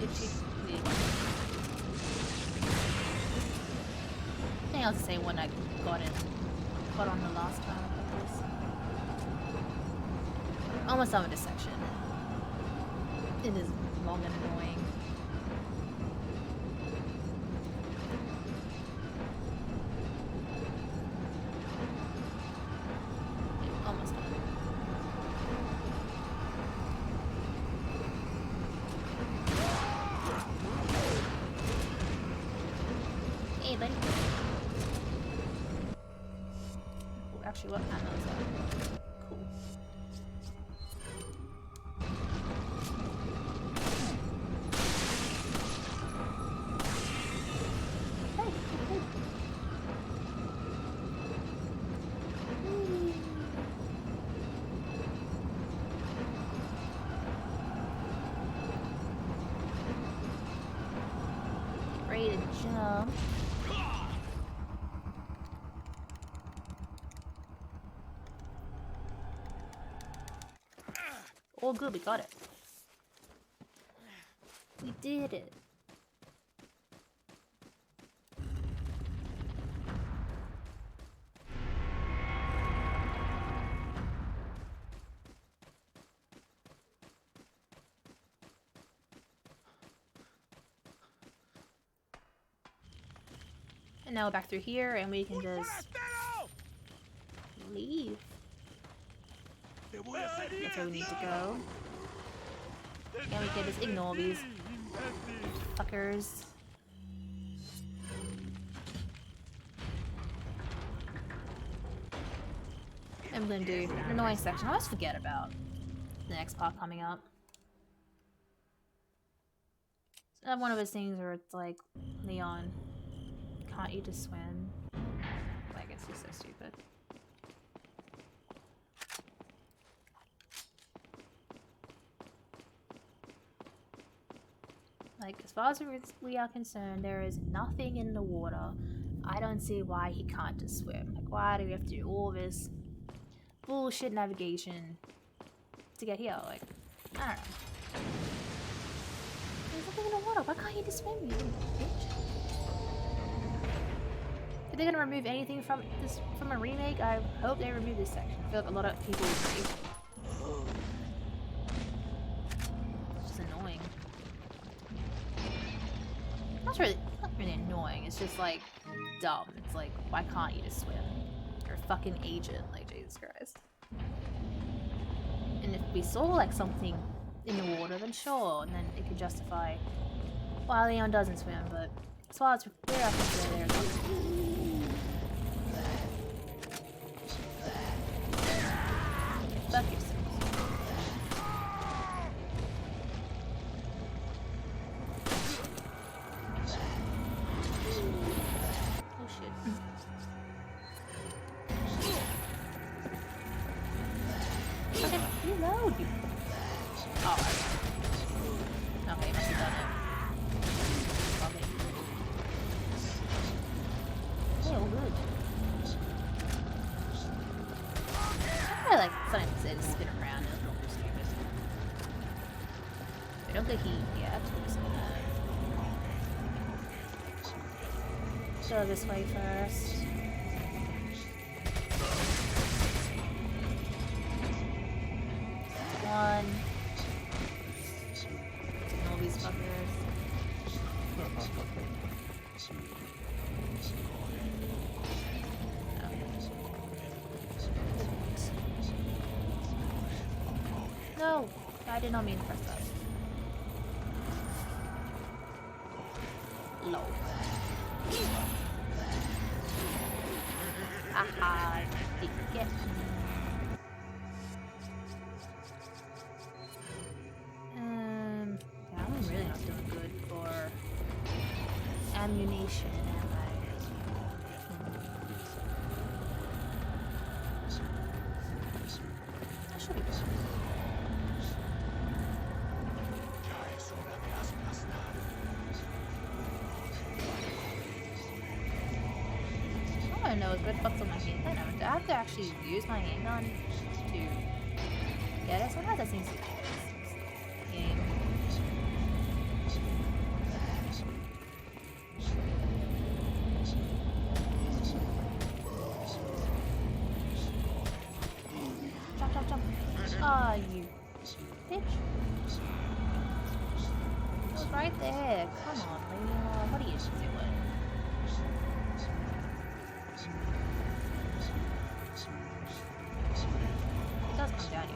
A: I think I was the same one I got on the last time I played this. Almost done with this section. It is long and annoying. Yeah, almost done. Hey, buddy. Ooh, actually, what ammo is that? Cool. Hey, hey. Ready to jump. Oh, good, we got it. We did it. And now we're back through here, and we can just leave. That's where we need to go. And we can just ignore these fuckers. I'm gonna do an annoying section. I always forget about the next part coming up. So one of those things where it's like, Leon, can't you just swim? I guess he's so stupid. Like, as far as we are concerned, there is nothing in the water. I don't see why he can't just swim. Like, why do we have to do all this bullshit navigation to get here? Like, I don't know. There's nothing in the water. Why can't you just swim, you little bitch? they're gonna remove anything from this from a remake, I hope they remove this section. I feel like a lot of people agree. It's just annoying. Not really annoying. It's just like dumb. It's like, why can't you just swim? You're a fucking agent, like Jesus Christ. And if we saw like something in the water, then sure, and then it could justify why Leon doesn't swim. But as far as we're up there, fuck yourself. Oh shit. Okay, reload you. Oh. Okay, must have done it. Okay. Hey, all good. I like something to spin around and look stupid. We don't get heat yet. We're just gonna go this way first. One. All these fuckers. No, I did not mean to press that. Low. Aha, did get me. Yeah, I'm really not doing good for ammunition, am I? That should be good. I don't know, what fuck's on my handgun? Do I have to actually use my handgun to get it? Sometimes that seems to be the case. Game. Jump, jump, jump. Ah, you bitch. It was right there. Come on, Leon. What are you doing? It does come down here.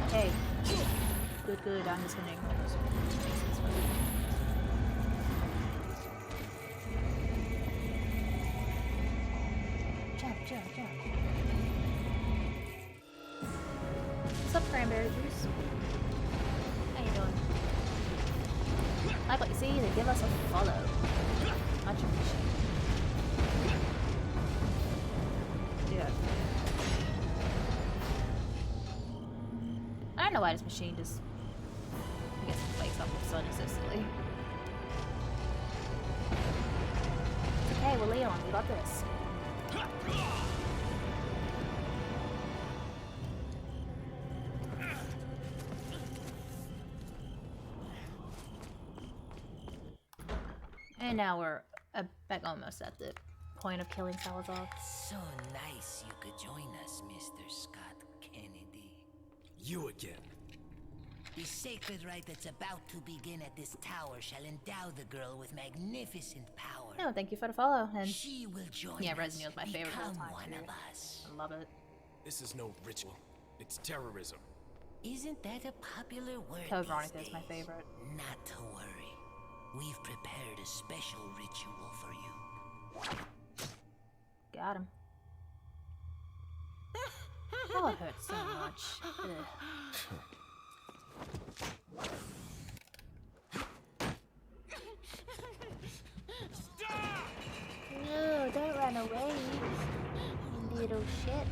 A: Okay. Good, good. I'm just gonna ignore those. Jump, jump, jump. What's up, cranberry juice? How you doing? Like what you see, they give us a follow. Much appreciated. Yeah. I don't know why this machine just, I guess, wakes up so unnecessarily. Okay, well, Leon, we got this. And now we're back almost at the point of killing Salazar.
J: So nice you could join us, Mr. Scott Kennedy.
G: You again.
J: The sacred rite that's about to begin at this tower shall endow the girl with magnificent power.
A: No, thank you for the follow. And
J: she will join
A: yeah,
J: us,
A: Resident Evil is my favorite of all
J: become
A: time.
J: one
A: Too.
J: of us.
A: I love it.
C: This is no ritual. It's terrorism.
J: Isn't that a popular word?
A: Code
J: these
A: Veronica is my
J: days?
A: favorite.
J: Not to worry. We've prepared a special ritual for you.
A: Got him. Oh, it hurts so much. Ugh. No, don't run away, you little shit.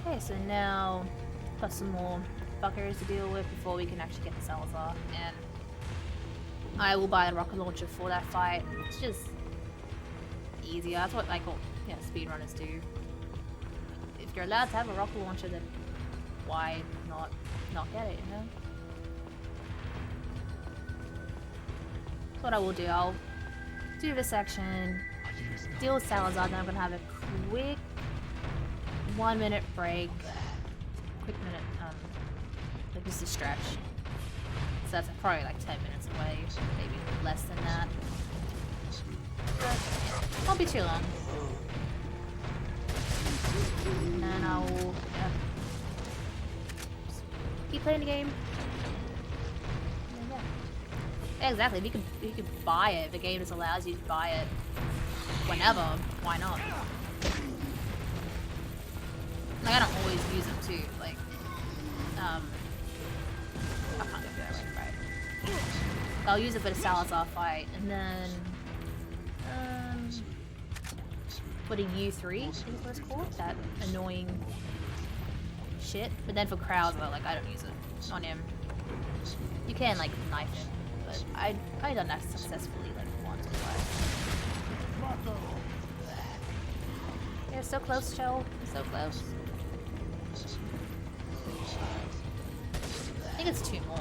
A: Okay, so now got some more fuckers to deal with before we can actually get the Salazar. And I will buy the rocket launcher for that fight. It's just easier. That's what like all speedrunners do. If you're allowed to have a rocket launcher, then why not get it, you know? That's what I will do. I'll do this section, deal with Salazar, then I'm gonna have a quick 1 minute break. Quick minute, like just a stretch. So that's probably like 10 minutes away, maybe less than that. But yeah, won't be too long. And then I'll keep playing the game. And then, yeah, exactly. If you could buy it, the game just allows you to buy it whenever. Why not? Like I don't always use them too. Like I can't go that way, right? I'll use it for the Salazar fight, and then for the U3, I think is what it's called. That annoying shit. But then for Krauser, like I don't use it on him. You can like knife him, but I done that successfully like once or twice. You're so close, Joe. You're so close. I think it's 2 more.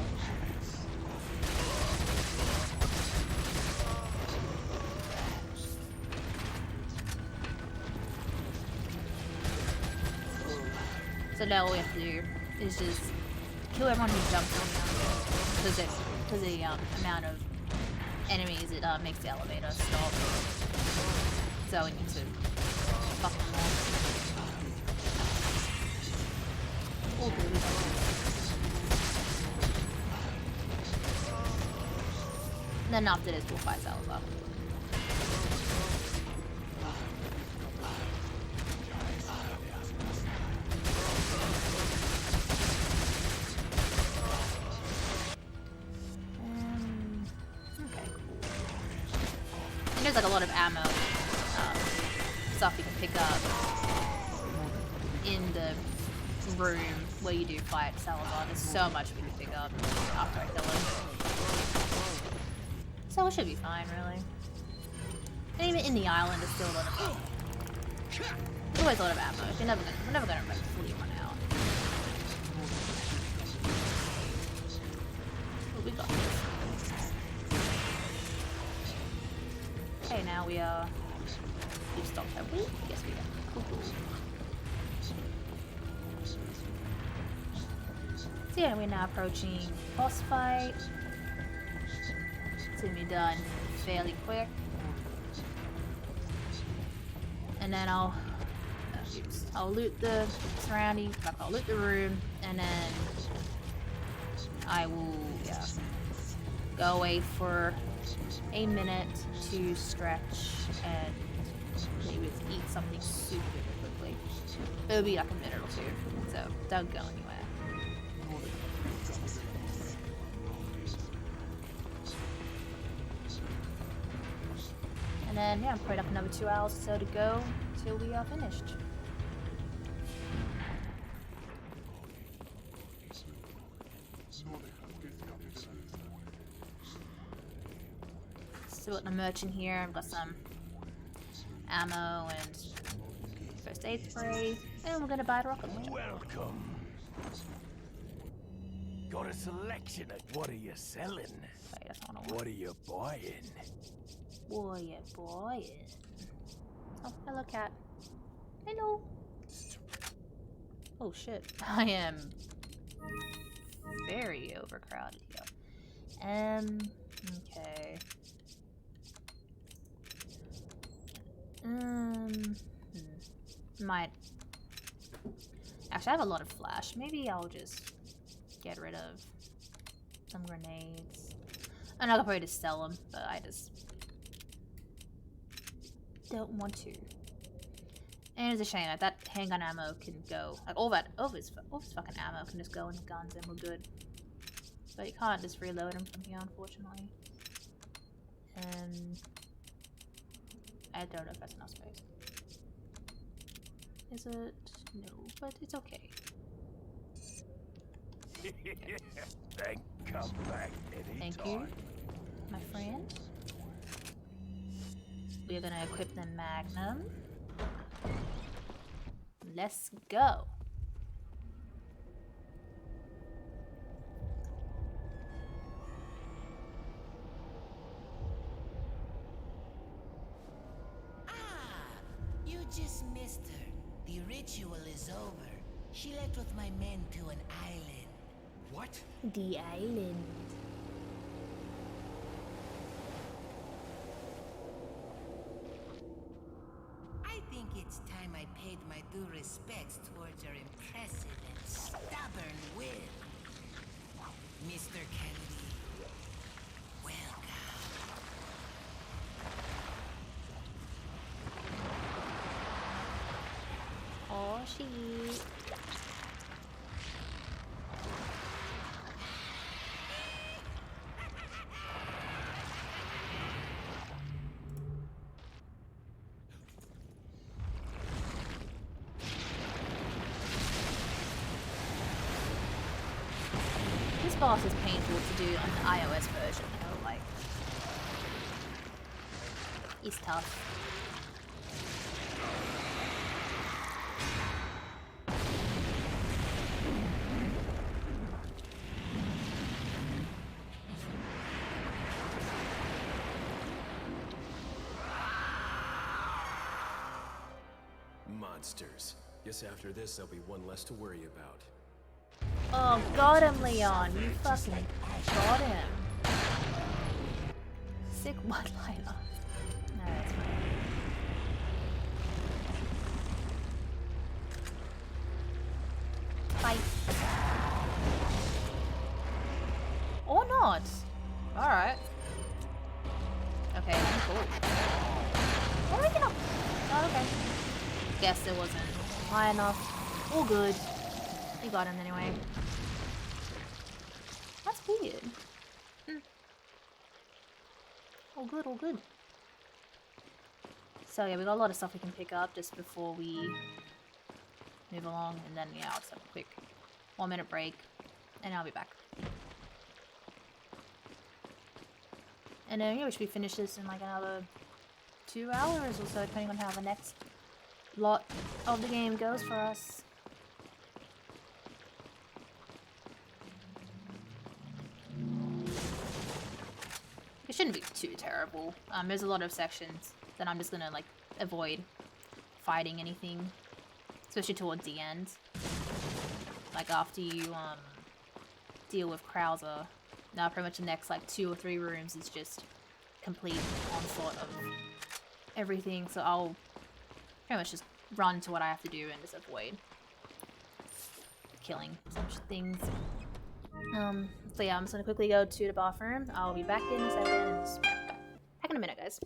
A: So now all we have to do is just kill everyone who jumps on them. Because the amount of enemies, it makes the elevator stop. So we need to fuck them all. Oh, baby. And then after this, we'll fight Salazar. Okay, cool. And there's like a lot of ammo stuff you can pick up in the room where you do fight Salazar. There's so much we can pick up after I kill him. So it should be fine, really. And even in the island, there's still a lot of there's always a lot of ammo. We're never gonna like, fully run out. But we got this. Okay, now we are. We've stopped, have we? Yes, we have. Cool, cool. So yeah, we're now approaching boss fight. It's gonna be done fairly quick. And then I'll loot the surrounding, I'll loot the room, and then I will go away for a minute to stretch and maybe eat something super quickly. It'll be like a minute or two, so don't go anywhere. And then, yeah, probably like another 2 hours or so to go till we are finished. Still got the merchant here. I've got some ammo and first aid spray. And we're gonna buy a rocket launcher.
B: Welcome. Got a selection of what are you selling?
A: Wait, that's not what I want.
B: What are you buying?
A: Boy, boy. Oh, hello, cat. Hello. Oh shit, I am very overcrowded here. Okay. Might. Actually, I have a lot of flash. Maybe I'll just get rid of some grenades. And I'll probably just sell them, but I just don't want to. And it's a shame that handgun ammo can go, like all this fucking ammo can just go into guns and we're good. But you can't just reload them from here, unfortunately. And I don't know if that's enough space. Is it? No, but it's okay.
B: Then come back anytime.
A: Thank you. my friend. We're gonna equip the Magnum. Let's go.
J: You just missed her. The ritual is over. She left with my men to an island.
H: What?
A: The island.
J: I think it's time I paid my due respects towards your impressive and stubborn will. Mr. Kennedy, welcome.
A: Oh, shit. This boss is painful to do on the iOS version, though, like... He's tough.
C: Monsters. Guess after this, there'll be one less to worry about.
A: Oh, got him, Leon. You fucking got him. Sick one-liner. No, that's fine. Fight. Or not. Alright. Okay, cool. Where are we going? Oh, okay. Guess it wasn't high enough. All good. You got him anyway. That's weird. All good, all good. So yeah, we got a lot of stuff we can pick up just before we move along, and then yeah, I'll just have a quick 1-minute break, and I'll be back. And then yeah, we should be finished this in like another 2 hours or so, depending on how the next lot of the game goes for us. It shouldn't be too terrible. There's a lot of sections that I'm just gonna like avoid fighting anything, especially towards the end. Like after you deal with Krauser, now pretty much the next like 2 or 3 rooms is just complete onslaught of everything. So I'll pretty much just run to what I have to do and just avoid killing such things. So yeah, I'm just gonna quickly go to the bathroom. I'll be back in a second. Back in a minute, guys.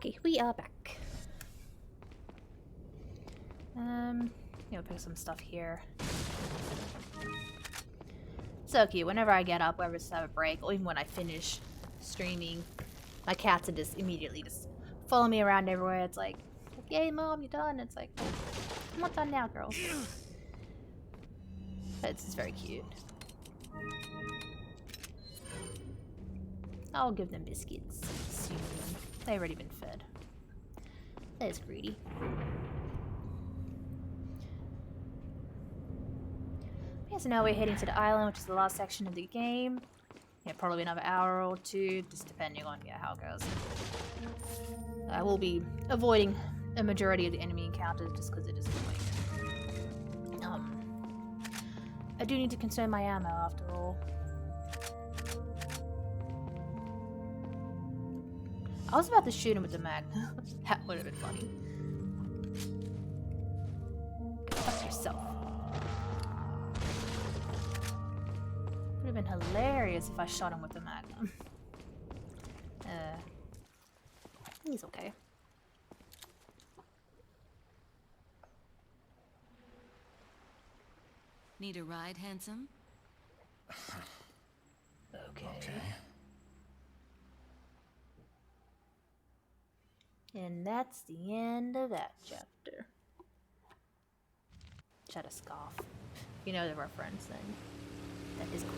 A: Okay, we are back. Pick some stuff here. So cute. Whenever I get up, whenever I have a break, or even when I finish streaming, my cats are just immediately just follow me around everywhere. It's like, yay, mom, you're done. It's like, oh, I'm not done now, girls. But it's just very cute. I'll give them biscuits soon. They've already been fed. That is greedy. Yeah, so now we're heading to the island, which is the last section of the game. Yeah, probably another hour or two, just depending on how it goes. I will be avoiding a majority of the enemy encounters just because it is annoying. I do need to conserve my ammo after all. I was about to shoot him with the mag. That would have been funny. Fuck yourself. Would have been hilarious if I shot him with the magnum. He's okay.
K: Need a ride, handsome?
A: Okay. And that's the end of that chapter. Try to scoff. If you know the reference, then that is cool.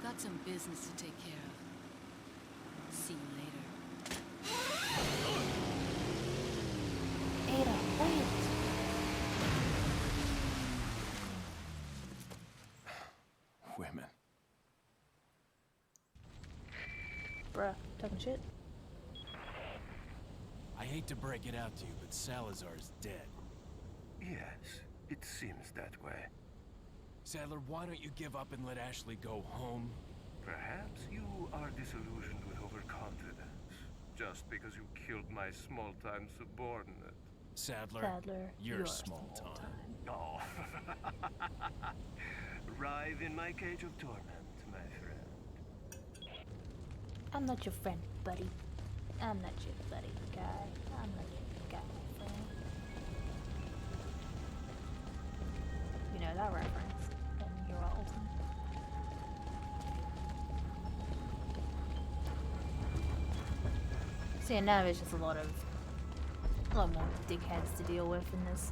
K: Got some business to take care of. See you later.
A: Ada, wait!
G: Women.
A: Bruh, talking shit?
G: I hate to break it out to you, but Salazar's dead.
H: Yes, it seems that way.
G: Sadler, why don't you give up and let Ashley go home?
H: Perhaps you are disillusioned with overconfidence, just because you killed my small-time subordinate.
G: Sadler, you're small time.
H: Oh. Arrive in my cage of torment, my friend.
A: I'm not your friend, buddy. I'm not your buddy, guy. I'm not your guy, friend. You know that reference, then you're old. So yeah, now there's just a lot more dickheads to deal with in this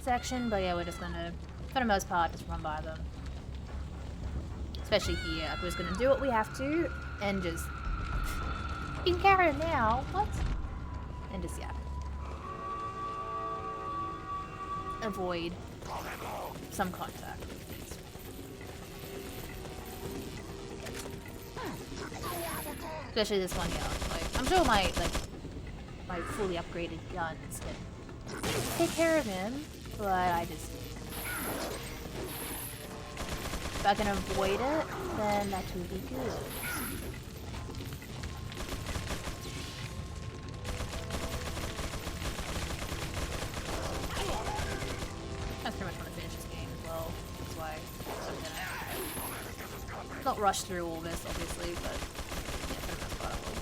A: section, but yeah, we're just gonna, for the most part, just run by them. Especially here, we're just gonna do what we have to, and just... You can carry him now, what? And just, yeah. Avoid some contact with these. Especially this one gun. Like, I'm sure my fully upgraded guns can take care of him, but I just... If I can avoid it, then that would be good. I pretty much want to finish this game as well. That's why I'm gonna not rush through all this, obviously, but yeah, for the most part I will.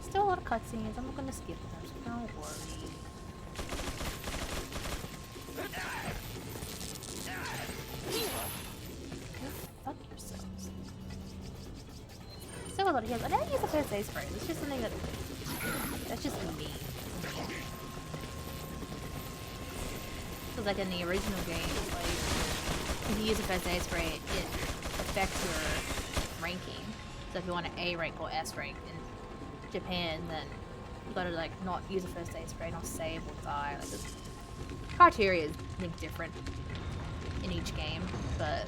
A: Still a lot of cutscenes. I'm not gonna skip them, so don't worry. Fuck yourselves. Still a lot of heals. I never use the first aid spray. It's just something that's just me. Because like in the original game, like if you use a first aid spray, it affects your ranking. So if you want an A rank or S rank in Japan, then you gotta like not use a first aid spray, not save or die. Like this criteria is I think different in each game, but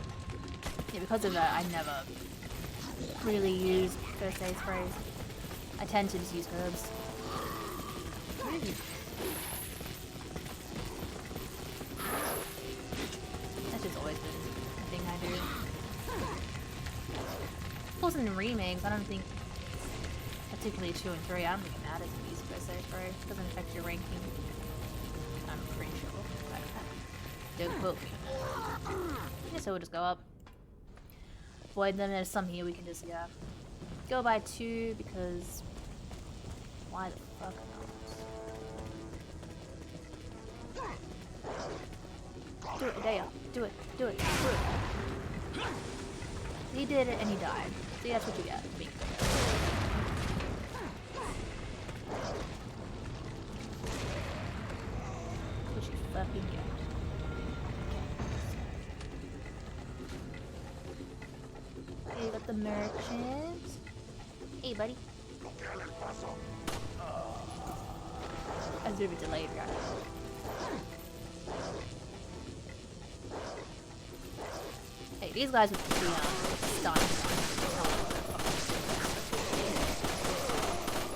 A: yeah, because of that, I never really use first aid sprays. I tend to just use herbs. That's just always been a thing I do. Of course, in the remakes, I don't think, particularly 2 and 3, I don't think it matters if you use first so, bro. Doesn't affect your ranking. I'm pretty sure. Don't quote me. Yeah, so we'll just go up. Void them, there's some here we can just, yeah. Go by 2 because... Why the fuck not? Do it, Hideo. Do it. Do it. Do it. He did it and he died. See, that's what you get. Me. What you fucking get. Okay, you got the merchant. Hey, buddy. I was a bit of a delayed, guys. Hey, these guys with the stunned.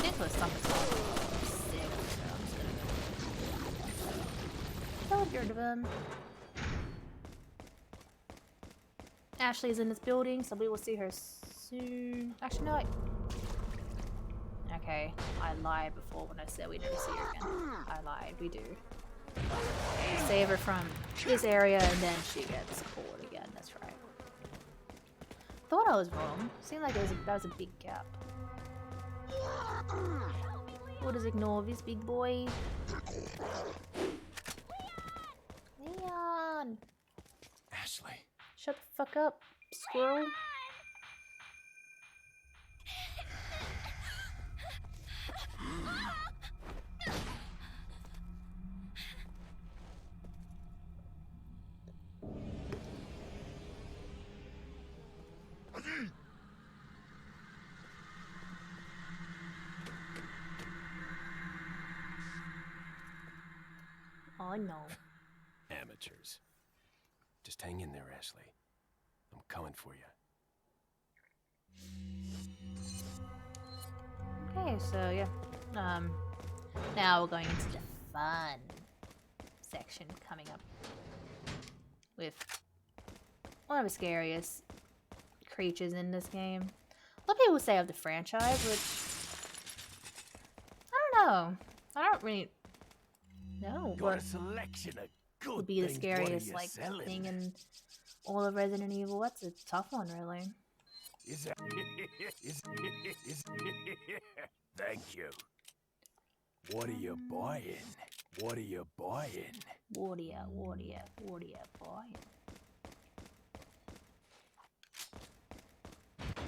A: This was something sick, so I'm just gonna go. Get rid of him. Ashley's in this building, so we will see her soon. Actually, no, okay, I lied before when I said we never see her again. I lied, we do. We save her from this area and then she gets caught again, that's right. Thought I was wrong. Seemed like that was a big gap. We'll just ignore this big boy. Leon!
G: Ashley.
A: Shut the fuck up, squirrel. Oh no.
C: Amateurs. Just hang in there, Ashley. I'm coming for you.
A: Okay, so yeah. Now we're going into the fun section coming up with one of the scariest creatures in this game. A lot of people say of the franchise, which I don't know. I don't really know
B: Got
A: what
B: a selection of good
A: would be the
B: things. What are
A: scariest
B: you
A: like
B: selling?
A: thing in all of Resident Evil. That's a tough one, really.
B: Is that... Thank you. What are you buying? What are you buying?
A: What are you buying?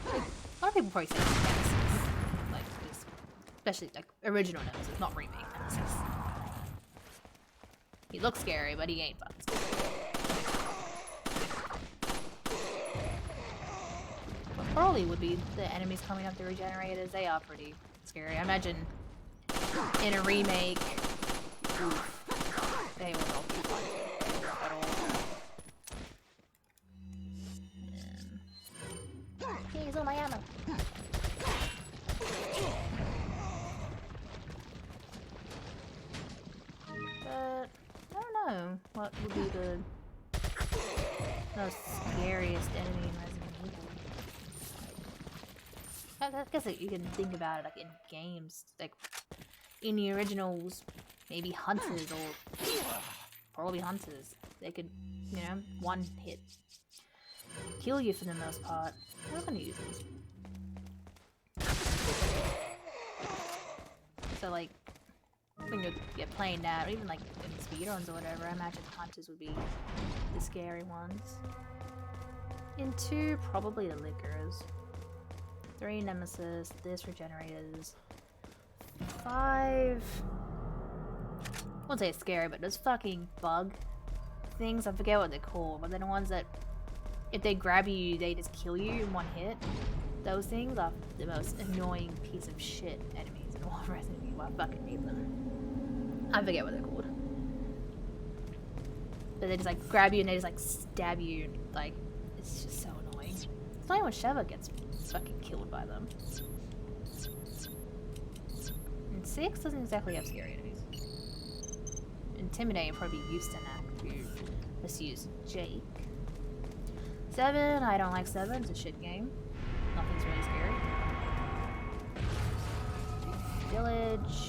A: Like, a lot of people probably say Nemesis. Like, especially like original Nemesis, not remake Nemesis. He looks scary, but he ain't fucking scary. But probably would be the enemies coming up the regenerators. They are pretty scary. I imagine in a remake, oof, they would all be fun at all. Okay, he's on my ammo. But I don't know what would be the most scariest enemy in Resident Evil. I guess like, you can think about it like in games, like in the originals, maybe hunters or probably hunters. They could, you know, one hit kill you for the most part. I'm not gonna use these. So like when you're playing that, or even like in speedruns or whatever, I imagine hunters would be the scary ones. In 2, probably the lickers. 3, Nemesis. This regenerators. 5. I won't say it's scary, but those fucking bug things, I forget what they're called, but they're the ones that if they grab you, they just kill you in one hit. Those things are the most annoying piece of shit enemies in all of Resident Evil. I fucking hate them. I forget what they're called. But they just like grab you and they just like stab you. Like, it's just so annoying. It's not even when Sheva gets fucking killed by them. And 6 doesn't exactly have scary enemies. Intimidate and probably used to that. Let's use Jake. 7, I don't like 7. It's a shit game. Nothing's really scary. Village.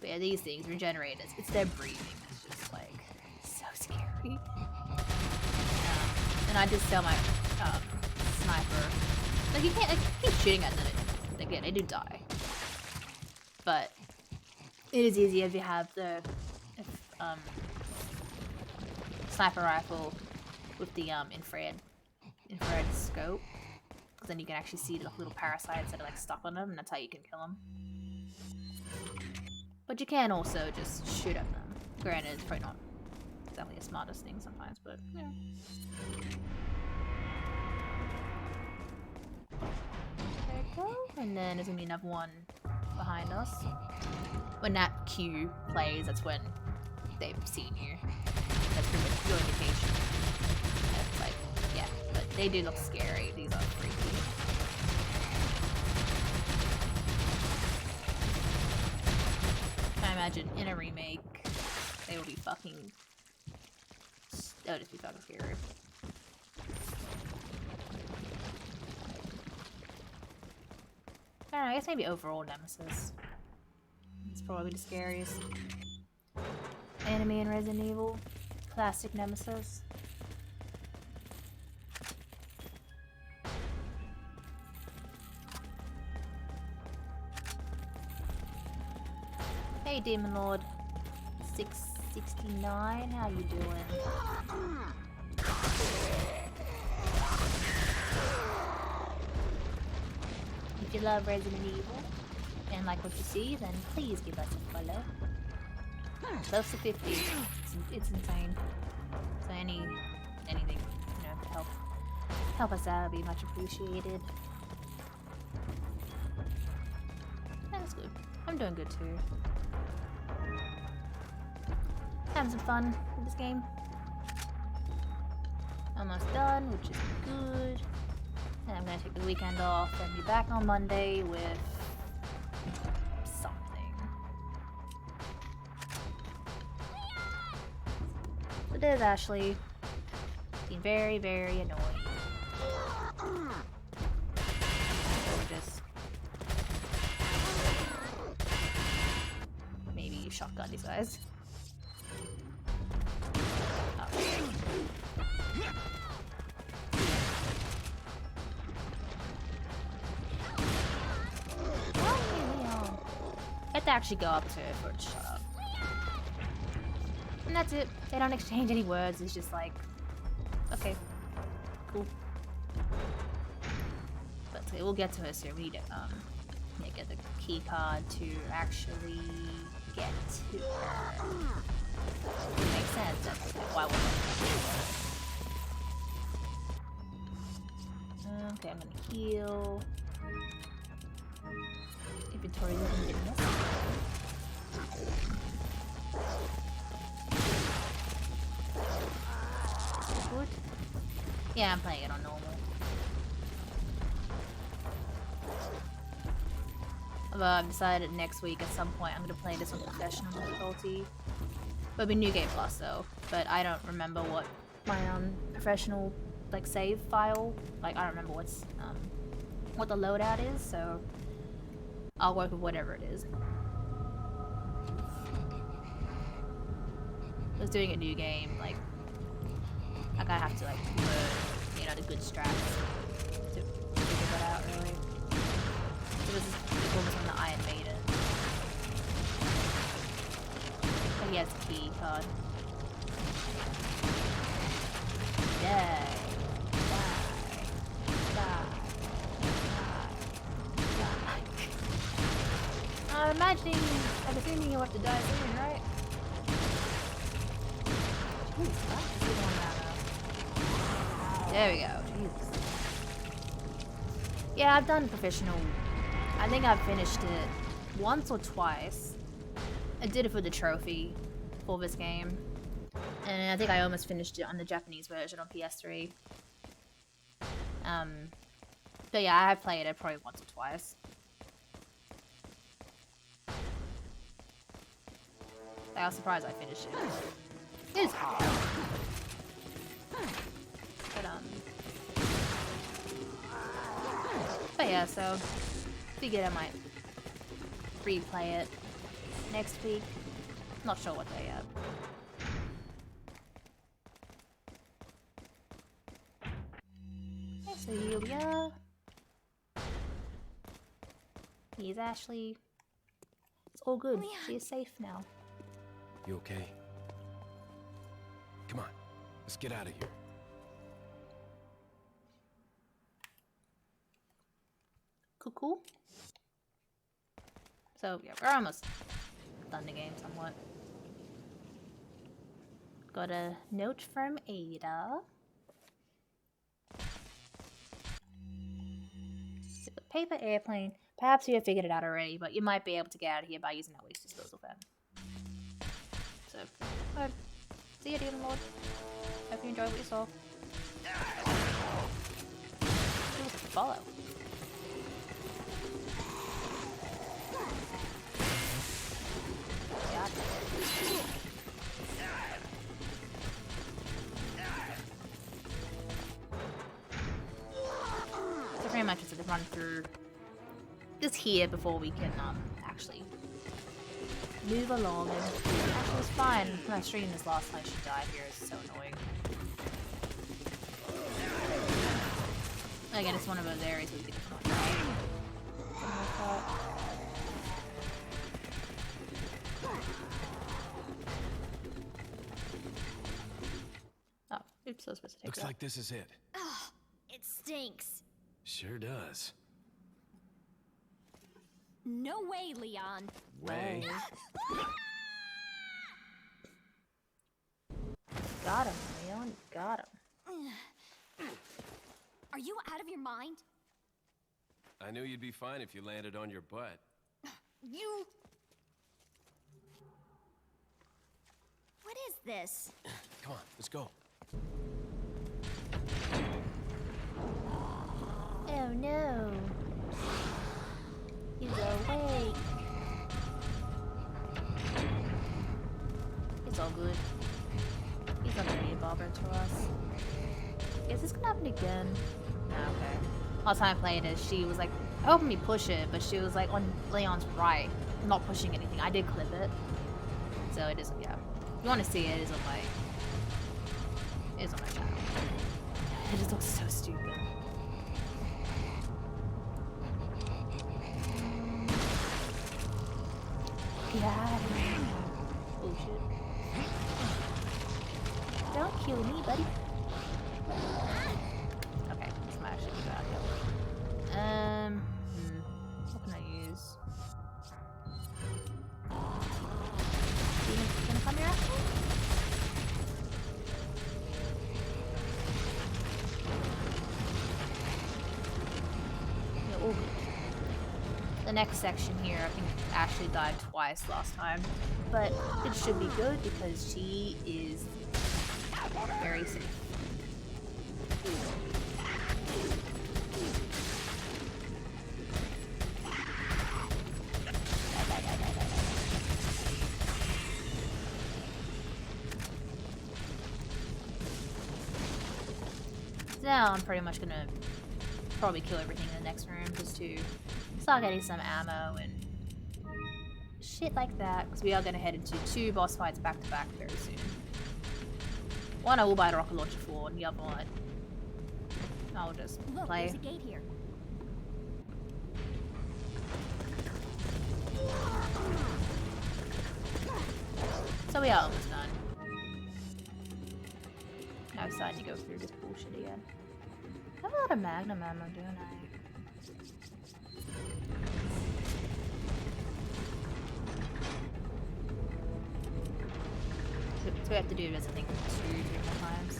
A: But yeah, these things regenerate. It's their breathing. It's just like so scary. And I just sell my sniper. Like you can't keep shooting at them. Again, they do die. But it is easier if you have the sniper rifle with the infrared scope, because then you can actually see the little parasites that are like stuck on them, and that's how you can kill them. But you can also just shoot at them. Granted, it's probably not exactly the smartest thing sometimes, but yeah. There we go. And then there's gonna be another one behind us. When that cue plays, that's when they've seen you. That's pretty much your indication. It's like, yeah, but they do look scary. These are freaky. I imagine in a remake, they will be fucking. That would just be fucking scary. I don't know, I guess maybe overall Nemesis. It's probably the scariest enemy in Resident Evil. Classic Nemesis. Hey Demon Lord 669, how you doing? If you love Resident Evil and like what you see, then please give us a follow. Close to 50. It's insane. So anything, you know, to help us out would be much appreciated. That's good. I'm doing good too. Having some fun with this game. Almost done, which is good. And I'm gonna take the weekend off and be back on Monday with something. So there's Ashley. Being very, very annoying. Gorgeous. Maybe shotgun these guys. I have to actually go up to her for it to shut up. And that's it. They don't exchange any words. It's just like, okay, cool. But okay, we'll get to her soon. We need to yeah, get the key card to actually get to her. It makes sense. That's why we're okay, I'm gonna heal. Inventory looking good. Good. Yeah, I'm playing it on normal. Although I've decided next week at some point I'm gonna play this on professional difficulty. It'll be New Game Plus though, but I don't remember what my professional like save file. Like I don't remember what the loadout is, so I'll work with whatever it is. I was doing a new game, like I gotta have to like learn, you know, the good strats to figure that out really. It was almost on the Iron Maiden. But he has a key card. Die. I'm assuming you'll have to die soon, right? There we go. Jesus. Yeah, I've done professional. I think I've finished it once or twice. I did it for the trophy for this game. And I think I almost finished it on the Japanese version on PS3. But yeah, I have played it probably once or twice. I was surprised I finished it. It is hard. But yeah, so figured I might replay it next week. Not sure what day yet. Okay, so here we are. Here's Ashley. It's all good.
I: Leon.
A: She is safe now.
C: You okay? Come on, let's get out of here.
A: Cool. So yeah, we're almost done the game somewhat. Got a note from Ada. Paper airplane. Perhaps you have figured it out already, but you might be able to get out of here by using that waste disposal fan. So, see you, Demon Lord. Hope you enjoyed what you saw. Follow. God. So pretty much it's a run through this here before we can actually move along. And actually it's fine. When I streamed this last time, she died here. It's so annoying. Again, it's one of those areas where we can just not die. Oh, oops, I was supposed to take
C: Looks
A: that.
C: like this is it.
I: Ugh, it stinks.
C: Sure does.
I: No way, Leon.
C: Way.
A: Got him, Leon. Got him.
I: Are you out of your mind?
C: I knew you'd be fine if you landed on your butt.
I: You... What is this?
C: Come on, let's go.
A: Oh no. He's awake. It's all good. He's not gonna be a bother to us. Is this gonna happen again? No, okay. Last time I played it, she was like helping me push it, but she was like on Leon's right, not pushing anything. I did clip it. So it is, yeah. If you want to see it, it is on my channel. It just looks so stupid. God. Bullshit. Don't kill me, buddy. Okay, let's smash it. Get out of here. What can I use? Gonna come here after? Yeah, all good. The next section here, I think Ashley died twice last time, but it should be good because she is very safe. Now I'm pretty much gonna probably kill everything in the next room just to start getting some ammo and shit like that, because we are gonna head into 2 boss fights back to back very soon. One I will buy a rocket launcher for, and the other one I'll just play.
I: There's a gate here.
A: So we are almost done. Now it's time to go through this bullshit again. I have a lot of magnum ammo, don't I? So we have to do this, I think, 2 or 3 more times.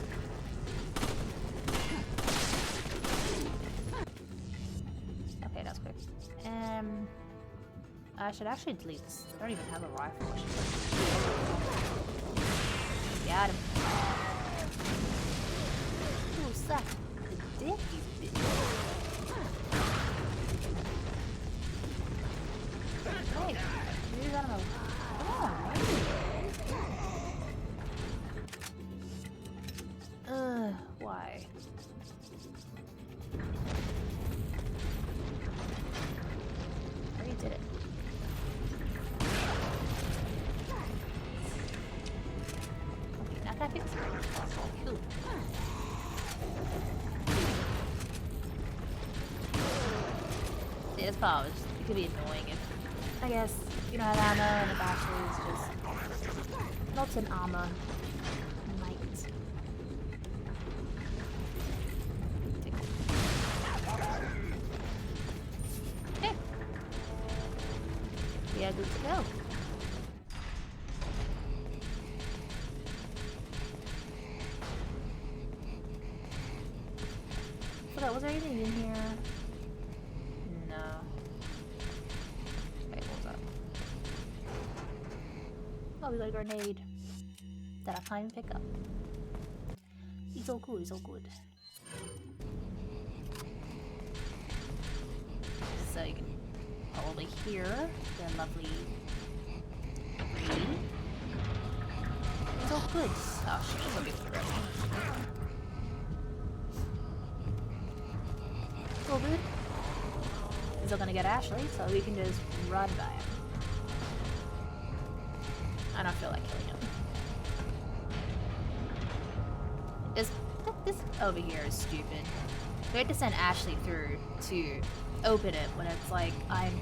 A: Okay, that's quick. I should actually delete this. I don't even have a rifle. Got him. Ooh, suck the dick, you bitch. Hey, move out of my way. Why? I already did it. Cool. See, this part was, it could be annoying if, I guess, you don't have armor and the battery is just not an armor knight. Okay. We are good to go. Okay, was there anything in here? No. Wait, what was that? Oh, we got a grenade that I can't even pick up. It's all good, it's all good. So you can probably hear the lovely breeze. It's all good. Oh, she's looking for it. It's all good. He's not gonna get Ashley, so we can just run by him. I don't feel like killing him. This over here is stupid. We had to send Ashley through to open it when it's like, I'm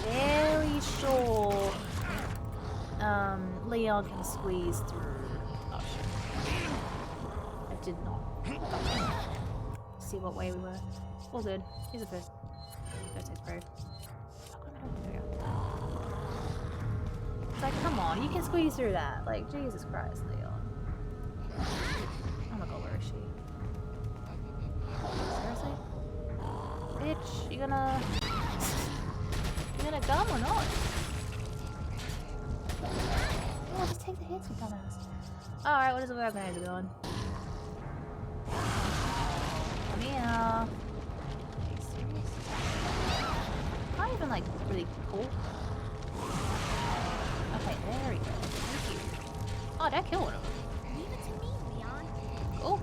A: very sure Leon can squeeze through. Oh shit. I did not see what way we were. All good. Here's the first aid spray. There we go. It's like, come on, you can squeeze through that. Like, Jesus Christ, Leon. Oh my god, where is she? Seriously? Bitch, you gonna come or not? Oh, just take the hits, you dumbass. Alright, what is the way our grenades are going? Come here. Are you serious? Not even like really cool. Okay, there we go. Thank you. Oh, that killed one of them.
I: Leave it to me, Leon.
A: Cool.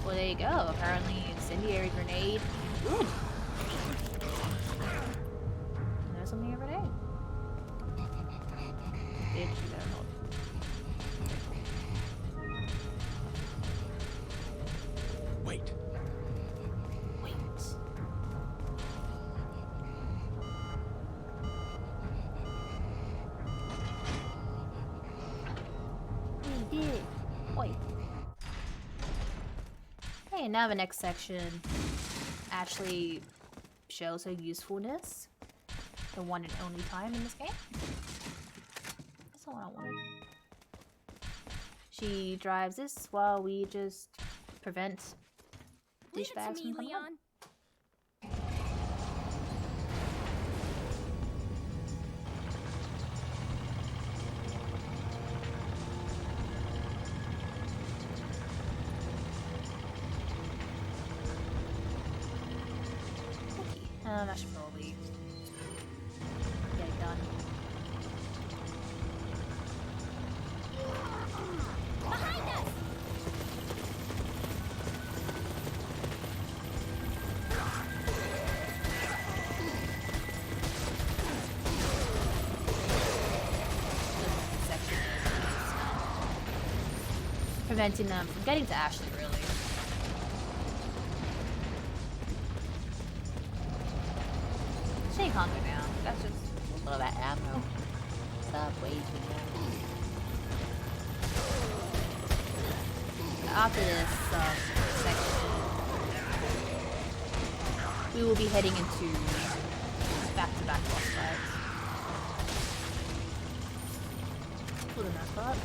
A: Well, there you go. Apparently, incendiary grenade. Ooh. There's something over there. Bitch, you better hold.
B: Wait.
A: Wait. We did. Wait. Okay, now the next section actually shows her usefulness. The one and only time in this game. That's all I wanted. She drives this while we just prevent
I: Leave it
A: douchebags
I: to me,
A: from coming up.
I: Leon.
A: I should probably get it done.
I: Behind us!
A: Preventing them from getting to Ashley, really. She can't go down. That's just a little bit of ammo. Stop waiting. After this section, we will be heading into back-to-back boss fights. For the most part.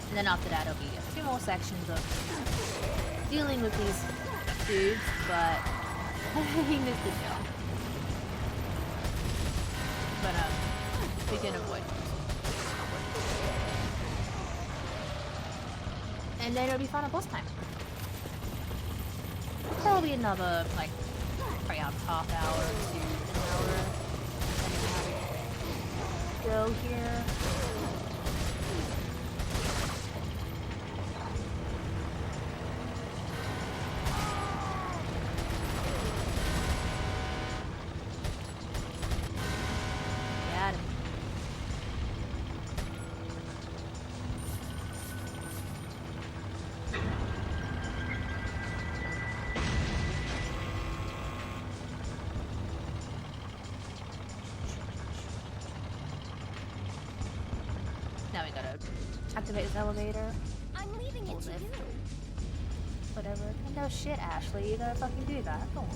A: And then after that, it'll be a few more sections of dealing with these dudes, but he missed the jump. But we can avoid it. And then it'll be final boss time. Probably another, like, probably a half hour to an hour. Depending on how we go here. activate this elevator.
I: I'm leaving it to
A: lift.
I: you.
A: Whatever. No shit, Ashley. You gotta fucking do that. Go on.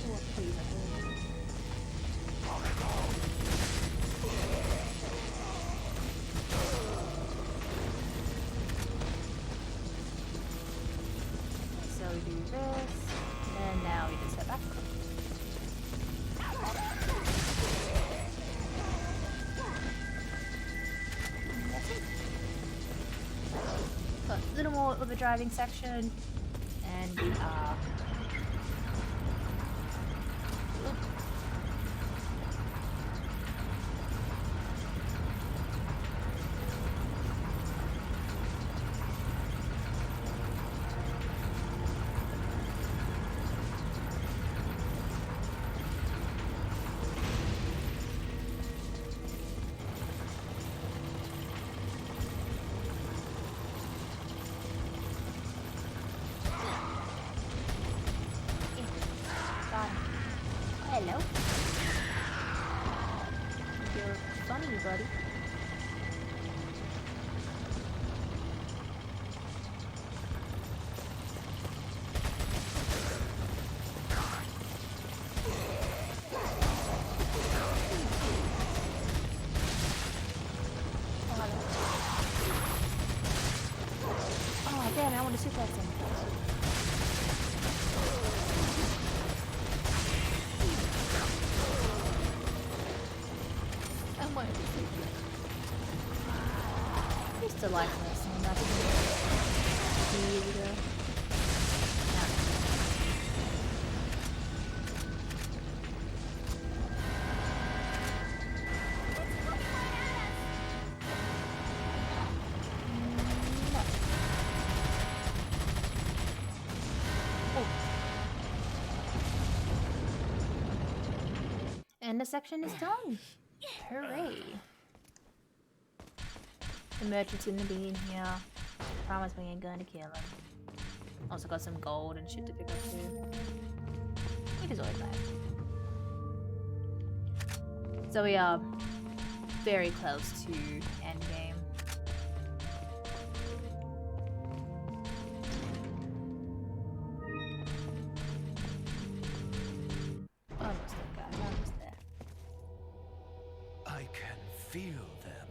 A: Oh, please, so we do this, and now we just head back. That's it. Got a little more of a driving section, and we are. Hello. You're funny, buddy. Oh, damn it, I want to shoot that thing. Used to like this one back a few years ago. No. Oh. And the section is done. Hooray. The merchant's gonna be in here. Promise we ain't gonna kill him. Also got some gold and shit to pick up too. Which is always nice. So we are very close to endgame. Almost there, guys. Almost there.
H: I can feel them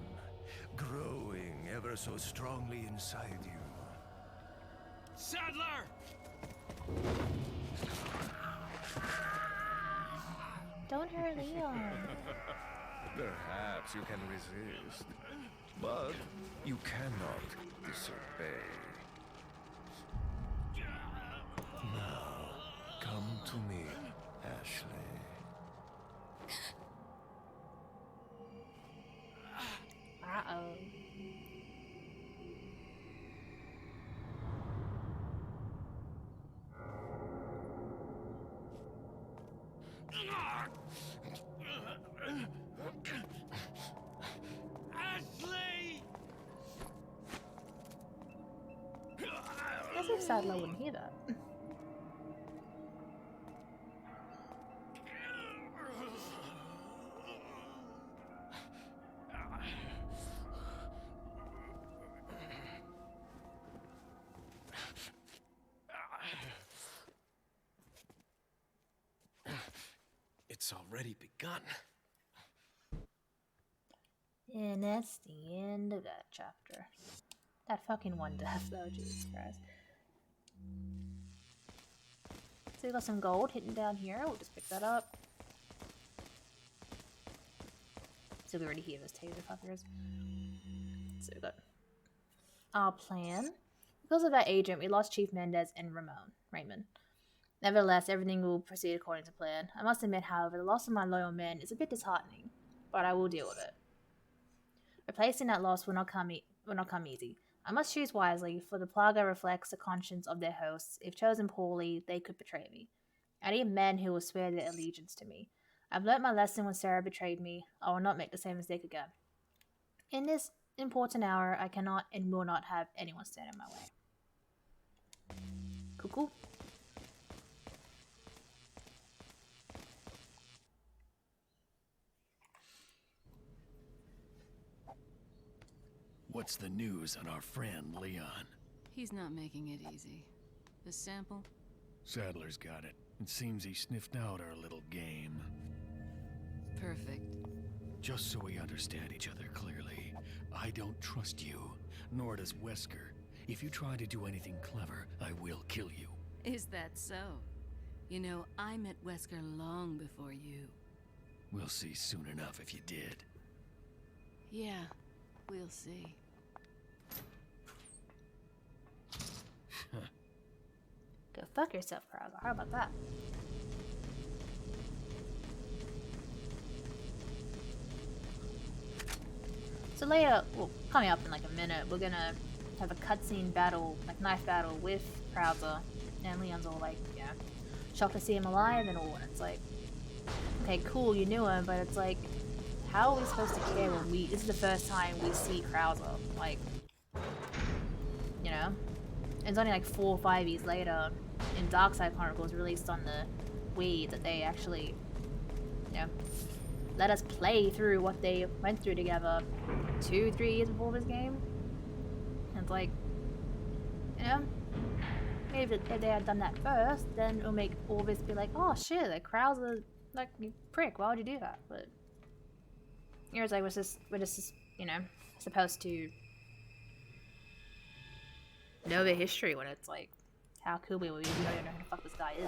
H: growing ever so strongly inside you.
E: Sadler!
A: Don't hurt Leon.
H: Perhaps you can resist, but you cannot disobey. Now, come to me, Ashley.
A: Uh-oh.
E: Ashley!
A: As if Sadler wouldn't hear that.
C: It's already begun.
A: And that's the end of that chapter. That fucking one death though, Jesus Christ. So we got some gold hidden down here. We'll just pick that up. So we already hear those taser fuckers. So we got our plan. Because of that agent, we lost Chief Mendez and Raymond. Nevertheless, everything will proceed according to plan. I must admit, however, the loss of my loyal men is a bit disheartening, but I will deal with it. Replacing that loss will not come easy. I must choose wisely, for the Plaga reflects the conscience of their hosts. If chosen poorly, they could betray me. I need men who will swear their allegiance to me. I've learnt my lesson when Sarah betrayed me. I will not make the same mistake again. In this important hour, I cannot and will not have anyone stand in my way. Cool.
B: What's the news on our friend, Leon?
K: He's not making it easy. The sample?
B: Sadler's got it. It seems he sniffed out our little game.
K: Perfect.
B: Just so we understand each other clearly, I don't trust you, nor does Wesker. If you try to do anything clever, I will kill you.
K: Is that so? You know, I met Wesker long before you.
B: We'll see soon enough if you did.
K: Yeah, we'll see.
A: Go fuck yourself, Krauser. How about that? So later, well, coming up in like a minute, we're gonna have a cutscene battle, like knife battle with Krauser, and Leon's all like, yeah, shocked to see him alive and all, and it's like, okay, cool, you knew him, but it's like, how are we supposed to care when this is the first time we see Krauser, like, you know? And it's only like 4 or 5 years later, in Darkside Chronicles, released on the Wii, that they actually, you know, let us play through what they went through together 2-3 years before this game. And it's like, you know, maybe if they had done that first, then it'll make all this be like, oh shit, like Krauser, like, you prick, why would you do that? But you know, it's like we're just you know, supposed to know the history when it's like, how could we don't even know who the fuck this guy is.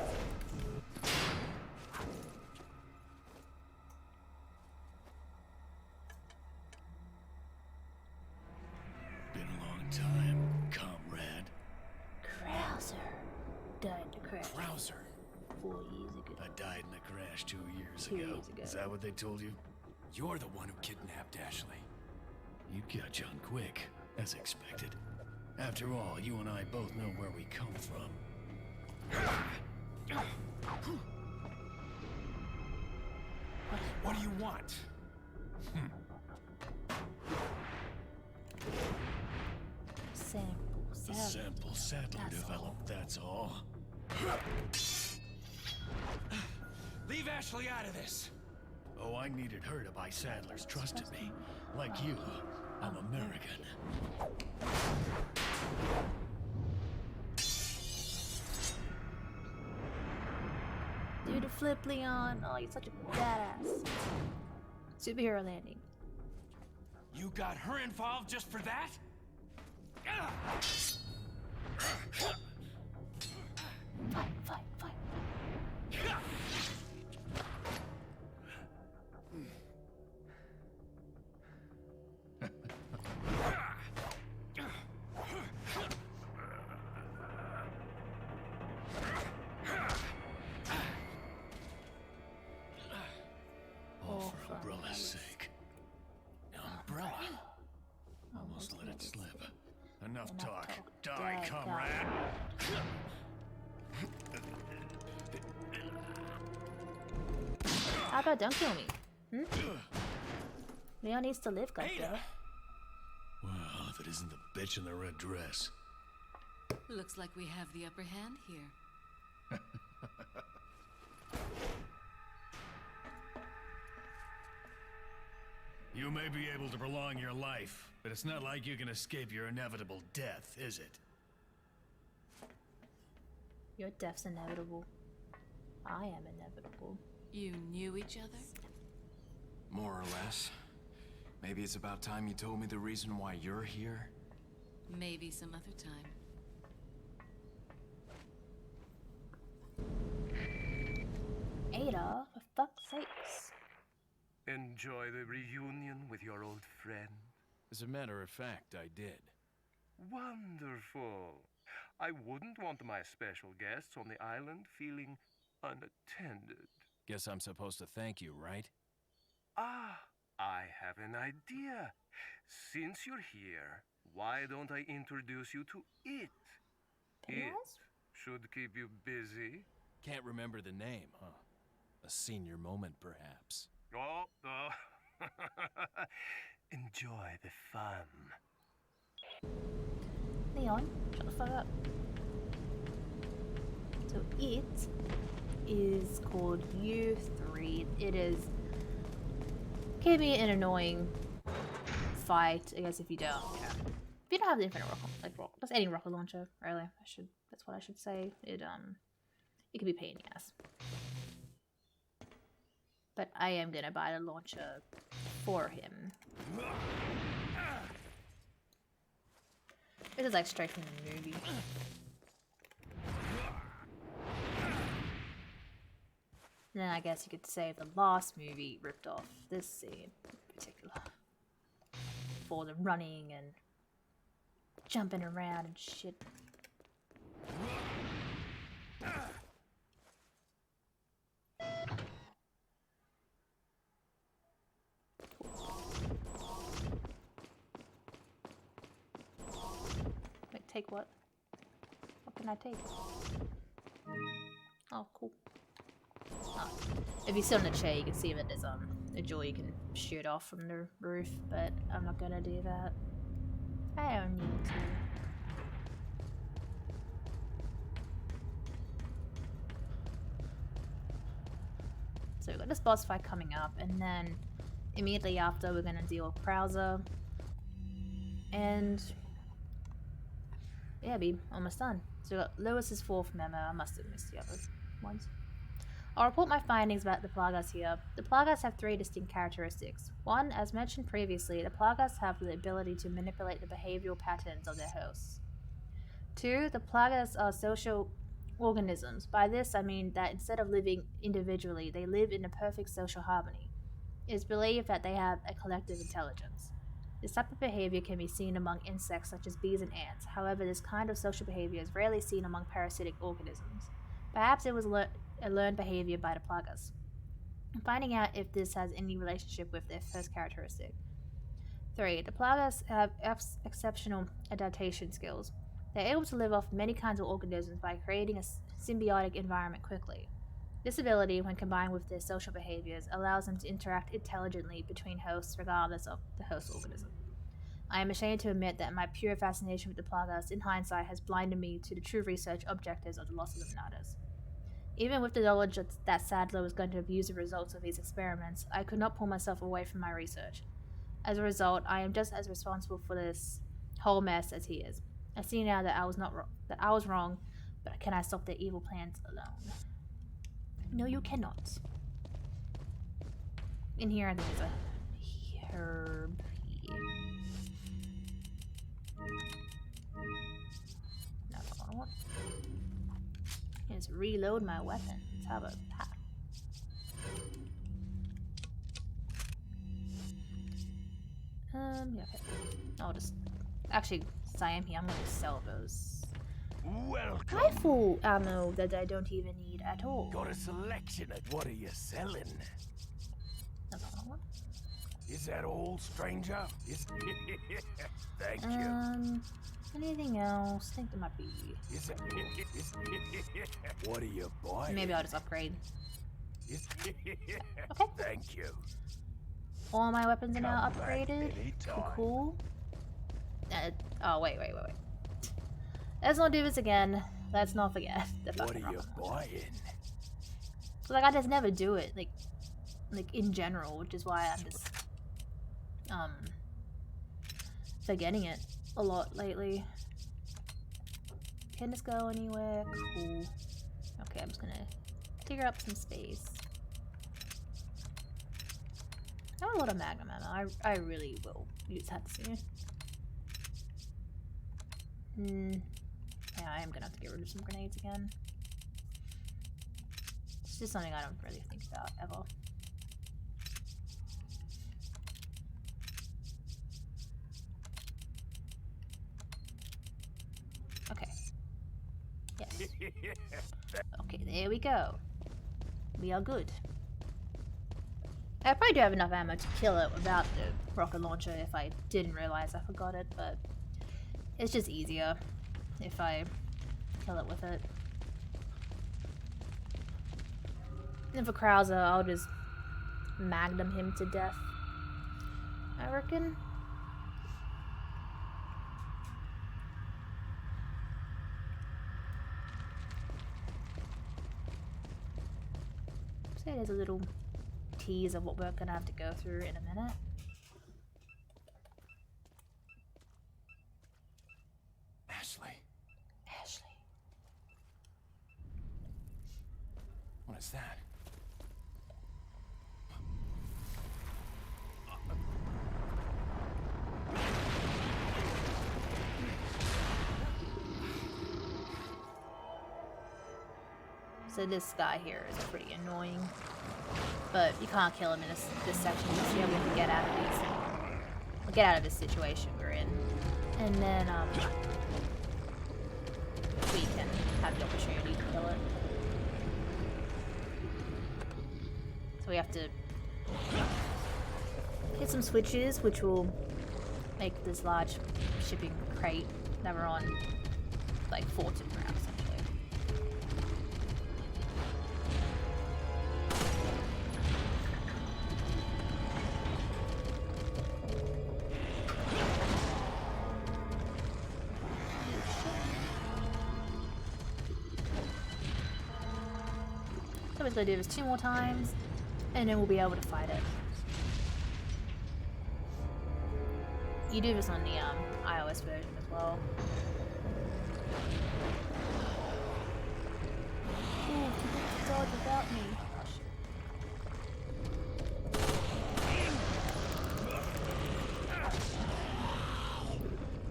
B: Been a long time, comrade.
A: Krauser died in a crash.
B: Krauser?
A: 4 years ago.
B: I died in a crash 2 years
A: 2
B: ago.
A: years ago.
B: Is that what they told you?
G: You're the one who kidnapped Ashley.
B: You catch on quick, as expected. After all, you and I both know where we come from.
G: What do you want?
B: The sample Sadler developed, that's all.
G: Leave Ashley out of this!
B: Oh, I needed her to buy Sadler's trust in me. Like you, I'm American.
A: Do the flip, Leon. Oh, you're such a badass. Superhero landing.
G: You got her involved just for that?
A: Fight.
B: All for Umbrella's sake.
G: Umbrella?
B: Almost let it slip. Enough talk. Die, comrade!
A: How about don't kill me? Leon needs to live, goddammit.
B: Well, if it isn't the bitch in the red dress.
K: Looks like we have the upper hand here.
B: You may be able to prolong your life, but it's not like you can escape your inevitable death, is it?
A: Your death's inevitable. I am inevitable.
K: You knew each other?
G: More or less. Maybe it's about time you told me the reason why you're here.
K: Maybe some other time.
A: Ada, for fuck's sakes.
L: Enjoy the reunion with your old friend?
G: As a matter of fact, I did.
L: Wonderful. I wouldn't want my special guests on the island feeling unattended.
G: Guess I'm supposed to thank you, right?
L: Ah, I have an idea. Since you're here, why don't I introduce you to it? It should keep you busy.
G: Can't remember the name, huh? A senior moment, perhaps.
L: Oh. Enjoy the fun.
A: Leon, shut the fuck up. So it is called U3. It is can be an annoying fight. I guess if you don't, if you don't have the infinite just any rocket launcher, really. That's what I should say. It can be a pain in the ass. But I am gonna buy the launcher for him. This is like straight from the movie. And then I guess you could say the last movie ripped off this scene in particular. For the running and jumping around and shit. Wait, take what? What can I take? Oh, cool. Oh. If you sit on a chair, you can see that there's a jaw you can shoot off from the roof, but I'm not gonna do that. I don't need to. So we've got this boss fight coming up, and then immediately after we're gonna deal with Krauser. And yeah, be almost done. So we got Lewis's 4th memo. I must have missed the other ones. I'll report my findings about the Plagas here. The Plagas have 3 distinct characteristics. 1, as mentioned previously, the Plagas have the ability to manipulate the behavioral patterns of their hosts. 2, the Plagas are social organisms. By this, I mean that instead of living individually, they live in a perfect social harmony. It is believed that they have a collective intelligence. This type of behavior can be seen among insects such as bees and ants. However, this kind of social behavior is rarely seen among parasitic organisms. Perhaps it was a learned behavior by the Plagas. Finding out if this has any relationship with their first characteristic. 3. The Plagas have exceptional adaptation skills. They are able to live off many kinds of organisms by creating a symbiotic environment quickly. This ability, when combined with their social behaviors, allows them to interact intelligently between hosts regardless of the host organism. I am ashamed to admit that my pure fascination with the Plagas, in hindsight, has blinded me to the true research objectives of the Los Illuminados. Even with the knowledge that Sadler was going to abuse the results of his experiments, I could not pull myself away from my research. As a result, I am just as responsible for this whole mess as he is. I see now that I was wrong, but can I stop their evil plans alone? No, you cannot. In here, there's a herb here. That's what I want. Let's reload my weapons. How about that? Yeah, okay. I'll just... Actually, since I am here, I'm gonna sell those.
B: Welcome.
A: Rifle ammo that I don't even need at all.
B: Got a selection at what are you selling?
A: That's what I want.
B: Is that all, stranger? Thank you.
A: Anything else? I think there might be.
B: What are you buying?
A: Maybe I'll just upgrade.
B: Okay. Thank you.
A: All my weapons are now upgraded. Cool. Oh, wait. Let's not do this again. Let's not forget the fucking
B: What are you buying?
A: So, like, I just never do it, like in general, which is why I'm just, forgetting it a lot lately. Can this go anywhere? Cool. Okay, I'm just gonna clear up some space. I have a lot of magnum ammo. I really will use that soon. Yeah, I am gonna have to get rid of some grenades again. It's just something I don't really think about ever. Okay. Yes. Okay, there we go. We are good. I probably do have enough ammo to kill it without the rocket launcher if I didn't realize I forgot it, but it's just easier if I kill it with it. And for Krauser, I'll just magnum him to death, I reckon. So there's a little tease of what we're gonna have to go through in a minute.
G: is that?
A: So this guy here is pretty annoying, but you can't kill him in this section. So yeah, we have to get out of this situation we're in, and then we can have the opportunity to kill it. So we have to hit some switches, which will make this large shipping crate that we're on like fortune around essentially. So we're going to do this 2 more times, and then we'll be able to fight it. You do this on the iOS version as well. Ooh, keep dodge without me.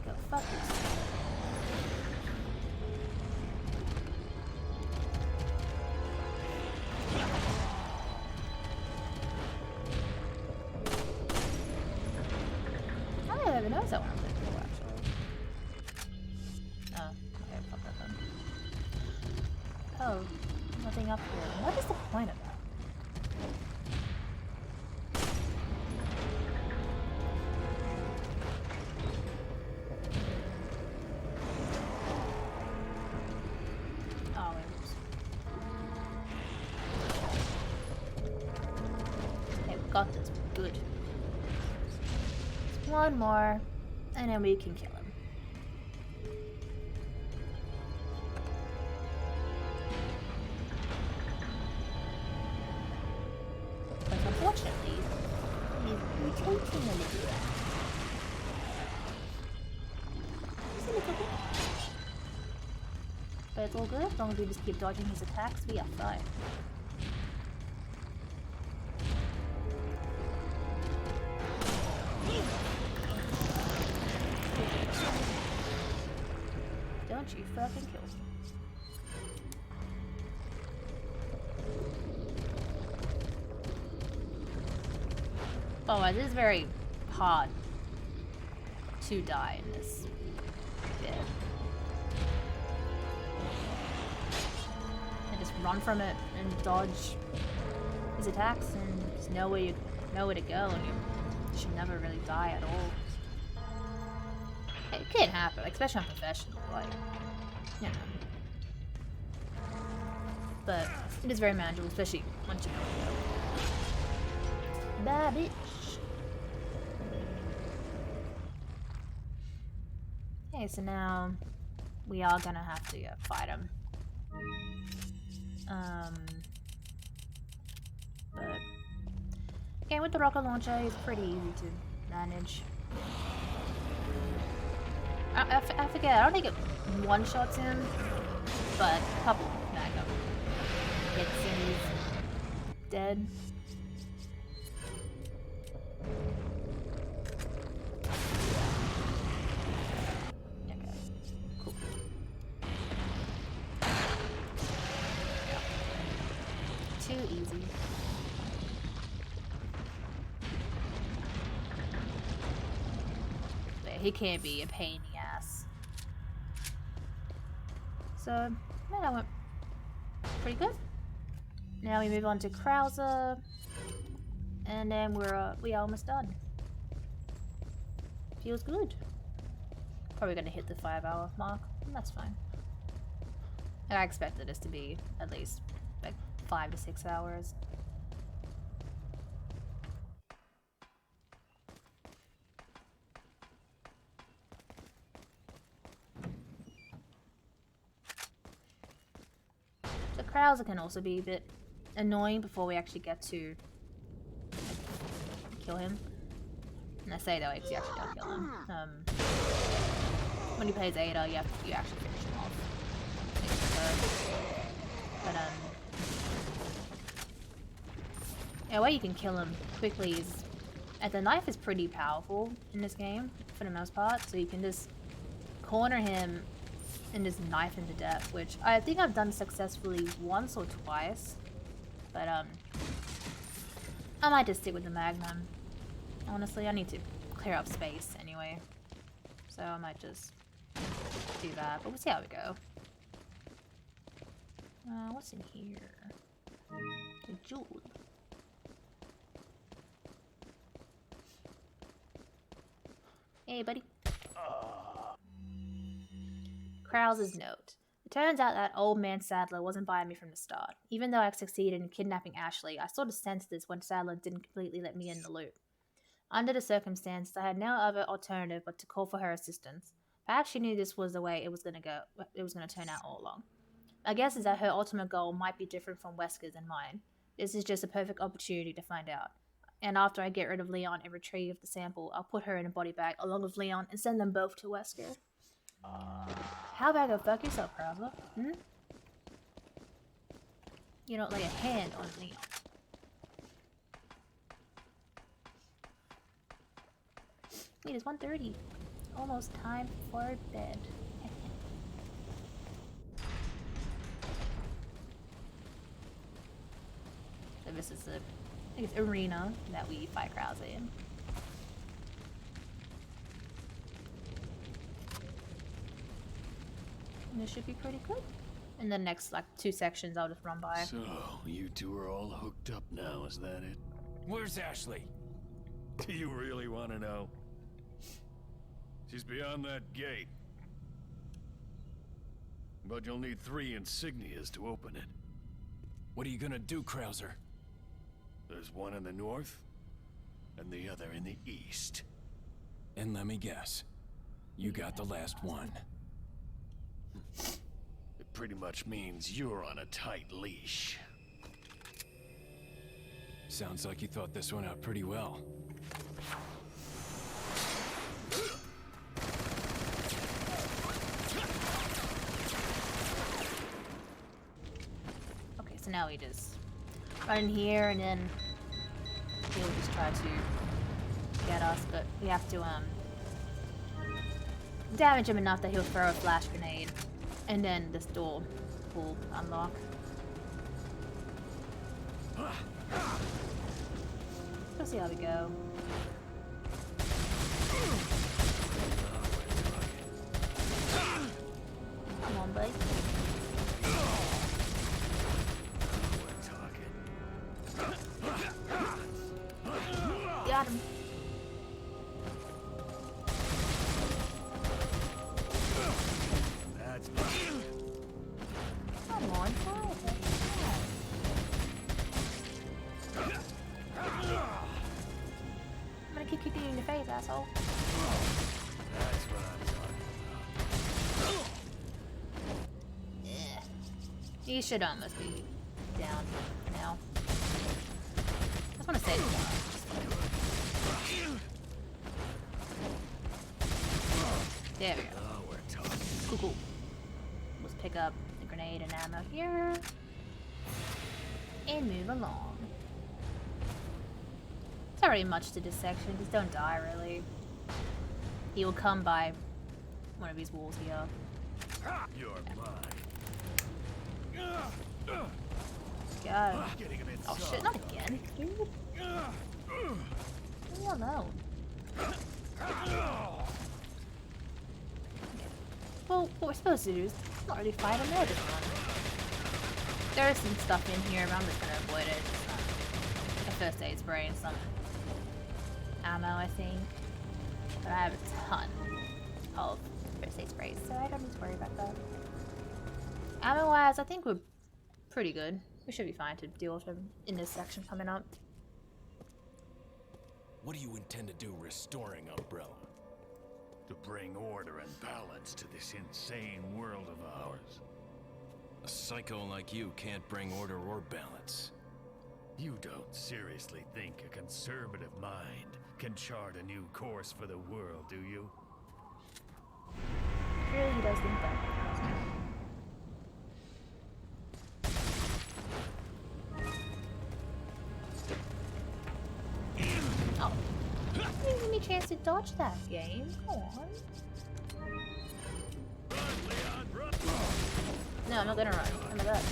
A: Go fuck yourself. Knows that one I'm looking for, actually. Oh, okay, fuck that then. Oh, nothing up here. What is the point of that? Oh, oops. Okay, we got this. Good. One more, and then we can kill him. But unfortunately, he's mutating a little bit. Just a little bit. But it's all good, as long as we just keep dodging his attacks, we are fine. Don't you fucking kill me. Oh, it is very hard to die in this bit. And just run from it and dodge his attacks and just know where to go, and you should never really die at all. It can happen, like, especially on professional, like, you know. But it is very manageable, especially once you know it. Bad bitch. Okay, so now we are gonna have to fight him. But again, with the rocket launcher, it's pretty easy to manage. I forget, I don't think it one-shots him, but a couple magnum hits and he's dead. Okay, cool. Too easy. But he can't be a pain in the ass. So, yeah, that went pretty good. Now we move on to Krauser, and then we are almost done. Feels good. Probably gonna hit the 5-hour mark. That's fine. I expected this to be at least like 5 to 6 hours. The Krauser can also be a bit annoying before we actually get to kill him. And I say that way because you actually don't kill him. When he plays Ada, you actually finish him off. But a way you can kill him quickly is... And the knife is pretty powerful in this game, for the most part, so you can just corner him and just knife him to death, which I think I've done successfully once or twice. But, I might just stick with the Magnum. Honestly, I need to clear up space anyway. So I might just do that, but we'll see how we go. What's in here? A jewel. Hey, buddy. Krause's note. It turns out that old man Sadler wasn't buying me from the start. Even though I succeeded in kidnapping Ashley, I sort of sensed this when Sadler didn't completely let me in the loop. Under the circumstances, I had no other alternative but to call for her assistance. Perhaps she knew this was the way it was going to turn out all along. My guess is that her ultimate goal might be different from Wesker's and mine. This is just a perfect opportunity to find out. And after I get rid of Leon and retrieve the sample, I'll put her in a body bag along with Leon and send them both to Wesker. How about go fuck yourself, Krause? Hmm? You don't lay a hand on Leon. Wait, it's 1:30. Almost time for bed. So this is the arena that we fight Krause in. And this should be pretty good. And the next, like, 2 sections I'll just run by.
B: So, you two are all hooked up now, is that it?
G: Where's Ashley?
B: Do you really want to know? She's beyond that gate. But you'll need 3 insignias to open it.
G: What are you gonna do, Krauser?
B: There's one in the north, and the other in the east.
G: And let me guess, you got the last one.
B: It pretty much means you're on a tight leash.
G: Sounds like you thought this one out pretty well.
A: Okay, so now we just run in here and then he'll just try to get us, but we have to damage him enough that he'll throw a flash grenade and then this door will unlock. Let's see how we go. Come on, buddy. Got him.
B: That's
A: Come on, try it. I'm gonna keep kicking you in the face, asshole.
B: That's what I'm talking about.
A: Yeah. He should almost be down now. I just want to save him. There we go.
B: Oh, we're talking.
A: Cool, cool. Let's pick up the grenade and ammo here. And move along. It's already much to this section. Just don't die, really. He will come by one of these walls here.
B: You're mine.
A: Go.
B: Getting a bit
A: Oh shit, not again, dude. Leave me alone. Well, what we're supposed to do is not really fight him there this one. There is some stuff in here, but I'm just gonna avoid it. It's a first aid spray and some ammo, I think. But I have a ton of first aid sprays, so I don't need to worry about that. Ammo-wise, I think we're pretty good. We should be fine to deal with him in this section coming up.
G: What do you intend to do restoring Umbrella?
B: To bring order and balance to this insane world of ours.
G: A psycho like you can't bring order or balance.
B: You don't seriously think a conservative mind can chart a new course for the world, do you?
A: Really, he does think that. chance to dodge that game. Come on. No, I'm not gonna run. Remember that.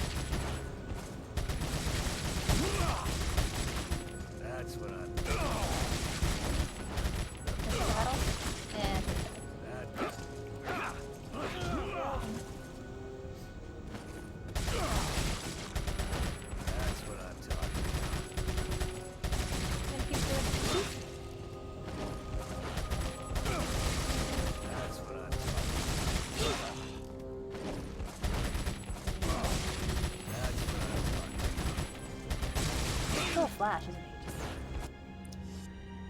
B: That's what I'm.
A: Battle. And
B: That's what I'm talking That's what I'm
A: still Flash, isn't he?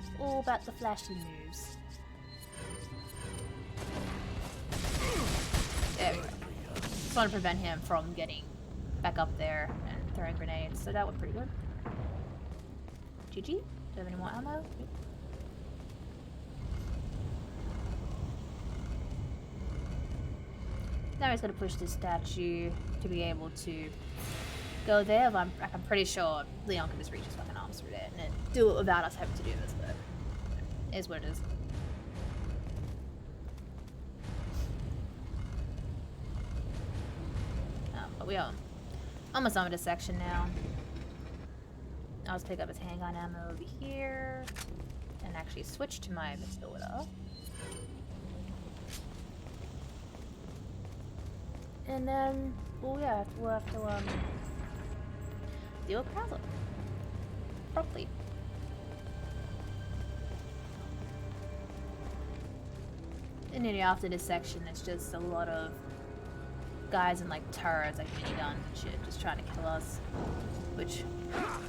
A: It's all about the flashy moves. There we go. Just want to prevent him from getting back up there and throwing grenades, so that went pretty good. GG? Do you have any more ammo? Nope. Now he's gonna push this statue to be able to go there. But I'm pretty sure Leon can just reach his fucking arms through there and then do it without us having to do this, but it is what it is. But we are almost done with this section now. I'll just pick up his handgun ammo over here and actually switch to my Matilda. And then, well, yeah, we'll have to deal with Krauser properly. And then after this section, it's just a lot of guys in like turrets, like miniguns and shit, just trying to kill us. Which,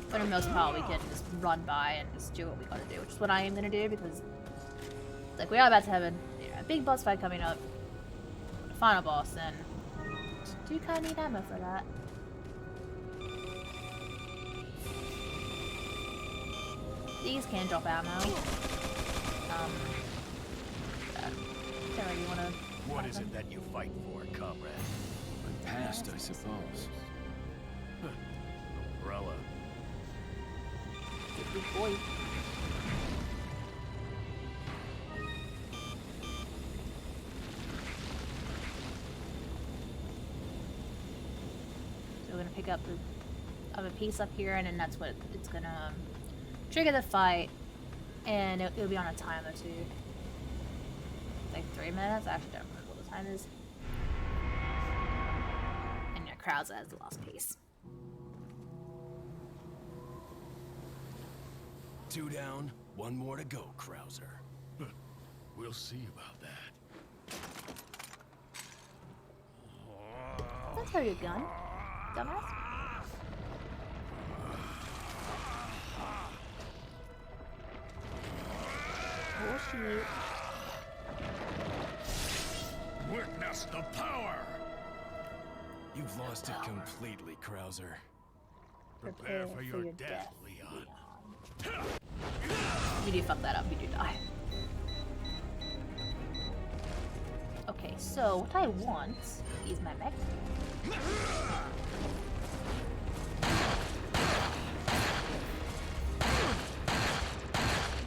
A: for the most part, we can just run by and just do what we gotta do, which is what I am gonna do because, like, we are about to have a big boss fight coming up, the final boss, and do kind of need ammo for that. These can drop ammo. Don't really wanna.
B: What is it that you fight for, comrade?
C: My past, I suppose.
B: Umbrella.
A: Good boy. So we're gonna pick up the other piece up here, and then that's what it's gonna trigger the fight, and it'll be on a timer too. Like 3 minutes. I actually don't remember what the time is. And yeah, Krauser has the last piece.
G: 2 down, 1 more to go, Krauser.
B: We'll see about that.
A: That's how your gun, dumbass. Oh shit.
B: Witness the power!
G: You've lost it completely, Krauser.
B: Prepare for your death, Leon.
A: You do fuck that up, you do die. Okay, so what I want is my mech. You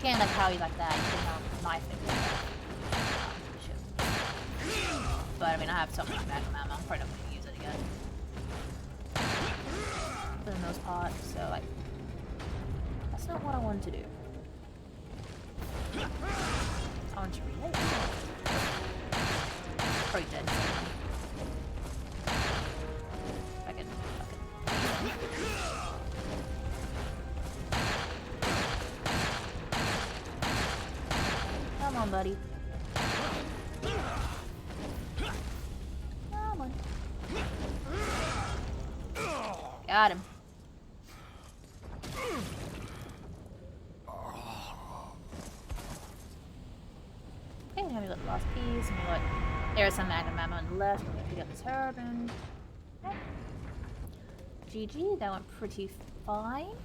A: can't like how you like that, you can knife it. But I mean, I have so much magnum ammo, I'm probably not going to use it again. For the most part, so like, that's not what I wanted to do. I want to reload. Probably dead. Fucking. Come on, buddy. Come on. Got him. Okay, now we got the last piece, and we got there's some magnum ammo on the left. We're gonna pick up this turban. Okay. GG, that went pretty fine.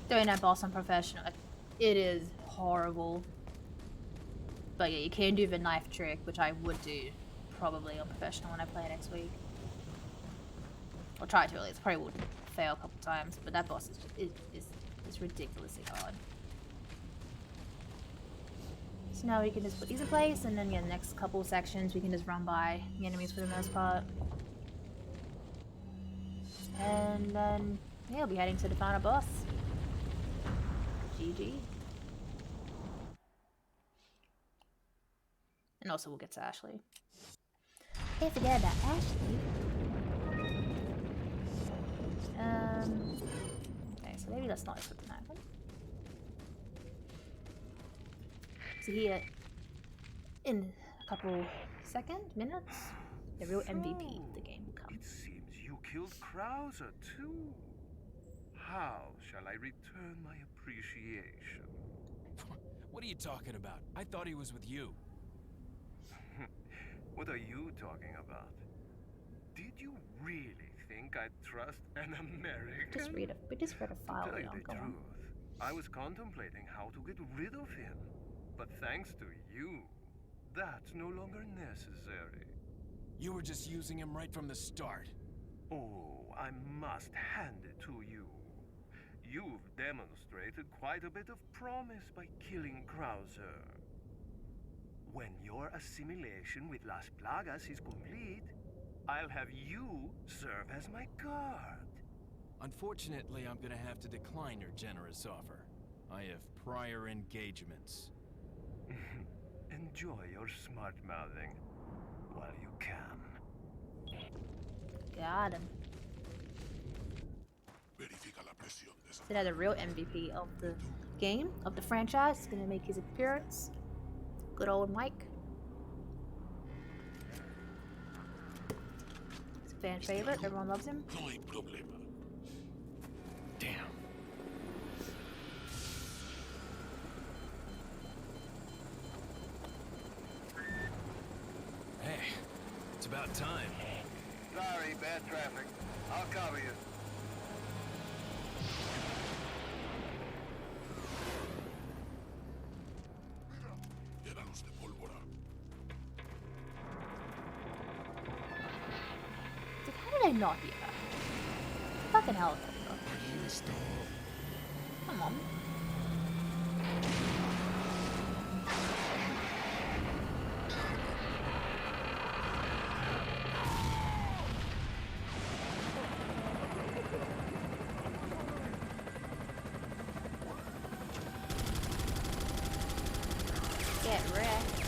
A: Doing that boss on professional, it is horrible. But yeah, you can do the knife trick, which I would do probably on professional when I play next week. I'll try to at least. Probably would fail a couple times, but that boss is ridiculously hard. So now we can just put these in place, and then yeah, the next couple sections we can just run by the enemies for the most part. And then yeah, we'll be heading to the final boss. GG. And also we'll get to Ashley. Can't forget about Ashley. Okay, so maybe let's not equip the magnet. So here, in a couple minutes, the real MVP of the game will come.
L: It seems you killed Krauser too. How shall I return my appreciation?
G: What are you talking about? I thought he was with you.
L: What are you talking about? Did you really think I'd trust an American?
A: We just read a file.
L: To tell you the truth, I was contemplating how to get rid of him. But thanks to you, that's no longer necessary.
G: You were just using him right from the start.
L: Oh, I must hand it to you. You've demonstrated quite a bit of promise by killing Krauser. When your assimilation with Las Plagas is complete, I'll have you serve as my guard.
G: Unfortunately, I'm gonna have to decline your generous offer. I have prior engagements.
L: Enjoy your smart-mouthing while you can.
A: Got him. So now the real MVP of the game, of the franchise, is gonna make his appearance. Good old Mike. He's a fan favorite, everyone loves him.
B: Damn.
G: Hey, it's about time.
M: Sorry, bad traffic. I'll cover you.
A: Dude, how did I not hear that? Fucking helicopter. Come on. Get wrecked.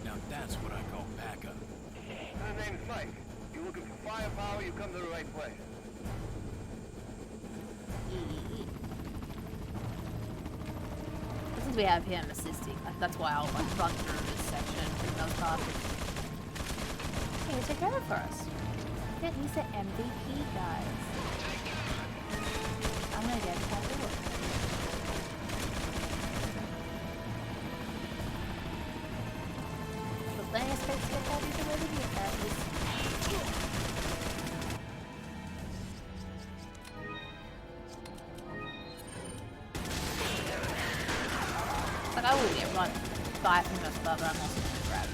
G: Now that's what I call backup.
M: My name's Mike. You looking for firepower, you come to the right place.
A: Since we have him assisting, that's why I'll like run through this section for the most part. Hey, he took care of it for us. Yeah, he's the MVP, guys. I'm gonna get that to work. But plenty of space to get that either way to get that. Like, I will get run by from the most part, but I'm also gonna grab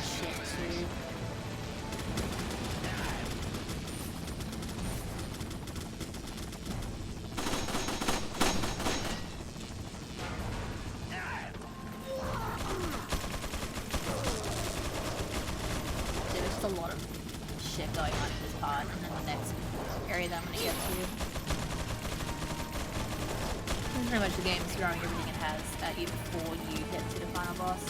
A: shit too. There's just a lot of shit going on in this part, and then the next area that I'm gonna get to. Pretty much the game is throwing everything it has at you before you get to the final boss.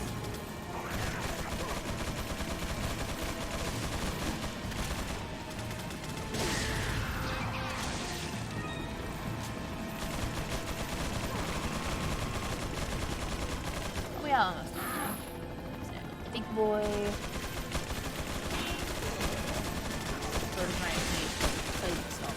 A: But we are almost done now. So, big boy. Sort of trying to play this stuff.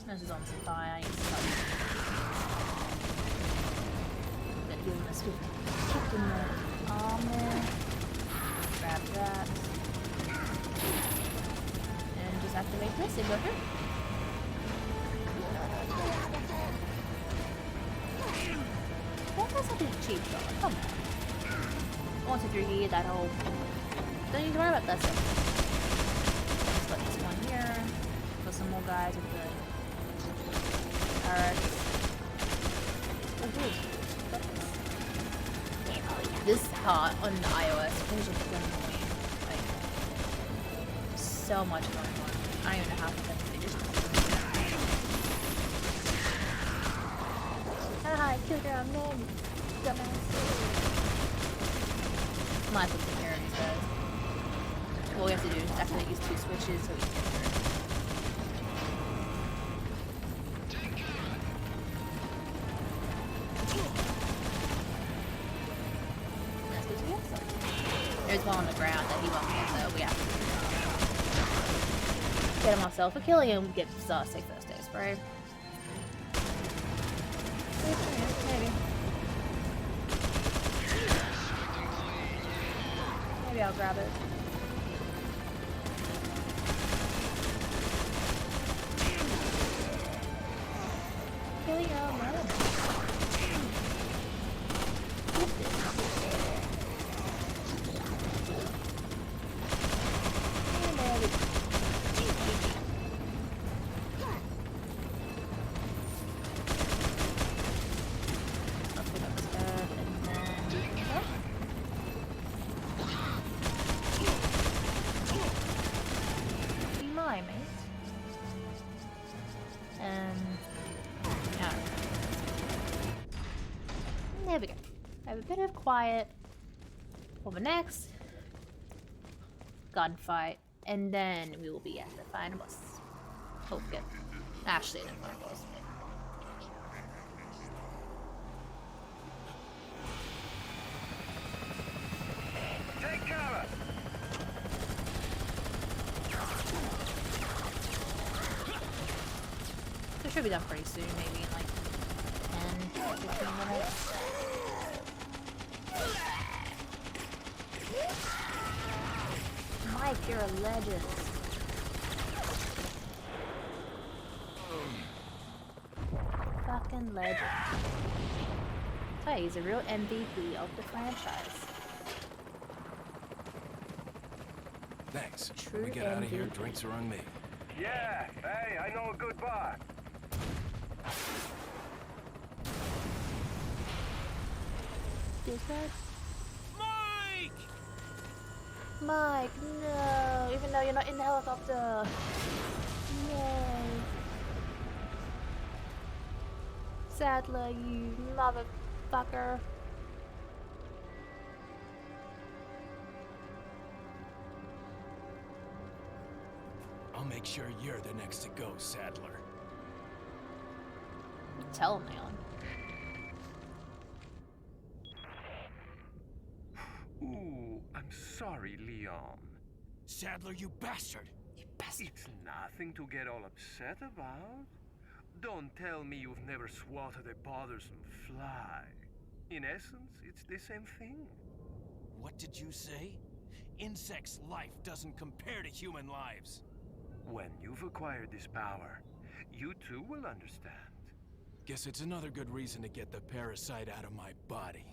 A: This is almost fine. I need to stop. Then give him a swift kick in the Almond. Grab that. And just activate this and go through. That has something cheap though. Come on. 1, 2, 3, that whole. Don't need to worry about that stuff. Let's put this one here. Put some more guys with the. Alright. This hot on the iOS is just annoying. Like, so much going on. I don't even know how to do it. Haha, I killed her on men. Dumbass. Might as well take care of these guys. What we have to do is definitely use 2 switches so we can get through. There's one on the ground that he won't get, so we have to get him ourselves for killing him. Get sick first day spray. Maybe. Maybe I'll grab it. Kill you, There we go. Have a bit of quiet for the next gunfight, and then we will be at the final boss. Oh, good. Actually, the final boss.
M: Take cover!
A: This should be done pretty soon, maybe in like 10, 15 minutes. Mike, you're a legend. Fucking legend. Tell you, he's a real MVP of the franchise.
G: Thanks.
A: True
G: When we get out of
A: MVP.
G: here, drinks are on me.
M: Yeah, hey, I know a good bar.
A: This guy?
G: Mike!
A: Mike, no! Even though you're not in the helicopter. Yay. Sadler, you motherfucker.
G: I'll make sure you're the next to go, Sadler.
A: Tell him, Leon.
L: Ooh, I'm sorry, Leon.
G: Sadler, you bastard! You bastard!
L: It's nothing to get all upset about. Don't tell me you've never swatted a bothersome fly. In essence, it's the same thing.
G: What did you say? Insects' life doesn't compare to human lives.
L: When you've acquired this power, you too will understand.
G: Guess it's another good reason to get the parasite out of my body.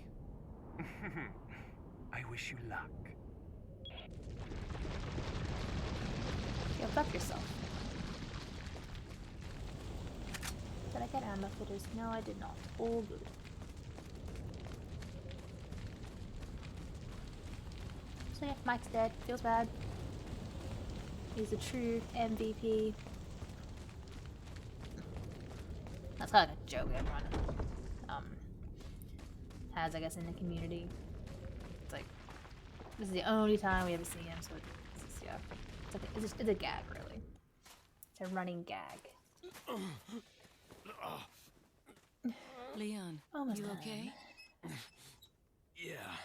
L: I wish you luck.
A: Yo, fuck yourself. Did I get ammo for this? No, I did not. All good. So yeah, Mike's dead. Feels bad. He's a true MVP. That's kind of a joke everyone has, I guess, in the community. It's like, this is the only time we ever see him, so it's just, yeah. It's a gag, really. It's a running gag.
K: Leon,
A: Almost
K: you
A: done.
K: okay?
G: Yeah.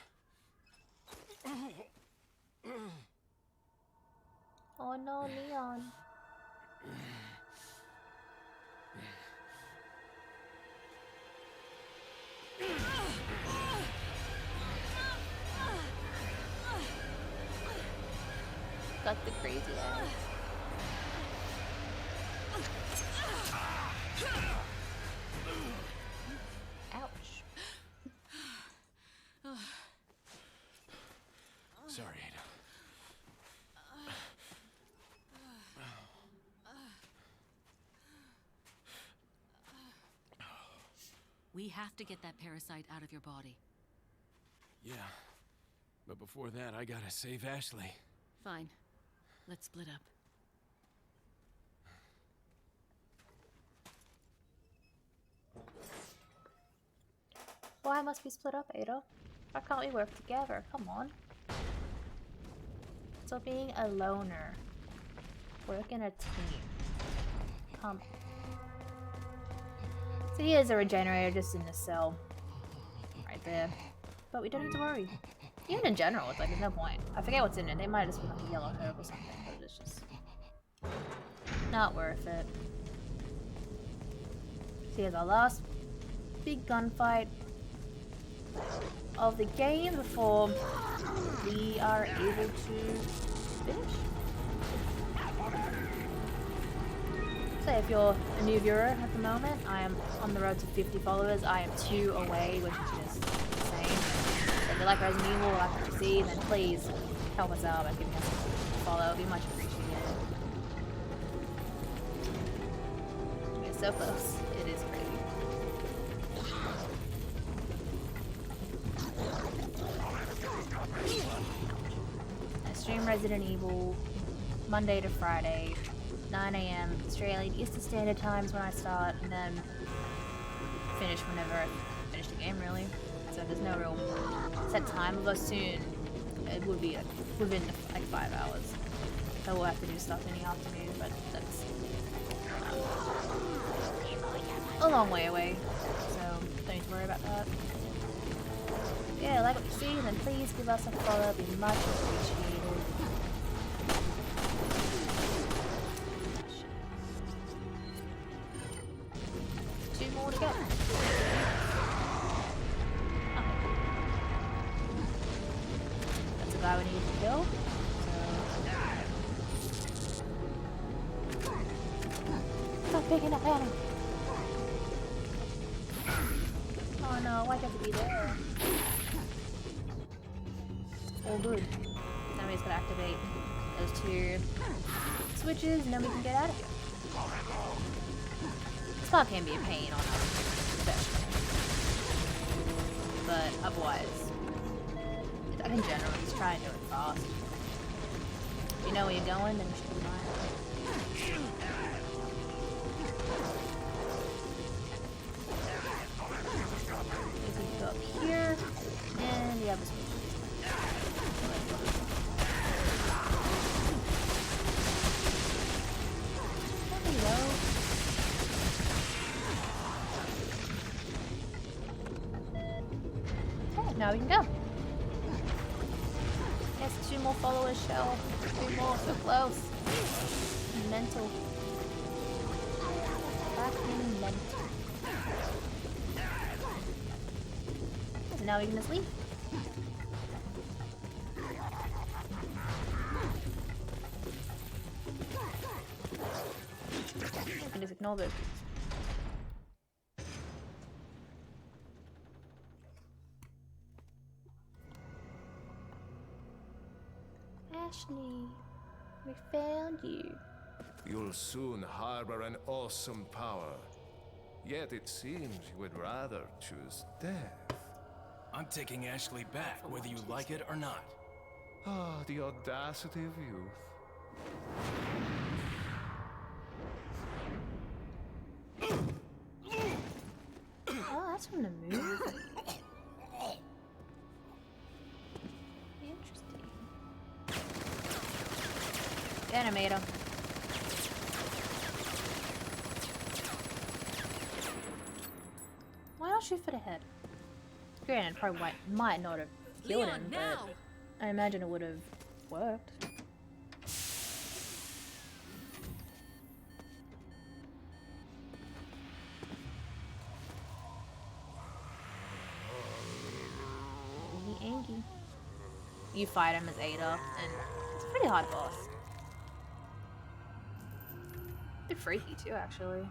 A: Oh no, Leon. got the crazy ass. Ouch.
G: Sorry, Ada.
K: We have to get that parasite out of your body.
G: Yeah. But before that, I gotta save Ashley.
K: Fine. Let's split up.
A: Why must we split up, Ada? Why can't we work together? Come on. So being a loner. Work in a team. Come on. So he is a regenerator just in the cell. Right there. But we don't need to worry. Even in general, it's like there's no point. I forget what's in it. They might have just been like a yellow herb or something, but it's just not worth it. So here's our last big gunfight of the game before we are able to finish. So if you're a new viewer at the moment, I am on the road to 50 followers. I am 2 away, which is just insane. So if you like Resident Evil, like what you see, then please help us out by giving us a follow. It would be much appreciated. We're so close. It is crazy. I stream Resident Evil Monday to Friday, 9 AM Australian Eastern Standard Times when I start, and then finish whenever I finish the game, really. So there's no real set time, although soon it would be within like 5 hours. So we'll have to do stuff in the afternoon, but that's a long way away, so don't need to worry about that. Yeah, like what you see, then please give us a follow, it'd be much appreciated. 2 more to go. Okay. That's a guy we need to kill. So... Stop picking up at him! Oh no, why'd you have to be there? All good. Now we just gotta activate those 2 switches and then we can get out of here. Spot can be a pain on us, especially. But otherwise, in general, just try and do it fast. If you know where you're going, then you should be fine. If we go up here, and the other switch. There we go. Now we can go. Yes, 2 more followers, Shell. 3 more, so close. Mental. Fucking mental. So now we can just leave. We can just ignore those. Ashley, we found you.
H: You'll soon harbor an awesome power. Yet it seems you would rather choose death.
G: I'm taking Ashley back, whether you like it or not.
H: Ah, the audacity of youth.
A: Oh, that's from the movie. Interesting. Animator. Why not shoot for the head? Granted, probably might not have killed him, but I imagine it would have worked. Angie. You fight him as Ada, and it's a pretty hard boss. bit freaky too, actually.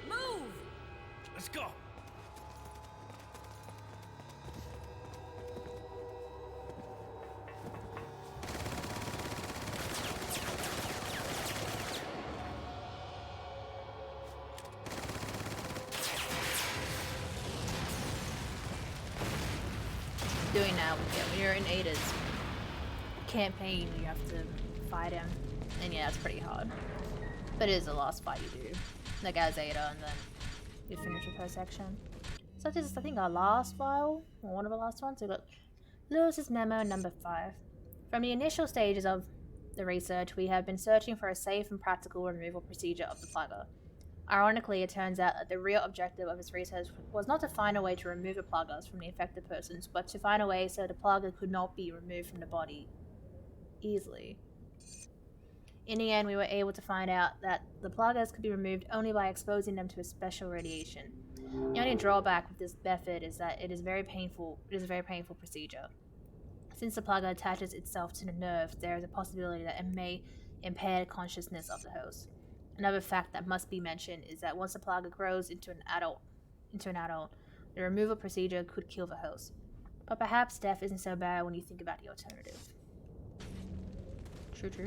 I: Move!
B: Let's go.
A: Doing that when you're in Ada's campaign, you have to fight him, and yeah, it's pretty hard. But it is the last fight you do, like as Ada, and then you finish with her section. So this is, I think, our last file, or one of the last ones. So we got Lewis's memo number 5. From the initial stages of the research, we have been searching for a safe and practical removal procedure of the plugger. Ironically, it turns out that the real objective of his research was not to find a way to remove the pluggers from the affected persons, but to find a way so the plugger could not be removed from the body easily. In the end, we were able to find out that the pluggers could be removed only by exposing them to a special radiation. The only drawback with this method is that it is a very painful procedure. Since the plugger attaches itself to the nerve, there is a possibility that it may impair the consciousness of the host. Another fact that must be mentioned is that once the plugger grows into an adult, the removal procedure could kill the host. But perhaps death isn't so bad when you think about the alternative. True. So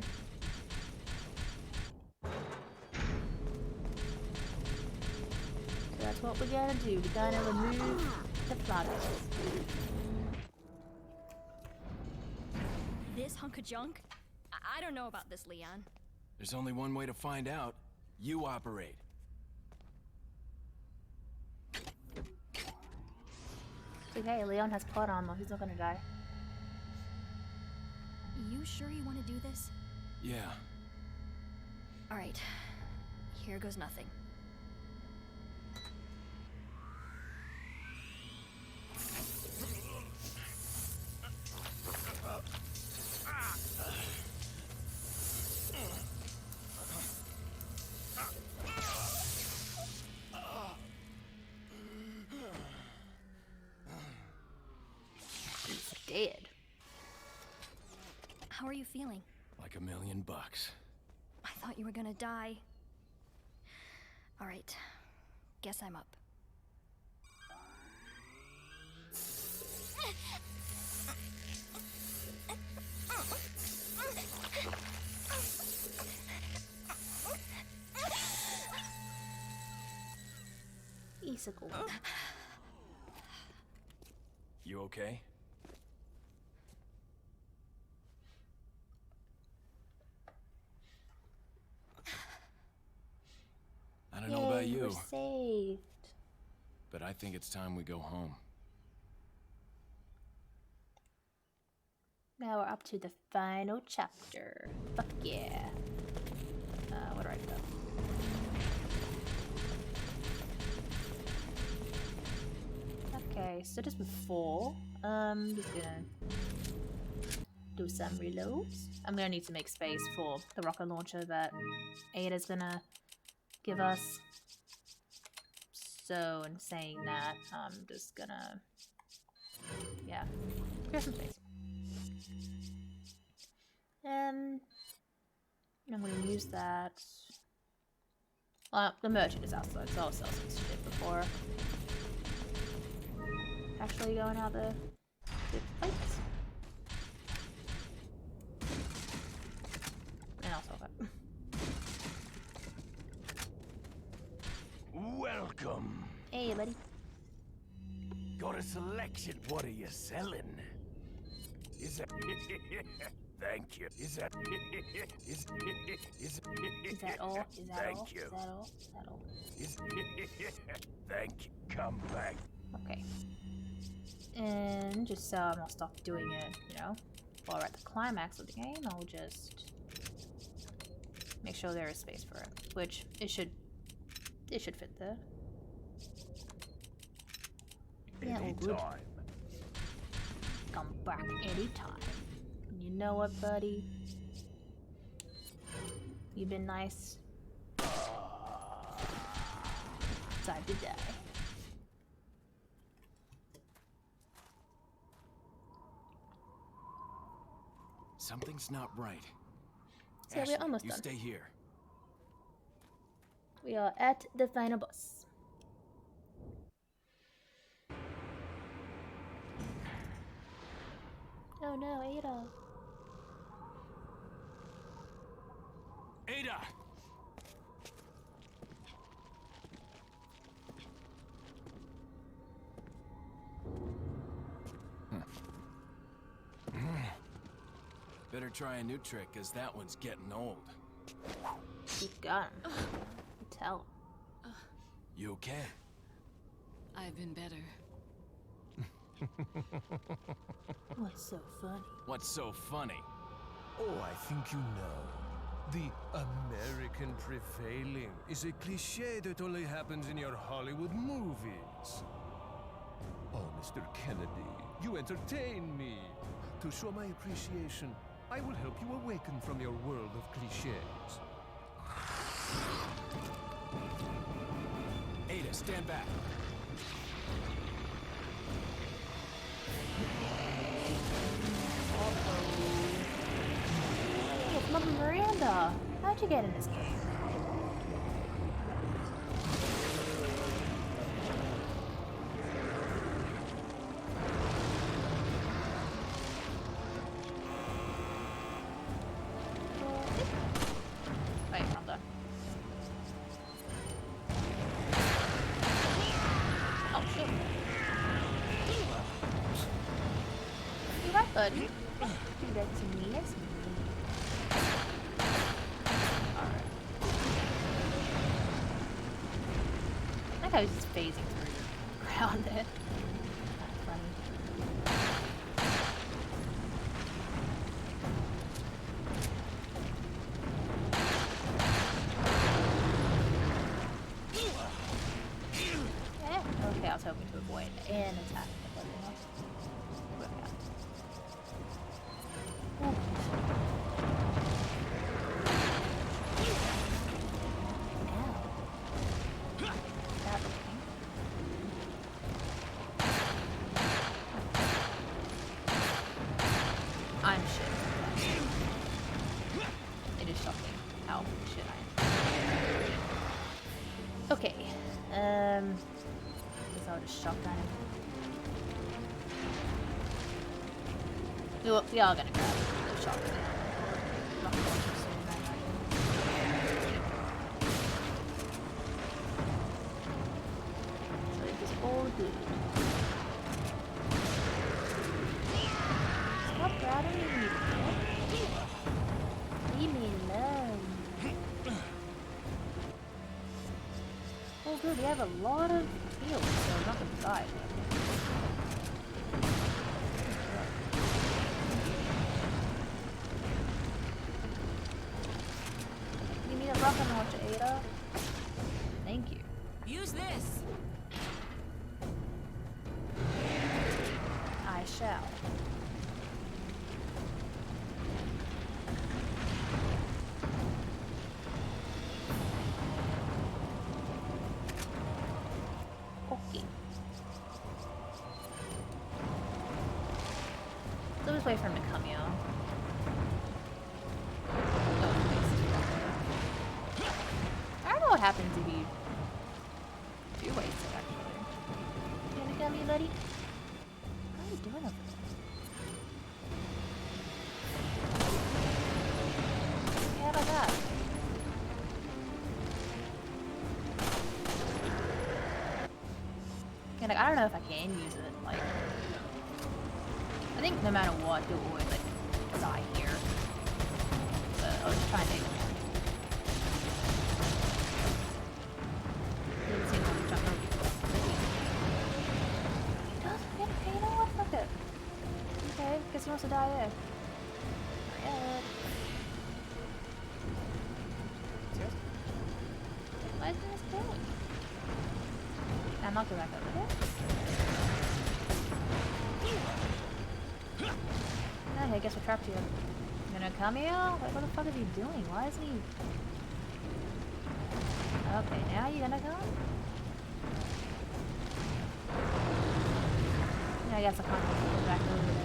A: that's what we're gonna do. We're gonna remove the pluggers.
I: This hunk of junk? I don't know about this, Leon.
G: There's only one way to find out. You operate.
A: It's okay, Leon has plot armor. He's not gonna die.
I: You sure you want to do this?
G: Yeah.
I: Alright. Here goes nothing.
A: Dead.
I: How are you feeling?
G: Like $1,000,000.
I: I thought you were gonna die. Alright. Guess I'm up.
A: Icicle.
G: You okay? I don't know about you,
A: We're saved.
G: but I think it's time we go home.
A: Now we're up to the final chapter. Fuck yeah. What do I do? Okay, so just before, just gonna do some reloads. I'm gonna need to make space for the rocket launcher that Ada's gonna give us. So in saying that, I'm just gonna, yeah, clear some space. I'm gonna use that. Well, the merchant is outside, so I'll sell some shit before actually going out the fights. And I'll sell that.
B: Welcome.
A: Hey, buddy.
B: Got a selection. What are you selling? Is that? Thank you. Is that? Is
A: that all? Is that
B: Thank
A: all?
B: you.
A: Is that all? Is that all?
B: Is Thank you. Come back.
A: Okay. And just so I'm not stop doing it, you know, while we're at the climax of the game, I'll just make sure there is space for it, which it should fit there. Yeah, all good. Come back anytime. You know what, buddy? You've been nice. Time to die.
G: Something's not right.
A: So
G: Ashley,
A: we're almost
G: you
A: done.
G: stay here.
A: We are at the final boss. Oh no, Ada.
G: Ada! Better try a new trick, cause that one's getting old.
A: You got him. Tell.
G: You okay?
K: I've been better.
A: What's so funny?
G: What's so funny?
H: Oh, I think you know. The American prevailing is a cliche that only happens in your Hollywood movies. Oh, Mr. Kennedy, you entertain me. To show my appreciation, I will help you awaken from your world of cliches.
G: Ada, stand back.
A: Hey, it's Mother Miranda. How'd you get in this game? Wait, hold on. Oh shit. You right, buddy? Do that to me. That's me. Alright. I think I was just phasing through the ground there. Kinda funny. Yeah, okay, I was hoping to avoid an attack. But you know, work out. Ooh. Ow. That looking. I'm shit. It is shocking how shit I am. Okay. Guess I'll just shotgun him. We are gonna grab the shotgun. Not going to assume that, are you? So it is all good. Stop grabbing me. Leave me alone. Oh good, we have a lot of heals, so I'm not gonna die. Give me a rocket launcher, Ada. Thank you.
K: Use this.
A: I shall. Okay. So just wait for him to come, yo. I don't know what happens if you do waste it, actually. You gonna come here, buddy? What are you doing over there? Yeah, how about that? Yeah, like, I don't know if I can use it, like... I think no matter what, he'll always, like, die here. But I'll just try and take him out. Doesn't seem like he's jumping. He does? Okay, you know what? Fuck it. Okay, guess he wants to die there. Alright. Seriously? Why isn't this going? Can I knock her back over there? Okay, I guess we're trapped here. You gonna come here? Like, what the fuck is he doing? Why isn't he... Okay, now you gonna come? Yeah, I guess I can't go back over there.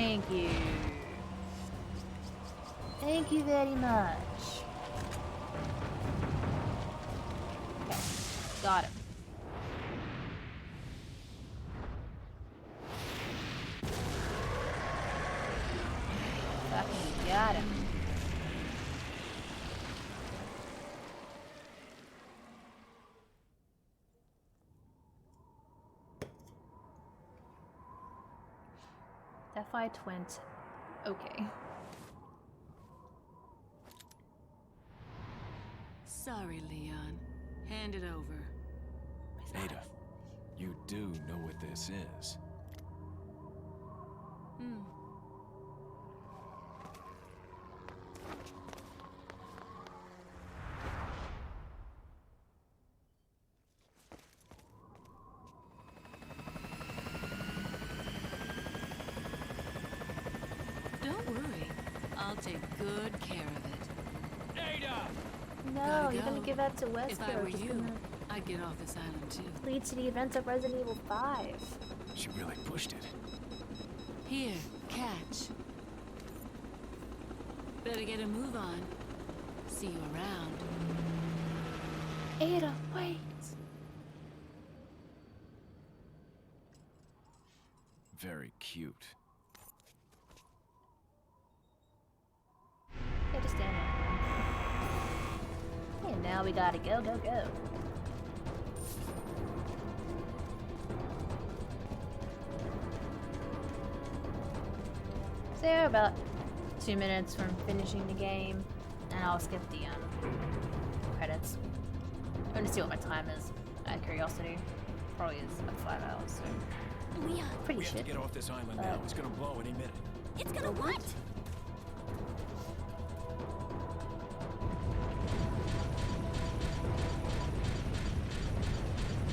A: Thank you. Thank you very much. Okay, got him. Fucking got him. That fight went okay.
K: Sorry, Leon. Hand it over.
G: Ada, you do know what this is.
K: Hmm. Don't worry. I'll take good care of it.
G: Ada!
A: No,
K: Gotta
A: you're gonna
K: go.
A: give that to Wesker.
K: If I were
A: Just
K: you,
A: gonna
K: I'd get off this island too.
A: lead to the events of Resident Evil 5.
G: She really pushed it.
K: Here, catch. Better get a move on. See you around.
A: Ada, wait.
G: Very cute.
A: Yeah, just stand there. And now we gotta go, go, go. So we're about 2 minutes from finishing the game, and I'll skip the credits. I'm gonna see what my time is. Out of curiosity, probably is about 5 hours. So
I: Leon,
A: pretty
G: We have to
A: shit.
G: get off this island now. It's gonna blow any minute.
I: it's gonna what?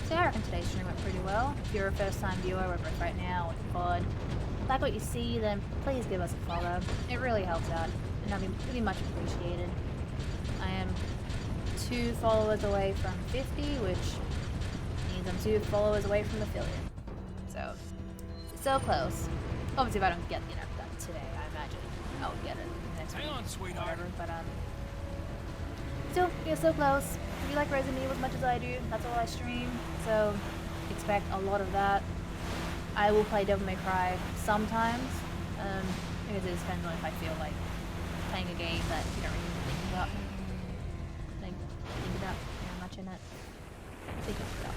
A: So I reckon today's stream went pretty well. If you're a first-time viewer with us right now with VOD, like what you see, then please give us a follow. It really helps out, and that'd be really much appreciated. I am 2 followers away from 50, which means I'm 2 followers away from affiliate. So, so close. Obviously, if I don't get that today, I imagine I'll get it next week.
G: Hang on, sweetheart.
A: Whatever, but still, you're so close. If you like Resident Evil as much as I do, that's all I stream. So, expect a lot of that. I will play Devil May Cry sometimes, because it depends on if I feel like playing a game that you don't really think about, very much in it. Think about.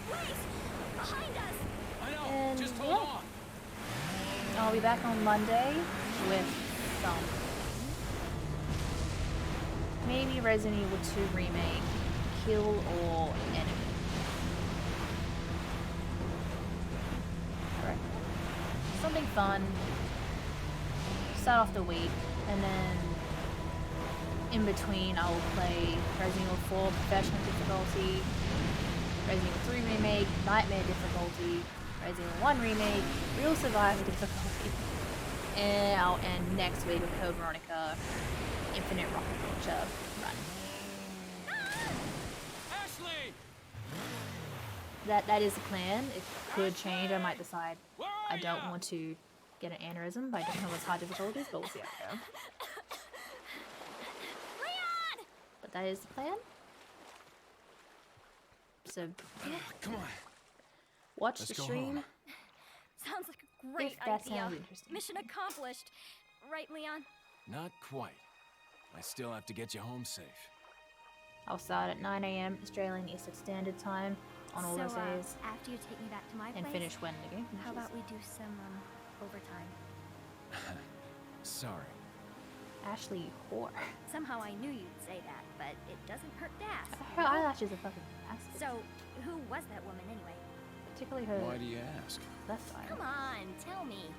I: Please! Behind us!
G: I know.
A: And
G: Just hold
A: yeah.
G: on.
A: I'll be back on Monday with some maybe Resident Evil 2 remake, Kill All Enemy. Correct. Something fun. Start off the week, and then in between I will play Resident Evil 4 Professional difficulty, Resident Evil 3 remake, Nightmare difficulty, Resident Evil 1 remake, Real Survivor difficulty, and I'll end next week with Code Veronica Infinite Rocket Launcher run.
G: Ashley!
A: That is the plan. It could change. I might decide I don't want to get an aneurysm by doing all those hard difficulties, but we'll see how it goes.
I: Leon!
A: But that is the plan. So yeah.
G: Come on.
A: Watch
G: Let's
A: the
G: go
A: stream.
G: home.
I: Sounds like a great
A: If that
I: idea.
A: sounds interesting.
I: Mission accomplished. Right, Leon?
G: Not quite. I still have to get you home safe.
A: I'll start at 9 a.m. Australian Eastern Standard Time on all those days,
I: after you take me back to my
A: and
I: place,
A: finish when the game
I: how
A: finishes.
I: about we do some, overtime?
G: Sorry.
A: Ashley, you whore.
I: Somehow I knew you'd say that, but it doesn't hurt to ask.
A: Her eyelashes are fucking massive.
I: So, who was that woman anyway?
A: Particularly her
G: Why do you ask?
A: left eye.
I: Come on, tell me.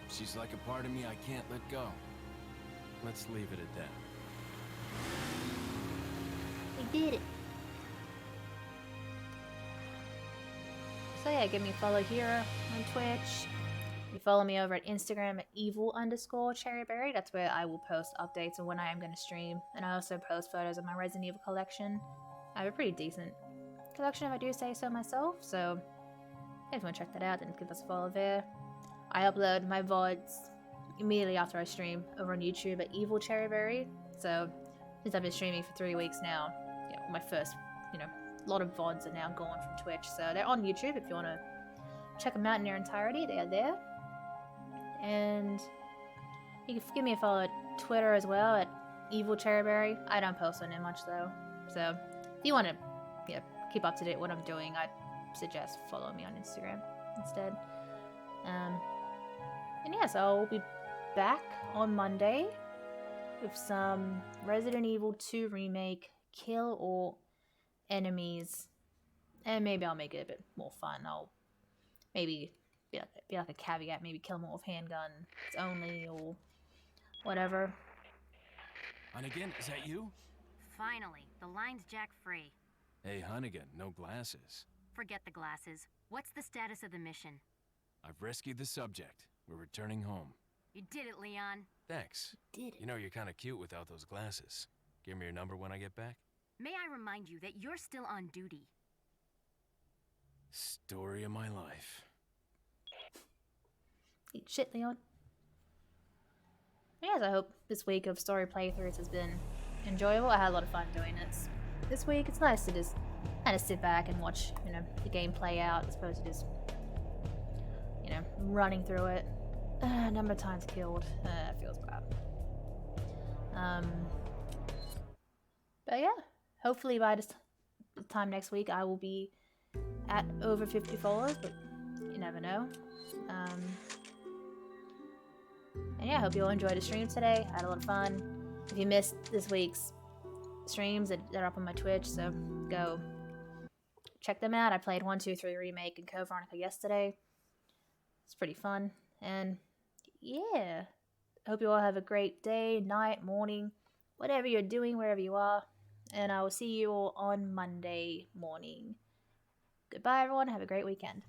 G: She's like a part of me I can't let go.
C: Let's leave it at that.
A: We did it. So yeah, give me a follow here on Twitch. You follow me over at Instagram at evil_cherryberry. That's where I will post updates on when I am going to stream. And I also post photos of my Resident Evil collection. I have a pretty decent collection if I do say so myself. So if you want to check that out, then give us a follow there. I upload my VODs immediately after I stream over on YouTube at Evil Cherryberry. So since I've been streaming for 3 weeks now, my first, a lot of VODs are now gone from Twitch. So they're on YouTube if you want to check them out in their entirety. They are there. And you can give me a follow at Twitter as well at Evil Cherryberry. I don't post on there much though. So if you want to keep up to date with what I'm doing, I'd suggest follow me on Instagram instead. And yeah, so I'll be back on Monday with some Resident Evil 2 Remake, Kill All Enemies, and maybe I'll make it a bit more fun. I'll maybe be like a caveat, maybe kill them all with handguns only, or whatever.
G: Hunnigan, is that you?
F: Finally, the line's jack free.
G: Hey, Hunnigan, no glasses.
F: Forget the glasses. What's the status of the mission?
G: I've rescued the subject. We're returning home.
F: You did it, Leon.
G: Thanks.
A: You did it.
G: You know, you're kind of cute without those glasses. Give me your number when I get back.
F: May I remind you that you're still on duty?
G: Story of my life.
A: Eat shit, Leon. Yes, I hope this week of story playthroughs has been enjoyable. I had a lot of fun doing it this week. It's nice to just kind of sit back and watch, the game play out as opposed to just, running through it. Number of times killed. Feels bad. But yeah, hopefully by this time next week I will be at over 50 followers, but you never know. And yeah, I hope you all enjoyed the stream today. I had a lot of fun. If you missed this week's streams, they're up on my Twitch, so go check them out. I played 1, 2, 3 Remake and Code Veronica yesterday. It's pretty fun. And yeah, I hope you all have a great day, night, morning, whatever you're doing, wherever you are. And I will see you all on Monday morning. Goodbye, everyone. Have a great weekend.